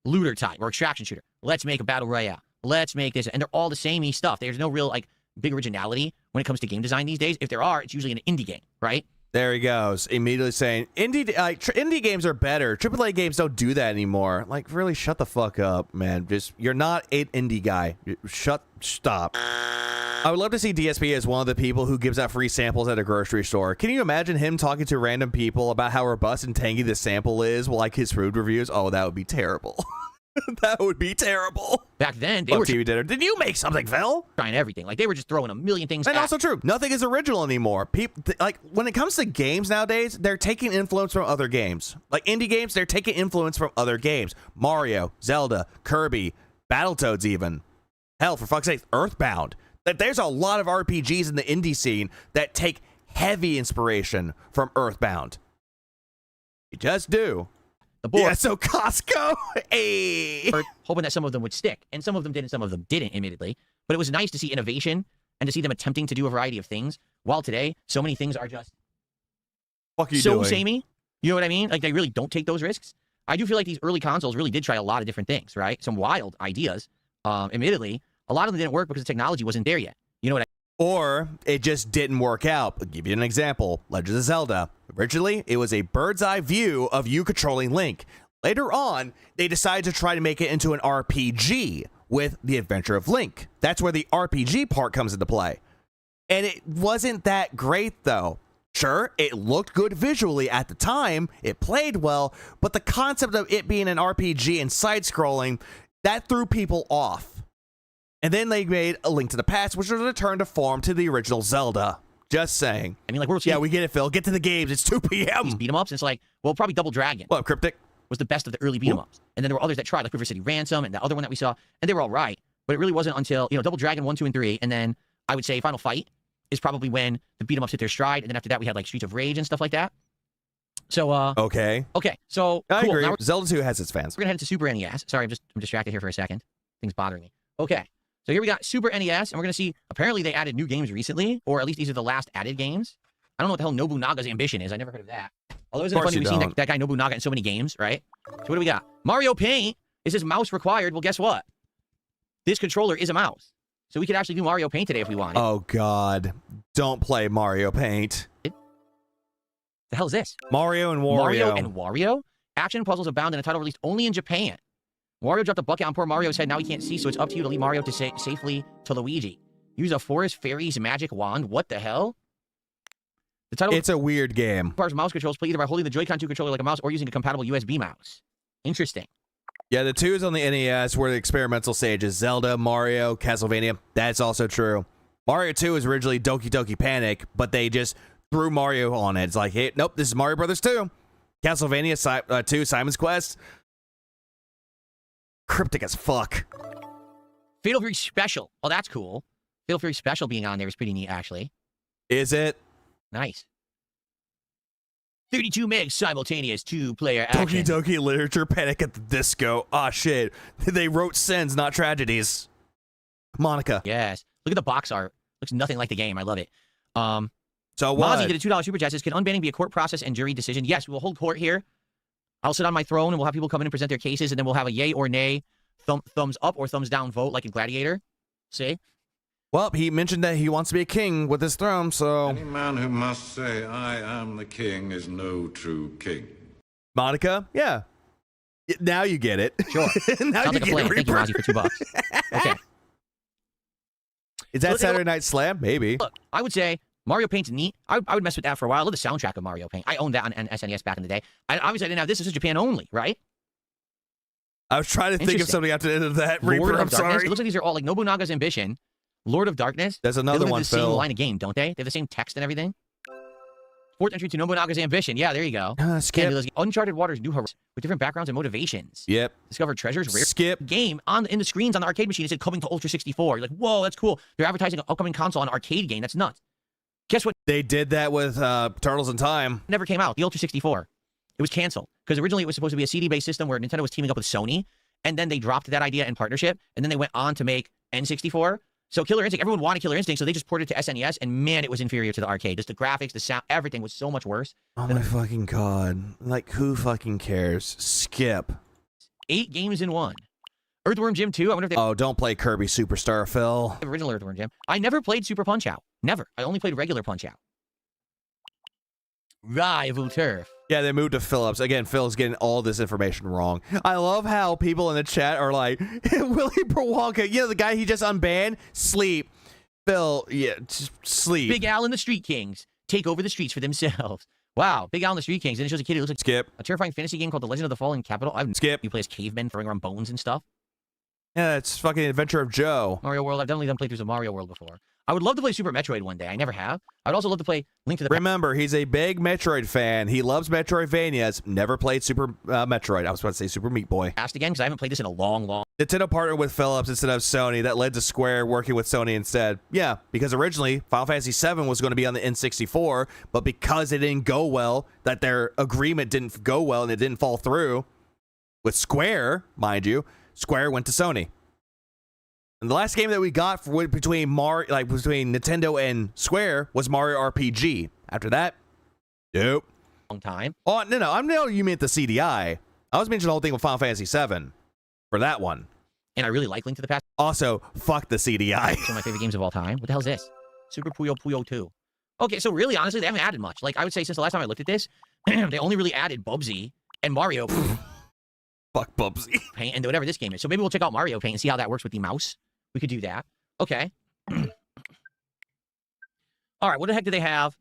looter type or extraction shooter. Let's make a battle royale. Let's make this. And they're all the samey stuff. There's no real, like, big originality when it comes to game design these days. If there are, it's usually an indie game, right? There he goes, immediately saying, indie games are better. AAA games don't do that anymore. Like, really, shut the fuck up, man. You're not an indie guy. Stop. I would love to see DSP as one of the people who gives out free samples at a grocery store. Can you imagine him talking to random people about how robust and tangy the sample is, like his food reviews? Oh, that would be terrible. That would be terrible. Back then, they were TV dinner. Did you make something, Phil? trying everything. Like, they were just throwing a million things And at also true. Nothing is original anymore. People like when it comes to games nowadays, they're taking influence from other games. Like indie games, they're taking influence from other games. Mario, Zelda, Kirby, Battletoads, even. Hell, for fuck's sake, Earthbound. There's a lot of RPGs in the indie scene that take heavy inspiration from Earthbound. You just do. the board. Yeah, so Costco. Hey. Hoping that some of them would stick. And some of them did and some of them didn't, admittedly. But it was nice to see innovation and to see them attempting to do a variety of things. While today, so many things are just What are you so doing? samey. You know what I mean? Like, they really don't take those risks. I do feel like these early consoles really did try a lot of different things, right? Some wild ideas. Admittedly, a lot of them didn't work because the technology wasn't there yet. You know what Or it just didn't work out. I'll give you an example. Legend of Zelda. Originally, it was a bird's eye view of you controlling Link. Later on, they decided to try to make it into an RPG with The Adventure of Link. That's where the RPG part comes into play. And it wasn't that great, though. Sure, it looked good visually at the time, it played well, but the concept of it being an RPG and side-scrolling, that threw people off. And then they made A Link to the Past, which was a return to form to the original Zelda. Just saying. I mean, like, yeah, we get it, Phil. Get to the games. It's 2 p.m. beat 'em ups. It's like, well, probably Double Dragon. What, Cryptic? Was the best of the early beat 'em ups. And then there were others that tried, like River City Ransom and the other one that we saw, and they were all right. But it really wasn't until, Double Dragon 1, 2, and 3, and then I would say Final Fight is probably when the beat 'em ups hit their stride, and then after that we had like Streets of Rage and stuff like that. So okay, so I cool. agree. Now Zelda 2 has its fans. we're gonna head into Super NES. Sorry, I'm distracted here for a second. Things bothering me. Okay, so here we got Super NES, and we're gonna see. Apparently, they added new games recently, or at least these are the last added games. I don't know what the hell Nobunaga's Ambition is. I never heard of that. Although isn't it funny we've seen that guy Nobunaga in so many games, right? So what do we got? Mario Paint. It says mouse required. Well, guess what? This controller is a mouse, so we could actually do Mario Paint today if we wanted. Oh God, don't play Mario Paint. The hell is this? Mario and Wario. Mario and Wario? Action puzzles abound in a title released only in Japan. Wario dropped a bucket on poor Mario's head. Now he can't see, so it's up to you to lead Mario to safely to Luigi. Use a forest fairy's magic wand. What the hell? The title It's a weird game. requires mouse controls. Play either by holding the Joy-Con 2 controller like a mouse or using a compatible USB mouse. Interesting. Yeah, the 2 is on the NES where the experimental stages. Zelda, Mario, Castlevania. That's also true. Mario 2 was originally Doki Doki Panic, but they just threw Mario on it. It's like, hey, nope, this is Mario Brothers 2. Castlevania 2, Simon's Quest. Cryptic as fuck. Fatal Fury Special. Oh, that's cool. Fatal Fury Special being on there is pretty neat, actually. Is it? Nice. 32 meg simultaneous 2-player action. Doki Doki Literature Panic at the Disco. Ah, shit. They wrote sins, not tragedies. Monica. Yes. Look at the box art. Looks nothing like the game. I love it. So what? Mozzie did a $2 super chat. Says, can unbanning be a court process and jury decision? Yes, we will hold court here. I'll sit on my throne and we'll have people come in and present their cases, and then we'll have a yay or nay, thumbs up or thumbs down vote, like in Gladiator. See? Well, he mentioned that he wants to be a king with his throne, so... Any man who must say, I am the king, is no true king. Monica? Yeah. Now you get it. Sure. Now Sounds like a plan. Thank you, Mozzie, for $2. Okay. Is that Saturday Night Slam? Maybe. Look, I would say Mario Paint's neat. I would mess with that for a while. I love the soundtrack of Mario Paint. I owned that on SNES back in the day. Obviously, I didn't have this. This is Japan only, right? I was trying to think of something after the end of that. Lord Reaper, of I'm Darkness. sorry. It looks like these are all like Nobunaga's Ambition, Lord of Darkness. There's another one, the same Phil. line of game, don't they? They have the same text and everything. Fourth entry to Nobunaga's Ambition. Yeah, there you go. Skip. Uncharted Waters, New Horizons, with different backgrounds and motivations. Yep. Discover treasures, rare Skip. game in the screens on the arcade machine. It said coming to Ultra 64. You're like, whoa, that's cool. They're advertising an upcoming console on an arcade game. That's nuts. Guess what? They did that with Turtles in Time. Never came out. The Ultra 64. It was canceled because originally it was supposed to be a CD-based system where Nintendo was teaming up with Sony, and then they dropped that idea in partnership, and then they went on to make N64. So Killer Instinct, everyone wanted Killer Instinct, so they just ported it to SNES, and man, it was inferior to the arcade. Just the graphics, the sound, everything was so much worse. Oh my fucking God. Like, who fucking cares? Skip. 8 games in 1. Earthworm Jim 2, I wonder if they Oh, don't play Kirby Superstar, Phil. have original Earthworm Jim. I never played Super Punch-Out. Never. I only played regular Punch-Out. Rival Turf. Yeah, they moved to Phillips. Again, Phil's getting all this information wrong. I love how people in the chat are like, Willy Wonka, the guy he just unbanned, sleep. Phil, yeah, just sleep. Big Al and the Street Kings take over the streets for themselves. Wow, Big Al and the Street Kings. And it shows a kid who looks like Skip. a terrifying fantasy game called The Legend of the Fallen Capital. Skip. You play as cavemen throwing around bones and stuff. Yeah, it's fucking Adventure of Joe. Mario World. I've definitely done playthroughs of Mario World before. I would love to play Super Metroid one day. I never have. I'd also love to play Link to the Past. Remember, he's a big Metroid fan. He loves Metroidvanias. Never played Super Metroid. I was about to say Super Meat Boy. Again, because I haven't played this in a long. Nintendo partnered with Philips instead of Sony. That led to Square working with Sony instead. Yeah, because originally Final Fantasy VII was going to be on the N64, but because it didn't go well, that their agreement didn't go well and it didn't fall through with Square, mind you, Square went to Sony. And the last game that we got between Nintendo and Square was Mario RPG. After that, nope. Long time. Oh no, I know you meant the CDI. I was mentioning the whole thing with Final Fantasy VII for that one. And I really like Link to the Past. Also, fuck the CDI. It's one of my favorite games of all time. What the hell is this? Super Puyo Puyo 2. Okay, so really, honestly, they haven't added much. Like, I would say since the last time I looked at this, they only really added Bubsy and Mario Fuck Bubsy. Paint and whatever this game is. So maybe we'll check out Mario Paint and see how that works with the mouse. We could do that. Okay. All right, what the heck do they have?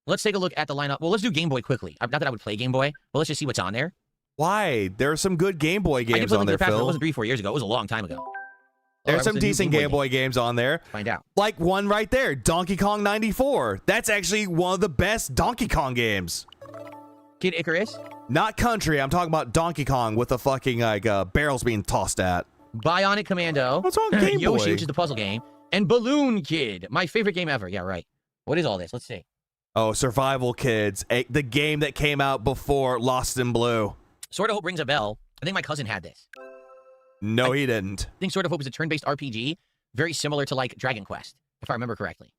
Let's take a look at the lineup. Well, let's do Game Boy quickly. Not that I would play Game Boy, but let's just see what's on there. Why? There are some good Game Boy games on there, Phil. It wasn't 3-4 years ago. It was a long time ago. There's some decent Game Boy games on there. Find out. Like one right there, Donkey Kong 94. That's actually one of the best Donkey Kong games. Kid Icarus. Not Country. I'm talking about Donkey Kong with the fucking like barrels being tossed at. Bionic Commando. What's on Game Yoshi, Boy? which is the puzzle game. And Balloon Kid. My favorite game ever. Yeah, right. What is all this? Let's see. Oh, Survival Kids. The game that came out before Lost in Blue. Sword of Hope rings a bell. I think my cousin had this. No, he didn't. I think Sword of Hope is a turn-based RPG, very similar to like Dragon Quest, if I remember correctly.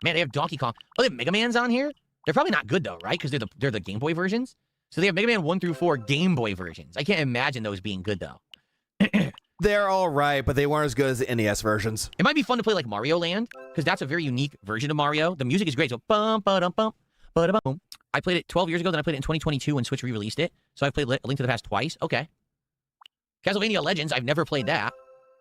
Man, they have Donkey Kong. Oh, they have Mega Man's on here? They're probably not good though, right? Because they're the Game Boy versions. So they have Mega Man 1 through 4 Game Boy versions. I can't imagine those being good though. They're all right, but they weren't as good as the NES versions. It might be fun to play like Mario Land, because that's a very unique version of Mario. The music is great. So bum ba dum bum ba da bum. I played it 12 years ago, then I played it in 2022 when Switch re-released it. So I played A Link to the Past twice. Okay. Castlevania Legends, I've never played that.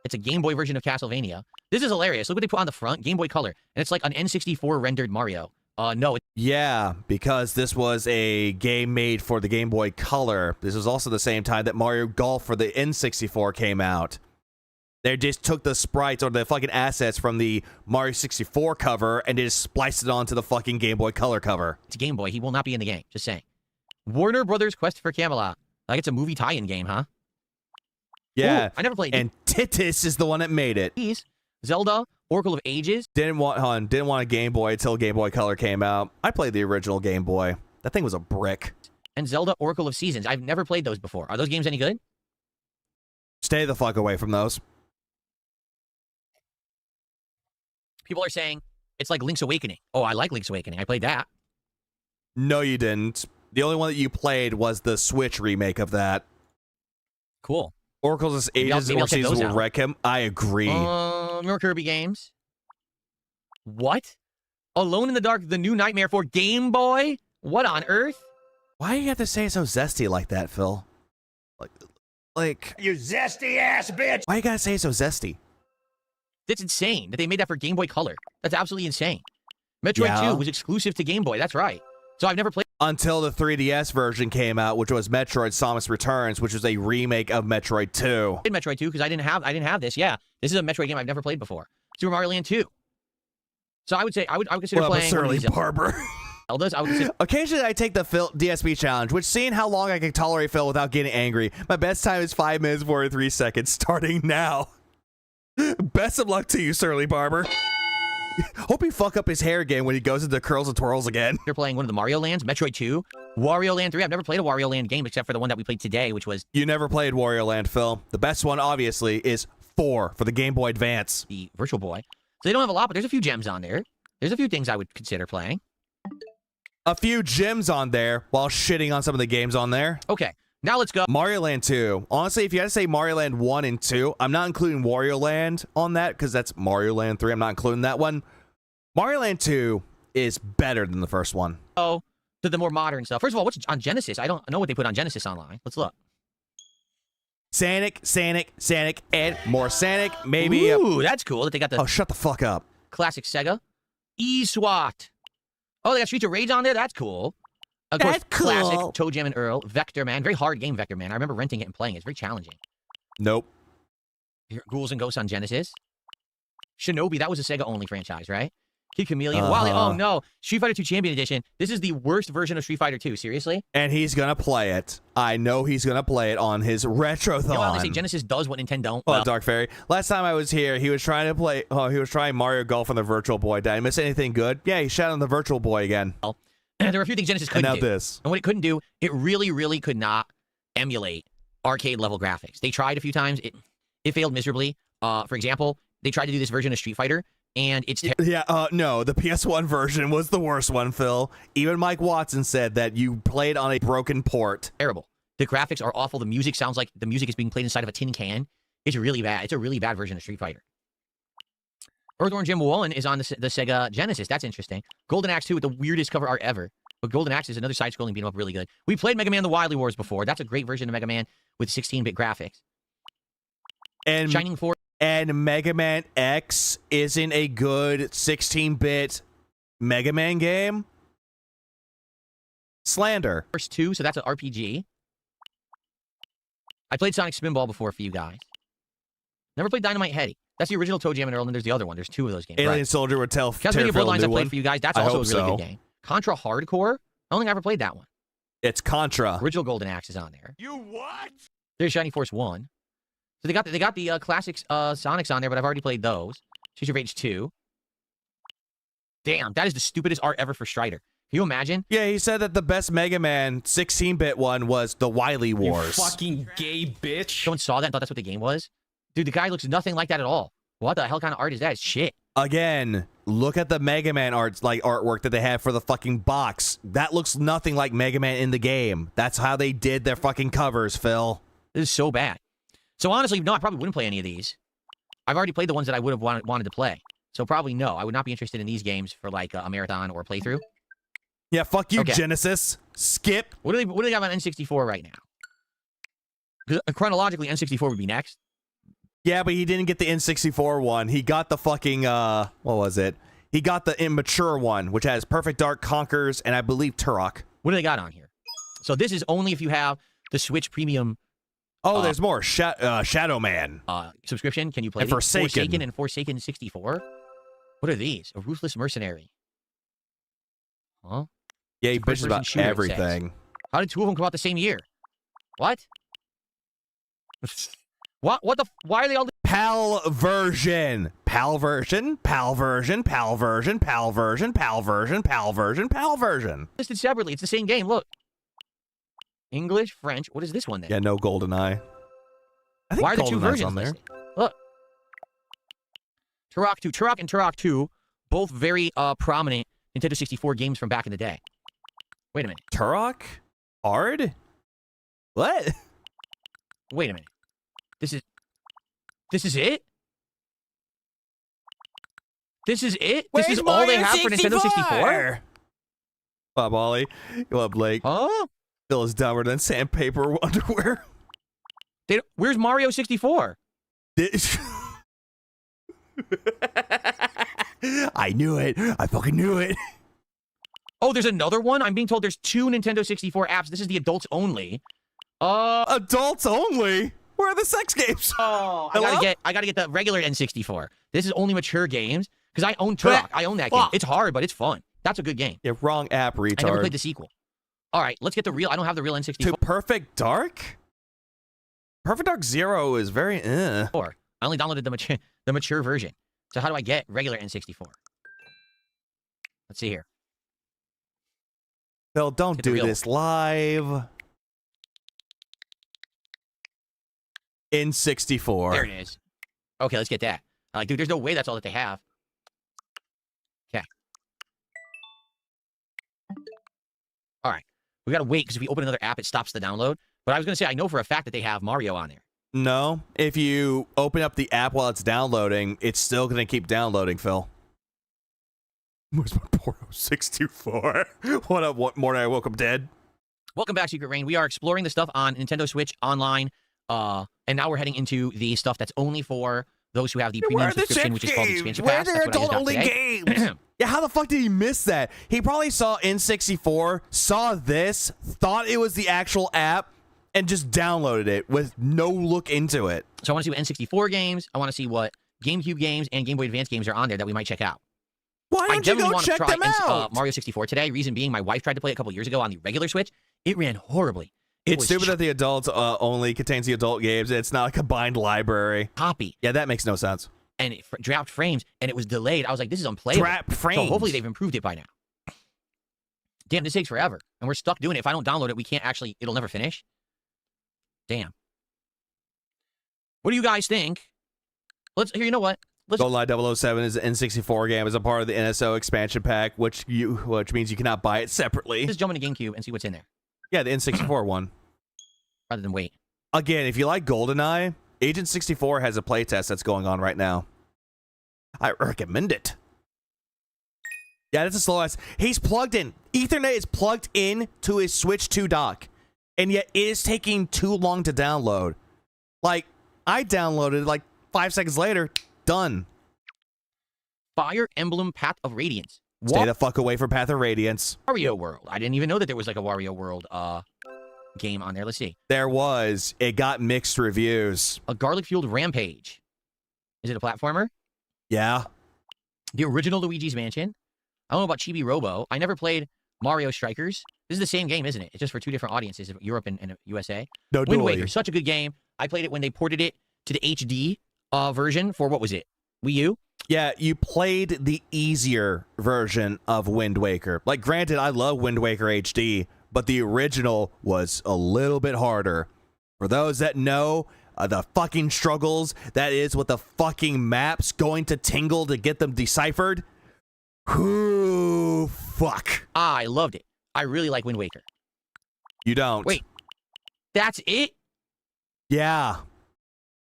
It's a Game Boy version of Castlevania. This is hilarious. Look what they put on the front, Game Boy Color. And it's like an N64 rendered Mario. No. Yeah, because this was a game made for the Game Boy Color. This was also the same time that Mario Golf for the N64 came out. They just took the sprites or the fucking assets from the Mario 64 cover and just spliced it onto the fucking Game Boy Color cover. It's Game Boy. He will not be in the game. Just saying. Warner Brothers Quest for Camelot. Like it's a movie tie-in game, huh? Yeah. Ooh, I never played it. And Titus is the one that made it. Zelda, Oracle of Ages. Didn't want a Game Boy until Game Boy Color came out. I played the original Game Boy. That thing was a brick. And Zelda, Oracle of Seasons. I've never played those before. Are those games any good? Stay the fuck away from those. People are saying it's like Link's Awakening. Oh, I like Link's Awakening. I played that. No, you didn't. The only one that you played was the Switch remake of that. Cool. Oracle's Ages or Seasons will wreck him. I agree. More Kirby games. What? Alone in the Dark, the new nightmare for Game Boy? What on earth? Why do you have to say it so zesty like that, Phil? Like you zesty ass bitch! Why you gotta say it so zesty? That's insane that they made that for Game Boy Color. That's absolutely insane. Metroid 2 was exclusive to Game Boy. That's right. So I've never played until the 3DS version came out, which was Metroid Samus Returns, which was a remake of Metroid 2. I did Metroid 2 because I didn't have this. Yeah, this is a Metroid game I've never played before. Super Mario Land 2. So I would say I would consider playing Surly Barber. Zeldas. I would consider. Occasionally, I take the DSP challenge, which seeing how long I can tolerate Phil without getting angry. My best time is 5 minutes 43 seconds, starting now. Best of luck to you, Surly Barber. Hope he fuck up his hair again when he goes into curls and twirls again. You're playing one of the Mario Lands, Metroid 2, Wario Land 3. I've never played a Wario Land game except for the one that we played today, which was... You never played Wario Land, Phil. The best one, obviously, is 4 for the Game Boy Advance. The Virtual Boy. So they don't have a lot, but there's a few gems on there. There's a few things I would consider playing. A few gems on there while shitting on some of the games on there. Okay. Now let's go. Mario Land 2. Honestly, if you had to say Mario Land 1 and 2, I'm not including Wario Land on that because that's Mario Land 3. I'm not including that one. Mario Land 2 is better than the first one. Oh, the more modern stuff. First of all, what's on Genesis? I don't know what they put on Genesis online. Let's look. Sonic, and more Sonic. Maybe. Ooh, that's cool that they got the... Oh, shut the fuck up. Classic Sega. E-SWAT. Oh, they got Streets of Rage on there? That's cool. Of course, that's cool. Classic, Toe Jam and Earl, Vector Man. Very hard game, Vector Man. I remember renting it and playing it. It's very challenging. Nope. Ghouls and Ghosts on Genesis. Shinobi, that was a Sega-only franchise, right? Kid Chameleon. Wally, oh no. Street Fighter 2 Champion Edition. This is the worst version of Street Fighter 2, seriously? And he's gonna play it. I know he's gonna play it on his Retrothon. You know, they say Genesis does what Nintendo don't. Oh, Dark Fairy. Last time I was here, he was trying to play, he was trying Mario Golf on the Virtual Boy. Did I miss anything good? Yeah, he shot on the Virtual Boy again. There were a few things Genesis couldn't do. And now this. And what it couldn't do, it really, really could not emulate arcade-level graphics. They tried a few times. It failed miserably. For example, they tried to do this version of Street Fighter, and it's... no, the PS1 version was the worst one, Phil. Even Mike Watson said that you played on a broken port. Terrible. The graphics are awful. The music sounds like the music is being played inside of a tin can. It's really bad. It's a really bad version of Street Fighter. Earthworm Jim 1 is on the Sega Genesis. That's interesting. Golden Axe 2 with the weirdest cover art ever. But Golden Axe is another side-scrolling beat-em-up, really good. We played Mega Man The Wily Wars before. That's a great version of Mega Man with 16-bit graphics. And Shining Force. And Mega Man X isn't a good 16-bit Mega Man game? Slander. Force 2, so that's an RPG. I played Sonic Spinball before for you guys. Never played Dynamite Headdy. That's the original ToeJam and Earl, and there's the other one. There's 2 of those games. Alien Soldier would tell Castlevania Bloodlines I played for you guys. That's also a really good game. Contra Hardcore. I don't think I ever played that one. It's Contra. Original Golden Axe is on there. You what? There's Shining Force 1. So they got the classics Sonics on there, but I've already played those. Streets of Rage 2. Damn, that is the stupidest art ever for Strider. Can you imagine? Yeah, he said that the best Mega Man 16-bit one was the Wily Wars. You fucking gay bitch. Someone saw that and thought that's what the game was? Dude, the guy looks nothing like that at all. What the hell kind of art is that? It's shit. Again, look at the Mega Man artwork that they have for the fucking box. That looks nothing like Mega Man in the game. That's how they did their fucking covers, Phil. This is so bad. So honestly, no, I probably wouldn't play any of these. I've already played the ones that I would have wanted to play. So probably no, I would not be interested in these games for like a marathon or a playthrough. Yeah, fuck you, Okay. Genesis. Skip. What do they have on N64 right now? 'Cause chronologically, N64 would be next. Yeah, but he didn't get the N64 one. He got the fucking, what was it? He got the immature one, which has Perfect Dark, Conkers, and I believe Turok. What do they got on here? So this is only if you have the Switch Premium Oh, there's more. Shadow Man. subscription. Can you play And these? Forsaken. And Forsaken 64? What are these? A Ruthless Mercenary. Huh? Yeah, he It's a bitches about first-person shooter, it everything. How did 2 of them come out the same year? What? What the? Why are they all? PAL version. PAL version. PAL version. PAL version. PAL version. PAL version. PAL version. PAL version. Listed separately. It's the same game. Look. English, French. What is this one then? Yeah, no GoldenEye. I think Why are the 2 GoldenEye's versions on there? listed? Look. Turok 2. Turok and Turok 2, both very prominent Nintendo 64 games from back in the day. Wait a minute. Turok? Hard? What? Wait a minute. This is it? This is it? This is all they have for Nintendo 64? Bob Ollie. What up, Blake? Huh? Phil is dumber than sandpaper underwear. Where's Mario 64? I knew it. I fucking knew it. Oh, there's another one? I'm being told there's 2 Nintendo 64 apps. This is the adults only. Adults only? Where are the sex games? Oh, Hello? I gotta get the regular N64. This is only mature games because I own Turok. I own that game. It's hard, but it's fun. That's a good game. Yeah, wrong app, retard. I never played the sequel. All right, let's get the real. I don't have the real N64. To Perfect Dark? Perfect Dark Zero is very I only downloaded the mature version. So how do I get regular N64? Let's see here. Phil, don't Get the do real this live. N64. There it is. Okay, let's get that. I'm like, dude, there's no way that's all that they have. Okay. All right. We got to wait because if we open another app, it stops the download. But I was going to say, I know for a fact that they have Mario on there. No, if you open up the app while it's downloading, it's still going to keep downloading, Phil. Where's my Porno 64? What up, what morning I woke up dead? Welcome back, Secret Rain. We are exploring the stuff on Nintendo Switch online, and now we're heading into the stuff that's only for those who have the premium subscription, which is called the Expansion Pass. Where are the adult-only games? Yeah, how the fuck did he miss that? He probably saw N64, saw this, thought it was the actual app, and just downloaded it with no look into it. So I want to see what N64 games, I want to see what GameCube games and Game Boy Advance games are on there that we might check out. Why don't you go check them out? Mario 64 today. Reason being, my wife tried to play it a couple years ago on the regular Switch. It ran horribly. It's stupid that the adults only contains the adult games. It's not a combined library. Copy. Yeah, that makes no sense. And it dropped frames, and it was delayed. I was like, this is unplayable. Dropped frames. So hopefully they've improved it by now. Damn, this takes forever. And we're stuck doing it. If I don't download it, we can't actually, it'll never finish. Damn. What do you guys think? You know what? GoldenEye 007 is an N64 game as a part of the NSO expansion pack, which means you cannot buy it separately. Just jump into GameCube and see what's in there. Yeah, the N64 one. rather than wait. Again, if you like GoldenEye, Agent 64 has a playtest that's going on right now. I recommend it. Yeah, that's a slow ass. He's plugged in. Ethernet is plugged in to his Switch 2 dock, and yet it is taking too long to download. Like, I downloaded like 5 seconds later, done. Fire Emblem Path of Radiance. Stay the fuck away from Path of Radiance. Wario World. I didn't even know that there was like a Wario World game on there. Let's see. There was. It got mixed reviews. A Garlic Fueled Rampage. Is it a platformer? Yeah. The original Luigi's Mansion. I don't know about Chibi Robo. I never played Mario Strikers. This is the same game, isn't it? It's just for two different audiences, Europe and USA. No, Wind Waker, such a good game. I played it when they ported it to the HD version for, what was it? Wii U? Yeah, you played the easier version of Wind Waker. Like, granted, I love Wind Waker HD, but the original was a little bit harder. For those that know the fucking struggles that is with the fucking maps going to tingle to get them deciphered, whoo, fuck. I loved it. I really like Wind Waker. You don't. Wait, that's it? Yeah,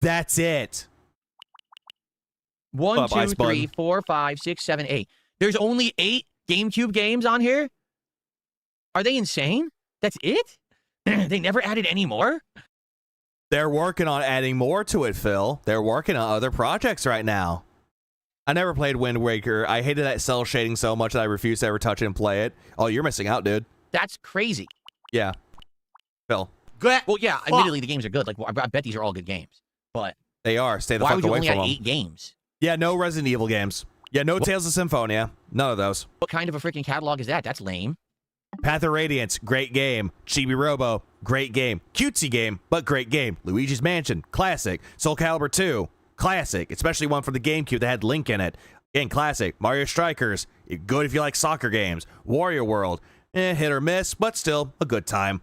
that's it. 1, 2, 3, 4, 5, 6, 7, 8. There's only 8 GameCube games on here? Are they insane? That's it? They never added any more? They're working on adding more to it, Phil. They're working on other projects right now. I never played Wind Waker. I hated that cell shading so much that I refused to ever touch it and play it. Oh, you're missing out, dude. That's crazy. Yeah. Phil. Well, yeah, admittedly, the games are good. Like, I bet these are all good games. But they are. Stay the why fuck would you away only from add them. 8 games? Yeah, no Resident Evil games. Yeah, no Tales of Symphonia. None of those. What kind of a freaking catalog is that? That's lame. Path of Radiance, great game. Chibi Robo, great game. Cutesy game, but great game. Luigi's Mansion, classic. Soul Calibur 2, classic. Especially one for the GameCube that had Link in it. Again, classic. Mario Strikers, good if you like soccer games. Wario World, hit or miss, but still a good time.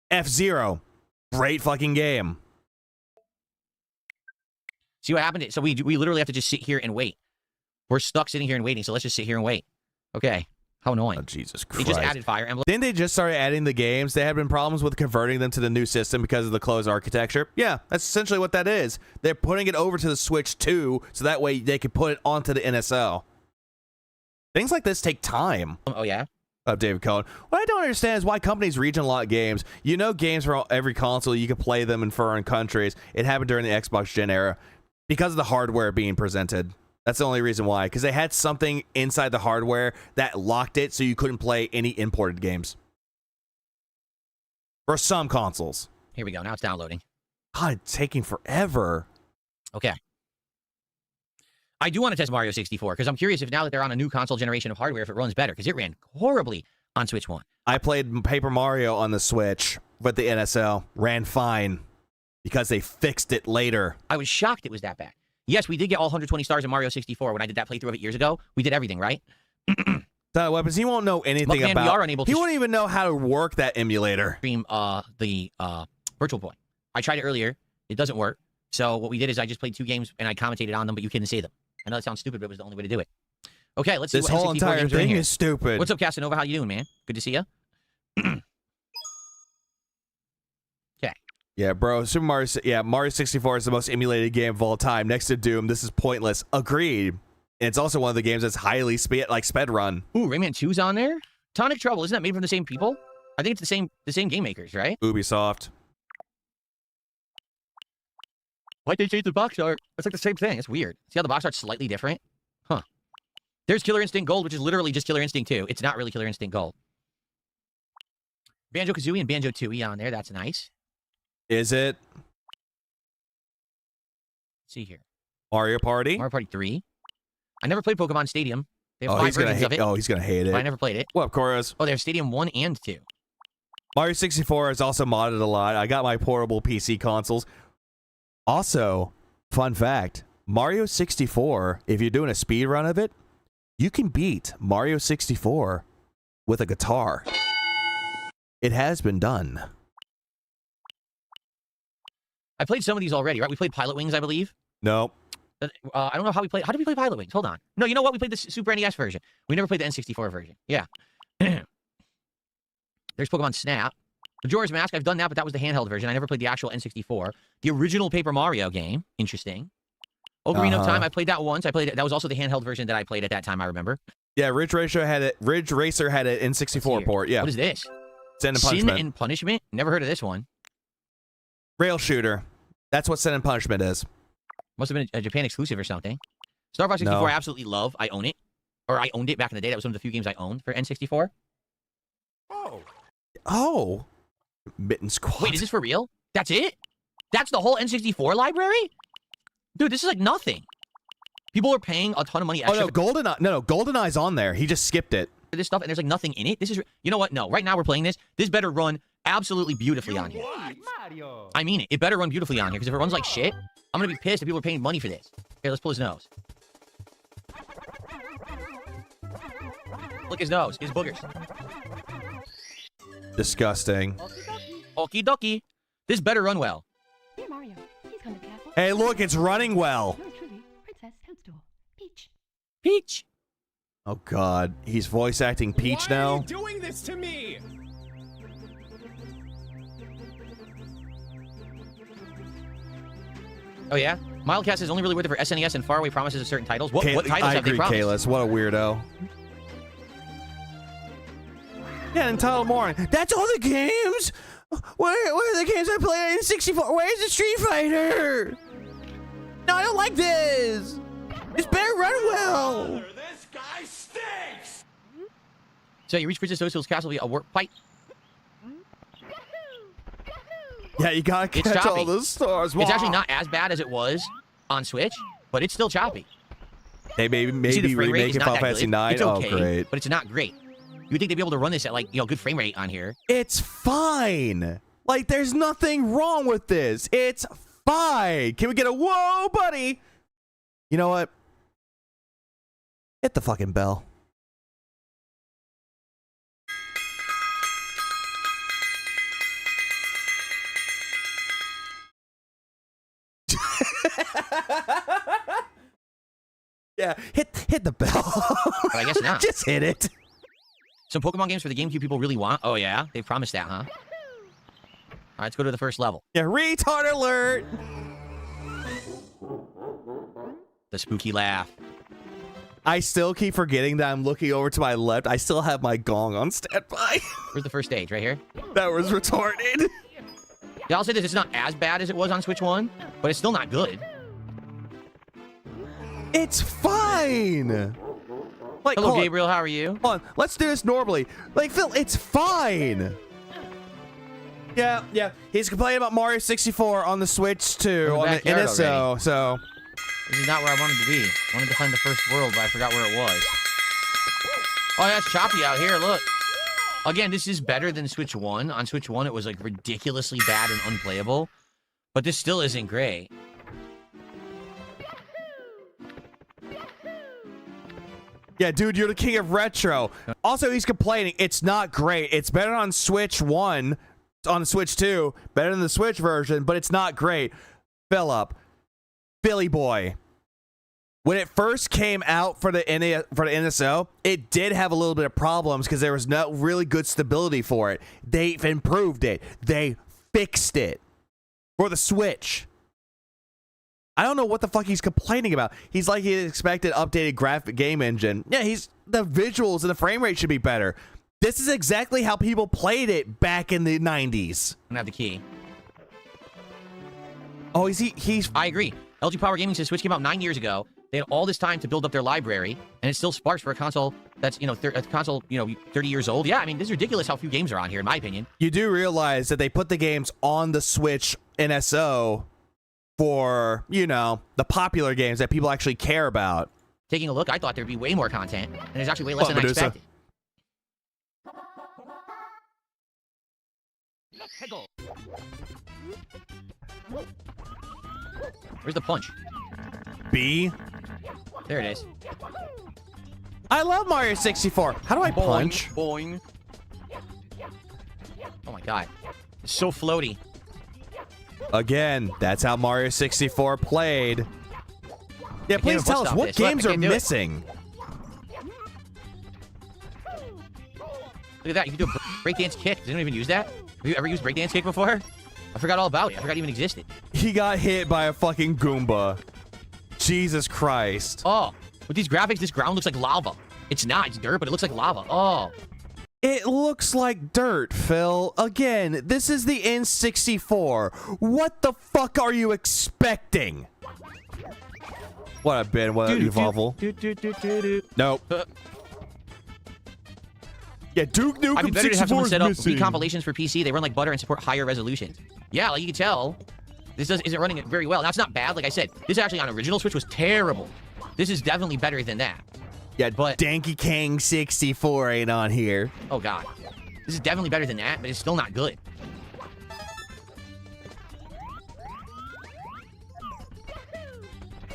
F-Zero, great fucking game. See what happened? So we literally have to just sit here and wait. We're stuck sitting here and waiting, so let's just sit here and wait. Okay. How annoying. Oh, Jesus Christ. They just added Fire Emblem. Didn't they just start adding the games? They had been problems with converting them to the new system because of the closed architecture. Yeah, that's essentially what that is. They're putting it over to the Switch 2, so that way they can put it onto the NSL. Things like this take time. Oh, yeah? David Cohen. What I don't understand is why companies region lock games. You know games for every console, you can play them in foreign countries. It happened during the Xbox Gen era because of the hardware being presented. That's the only reason why. Because they had something inside the hardware that locked it so you couldn't play any imported games. For some consoles. Here we go. Now it's downloading. God, it's taking forever. Okay. I do want to test Mario 64 because I'm curious if now that they're on a new console generation of hardware, if it runs better. Because it ran horribly on Switch 1. I played Paper Mario on the Switch with the NSL. Ran fine. Because they fixed it later. I was shocked it was that bad. Yes, we did get all 120 stars in Mario 64 when I did that playthrough of it years ago. We did everything, right? Weapons. He won't know anything Man, about. we are unable to he won't even know how to work that emulator. Stream the Virtual Boy. I tried it earlier. It doesn't work. So what we did is I just played 2 games and I commentated on them, but you couldn't see them. I know that sounds stupid, but it was the only way to do it. Okay, let's see this what whole N64 entire games are in thing here. is stupid. What's up, Casanova? How you doing, man? Good to see you. Okay. Yeah, bro. Super Mario. Yeah, Mario 64 is the most emulated game of all time. Next to Doom, this is pointless. Agreed. And it's also one of the games that's highly sped run. Ooh, Rayman 2's on there. Tonic Trouble, isn't that made from the same people? I think it's the same game makers, right? Ubisoft. Why'd they change the box art? It's like the same thing. It's weird. See how the box art's slightly different? Huh. There's Killer Instinct Gold, which is literally just Killer Instinct 2. It's not really Killer Instinct Gold. Banjo-Kazooie and Banjo-Tooie on there. That's nice. Is it? Let's see here. Mario Party? Mario Party 3. I never played Pokemon Stadium. They have 5 he's gonna versions of it. Oh, he's gonna hate it. But I never played it. What up, Chorus? Oh, they have Stadium 1 and 2. Mario 64 is also modded a lot. I got my portable PC consoles. Also, fun fact, Mario 64, if you're doing a speed run of it, you can beat Mario 64 with a guitar. It has been done. I played some of these already, right? We played Pilot Wings, I believe. Nope. I don't know how we played. How did we play Pilot Wings? Hold on. No, you know what? We played the Super NES version. We never played the N64 version. Yeah. There's Pokemon Snap. Majora's Mask, I've done that, but that was the handheld version. I never played the actual N64. The original Paper Mario game, interesting. Ocarina of Time, I played that once. I played it. That was also the handheld version that I played at that time, I remember. Yeah, Ridge Racer had it. Ridge Racer had it in 64 port. Yeah. What is this? Sin and Punishment. Sin and Punishment? Never heard of this one. Rail shooter. That's what Sin and Punishment is. Must have been a Japan exclusive or something. Star Fox 64, I absolutely love. I own it. Or I owned it back in the day. That was one of the few games I owned for N64. Oh. Mitten Squad. Wait, is this for real? That's it? That's the whole N64 library? Dude, this is like nothing. People are paying a ton of money extra. Oh, no, GoldenEye. No, GoldenEye's on there. He just skipped it. For this stuff, and there's like nothing in it. This is, you know what? No, right now we're playing this. This better run absolutely beautifully on here. I mean it. It better run beautifully on here, because if it runs like shit, I'm gonna be pissed if people are paying money for this. Here, let's pull his nose. Look his nose, his boogers. Disgusting. Okie dokie. This better run well. Dear Mario, please come to careful. Hey, look, it's running well. Yours truly, Princess Toadstool, Peach. Peach. Oh God, he's voice acting Peach now. Why are you doing this to me? Oh yeah? Mildcast is only really worth it for SNES and faraway promises of certain titles. What titles I have they agree, promised? Kalis. What a weirdo. Yeah, entitled more. That's all the games? Where are the games I played in 64? Where's the Street Fighter? No, I don't like this. This better run well. This guy stinks! So you reach Princess Toadstool's castle via a warp pipe. Yeah, you gotta catch all those stars. It's actually not as bad as it was on Switch, but it's still choppy. They maybe remake Final Fantasy 9. It's okay, oh, great. But it's not great. You would think they'd be able to run this at like, you know, good frame rate on here. It's fine. Like, there's nothing wrong with this. It's fine. Can we get a whoa, buddy? You know what? Hit the fucking bell. Yeah, hit the bell. But I guess not. Just hit it. Some Pokemon games for the GameCube people really want. Oh yeah, they promised that, huh? All right, let's go to the first level. Yeah, retard alert. The spooky laugh. I still keep forgetting that I'm looking over to my left. I still have my gong on standby. Where's the first stage? Right here? That was retarded. Yeah, I'll say this. It's not as bad as it was on Switch 1, but it's still not good. It's fine. Like, hello, Gabriel. How are you? Hold on. Let's do this normally. Like, Phil, it's fine. Yeah. He's complaining about Mario 64 on the Switch too, on the NSO. So this is not where I wanted to be. I wanted to find the first world, but I forgot where it was. Oh, yeah, it's choppy out here. Look. Again, this is better than Switch 1. On Switch 1, it was like ridiculously bad and unplayable, but this still isn't great. yeah, dude, you're the king of retro. Also, he's complaining it's not great. It's better on Switch 1, on Switch 2, better than the Switch version, but it's not great. Philip, Billy Boy. When it first came out for the NSO, it did have a little bit of problems because there was no really good stability for it. They've improved it. They fixed it for the Switch. I don't know what the fuck he's complaining about. He's like he expected updated graphic game engine. Yeah, the visuals and the frame rate should be better. This is exactly how people played it back in the 90s. I don't have the key. Oh, he's I agree. LG Power Gaming says Switch came out 9 years ago. They had all this time to build up their library, and it still sparks for a console that's, 30 years old. Yeah, I mean, this is ridiculous how few games are on here, in my opinion. You do realize that they put the games on the Switch NSO for, the popular games that people actually care about. Taking a look, I thought there'd be way more content, and there's actually way less than I expected. Where's the punch? B? There it is. I love Mario 64. How do I punch? Boing. Oh my god. It's so floaty. Again, that's how Mario 64 played. Yeah, please tell us what games are missing. Look at that. You can do a breakdance kick. Does anyone even use that? Have you ever used breakdance kick before? I forgot all about it. I forgot it even existed. He got hit by a fucking Goomba. Jesus Christ. Oh, with these graphics, this ground looks like lava. It's not. It's dirt, but it looks like lava. Oh. It looks like dirt, Phil. Again, this is the N64. What the fuck are you expecting? What up, Ben? What up, you Volvo? Nope. Yeah, Duke Nukem I'd be better to have someone 64 is set up missing. recompilations for PC. They run like butter and support higher resolutions. Yeah, like you can tell, this isn't running it very well. That's not bad. Like I said, this actually on original Switch was terrible. This is definitely better than that. Yeah, but Danky Kang 64 ain't on here. Oh god, this is definitely better than that, but it's still not good.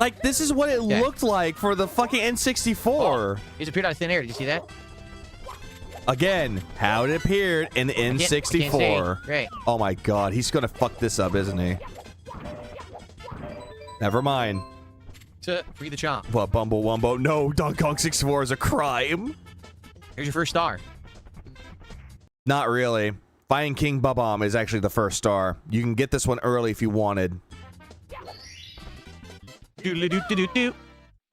Like, this is what it looked like for the fucking N64. Oh, it appeared out of thin air. Did you see that? Again, how it appeared in the N64. Right. Oh my god, he's gonna fuck this up, isn't he? Never mind. Free the chomp. What, Bumble Wumbo? No, Donkey Kong 64 is a crime. Here's your first star. Not really. Fighting King Babam is actually the first star. You can get this one early if you wanted.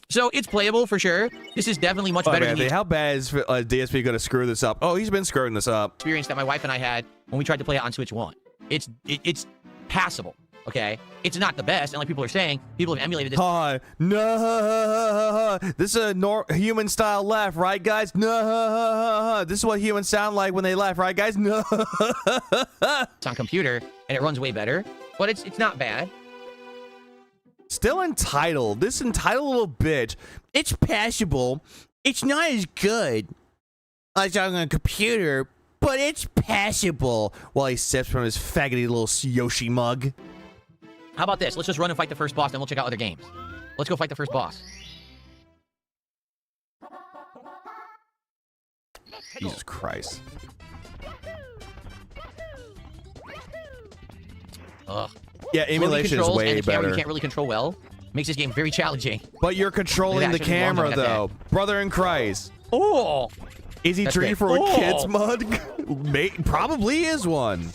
So it's playable for sure. This is definitely much better than the how bad is DSP going to screw this up? Oh, he's been screwing this up. Experience that my wife and I had when we tried to play it on Switch 1. It's passable, okay? It's not the best, and like people are saying, people have emulated this. No, this is a human style laugh, right, guys? No, this is what humans sound like when they laugh, right, guys? No. It's on computer, and it runs way better, but it's not bad. Still entitled. This entitled little bitch. It's passable. It's not as good as on a computer, but it's passable. While he sips from his faggoty little Yoshi mug. How about this? Let's just run and fight the first boss, then we'll check out other games. Let's go fight the first boss. Jesus Christ. Ugh. Yeah, emulation is way and the camera better. You can't really control well. Makes this game very challenging. But you're controlling the camera, though. Brother in Christ. Oh! Is he treated for a kid's mug? Probably is one.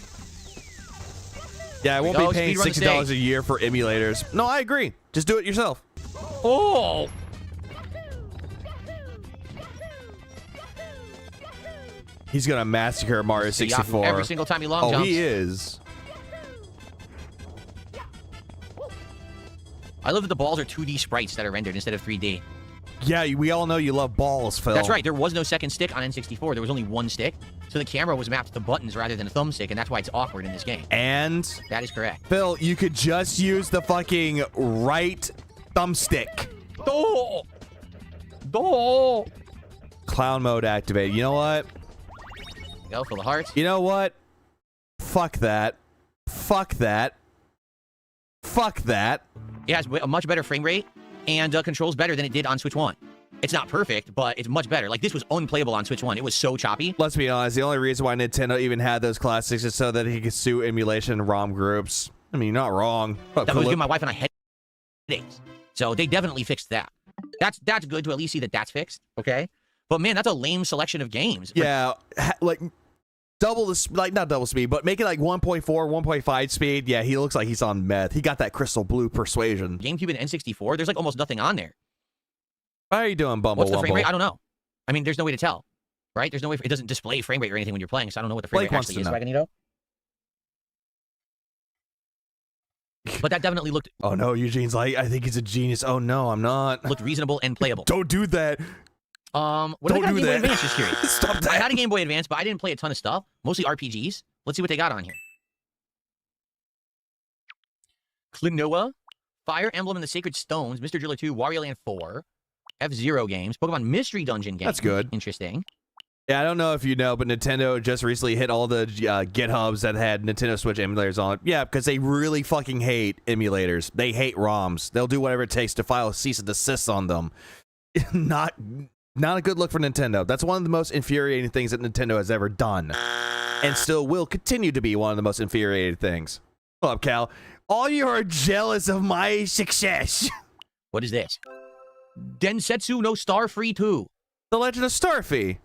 Yeah, I won't be paying $60 a year for emulators. No, I agree. Just do it yourself. Oh! He's gonna massacre Mario 64. Every single time he long jumps. Oh, he is. I love that the balls are 2D sprites that are rendered instead of 3D. Yeah, we all know you love balls, Phil. That's right. There was no second stick on N64. There was only one stick. So the camera was mapped to buttons rather than a thumbstick, and that's why it's awkward in this game. And? That is correct. Phil, you could just use the fucking right thumbstick. Oh! Oh! Clown mode activated. You know what? Go for the hearts. You know what? Fuck that. Fuck that. Fuck that. It has a much better frame rate and controls better than it did on Switch 1. It's not perfect, but it's much better. Like, this was unplayable on Switch 1. It was so choppy. Let's be honest, the only reason why Nintendo even had those classics is so that he could sue emulation and ROM groups. I mean, you're not wrong. That was giving my wife and I headaches. So they definitely fixed that. That's good to at least see that that's fixed, okay? But man, that's a lame selection of games. Yeah, like double the, like not double speed, but make it like 1.4, 1.5 speed. Yeah, he looks like he's on meth. He got that crystal blue persuasion. GameCube and N64, there's like almost nothing on there. How are you doing, Bumble? What's the frame rate? I don't know. I mean, there's no way to tell, right? There's no way. It doesn't display frame rate or anything when you're playing, so I don't know what the frame rate actually is. Magneto. But that definitely looked. Oh no, Eugene's like, I think he's a genius. Oh no, I'm not. Looked reasonable and playable. Don't do that. What do they got on Game Boy Advance? Just curious. Stop that. I had a Game Boy Advance, but I didn't play a ton of stuff. Mostly RPGs. Let's see what they got on here. Klonoa, Fire Emblem and the Sacred Stones, Mr. Driller 2, Wario Land 4, F-Zero games, Pokemon Mystery Dungeon games. That's good. Interesting. Yeah, I don't know if you know, but Nintendo just recently hit all the GitHubs that had Nintendo Switch emulators on it. Yeah, because they really fucking hate emulators. They hate ROMs. They'll do whatever it takes to file a cease and desist on them. Not a good look for Nintendo. That's one of the most infuriating things that Nintendo has ever done. And still will continue to be one of the most infuriating things. What up, Cal? All you are jealous of my success. What is this? Densetsu no Starfree 2. The Legend of Starfy.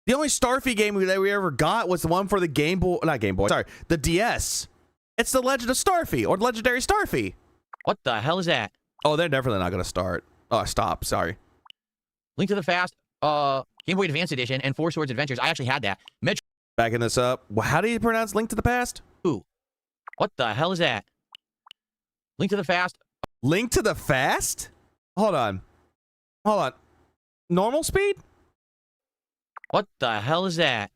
The only Starfy game that we ever got was the one for the Game Boy, not Game Boy, sorry, the DS. It's the Legend of Starfy, or Legendary Starfy. What the hell is that? Oh, they're definitely not going to start. Oh, stop, sorry. Link to the Past, Game Boy Advance Edition, and Four Swords Adventures. I actually had that. Backing this up. Well, how do you pronounce Link to the Past? Ooh. What the hell is that? Link to the Past. Link to the Fast? Hold on. Hold on. Normal speed? What the hell is that?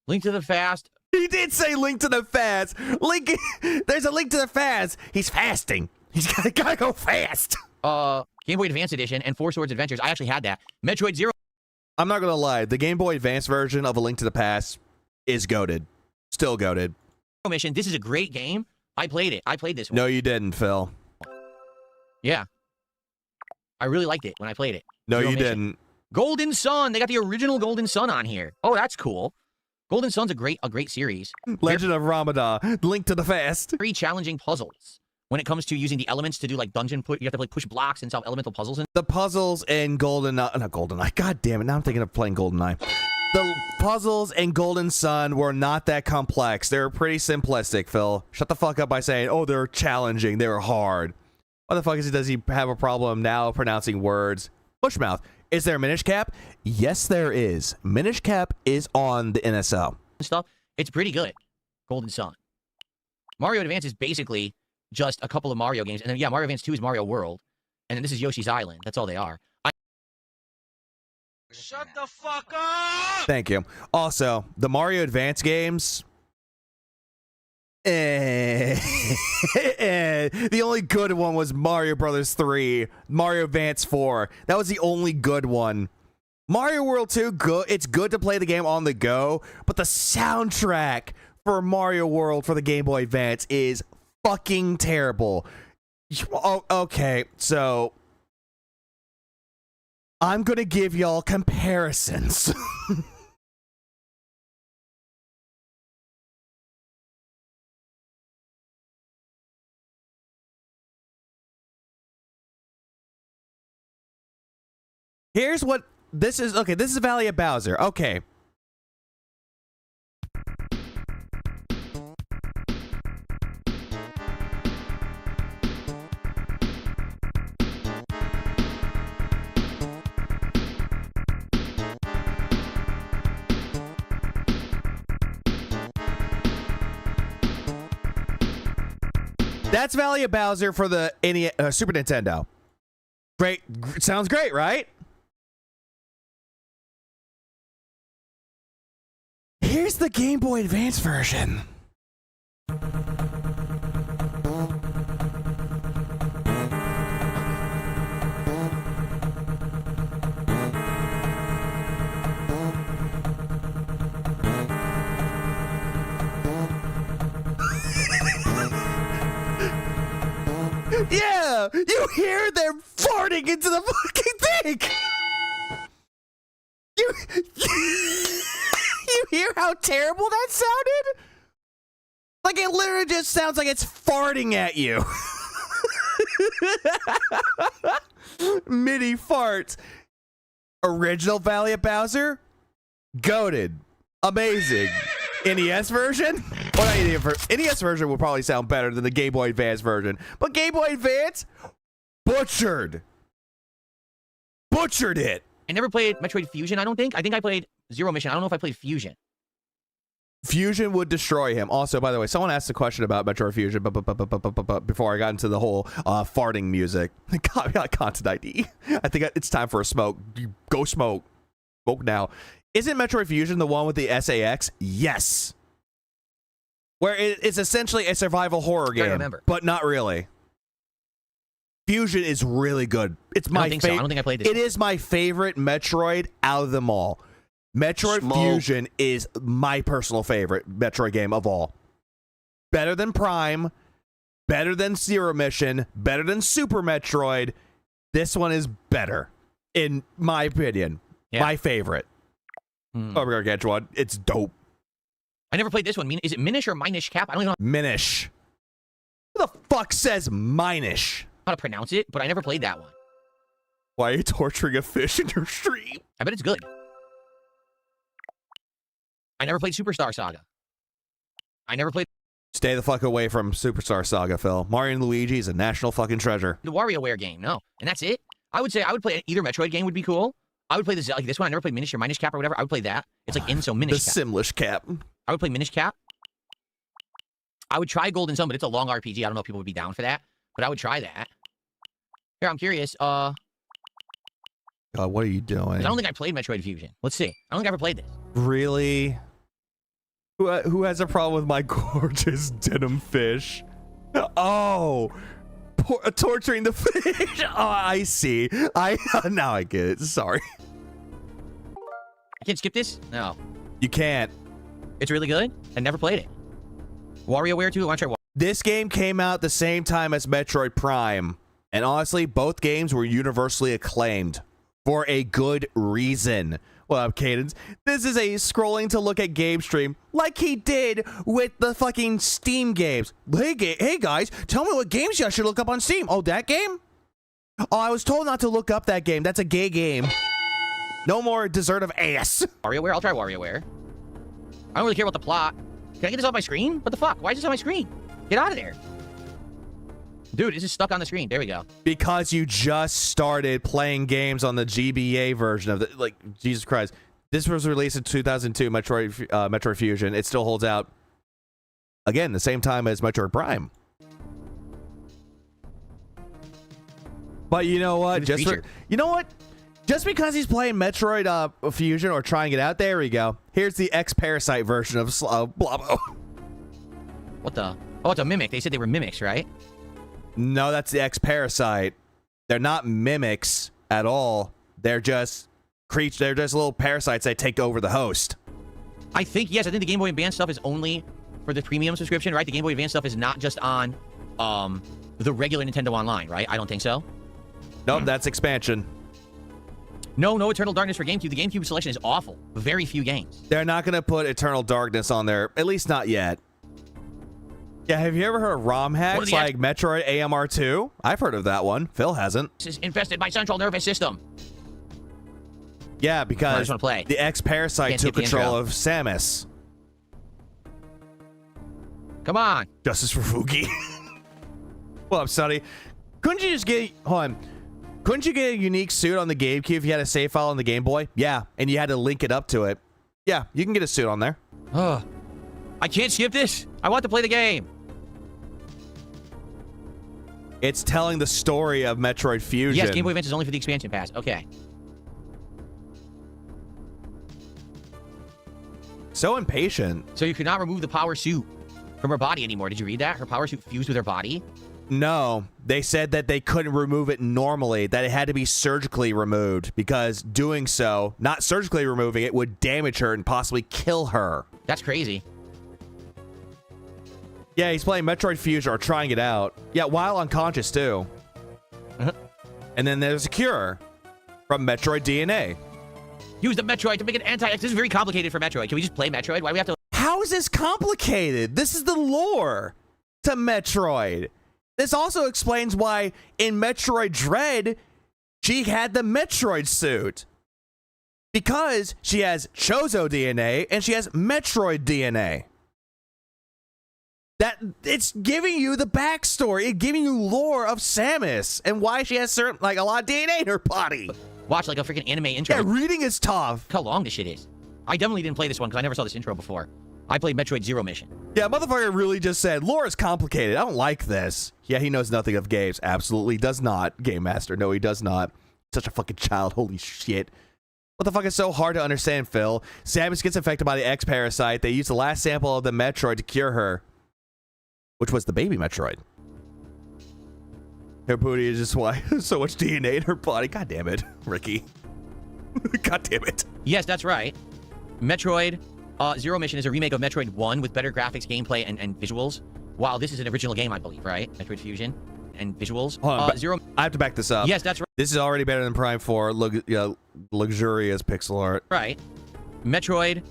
Link to the Fast. He did say Link to the Fast. Link, there's a Link to the Fast. He's fasting. He's gotta go fast. Game Boy Advance Edition and Four Swords Adventures. I actually had that. Metroid Zero. I'm not gonna lie. The Game Boy Advance version of A Link to the Past is goated. Still goated. Mission. This is a great game. I played it. I played this one. No, you didn't, Phil. Yeah. I really liked it when I played it. No, Zero you Mission. didn't. Golden Sun. They got the original Golden Sun on here. Oh, that's cool. Golden Sun's a great series. Legend of Ramadan. Link to the Fast. Very challenging puzzles. When it comes to using the elements to do like dungeon put, you have to like push blocks and solve elemental puzzles. And The puzzles in not GoldenEye. God damn it! Now I'm thinking of playing GoldenEye. The puzzles in Golden Sun were not that complex. They were pretty simplistic, Phil. Shut the fuck up by saying, oh, they're challenging. They were hard. Why the fuck does he have a problem now pronouncing words? Bushmouth. Is there a Minish Cap? Yes, there is. Minish Cap is on the NSO. stuff. It's pretty good. Golden Sun. Mario Advance is basically just a couple of Mario games. And then, yeah, Mario Advance 2 is Mario World. And then this is Yoshi's Island. That's all they are. Shut the fuck up! Thank you. Also, the Mario Advance games... the only good one was Mario Brothers 3, Mario Advance 4. That was the only good one. Mario World 2, good. It's good to play the game on the go, but the soundtrack for Mario World for the Game Boy Advance is fucking terrible. Oh, okay, so I'm gonna give y'all comparisons. Here's what this is. Okay, this is Valley of Bowser. Okay. That's Valley of Bowser for the Super Nintendo. Great. Sounds great, right? Here's the Game Boy Advance version. Yeah, you hear them farting into the fucking thing. You hear how terrible that sounded? Like it literally just sounds like it's farting at you. MIDI farts. Original Valley of Bowser? Goated. Amazing. NES version? Well, not NES version will probably sound better than the Game Boy Advance version. But Game Boy Advance? Butchered. Butchered it. I never played Metroid Fusion, I don't think. I think I played Zero Mission. I don't know if I played Fusion. Fusion would destroy him. Also, by the way, someone asked a question about Metroid Fusion but before I got into the whole farting music. Got content ID. I think it's time for a smoke. Go smoke. Smoke now. Isn't Metroid Fusion the one with the SAX? Yes. Where it's essentially a survival horror game, but not really. Fusion is really good. It's my favorite. I don't think I played this. It is my favorite Metroid out of them all. Metroid Fusion is my personal favorite Metroid game of all. Better than Prime, better than Zero Mission, better than Super Metroid. This one is better, in my opinion. Yeah. My favorite. Oh, we're gonna catch one. It's dope. I never played this one. Is it Minish or Minish Cap? I don't even know Minish. Who the fuck says Minish? How to pronounce it, but I never played that one. Why are you torturing a fish in your stream? I bet it's good. I never played Superstar Saga. I never played Stay the fuck away from Superstar Saga, Phil. Mario and Luigi is a national fucking treasure. the WarioWare game. No, and that's it. I would say I would play either Metroid game would be cool. I would play this like this one. I never played Minish or Minish Cap or whatever. I would play that. It's like so The Minish Cap. Simlish Cap. I would play Minish Cap. I would try Golden Sun, but it's a long RPG. I don't know if people would be down for that, but I would try that. Here, I'm curious. God, what are you doing? I don't think I played Metroid Fusion. Let's see. I don't think I ever played this. Really? Who has a problem with my gorgeous denim fish? Oh, torturing the fish. Oh, I see. Now I get it. Sorry. I can't skip this? No. You can't. It's really good. I never played it. WarioWare 2? I want to try This game came out the same time as Metroid Prime, and honestly, both games were universally acclaimed for a good reason. Well, up, Cadence. This is a scrolling to look at game stream like he did with the fucking Steam games. Hey guys, tell me what games I should look up on Steam. Oh, that game? Oh, I was told not to look up that game. That's a gay game. No more dessert of ass. WarioWare? I'll try WarioWare. I don't really care about the plot. Can I get this off my screen? What the fuck? Why is this on my screen? Get out of there. Dude, it's just stuck on the screen. There we go. Because you just started playing games on the GBA version of the, like, Jesus Christ. This was released in 2002, Metroid Fusion. It still holds out, again, the same time as Metroid Prime. But you know what? You know what? Just because he's playing Metroid Fusion or trying it out, there we go. Here's the X-Parasite version of Blobbo. What the? Oh, it's a mimic. They said they were mimics, right? No, that's the X-Parasite. They're not mimics at all. They're just They're just little parasites that take over the host. I think, yes, I think the Game Boy Advance stuff is only for the premium subscription, right? The Game Boy Advance stuff is not just on the regular Nintendo Online, right? I don't think so. Nope, that's expansion. No Eternal Darkness for GameCube. The GameCube selection is awful. Very few games. They're not going to put Eternal Darkness on there, at least not yet. Yeah, have you ever heard of ROM hacks like Metroid AMR2? I've heard of that one. Phil hasn't. This is infested by central nervous system. Yeah, because I just want to play. The X-Parasite took control of Samus. Come on. Justice for Fuki. Well, I'm sorry. Couldn't you just get... Hold on. Couldn't you get a unique suit on the GameCube if you had a save file on the Game Boy? Yeah, and you had to link it up to it. Yeah, you can get a suit on there. Ugh. I can't skip this. I want to play the game. It's telling the story of Metroid Fusion. Yes, Game Boy Advance is only for the expansion pass. Okay. So impatient. So you could not remove the power suit from her body anymore. Did you read that? Her power suit fused with her body? No, they said that they couldn't remove it normally, that it had to be surgically removed because doing so, not surgically removing it, would damage her and possibly kill her. That's crazy. Yeah, he's playing Metroid Fusion or trying it out. Yeah, while unconscious too. And then there's a cure from Metroid DNA. Use the Metroid to make an anti-X. This is very complicated for Metroid. Can we just play Metroid? Why do we have to... How is this complicated? This is the lore to Metroid. This also explains why in Metroid Dread, she had the Metroid suit. Because she has Chozo DNA and she has Metroid DNA. That it's giving you the backstory, it's giving you lore of Samus and why she has certain, like, a lot of DNA in her body. Watch like a freaking anime intro. Yeah, reading is tough. Look how long this shit is. I definitely didn't play this one because I never saw this intro before. I played Metroid Zero Mission. Yeah, motherfucker really just said, lore is complicated. I don't like this. Yeah, he knows nothing of games. Absolutely does not. Game Master. No, he does not. Such a fucking child. Holy shit. What the fuck is so hard to understand, Phil? Samus gets infected by the X-Parasite. They use the last sample of the Metroid to cure her, which was the baby Metroid. Her booty is just why so much DNA in her body. God damn it, Ricky. God damn it. Yes, that's right. Metroid Zero Mission is a remake of Metroid 1 with better graphics, gameplay, and visuals. Wow, this is an original game, I believe, right? Metroid Fusion and visuals. Hold on, I have to back this up. Yes, that's right. This is already better than Prime 4. Luxurious pixel art. Right. Metroid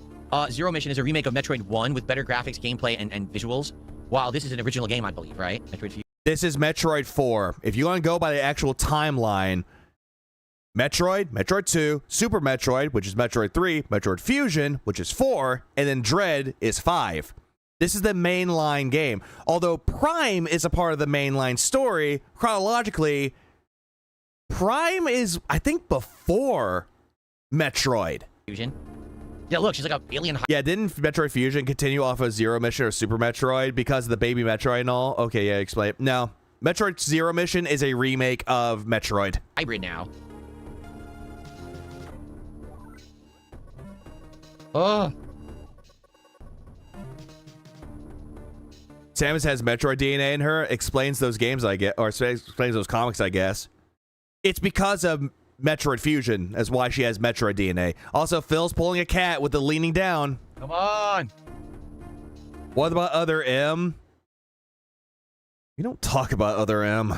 Zero Mission is a remake of Metroid 1 with better graphics, gameplay, and visuals. Wow, this is an original game, I believe, right? Metroid Fusion. This is Metroid 4. If you want to go by the actual timeline, Metroid, Metroid 2, Super Metroid, which is Metroid 3, Metroid Fusion, which is 4, and then Dread is 5. This is the mainline game. Although Prime is a part of the mainline story, chronologically, Prime is, I think, before Metroid. Fusion. Yeah, look, she's like a alien. Yeah, didn't Metroid Fusion continue off of Zero Mission or Super Metroid because of the baby Metroid and all? Okay, yeah, explain. No, Metroid Zero Mission is a remake of Metroid. Hybrid now. Oh. Samus has Metroid DNA in her, explains those games, I get, or explains those comics, I guess. It's because of Metroid Fusion, that's why she has Metroid DNA. Also, Phil's pulling a cat with the leaning down. Come on. What about Other M? We don't talk about Other M.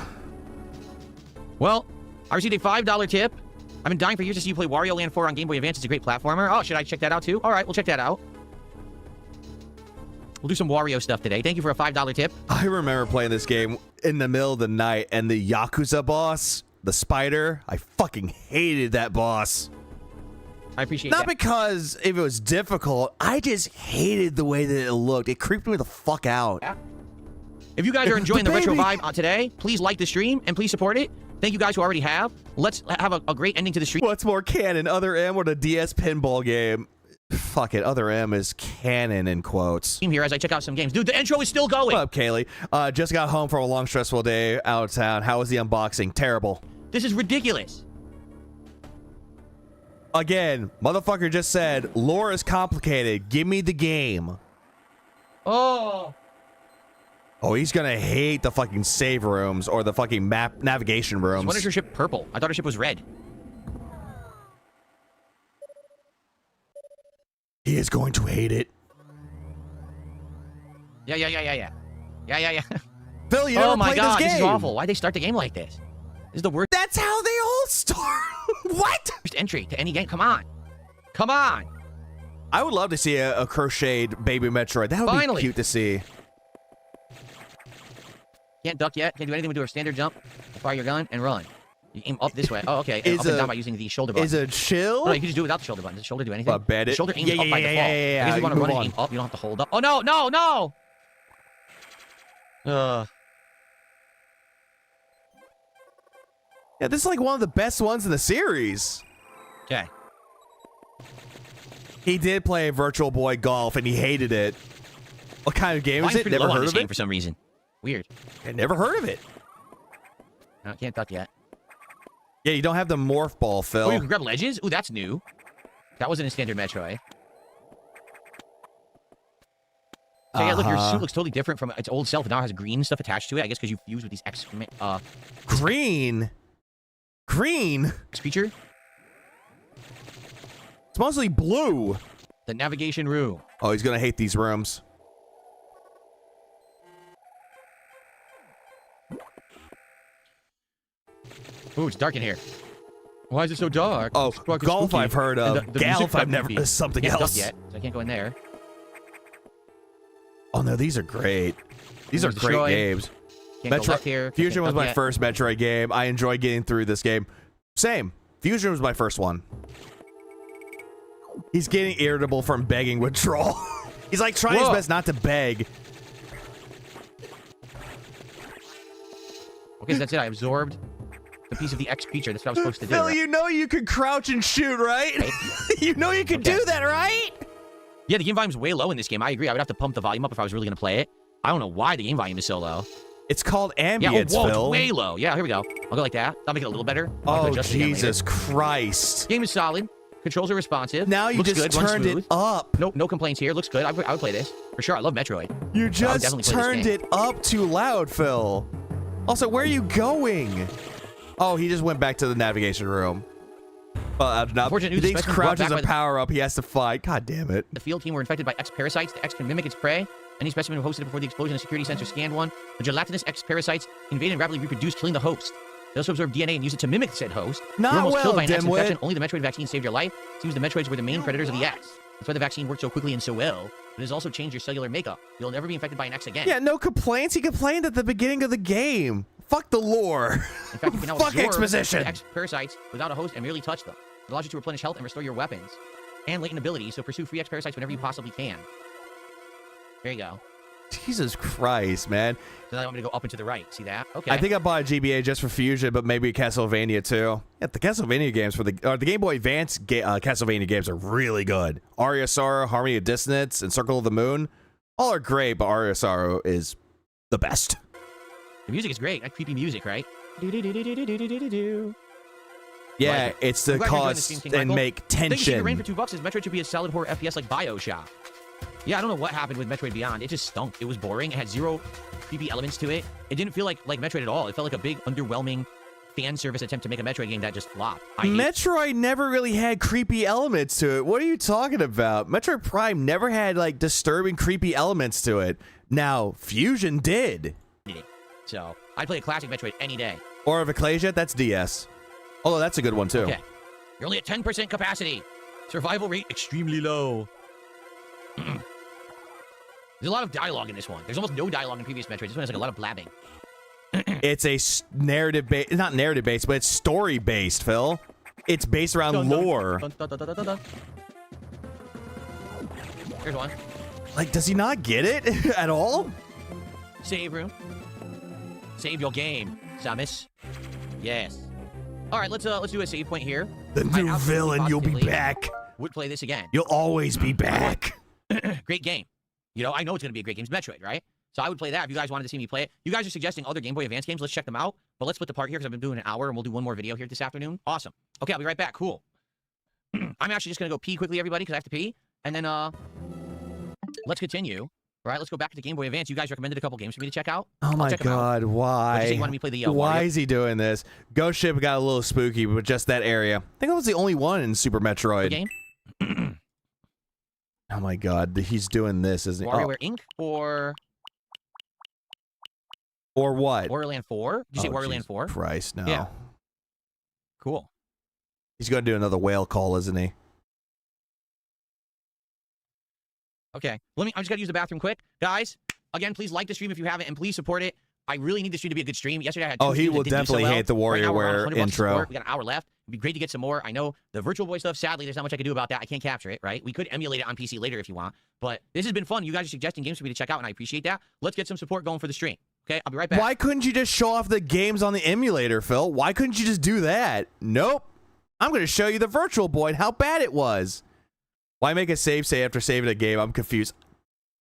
Well, I received a $5 tip. I've been dying for years to see you play Wario Land 4 on Game Boy Advance. It's a great platformer. Oh, should I check that out too? All right, we'll check that out. We'll do some Wario stuff today. Thank you for a $5 tip. I remember playing this game in the middle of the night, and the Yakuza boss, the spider, I fucking hated that boss. I appreciate Not that. because if it was difficult, I just hated the way that it looked. It creeped me the fuck out. Yeah. If you guys are enjoying the retro vibe today, please like the stream and please support it. Thank you guys who already have. Let's have a great ending to the stream. What's more canon, Other M or the DS pinball game? Fuck it, Other M is canon in quotes. Here as I check out some games. Dude, the intro is still going. What up, Kaylee? Just got home from a long, stressful day out of town. How was the unboxing? Terrible. This is ridiculous. Again, motherfucker just said, lore is complicated. Give me the game. Oh. Oh, he's gonna hate the fucking save rooms or the fucking map navigation rooms. When is your ship purple? I thought her ship was red. He is going to hate it. Yeah. Phil, you never oh my played god, this game. This is awful. Why'd they start the game like this? This is the worst. That's how they all start. What? First entry to any game. Come on. Come on. I would love to see a crocheted baby Metroid. That would Finally. be cute to see. Can't duck yet. Can't do anything but do a standard jump. Fire your gun and run. You aim up this way. Oh, okay. And up and down by using the shoulder button. Is it chill? No, you can just do it without the shoulder button. Does the shoulder do anything? Bet it. The shoulder aims up by default. I guess you want to run and aim up. You don't have to hold up. Oh, no, no, no! Yeah, this is like one of the best ones in the series. Okay. He did play Virtual Boy Golf and he hated it. What kind of game is it? Never heard of it for some reason. Weird. I never heard of it. No, I can't duck yet. Yeah, you don't have the morph ball, Phil. Oh, you can grab ledges? Ooh, that's new. That wasn't in standard Metroid. So yeah, look, your suit looks totally different from its old self. It now has green stuff attached to it. I guess because you fused with these Green? Green? Creature? It's mostly blue. The navigation room. Oh, he's gonna hate these rooms. Ooh, it's dark in here. Why is it so dark? Oh, golf I've heard of. Galf I've never... Something else. Yet, so I can't go in there. Oh, no, these are great. These are great games. Metroid here. Fusion was my first Metroid game. I enjoy getting through this game. Same. Fusion was my first one. He's getting irritable from begging withdrawal. He's like trying his best not to beg. Okay, so that's it. I absorbed the piece of the X creature. That's what I was supposed to do. Phil, right? you know you can crouch and shoot, right? You know you can do that, right? Yeah, the game volume's way low in this game. I agree. I would have to pump the volume up if I was really going to play it. I don't know why the game volume is so low. It's called ambience, yeah, Phil. It's way low. Yeah, here we go. I'll go like that. That'll make it a little better. Oh, Jesus Christ. Game is solid. Controls are responsive. Now you just turned it up. No complaints here. Looks good. I would play this. For sure. I love Metroid. You just turned it up too loud, Phil. Also, where are you going? Oh, he just went back to the navigation room. He thinks crouch is a power-up. He has to fight. God damn it. The field team were infected by X parasites. The X can mimic its prey. Any specimen hosted before the explosion, a security sensor scanned one. The gelatinous X parasites invade and rapidly reproduce, killing the host. They also absorb DNA and use it to mimic said host. Not You're almost well, killed by an X dimwit. infection. Only the Metroid vaccine saved your life. Seems the Metroids were the main predators of the X. That's why the vaccine worked so quickly and so well. But it has also changed your cellular makeup. You'll never be infected by an X again. Yeah, no complaints. He complained at the beginning of the game. Fuck the lore. In fact, you can now Fuck absorb exposition. the parasites without a host and merely touch them. It allows you to replenish health and restore your weapons and latent abilities, so pursue free X parasites whenever you possibly can. There you go. Jesus Christ, man. So now I want me to go up and to the right. See that? Okay. I think I bought a GBA just for Fusion, but maybe Castlevania too. Yeah, the Castlevania games for the Game Boy Advance Castlevania games are really good. Aria Sorrow, Harmony of Dissonance, and Circle of the Moon, all are great, but Aria Sorrow is the best. The music is great. That creepy music, right? Yeah, it's to cause and make tension. I think you ran for $2 is Metroid should be a solid horror FPS like BioShock. Yeah, I don't know what happened with Metroid Beyond. It just stunk. It was boring. It had zero creepy elements to it. It didn't feel like Metroid at all. It felt like a big, underwhelming fan service attempt to make a Metroid game that just flopped. Metroid never really had creepy elements to it. What are you talking about? Metroid Prime never had, like, disturbing, creepy elements to it. Now, Fusion did. So, I'd play a classic Metroid any day. Or of Ecclesia, that's DS. Although that's a good one, too. Okay. You're only at 10% capacity. Survival rate extremely low. There's a lot of dialogue in this one. There's almost no dialogue in previous Metroid. This one has like a lot of blabbing. It's a narrative-based, not narrative-based, but it's story-based, Phil. It's based around lore. Here's one. Like, does he not get it at all? Save room. Save your game, Samus. Yes. All right, let's do a save point here. The new villain, you'll be back. Would play this again. You'll always be back. Great game. You know, I know it's going to be a great game. It's Metroid, right? So I would play that if you guys wanted to see me play it. You guys are suggesting other Game Boy Advance games. Let's check them out. But let's split the part here because I've been doing an hour, and we'll do one more video here this afternoon. Awesome. Okay, I'll be right back. Cool. I'm actually just going to go pee quickly, everybody, because I have to pee. And then let's continue. All right, let's go back to the Game Boy Advance. You guys recommended a couple games for me to check out. Oh my God, why? You wanted me to play the, why is he doing this? Ghost Ship got a little spooky, but just that area. I think I was the only one in Super Metroid. Game? Oh my God, he's doing this, isn't he? WarioWare Inc. or what? Wario Land 4? Did you say Wario Land 4? Christ, no. Yeah. Cool. He's going to do another whale call, isn't he? Okay. I'm just going to use the bathroom quick. Guys, again, please like the stream if you haven't, and please support it. I really need this stream to be a good stream. Yesterday I had two he will definitely hate the WarioWare intro. We got an hour left. It'd be great to get some more. I know the Virtual Boy stuff, sadly, there's not much I can do about that. I can't capture it, right? We could emulate it on PC later if you want. But this has been fun. You guys are suggesting games for me to check out, and I appreciate that. Let's get some support going for the stream. Okay, I'll be right back. Why couldn't you just show off the games on the emulator, Phil? Why couldn't you just do that? Nope. I'm going to show you the Virtual Boy and how bad it was. Why make a save after saving a game? I'm confused.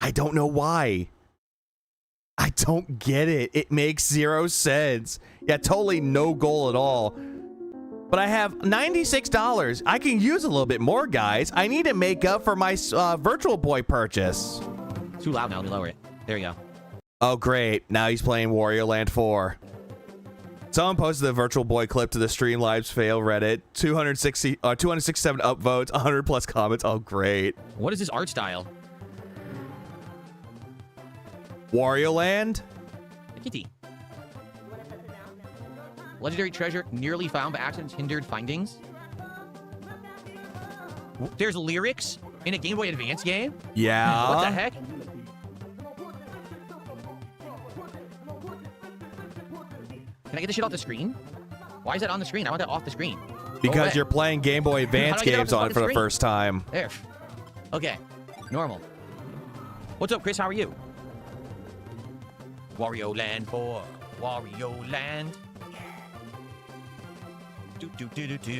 I don't know why. I don't get it. It makes zero sense. Yeah, totally no goal at all. But I have $96. I can use a little bit more, guys. I need to make up for my Virtual Boy purchase. It's too loud now. Let me lower it. There you go. Oh, great. Now he's playing Wario Land 4. Someone posted the Virtual Boy clip to the Streamlabs fail Reddit. 267 upvotes, 100 plus comments. Oh, great. What is this art style? Wario Land? Kitty. Legendary treasure nearly found by accident hindered findings. There's lyrics in a Game Boy Advance game? Yeah. What the heck? Can I get this shit off the screen? Why is that on the screen? I want that off the screen. Because you're playing Game Boy Advance games on it for the first time. There. Okay. Normal. What's up, Chris? How are you? Wario Land 4. Wario Land.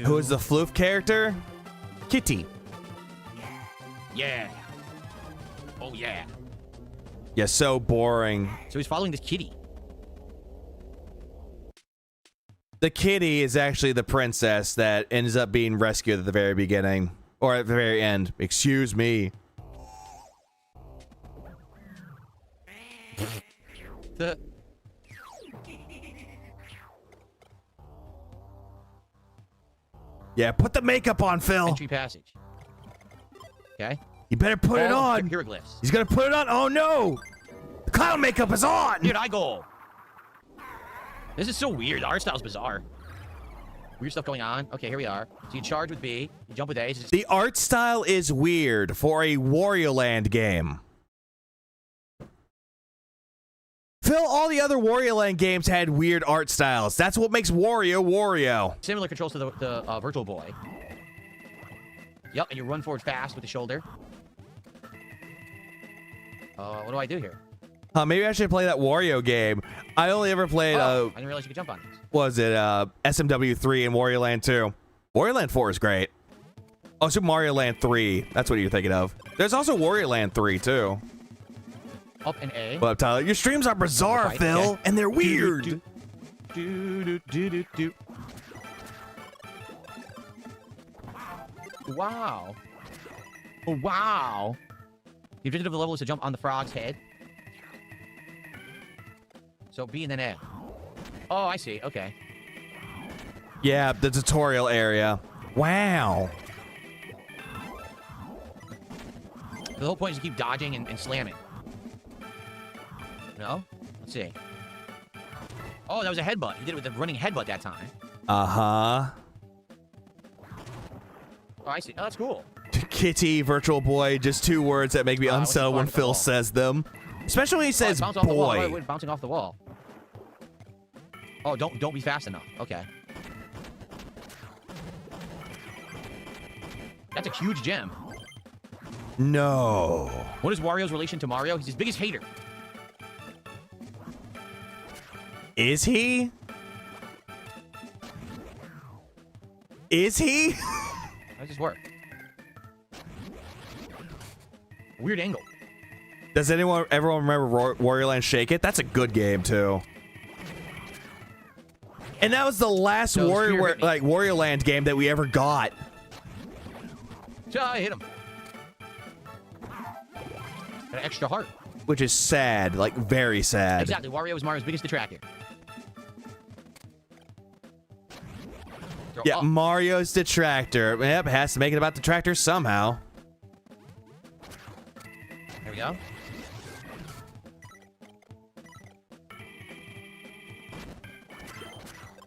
Who is the floof character? Kitty. Yeah. Oh, yeah. Yeah, so boring. So he's following this kitty. The kitty is actually the princess that ends up being rescued at the very beginning. Or at the very end. Excuse me. Yeah, put the makeup on, Phil. Entry passage. Okay. You better put it on. Hieroglyphs. He's gonna put it on. Oh no! The clown makeup is on. Dude, I go. This is so weird. The art style's bizarre. Weird stuff going on. Okay, here we are. So you charge with B, you jump with A. The art style is weird for a Wario Land game. Phil, all the other Wario Land games had weird art styles. That's what makes Wario Wario. Similar controls to the Virtual Boy. Yep, and you run forward fast with the shoulder. What do I do here? Maybe I should play that Wario game. I only ever played, I didn't realize you could jump on these. Was it SMW 3 and Wario Land 2? Wario Land 4 is great. Oh, Super Mario Land 3. That's what you're thinking of. There's also Wario Land 3, too. Up and A. What up, Tyler? Your streams are bizarre, Phil, okay. and they're weird. Wow. Oh, wow. The objective of the level is to jump on the frog's head. So B and then A. Oh, I see. Okay. Yeah, the tutorial area. Wow. The whole point is to keep dodging and slamming. No? Let's see. Oh, that was a headbutt. He did it with the running headbutt that time. Uh-huh. Oh, I see. Oh, that's cool. Kitty, Virtual Boy, just two words that make me unsettled when Phil says them. Especially when he says bounce off the wall. boy. Wait, bouncing off the wall. Oh, don't be fast enough. Okay. That's a huge gem. No. What is Wario's relation to Mario? He's his biggest hater. Is he? Is he? How does this work? Weird angle. Does everyone remember Wario Land Shake It? That's a good game too. And that was the last Wario Land game that we ever got. I hit him. Got an extra heart. Which is sad, like very sad. Exactly. Wario is Mario's biggest detractor. Yeah, Mario's detractor. Yep, has to make it about detractor somehow. There we go.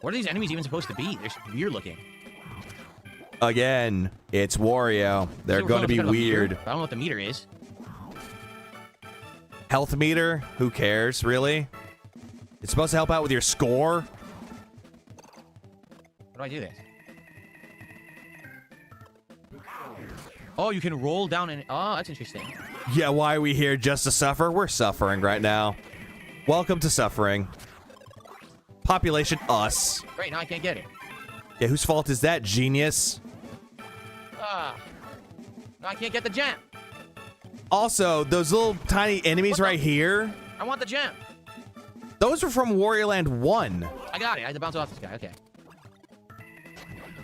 What are these enemies even supposed to be? They're weird looking. Again, it's Wario. They're going to be weird. I don't know what the meter is. Health meter? Who cares, really? It's supposed to help out with your score? How do I do this? Oh, you can roll down and... Oh, that's interesting. Yeah, why are we here just to suffer? We're suffering right now. Welcome to suffering. Population us. Great, now I can't get it. Yeah, whose fault is that, genius? No, I can't get the gem. Also, those little tiny enemies right here. I want the gem. Those were from Wario Land 1. I got it. I had to bounce off this guy. Okay.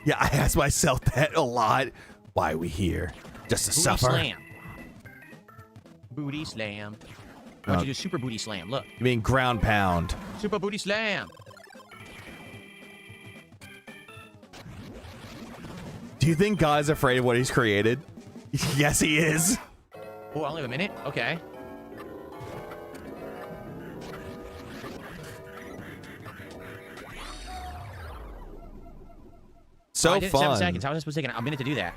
Yeah, I ask myself that a lot. Why are we here? Just to Booty suffer? Slam. Booty slam. Why don't you do super booty slam? Look. You mean ground pound? Super booty slam. Do you think God's afraid of what he's created? Yes, he is. Oh, I only have a minute? Okay. So I did it in fun. 7 seconds. How was I supposed to take a minute to do that?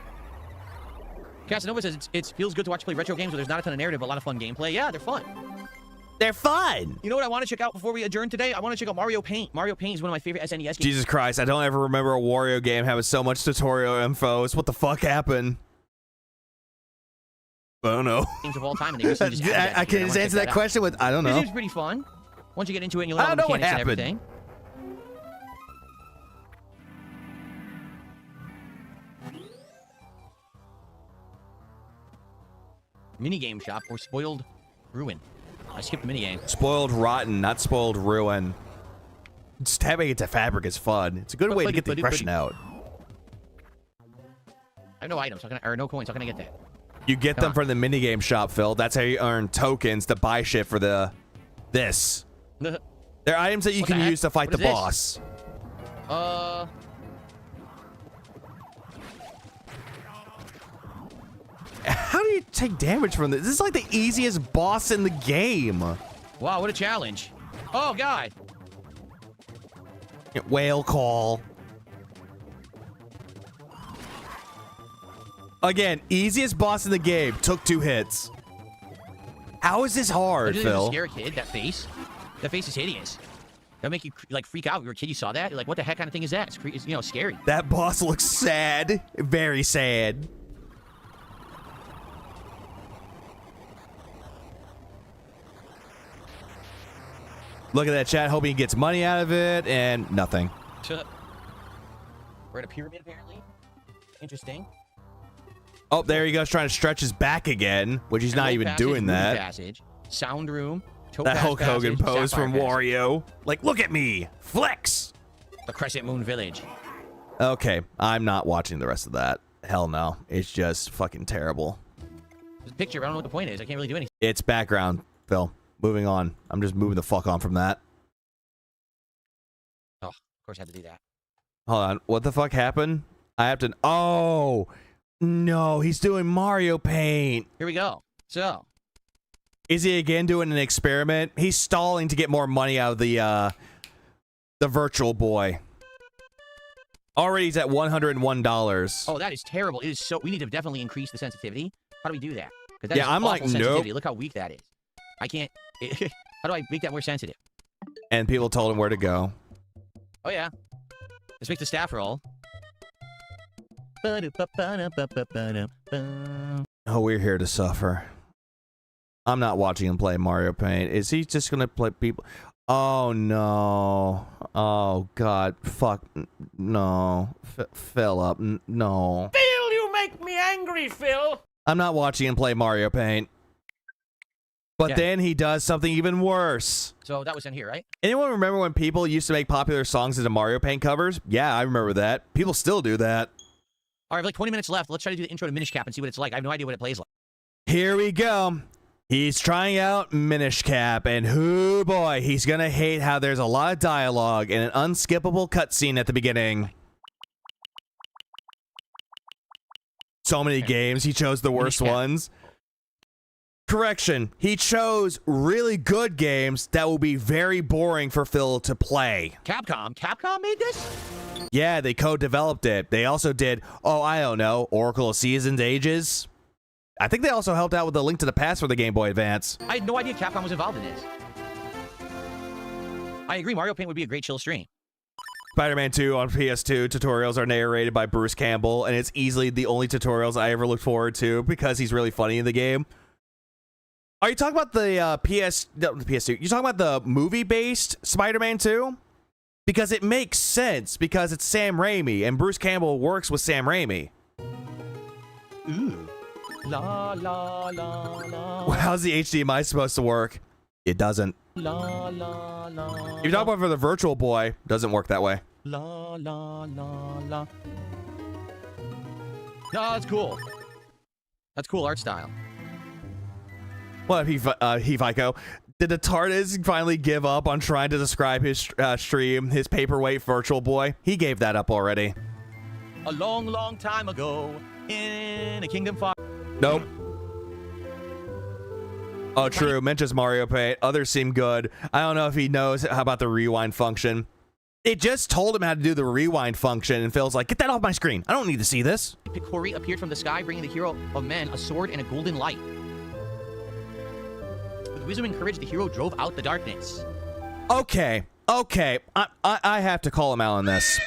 Casanova says it feels good to watch play retro games where there's not a ton of narrative, but a lot of fun gameplay. Yeah, they're fun. They're fun. You know what I want to check out before we adjourn today? I want to check out Mario Paint. Mario Paint is one of my favorite SNES games. Jesus Christ, I don't ever remember a Wario game having so much tutorial info. What the fuck happened? I don't know. Games of all time, and they recently just added that I can here. just answer that question with, I don't know. It seems pretty fun. Once you get into it and you learn all the what mechanics and happened. everything. Minigame shop or spoiled ruin. I skipped the minigame. Spoiled rotten, not spoiled ruin. Stabbing into fabric is fun. It's a good way to get the impression out. I have no items, or no coins. How can I get that? You get them from the minigame shop, Phil. That's how you earn tokens to buy shit for this. They're items that you can use to fight the boss. How do you take damage from this? This is like the easiest boss in the game. Wow, what a challenge. Oh, God. Whale call. Again, easiest boss in the game. Took 2 hits. How is this hard, Did Phil? Scare a kid, that face. That face is hideous. That'll make you like freak out. You're a kid, you saw that? You're like, what the heck kind of thing is that? It's you know, scary. That boss looks sad. Very sad. Look at that chat, hoping he gets money out of it, and nothing. We're at a pyramid, apparently. Interesting. Oh, there he goes, trying to stretch his back again, which he's not even passage, doing that. Passage, sound room. That Hulk Hogan passage, pose from passage. Wario. Like, look at me, flex. The Crescent Moon Village. Okay, I'm not watching the rest of that. Hell no, it's just fucking terrible. This picture, I don't know what the point is. I can't really do anything. It's background, Phil. Moving on. I'm just moving the fuck on from that. Oh, of course I had to do that. Hold on. What the fuck happened? I have to... Oh! No, he's doing Mario Paint. Here we go. So. Is he again doing an experiment? He's stalling to get more money out of the Virtual Boy. Already he's at $101. Oh, that is terrible. It is so... We need to definitely increase the sensitivity. How do we do that? That yeah, I'm like, nope. Look how weak that is. I can't... How do I make that more sensitive? And people told him where to go. Oh, yeah. Let's make the staff roll. Oh, we're here to suffer. I'm not watching him play Mario Paint. Is he just gonna play people? Oh, no. Oh, God. Fuck. No. Philip. No. Phil, you make me angry, Phil. I'm not watching him play Mario Paint. But then he does something even worse. So that was in here, right? Anyone remember when people used to make popular songs into Mario Paint covers? Yeah, I remember that. People still do that. All right, we have like 20 minutes left. Let's try to do the intro to Minish Cap and see what it's like. I have no idea what it plays like. Here we go. He's trying out Minish Cap, and oh boy, he's gonna hate how there's a lot of dialogue and an unskippable cutscene at the beginning. So many games, he chose the worst ones. Correction, he chose really good games that will be very boring for Phil to play. Capcom made this? Yeah, they co-developed it. They also did, oh, I don't know, Oracle of Seasons, Ages. I think they also helped out with the Link to the Past for the Game Boy Advance. I had no idea Capcom was involved in this. I agree, Mario Paint would be a great chill stream. Spider-Man 2 on PS2 tutorials are narrated by Bruce Campbell, and it's easily the only tutorials I ever looked forward to because he's really funny in the game. Are you talking about the PS2? You talking about the movie-based Spider-Man 2? Because it makes sense, because it's Sam Raimi, and Bruce Campbell works with Sam Raimi. Ooh. La, la, la, la. Well, how's the HDMI supposed to work? It doesn't. La, la, la, if you're talking about for the Virtual Boy, doesn't work that way. La, la, la, la. No, that's cool. That's cool art style. What, Hifiko? Did the TARDIS finally give up on trying to describe his stream, his paperweight Virtual Boy? He gave that up already. A long, long time ago in a Kingdom Far. Nope. Oh, true. Mentions Mario Paint. Others seem good. I don't know if he knows how about the rewind function. It just told him how to do the rewind function, and Phil's like, get that off my screen. I don't need to see this. Picori appeared from the sky, bringing the hero of men a sword and a golden light. With wisdom and courage, the hero drove out the darkness. Okay. Okay. I have to call him out on this.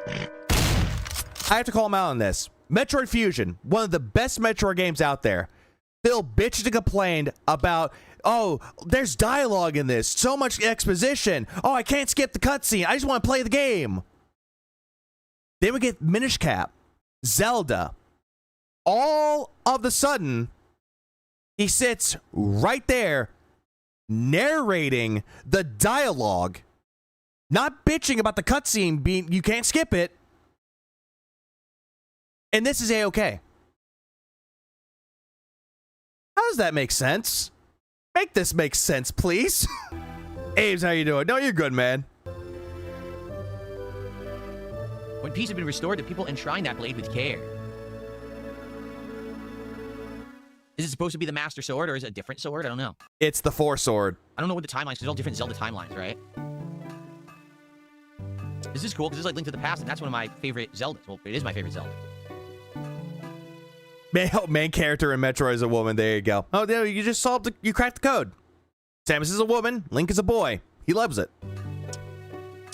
I have to call him out on this. Metroid Fusion, one of the best Metroid games out there. Phil bitched and complained about, oh, there's dialogue in this, so much exposition. Oh, I can't skip the cutscene. I just want to play the game. Then we get Minish Cap, Zelda. All of a sudden, he sits right there narrating the dialogue, not bitching about the cutscene being, you can't skip it. And this is A-okay. How does that make sense? Make this make sense, please. Ames, how you doing? No, you're good, man. When peace had been restored, the people enshrined that blade with care. Is it supposed to be the Master Sword, or is it a different sword? I don't know. It's the Four Sword. I don't know what the timelines, because there's all different Zelda timelines, right? This is cool, because this is like Link to the Past, and that's one of my favorite Zeldas. Well, it is my favorite Zelda. Main character in Metroid is a woman. There you go. Oh, there you just solved. You cracked the code. Samus is a woman. Link is a boy. He loves it.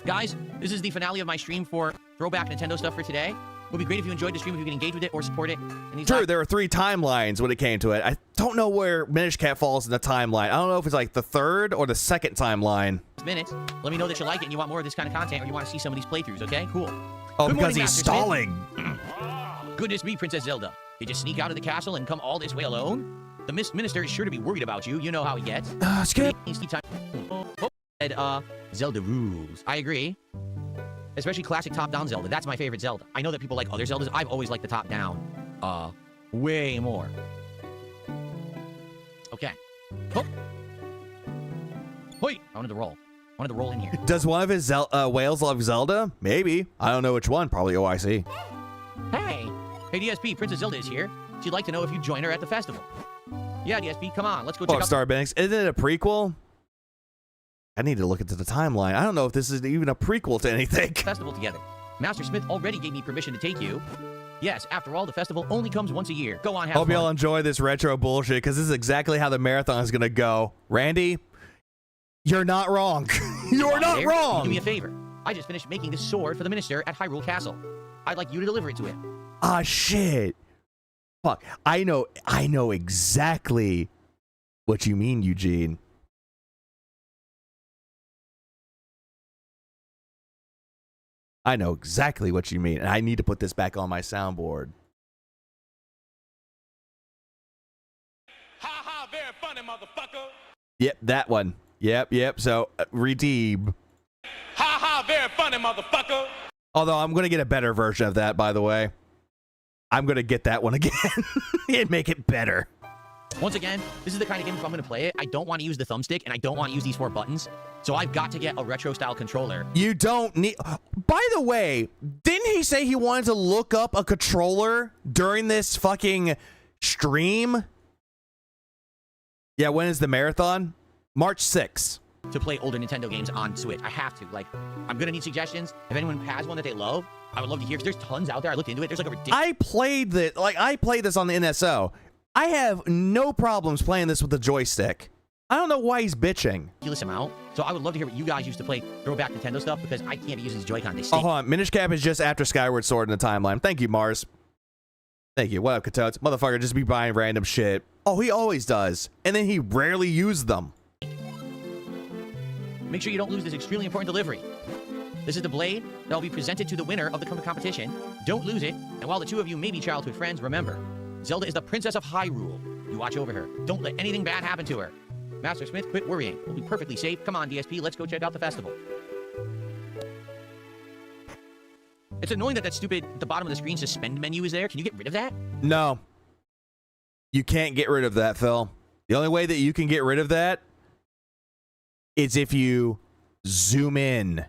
Guys, this is the finale of my stream for throwback Nintendo stuff for today. It would be great if you enjoyed the stream, if you can engage with it or support it. And True, there were 3 timelines when it came to it. I don't know where Minish Cat falls in the timeline. I don't know if it's like the 3rd or the 2nd timeline. Minutes. Let me know that you like it and you want more of this kind of content, or you want to see some of these playthroughs, okay? Cool. Oh, Good because morning, he's Master stalling. Goodness me, Princess Zelda. You just sneak out of the castle and come all this way alone? The Minister is sure to be worried about you. You know how he gets. Skip. Zelda rules. I agree. Especially classic top-down Zelda. That's my favorite Zelda. I know that people like other Zeldas. I've always liked the top-down. Way more. Okay. Oh. Hoi! I wanted to roll. I wanted to roll in here. Does one of his whales love Zelda? Maybe. I don't know which one. Probably OIC. Hey! Hey, DSP, Princess Zelda is here. She'd like to know if you join her at the festival. Yeah, DSP, come on. Let's go check out... Starbanks. Isn't it a prequel? I need to look into the timeline. I don't know if this is even a prequel to anything. Festival together. Master Smith already gave me permission to take you. Yes, after all, the festival only comes once a year. Go on, have Hope fun. y'all enjoy this retro bullshit, because this is exactly how the marathon is going to go. Randy, you're not wrong. You're not wrong. Do me a favor. I just finished making this sword for the Minister at Hyrule Castle. I'd like you to deliver it to him. Ah, shit. Fuck. I know exactly what you mean, Eugene. I know exactly what you mean, and I need to put this back on my soundboard. Ha ha, very funny, motherfucker. Yep, that one. Yep. So, redeem. Ha ha, very funny, motherfucker. Although, I'm going to get a better version of that, by the way. I'm going to get that one again and make it better. Once again, this is the kind of game, if I'm going to play it, I don't want to use the thumbstick, and I don't want to use these 4 buttons. So I've got to get a retro-style controller. You don't need... By the way, didn't he say he wanted to look up a controller during this fucking stream? Yeah, when is the marathon? March 6th. To play older Nintendo games on Switch. I have to. Like, I'm going to need suggestions. If anyone has one that they love, I would love to hear, because there's tons out there. I looked into it. There's like a ridiculous... I played this on the NSO. I have no problems playing this with the joystick. I don't know why he's bitching. Amount. So I would love to hear what you guys used to play throwback Nintendo stuff, because I can't be using these Joy-Con. They stink. Oh, hold on. Minish Cap is just after Skyward Sword in the timeline. Thank you, Mars. Thank you. What up, Katotes? Motherfucker just be buying random shit. Oh, he always does. And then he rarely used them. Make sure you don't lose this extremely important delivery. This is the blade that will be presented to the winner of the competition. Don't lose it. And while the 2 of you may be childhood friends, remember, Zelda is the Princess of Hyrule. You watch over her. Don't let anything bad happen to her. Master Smith, quit worrying. We'll be perfectly safe. Come on, DSP, let's go check out the festival. It's annoying that stupid, at the bottom of the screen, suspend menu is there. Can you get rid of that? No. You can't get rid of that, Phil. The only way that you can get rid of that is if you zoom in.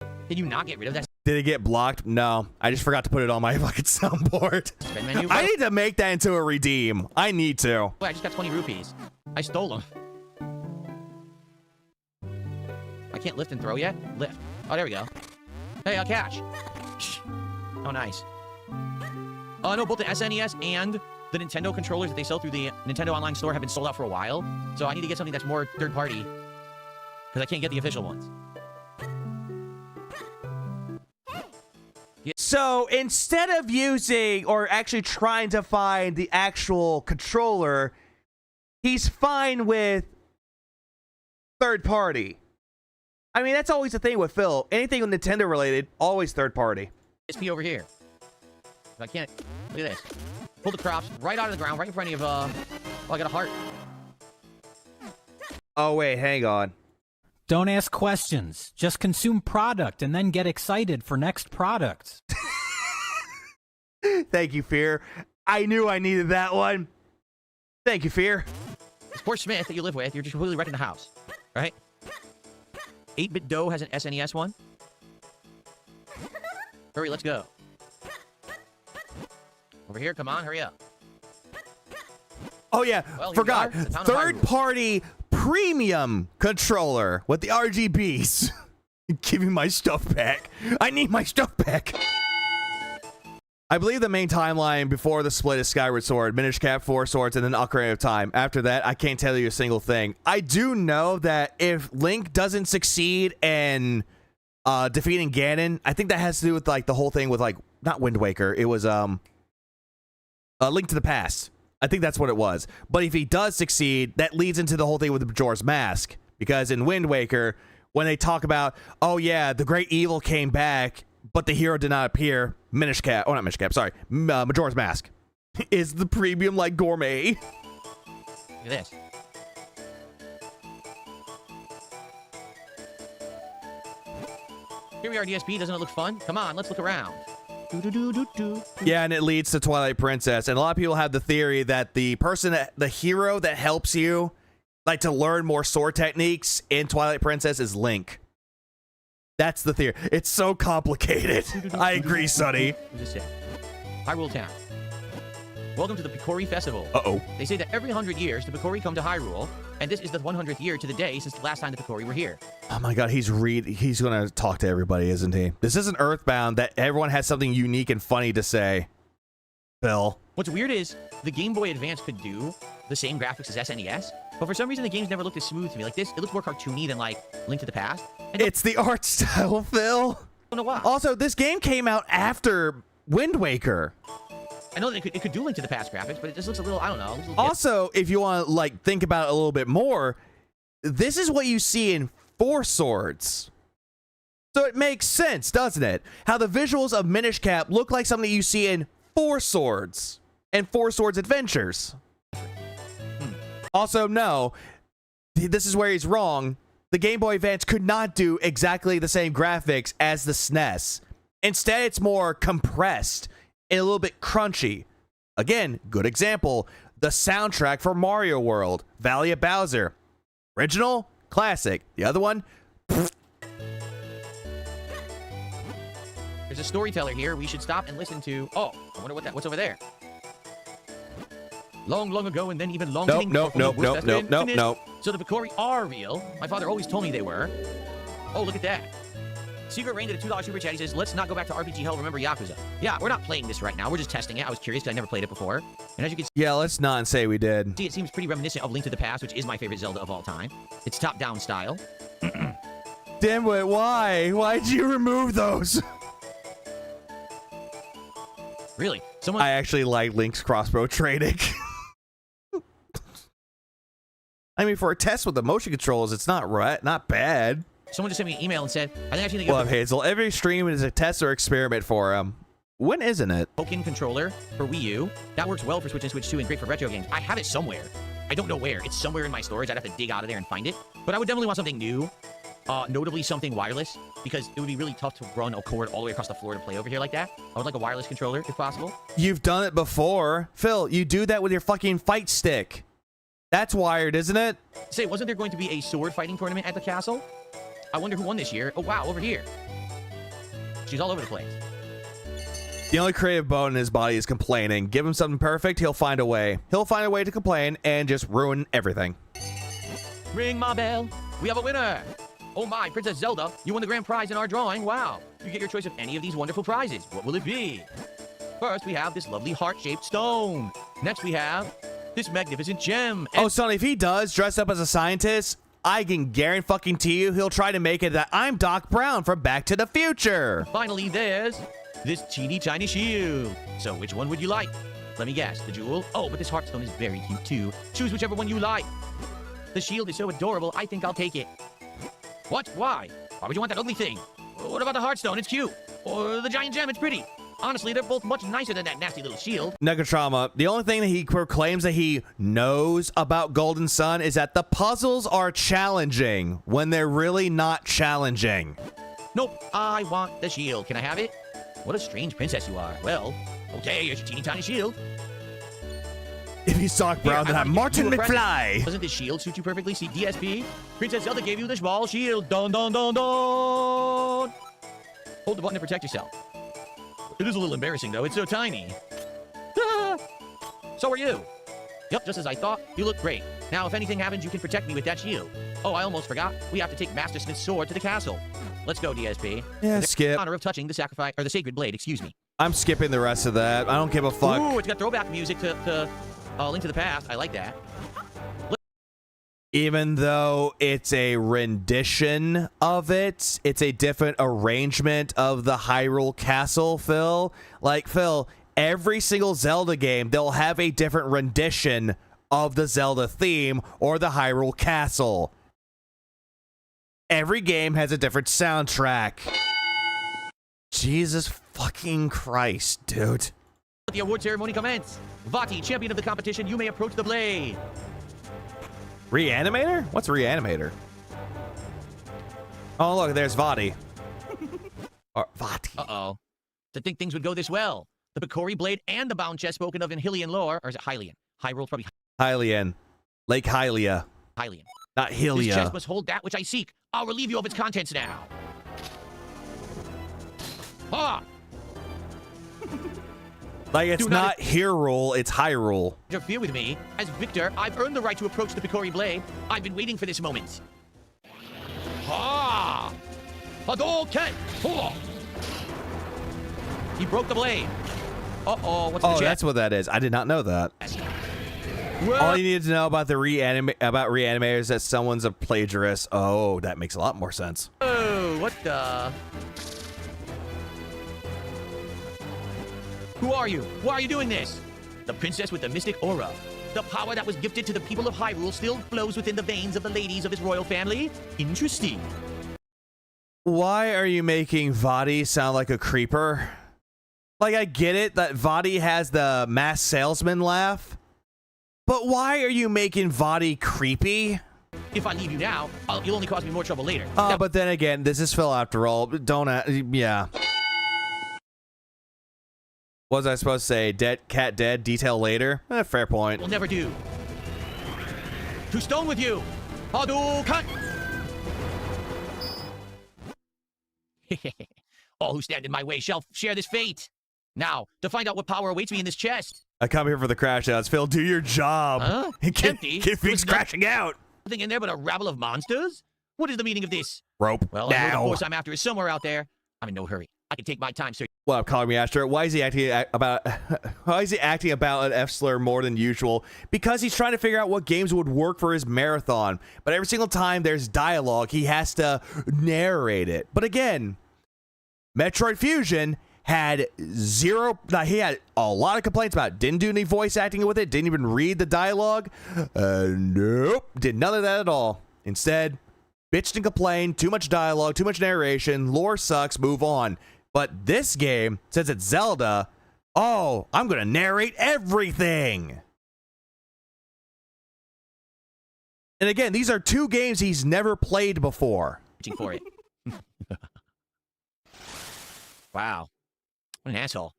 Can you not get rid of that? Did it get blocked? No. I just forgot to put it on my fucking soundboard. Menu? I need to make that into a redeem. I need to. Oh, I just got 20 rupees. I stole them. I can't lift and throw yet? Lift. Oh, there we go. Hey, I'll catch. Oh, nice. Oh, no, both the SNES and the Nintendo controllers that they sell through the Nintendo Online Store have been sold out for a while. So I need to get something that's more third-party, because I can't get the official ones. So instead of using or actually trying to find the actual controller, he's fine with third party. I mean, that's always the thing with Phil. Anything with Nintendo related, always third party. DSP over here. If I can't, look at this. Pull the crops right out of the ground, right in front of, oh, I got a heart. Oh, wait, hang on. Don't ask questions. Just consume product and then get excited for next products. Thank you, Fear. I knew I needed that one. Thank you, Fear. This poor Smith that you live with, you're just completely wrecking the house, right? 8-Bit Doe has an SNES one. Hurry, let's go. Over here, come on, hurry up. Oh, yeah, well, forgot. Third-party premium controller with the RGBs. Give me my stuff back. I need my stuff back. I believe the main timeline before the split is Skyward Sword, Minish Cap, 4 Swords, and then Ocarina of Time. After that, I can't tell you a single thing. I do know that if Link doesn't succeed in defeating Ganon, I think that has to do with like the whole thing with like not Wind Waker. It was Link to the Past. I think that's what it was. But if he does succeed, that leads into the whole thing with Majora's Mask, because in Wind Waker, when they talk about, oh yeah, the great evil came back, but the hero did not appear. Minish Cap, oh not Minish Cap, sorry, Majora's Mask is the premium like gourmet. Look at this. Here we are, DSP. Doesn't it look fun? Come on, let's look around. Yeah, and it leads to Twilight Princess, and a lot of people have the theory that the hero that helps you, like to learn more sword techniques in Twilight Princess, is Link. That's the theory. It's so complicated. I agree, Sonny. Hyrule Town. Welcome to the Picori Festival. Uh-oh. They say that every 100 years, the Picori come to Hyrule, and this is the 100th year to the day since the last time the Picori were here. Oh my god, he's gonna talk to everybody, isn't he? This isn't Earthbound that everyone has something unique and funny to say. Bill. What's weird is, the Game Boy Advance could do the same graphics as SNES, but for some reason the games never looked as smooth to me. Like this, it looks more cartoony than like Link to the Past. And it's the art style, Phil. I don't know why. Also, this game came out after Wind Waker. I know that it could do Link to the Past graphics, but it just looks a little, I don't know. Also, if you want to like think about it a little bit more, this is what you see in 4 Swords. So it makes sense, doesn't it? How the visuals of Minish Cap look like something you see in 4 Swords and 4 Swords Adventures. Also, no, this is where he's wrong. The Game Boy Advance could not do exactly the same graphics as the SNES. Instead, it's more compressed and a little bit crunchy. Again, good example, the soundtrack for Mario World, Valley of Bowser. Original, classic. The other one, There's a storyteller here we should stop and listen to. Oh, I wonder what's over there. Long, long ago, and then even long. Nope. So the Picori are real. My father always told me they were. Oh, look at that. Secret Rain did a $2 super chat. He says, let's not go back to RPG Hell, remember Yakuza. Yeah, we're not playing this right now. We're just testing it. I was curious because I never played it before. And as you can see, yeah, let's not say we did. it seems pretty reminiscent of Link to the Past, which is my favorite Zelda of all time. It's top-down style. Damn it, why? Why'd you remove those? Really? I actually like Link's crossbow training. I mean, for a test with the motion controls, it's not bad. Someone just sent me an email and said, I think actually well, Hazel, every stream is a test or experiment for him. When isn't it? Pokken controller for Wii U. That works well for Switch and Switch 2 and great for retro games. I have it somewhere. I don't know where. It's somewhere in my storage. I'd have to dig out of there and find it. But I would definitely want something new. Notably something wireless, because it would be really tough to run a cord all the way across the floor to play over here like that. I would like a wireless controller, if possible. You've done it before. Phil, you do that with your fucking fight stick. That's wired, isn't it? Say, wasn't there going to be a sword fighting tournament at the castle? I wonder who won this year. Oh, wow, over here. She's all over the place. The only creative bone in his body is complaining. Give him something perfect, he'll find a way. He'll find a way to complain and just ruin everything. Ring my bell. We have a winner. Oh my, Princess Zelda, you won the grand prize in our drawing. Wow. You get your choice of any of these wonderful prizes. What will it be? First, we have this lovely heart-shaped stone. Next, we have this magnificent gem. Oh, Sonny, if he does dress up as a scientist, I can guarantee you he'll try to make it that I'm Doc Brown from Back to the Future. Finally, there's this teeny tiny shield. So which one would you like? Let me guess. The jewel? Oh, but this heartstone is very cute too. Choose whichever one you like. The shield is so adorable, I think I'll take it. What? Why? Why would you want that ugly thing? What about the heartstone? It's cute. Or the giant gem? It's pretty. Honestly, they're both much nicer than that nasty little shield. Negatrama, the only thing that he proclaims that he knows about Golden Sun is that the puzzles are challenging when they're really not challenging. Nope, I want the shield. Can I have it? What a strange princess you are. Well, okay, here's your teeny tiny shield. If he's Doc Brown, then I'm Martin McFly. Doesn't this shield suit you perfectly? See, DSP? Princess Zelda gave you the small shield. Dun, dun, dun, dun. Hold the button to protect yourself. It is a little embarrassing, though. It's so tiny. So are you. Yep, just as I thought. You look great. Now, if anything happens, you can protect me with that shield. Oh, I almost forgot. We have to take Master Smith's sword to the castle. Let's go, DSP. Yeah, skip. Honor of touching the sacrifice, or the sacred blade, excuse me. I'm skipping the rest of that. I don't give a fuck. Ooh, it's got throwback music to Link to the Past. I like that. Even though it's a rendition of it, it's a different arrangement of the Hyrule Castle, Phil. Like, Phil, every single Zelda game, they'll have a different rendition of the Zelda theme or the Hyrule Castle. Every game has a different soundtrack. Jesus fucking Christ, dude. The award ceremony commence. Vati, champion of the competition, you may approach the blade. Reanimator? What's Reanimator? Oh, look, there's Vati. Or Vati. Uh-oh. To think things would go this well. The Picori blade and the bound chest spoken of in Hylian lore, or is it Hylian? Hyrule's probably Hylian. Lake Hylia. Hylian. Not Hylia. This chest must hold that which I seek. I'll relieve you of its contents now. Ha! Like, it's not Hyrule, it's Hyrule. Interfere with me. As victor, I've earned the right to approach the Picori blade. I've been waiting for this moment. Ha! Hadouken! Ha! He broke the blade. Uh-oh, what's the chest? That's what that is. I did not know that. All you need to know about the Reanimator is that someone's a plagiarist. Oh, that makes a lot more sense. Oh, what the? Who are you? Why are you doing this? The princess with the mystic aura. The power that was gifted to the people of Hyrule still flows within the veins of the ladies of his royal family? Interesting. Why are you making Vati sound like a creeper? Like, I get it that Vati has the mass salesman laugh, but why are you making Vati creepy? If I leave you now, you'll only cause me more trouble later. But then again, this is Phil after all. Don't, yeah. What was I supposed to say? Dead cat dead. Detail later. Fair point. Will never do. To stone with you. Hadouken! All who stand in my way shall share this fate. Now, to find out what power awaits me in this chest. I come here for the crash outs. Phil, do your job. Huh? Empty. Get things crashing out. Nothing in there but a rabble of monsters? What is the meaning of this? Rope. Well, I know the force I'm after is somewhere out there. I'm in no hurry. I can take my time, sir. Well, calling me Astro. Why is he acting about an F slur more than usual? Because he's trying to figure out what games would work for his marathon. But every single time there's dialogue, he has to narrate it. But again, Metroid Fusion had he had a lot of complaints about it. Didn't do any voice acting with it. Didn't even read the dialogue. Nope. Did none of that at all. Instead, bitched and complained. Too much dialogue, too much narration. Lore sucks. Move on. But this game, since it's Zelda, oh, I'm going to narrate everything. And again, these are two games he's never played before. Reaching for it. Wow. What an asshole.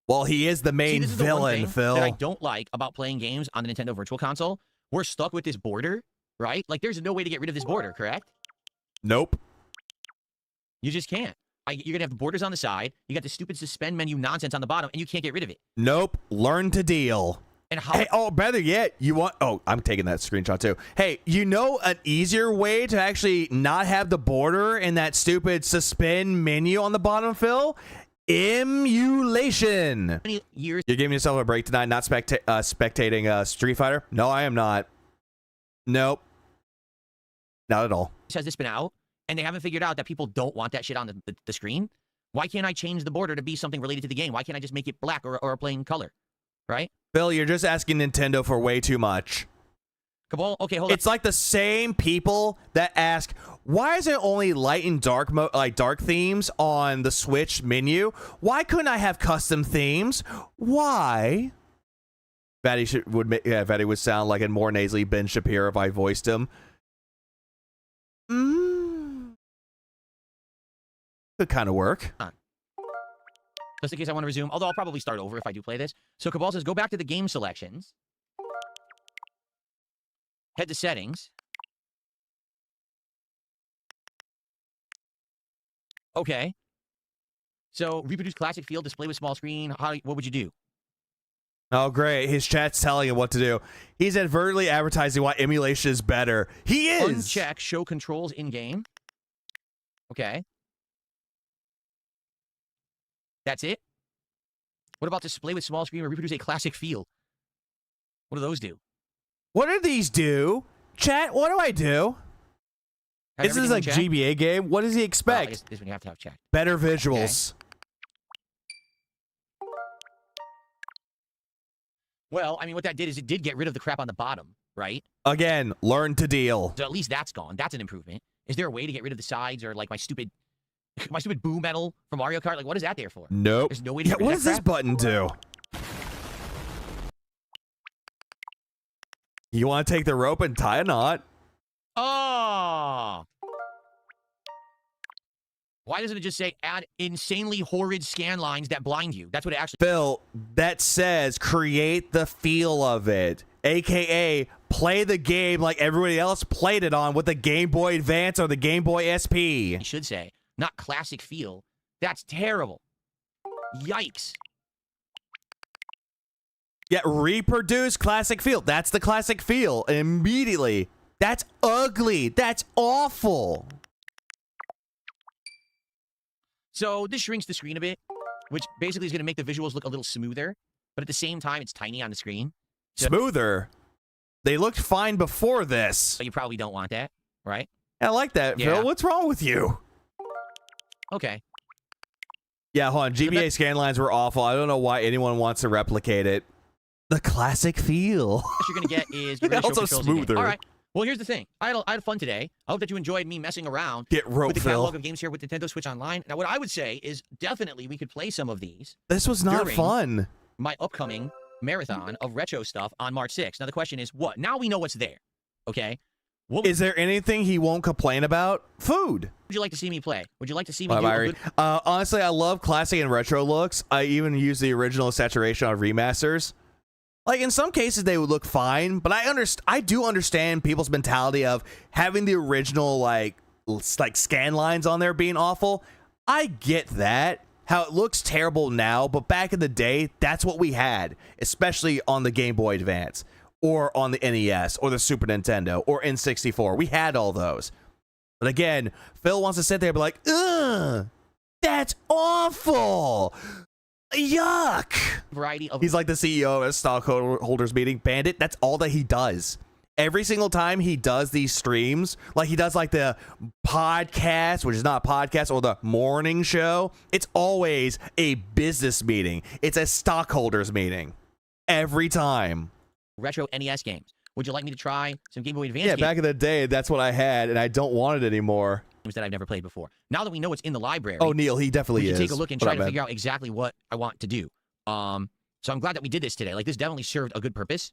Well, he is the main villain, Phil. That I don't like about playing games on the Nintendo Virtual Console. We're stuck with this border, right? Like, there's no way to get rid of this border, correct? Nope. You just can't. You're going to have borders on the side. You got the stupid suspend menu nonsense on the bottom, and you can't get rid of it. Nope. Learn to deal. And how? Hey, oh, better yet, you want... Oh, I'm taking that screenshot, too. Hey, you know an easier way to actually not have the border in that stupid suspend menu on the bottom, Phil? Emulation. You're giving yourself a break tonight, not spectating Street Fighter? No, I am not. Nope. Not at all. Has this been out? And they haven't figured out that people don't want that shit on the screen? Why can't I change the border to be something related to the game? Why can't I just make it black or a plain color? Right? Phil, you're just asking Nintendo for way too much. Cabal, okay, hold on. It's like the same people that ask, why is it only light and dark dark themes on the Switch menu? Why couldn't I have custom themes? Why? Fatty would sound like a more nasally Ben Shapiro if I voiced him. Could kind of work. Just in case I want to resume, although I'll probably start over if I do play this. So Cabal says, go back to the game selections. Head to settings. Okay. So reproduce classic field, display with small screen. What would you do? Oh, great. His chat's telling him what to do. He's advertently advertising why emulation is better. He is! Uncheck show controls in-game. Okay. That's it? What about display with small screen or reproduce a classic feel? What do those do? What do these do? Chat, what do I do? Have This is a everything in chat? GBA game. What does he Well, I expect? guess this one you have to have chat. Better visuals. Well, I mean, what that did is it did get rid of the crap on the bottom, right? Again, learn to deal. So at least that's gone. That's an improvement. Is there a way to get rid of the sides or like my stupid boo metal from Mario Kart? Like, what is that there for? Nope. There's no way to Yeah, get rid what of does that this crap? button do? You want to take the rope and tie a knot? Oh! Why doesn't it just say add insanely horrid scan lines that blind you? That's what it actually... Phil, that says create the feel of it. AKA play the game like everybody else played it on with the Game Boy Advance or the Game Boy SP. I should say. Not classic feel. That's terrible. Yikes. Yeah, reproduce classic feel. That's the classic feel. And immediately, that's ugly. That's awful. So this shrinks the screen a bit, which basically is going to make the visuals look a little smoother. But at the same time, it's tiny on the screen. So Smoother. They looked fine before this. But you probably don't want that, right? I like that, Yeah. Phil. What's wrong with you? Okay. Yeah, hold on. GBA scan lines were awful. I don't know why anyone wants to replicate it. The classic feel. What you're going to get is... you're gonna Also show controls again. smoother. All right. Well, here's the thing. I had fun today. I hope that you enjoyed me messing around Get rope, with the Phil. catalog of games here with Nintendo Switch Online. Now, what I would say is definitely we could play some of these This was not during fun. my upcoming marathon of retro stuff on March 6th. Now, the question is, what? Now we know what's there, okay? What Is there anything he won't complain about? Food. would you like to see me play? Would you like to see me Bye, do a Myri. good... Honestly, I love classic and retro looks. I even use the original saturation on remasters. Like, in some cases, they would look fine, but I do understand people's mentality of having the original, like scan lines on there being awful. I get that. How it looks terrible now, but back in the day, that's what we had, especially on the Game Boy Advance, or on the NES, or the Super Nintendo, or N64. We had all those. But again, Phil wants to sit there and be like, ugh, that's awful. Yuck. variety of... He's like the CEO of a stockholders meeting. Bandit, that's all that he does. Every single time he does these streams, like he does like the podcast, which is not a podcast, or the morning show, it's always a business meeting. It's a stockholders meeting. Every time. retro NES games. Would you like me to try some Game Boy Advance Yeah, games back in the day, that's what I had, and I don't want it anymore. that I've never played before? Now that we know what's in the library... Oh, Neil, he definitely we is. can take a look and What try up, to man? figure out exactly what I want to do. So I'm glad that we did this today. Like, this definitely served a good purpose.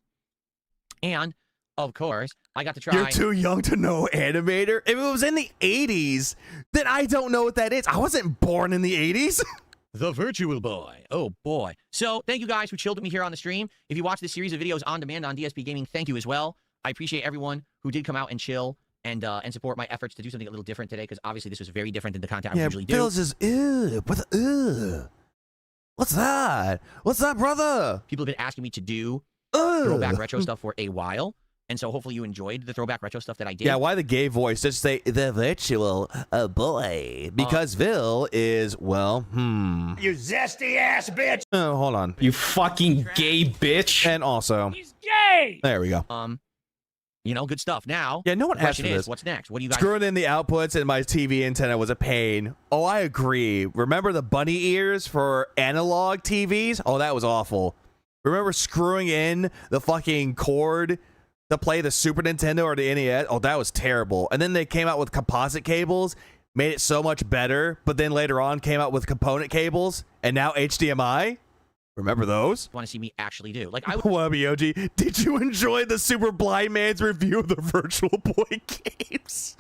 And, of course, I got to try... You're too young to know animator. If it was in the 80s, then I don't know what that is. I wasn't born in the 80s. The Virtual Boy. Oh, boy. So, thank you guys who chilled with me here on the stream. If you watch this series of videos on demand on DSP Gaming, thank you as well. I appreciate everyone who did come out and chill and support my efforts to do something a little different today, because obviously this was very different than the content I usually do. Phil's just, ew, what the, ew. What's that? What's that, brother? People have been asking me to do Ugh. throwback retro stuff for a while, and so hopefully you enjoyed the throwback retro stuff that I did. Yeah, why the gay voice? Just say the virtual boy. Because Phil is, well, You zesty ass bitch! Oh, hold on. You fucking gay bitch. And also, He's gay! there we go. You know, good stuff. Now, Yeah, no one the asked question for is, this. what's next? What do you guys... Screwing in the outputs and my TV antenna was a pain. Oh, I agree. Remember the bunny ears for analog TVs? Oh, that was awful. Remember screwing in the fucking cord to play the Super Nintendo or the NES? Oh, that was terrible. And then they came out with composite cables, made it so much better, but then later on came out with component cables, and now HDMI? Remember those? want to see me actually do? Like, I would... Wubby did you enjoy the Super Blind Man's review of the Virtual Boy games?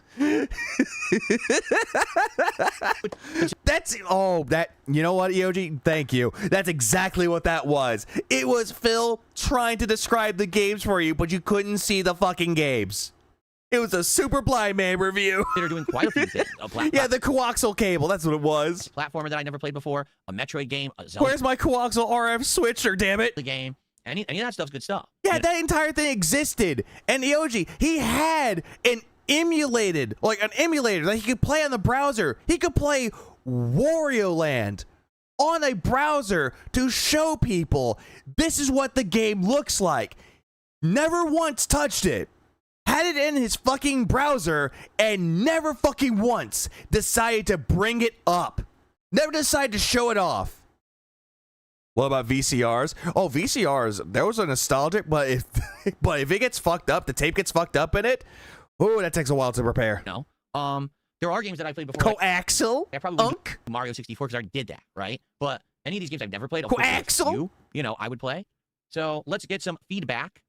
You know what, EOG? Thank you. That's exactly what that was. It was Phil trying to describe the games for you, but you couldn't see the fucking games. It was a Super Blind Man review. They're doing quite a few things. Yeah, the coaxial cable. That's what it was. Platformer that I never played before, a Metroid game, a Zelda Where's my coaxial RF switcher, damn it? game. Any of that stuff's good stuff. Yeah, that entire thing existed. And EOG, he had an emulator that he could play on the browser. He could play Wario Land on a browser to show people this is what the game looks like. Never once touched it. Had it in his fucking browser and never fucking once decided to bring it up. Never decided to show it off. What about VCRs? Oh, VCRs, there was a nostalgic, but if it gets fucked up, the tape gets fucked up in it, oh, that takes a while to repair. No. There are games that I played before. Coaxial? I probably would do Mario 64 because I already did that, right? But any of these games I've never played, Coaxial? you know, I would play. So let's get some feedback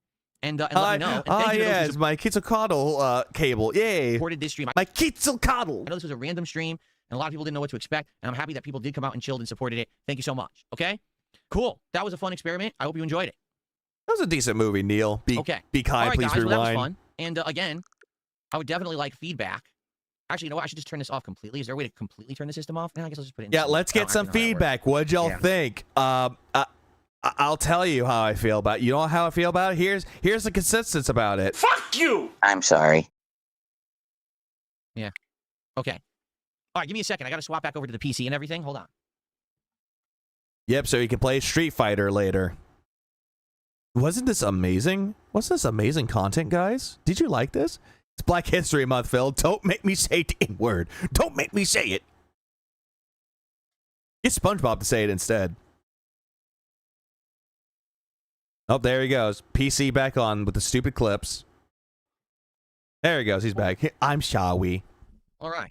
and let me know. And yeah, it's my Quetzalcoatl cable. Yay. Supported this stream. My Quetzalcoatl. I know this was a random stream, and a lot of people didn't know what to expect, and I'm happy that people did come out and chilled and supported it. Thank you so much. Okay? Cool. That was a fun experiment. I hope you enjoyed it. That was a decent movie, Neil. Be kind, all right, please guys, rewind. Well, that was fun. And again, I would definitely like feedback. Actually, you know what? I should just turn this off completely. Is there a way to completely turn the system off? I guess I'll just put it in. Yeah, let's get some feedback. What'd y'all think? I'll tell you how I feel about it. You know how I feel about it? Here's the consensus about it. Fuck you! I'm sorry. Yeah. Okay. All right, give me a second. I got to swap back over to the PC and everything. Hold on. Yep, so you can play Street Fighter later. Wasn't this amazing? What's this amazing content, guys? Did you like this? It's Black History Month, Phil. Don't make me say the N-word. Don't make me say it. Get SpongeBob to say it instead. Oh, there he goes. PC back on with the stupid clips. There he goes. He's back. I'm sorry. All right.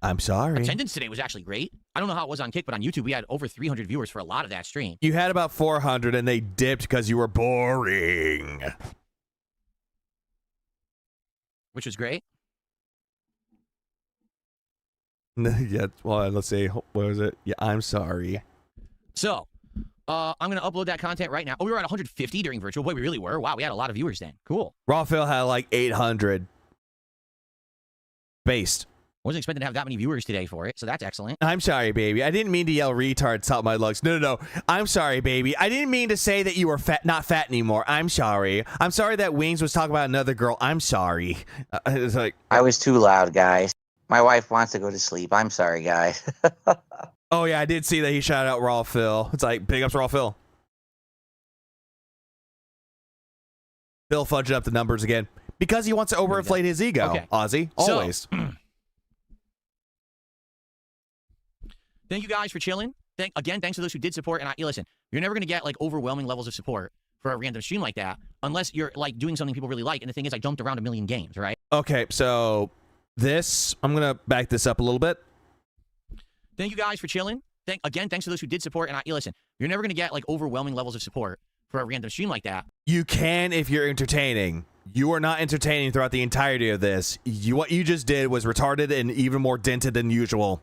I'm sorry. Attendance today was actually great. I don't know how it was on Kick, but on YouTube we had over 300 viewers for a lot of that stream. You had about 400 and they dipped because you were boring. Which was great. Yeah, well, let's see. What was it? Yeah, I'm sorry. So, I'm going to upload that content right now. Oh, we were at 150 during Virtual Boy. We really were. Wow, we had a lot of viewers then. Cool. Raw Phil had like 800. Based. Wasn't expecting to have that many viewers today for it, so that's excellent. I'm sorry, baby. I didn't mean to yell retard top my lugs. No. I'm sorry, baby. I didn't mean to say that you were not fat anymore. I'm sorry. I'm sorry that Wings was talking about another girl. I'm sorry. It's like I was too loud, guys. My wife wants to go to sleep. I'm sorry, guys. Oh, yeah, I did see that he shouted out Raw Phil. It's like, big ups Raw Phil. Phil fudged up the numbers again. Because he wants to overinflate his ego, okay. Ozzy. Always. So, thank you guys for chilling. Thanks to those who did support. And listen, you're never going to get like overwhelming levels of support for a random stream like that unless you're like doing something people really like. And the thing is, I dumped around 1 million games, right? Okay, so I'm going to back this up a little bit. Thank you guys for chilling. Thanks to those who did support. And listen, you're never going to get like overwhelming levels of support for a random stream like that. You can if you're entertaining. You are not entertaining throughout the entirety of this. What you just did was retarded and even more dented than usual.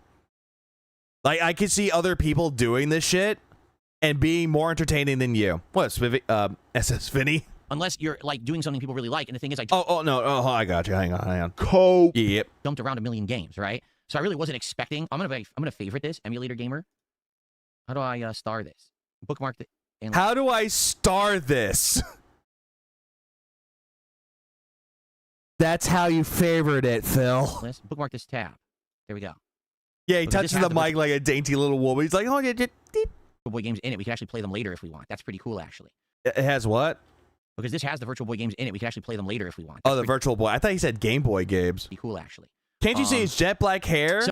Like, I could see other people doing this shit and being more entertaining than you. What, SS Vinny? Unless you're, like, doing something people really like. And the thing is, no. Oh, I got you. Hang on. Cope. Yep. Dumped around 1 million games, right? So I really wasn't expecting. I'm gonna favorite this, Emulator Gamer. How do I star this? Bookmark it. How do I star this? That's how you favored it, Phil. Let's bookmark this tab. There we go. Yeah, he touches the mic like a dainty little woman. He's like, oh, Boy games in it. We can actually play them later if we want. That's pretty cool, actually. It has what? Because this has the Virtual Boy games in it. We can actually play them later if we want. That's the Virtual Boy. I thought he said Game Boy games. Pretty cool, actually. Can't you see his jet black hair?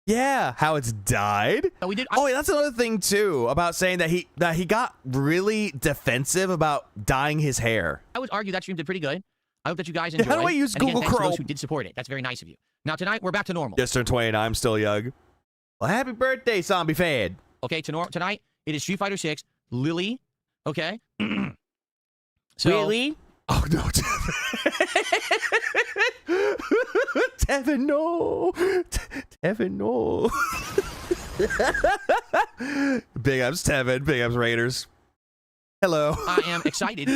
Yeah, how it's dyed. Oh, we did. Yeah, that's another thing too about saying that he got really defensive about dyeing his hair. I would argue that stream did pretty good. I hope that you guys enjoyed. How do I use Google Chrome? Chrome? Those who did support it. That's very nice of you. Now tonight we're back to normal. Just turned 29. I'm still young. Well, happy birthday, Zombie Fan. Okay, tonight it is Street Fighter 6. Lily. Okay. Really? Oh no, Tevin, no. Tevin, no. Big ups, Tevin. Big ups, Raiders. Hello. I am excited.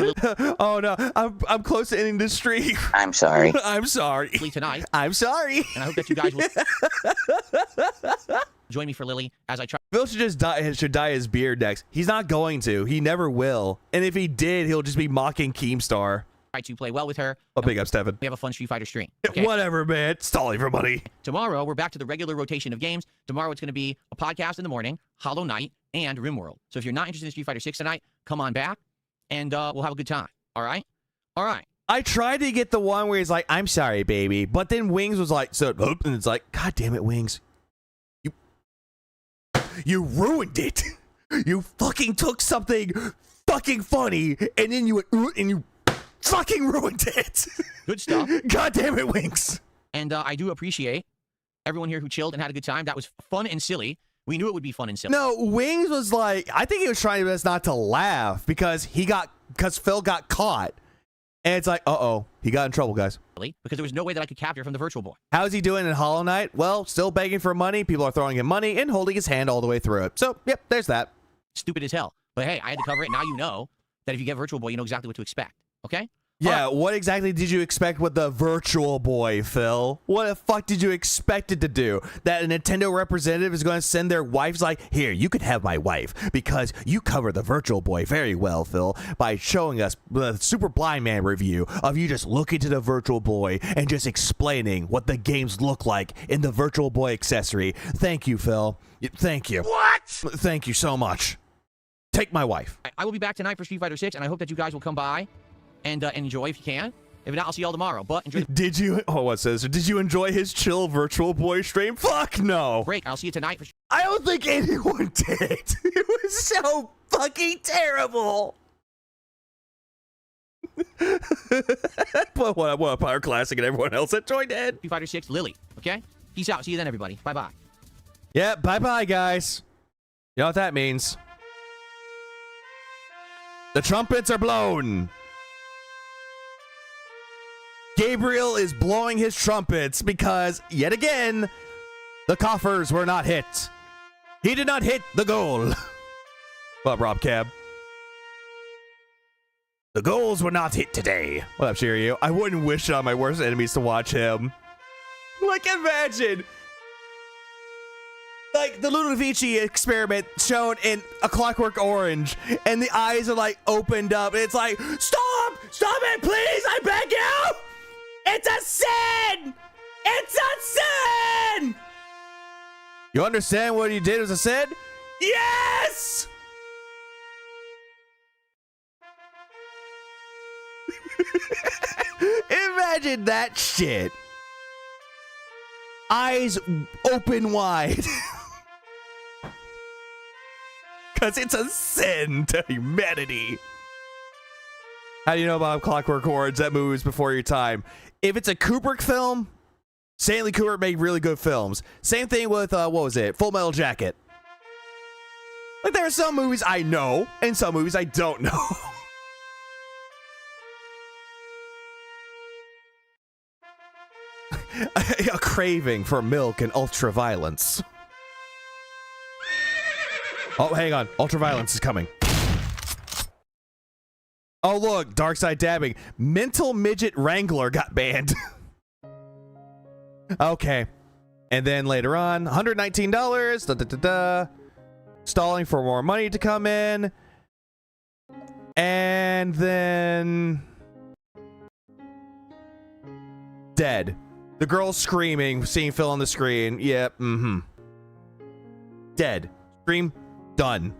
Oh no, I'm close to ending this stream. I'm sorry. I'm sorry. Tonight. I'm sorry. And I hope that you guys will join me for Lily as I try. Phil should just dye his beard next. He's not going to. He never will. And if he did, he'll just be mocking Keemstar. Try to play well with her. Oh, big ups, Tevin. We have a fun Street Fighter stream. Okay? Whatever, man. Stalling for money. Tomorrow, we're back to the regular rotation of games. Tomorrow, it's going to be a podcast in the morning, Hollow Knight, and RimWorld. So if you're not interested in Street Fighter 6 tonight, come on back, and we'll have a good time. All right? All right. I tried to get the one where he's like, I'm sorry, baby. But then Wings was like, so, and it's like, God damn it, Wings. You ruined it. You fucking took something fucking funny, and then you went, and you fucking ruined it. Good stuff. God damn it, Wings. And I do appreciate everyone here who chilled and had a good time. That was fun and silly. We knew it would be fun and silly. No, Wings was like, I think he was trying his best not to laugh because Phil got caught. And it's like, uh-oh, he got in trouble, guys. Because there was no way that I could capture from the Virtual Boy. How's he doing in Hollow Knight? Well, still begging for money. People are throwing him money and holding his hand all the way through it. So, yep, there's that. Stupid as hell. But hey, I had to cover it. Now you know that if you get Virtual Boy, you know exactly what to expect. Okay? Yeah, what exactly did you expect with the Virtual Boy, Phil? What the fuck did you expect it to do? That a Nintendo representative is going to send their wife's like, here, you could have my wife because you cover the Virtual Boy very well, Phil, by showing us the Super Blind Man review of you just looking to the Virtual Boy and just explaining what the games look like in the Virtual Boy accessory. Thank you, Phil. Thank you. What? Thank you so much. Take my wife. I will be back tonight for Street Fighter 6, and I hope that you guys will come by and enjoy if you can. If not, I'll see y'all tomorrow. But enjoy the Did you? Oh, what says? Did you enjoy his chill Virtual Boy stream? Fuck no. break. I'll see you tonight for. I don't think anyone did. It was so fucking terrible. But what a Power Classic and everyone else that joined in. Street Fighter 6, Lily. Okay. Peace out. See you then, everybody. Bye bye. Yeah. Bye bye, guys. You know what that means? The trumpets are blown. Gabriel is blowing his trumpets because, yet again, the coffers were not hit. He did not hit the goal. What up, Rob Cab? The goals were not hit today. What up, Shiryu? I wouldn't wish it on my worst enemies to watch him. Like, imagine. Like, the Ludovici experiment shown in A Clockwork Orange, and the eyes are, like, opened up, and it's like, stop! Stop it, please! I beg you! It's a sin! It's a sin! You understand what you did was a sin? Yes! Imagine that shit. Eyes open wide. Because it's a sin to humanity. How do you know about Clockwork Orange? That movie was before your time. If it's a Kubrick film, Stanley Kubrick made really good films. Same thing with, what was it? Full Metal Jacket. Like, there are some movies I know, and some movies I don't know. A craving for milk and ultraviolence. Oh, hang on. Ultraviolence is coming. Oh, look. Dark Side dabbing. Mental Midget Wrangler got banned. Okay. And then later on, $119. Da, da, da, da. Stalling for more money to come in. And then... dead. The girl screaming, seeing Phil on the screen. Yep, dead. Scream, done.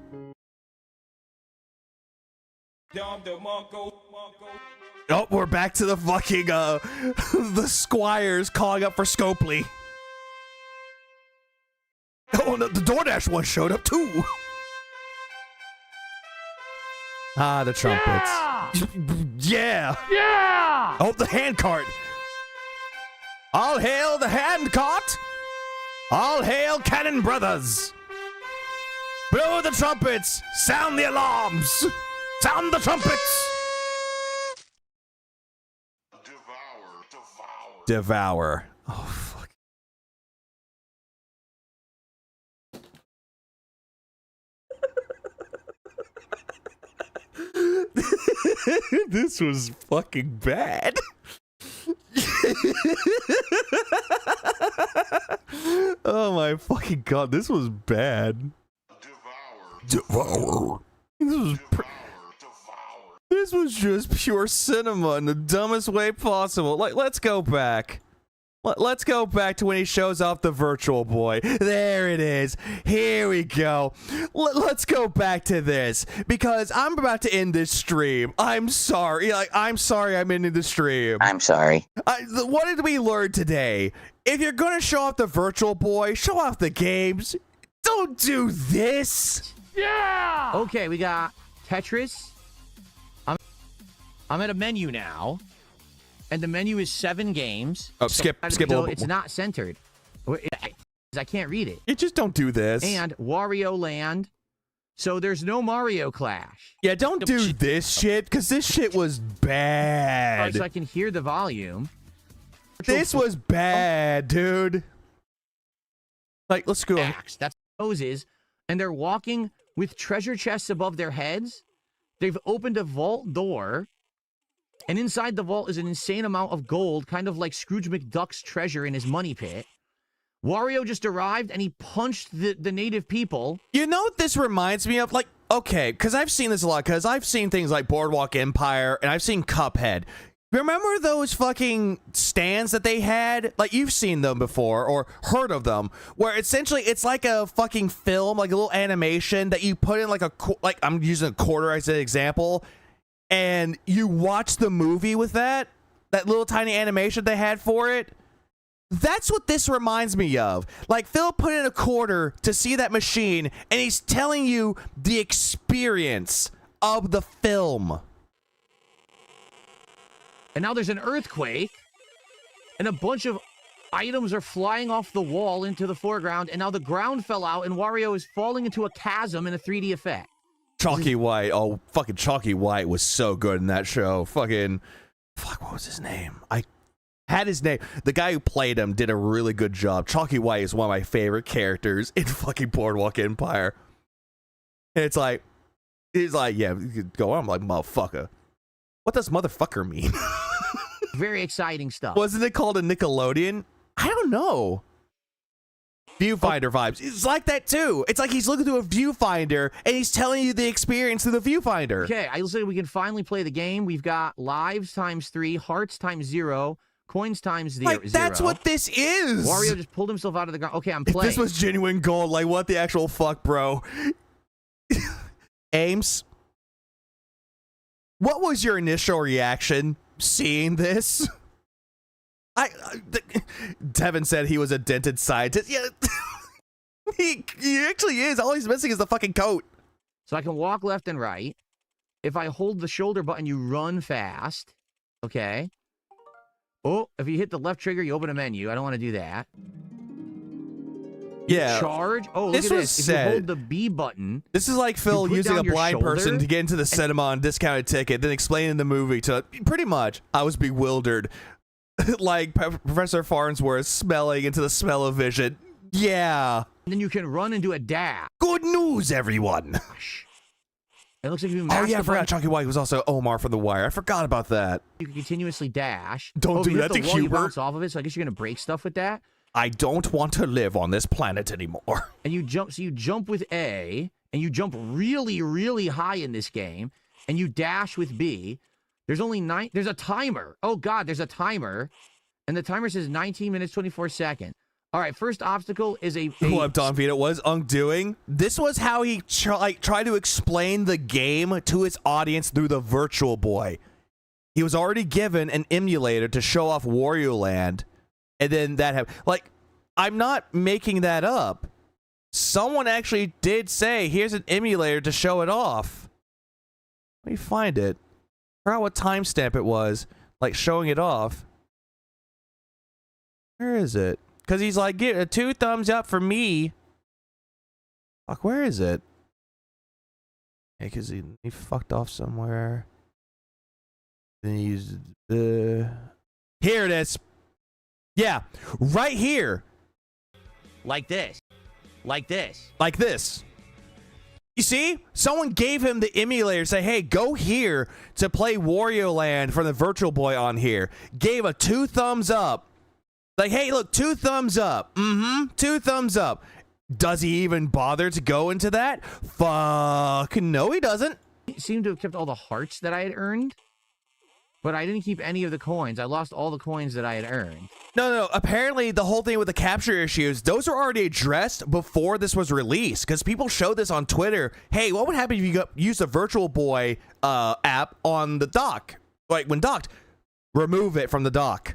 Oh, we're back to the fucking, the squires calling up for Scopely. Oh, no, the DoorDash one showed up too. Ah, the trumpets. Yeah! Yeah! Oh, the hand cart. All hail the hand cart! All hail Cannon Brothers! Blow the trumpets! Sound the alarms! Sound the trumpets! Devour. Oh, fuck. This was fucking bad. Oh my fucking god, this was bad. Devour. This was just pure cinema in the dumbest way possible. Like, let's go back. Let's go back to when he shows off the Virtual Boy. There it is. Here we go. Let's go back to this because I'm about to end this stream. I'm sorry. I'm sorry I'm ending the stream. I'm sorry. What did we learn today? If you're going to show off the Virtual Boy, show off the games. Don't do this. Yeah! Okay, we got Tetris. I'm at a menu now. And the menu is 7 games. Oh, skip a little bit it's more. not centered. I can't read it. You just don't do this. And Wario Land. So there's no Mario Clash. Yeah, don't do this shit, because this shit was bad. All right, so I can hear the volume. This was bad, dude. Like, let's go. That's poses. And they're walking with treasure chests above their heads. They've opened a vault door. And inside the vault is an insane amount of gold, kind of like Scrooge McDuck's treasure in his money pit. Wario just arrived, and he punched the native people. You know what this reminds me of? Like, okay, because I've seen this a lot, because I've seen things like Boardwalk Empire, and I've seen Cuphead. Remember those fucking stands that they had? Like, you've seen them before, or heard of them, where essentially it's like a fucking film, like a little animation that you put in like I'm using a quarter as an example, and you watch the movie with that little tiny animation they had for it. That's what this reminds me of. Like, Phil put in a quarter to see that machine, and he's telling you the experience of the film. And now there's an earthquake, and a bunch of items are flying off the wall into the foreground, and now the ground fell out, and Wario is falling into a chasm in a 3D effect. Chalky White. Oh, fucking Chalky White was so good in that show. Fuck, what was his name? I had his name. The guy who played him did a really good job. Chalky White is one of my favorite characters in fucking Boardwalk Empire. And it's like, yeah, go on. I'm like, motherfucker. What does motherfucker mean? Very exciting stuff. Wasn't it called a Nickelodeon? I don't know. Viewfinder vibes. It's like that too. It's like he's looking through a viewfinder and he's telling you the experience through the viewfinder. Okay, I say we can finally play the game. We've got lives ×3, hearts ×0, coins ×0. Like, that's what this is. Wario just pulled himself out of the ground. Okay, I'm playing. If this was genuine gold, like, what the actual fuck, bro? Ames, what was your initial reaction seeing this? Tevin said he was a dented scientist. Yeah, he actually is. All he's missing is the fucking coat. So I can walk left and right. If I hold the shoulder button, you run fast. Okay. Oh, if you hit the left trigger, you open a menu. I don't want to do that. Yeah. Charge. Oh, look this at was this. Said, if you hold the B button. This is like Phil using a blind person to get into the cinema on discounted ticket, then explaining the movie to pretty much. I was bewildered. Like Professor Farnsworth smelling into the smell of vision. Yeah. And then you can run and do a dash. Good news, everyone. It looks like you. Oh yeah, I forgot. Chalky White was also Omar from The Wire. I forgot about that. You can continuously dash. Don't do that to Hubert. You bounce Hubert. off of it, so I guess you're gonna break stuff with that. I don't want to live on this planet anymore. And you jump. So you jump with A, and you jump really, really high in this game, and you dash with B. There's only 9. There's a timer. Oh God, there's a timer, and the timer says 19 minutes 24 seconds. All right, first obstacle is a what Don Vito was undoing. This was how he tried to explain the game to his audience through the Virtual Boy. He was already given an emulator to show off Wario Land, and then that happened. Like, I'm not making that up. Someone actually did say, "Here's an emulator to show it off." Let me find it. I forgot what timestamp it was. Like, showing it off. Where is it? Because he's like, give it 2 thumbs up for me. Fuck, where is it? Yeah, because he fucked off somewhere. Then he's... Here it is. Yeah, right here. like this, like this, like this. You see? Someone gave him the emulator, say, hey, go here to play Wario Land from the Virtual Boy on here. Gave a 2 thumbs up. Like, hey, look, 2 thumbs up. 2 thumbs up. Does he even bother to go into that? Fuck, no, he doesn't. He seemed to have kept all the hearts that I had earned, but I didn't keep any of the coins. I lost all the coins that I had earned. No. Apparently, the whole thing with the capture issues, those were already addressed before this was released. Because people showed this on Twitter. Hey, what would happen if you use the Virtual Boy app on the dock? Like, when docked, remove it from the dock.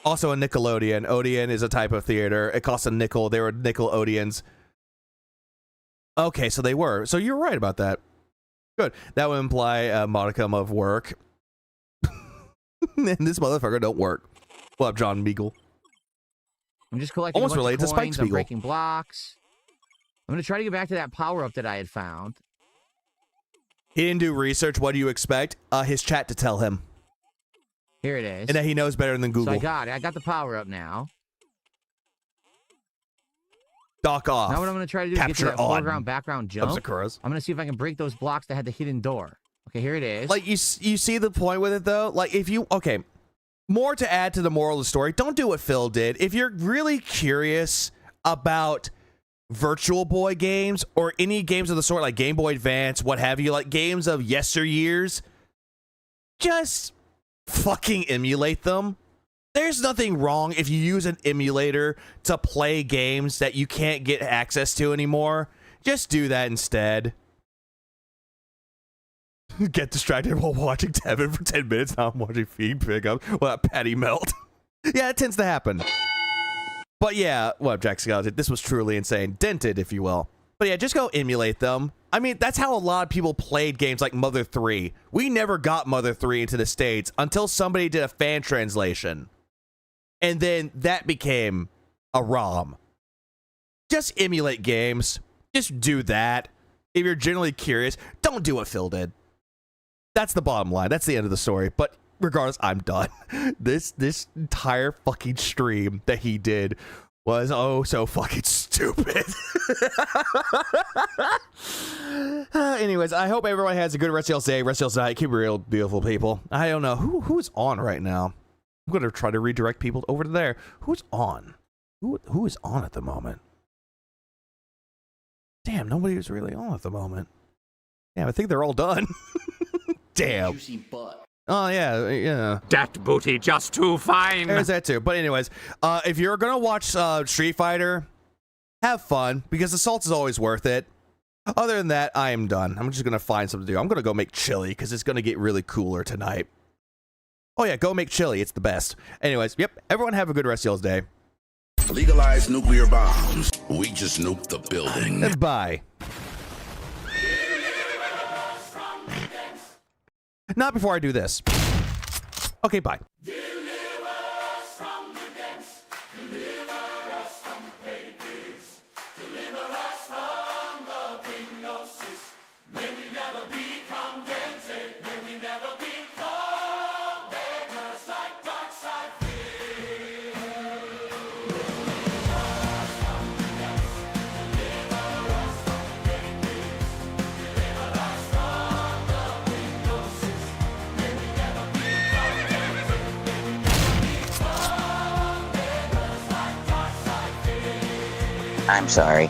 Also a Nickelodeon. Odeon is a type of theater. It costs a nickel. They were Nickelodeons. Okay, so they were. So you're right about that. Good. That would imply a modicum of work. And this motherfucker don't work. What up, John Meagle? I'm just collecting almost related to Spike I'm Spiegel. breaking blocks. I'm going to try to get back to that power-up that I had found. He didn't do research. What do you expect? His chat to tell him. Here it is. And that he knows better than Google. So I got it. I got the power-up now. Dock off. Now what I'm going to try to do is get to that foreground, background jump. I'm going to see if I can break those blocks that had the hidden door. Okay, here it is. Like, you see the point with it, though? Like, if you... Okay. More to add to the moral of the story. Don't do what Phil did. If you're really curious about Virtual Boy games or any games of the sort, like Game Boy Advance, what have you, like games of yesteryears, just fucking emulate them. There's nothing wrong if you use an emulator to play games that you can't get access to anymore. Just do that instead. Get distracted while watching Tevin for 10 minutes. Now I'm watching feed pick up. Well, that patty melt. Yeah, it tends to happen. But yeah, well, Jack Scott, this was truly insane. Dented, if you will. But yeah, just go emulate them. I mean, that's how a lot of people played games like Mother 3. We never got Mother 3 into the States until somebody did a fan translation. And then that became a ROM. Just emulate games. Just do that. If you're generally curious, don't do what Phil did. That's the bottom line. That's the end of the story. But regardless, I'm done. This entire fucking stream that he did was so fucking stupid. Anyways, I hope everyone has a good rest of y'all's day, rest of y'all's night. Keep it real, beautiful people. I don't know who's on right now. I'm gonna try to redirect people over to there. Who's on? Who is on at the moment? Damn, nobody is really on at the moment. Damn, I think they're all done. Damn. Juicy butt. Oh, yeah. That booty just too fine. There's that too. But anyways, if you're going to watch Street Fighter, have fun, because Assault is always worth it. Other than that, I am done. I'm just going to find something to do. I'm going to go make chili, because it's going to get really cooler tonight. Oh, yeah, go make chili. It's the best. Anyways, yep, everyone have a good rest of y'all's day. Legalize nuclear bombs. We just nuked the building. And bye. Not before I do this. Okay, bye. I'm sorry.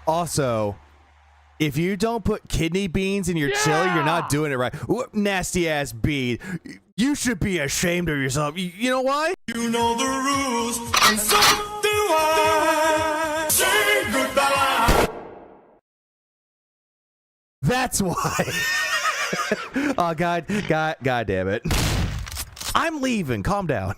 Also, if you don't put kidney beans in your chili, you're not doing it right. Ooh, nasty ass bean. You should be ashamed of yourself. You know why? You know the rules, and so do I. Say goodbye. That's why. Oh, God damn it. I'm leaving. Calm down.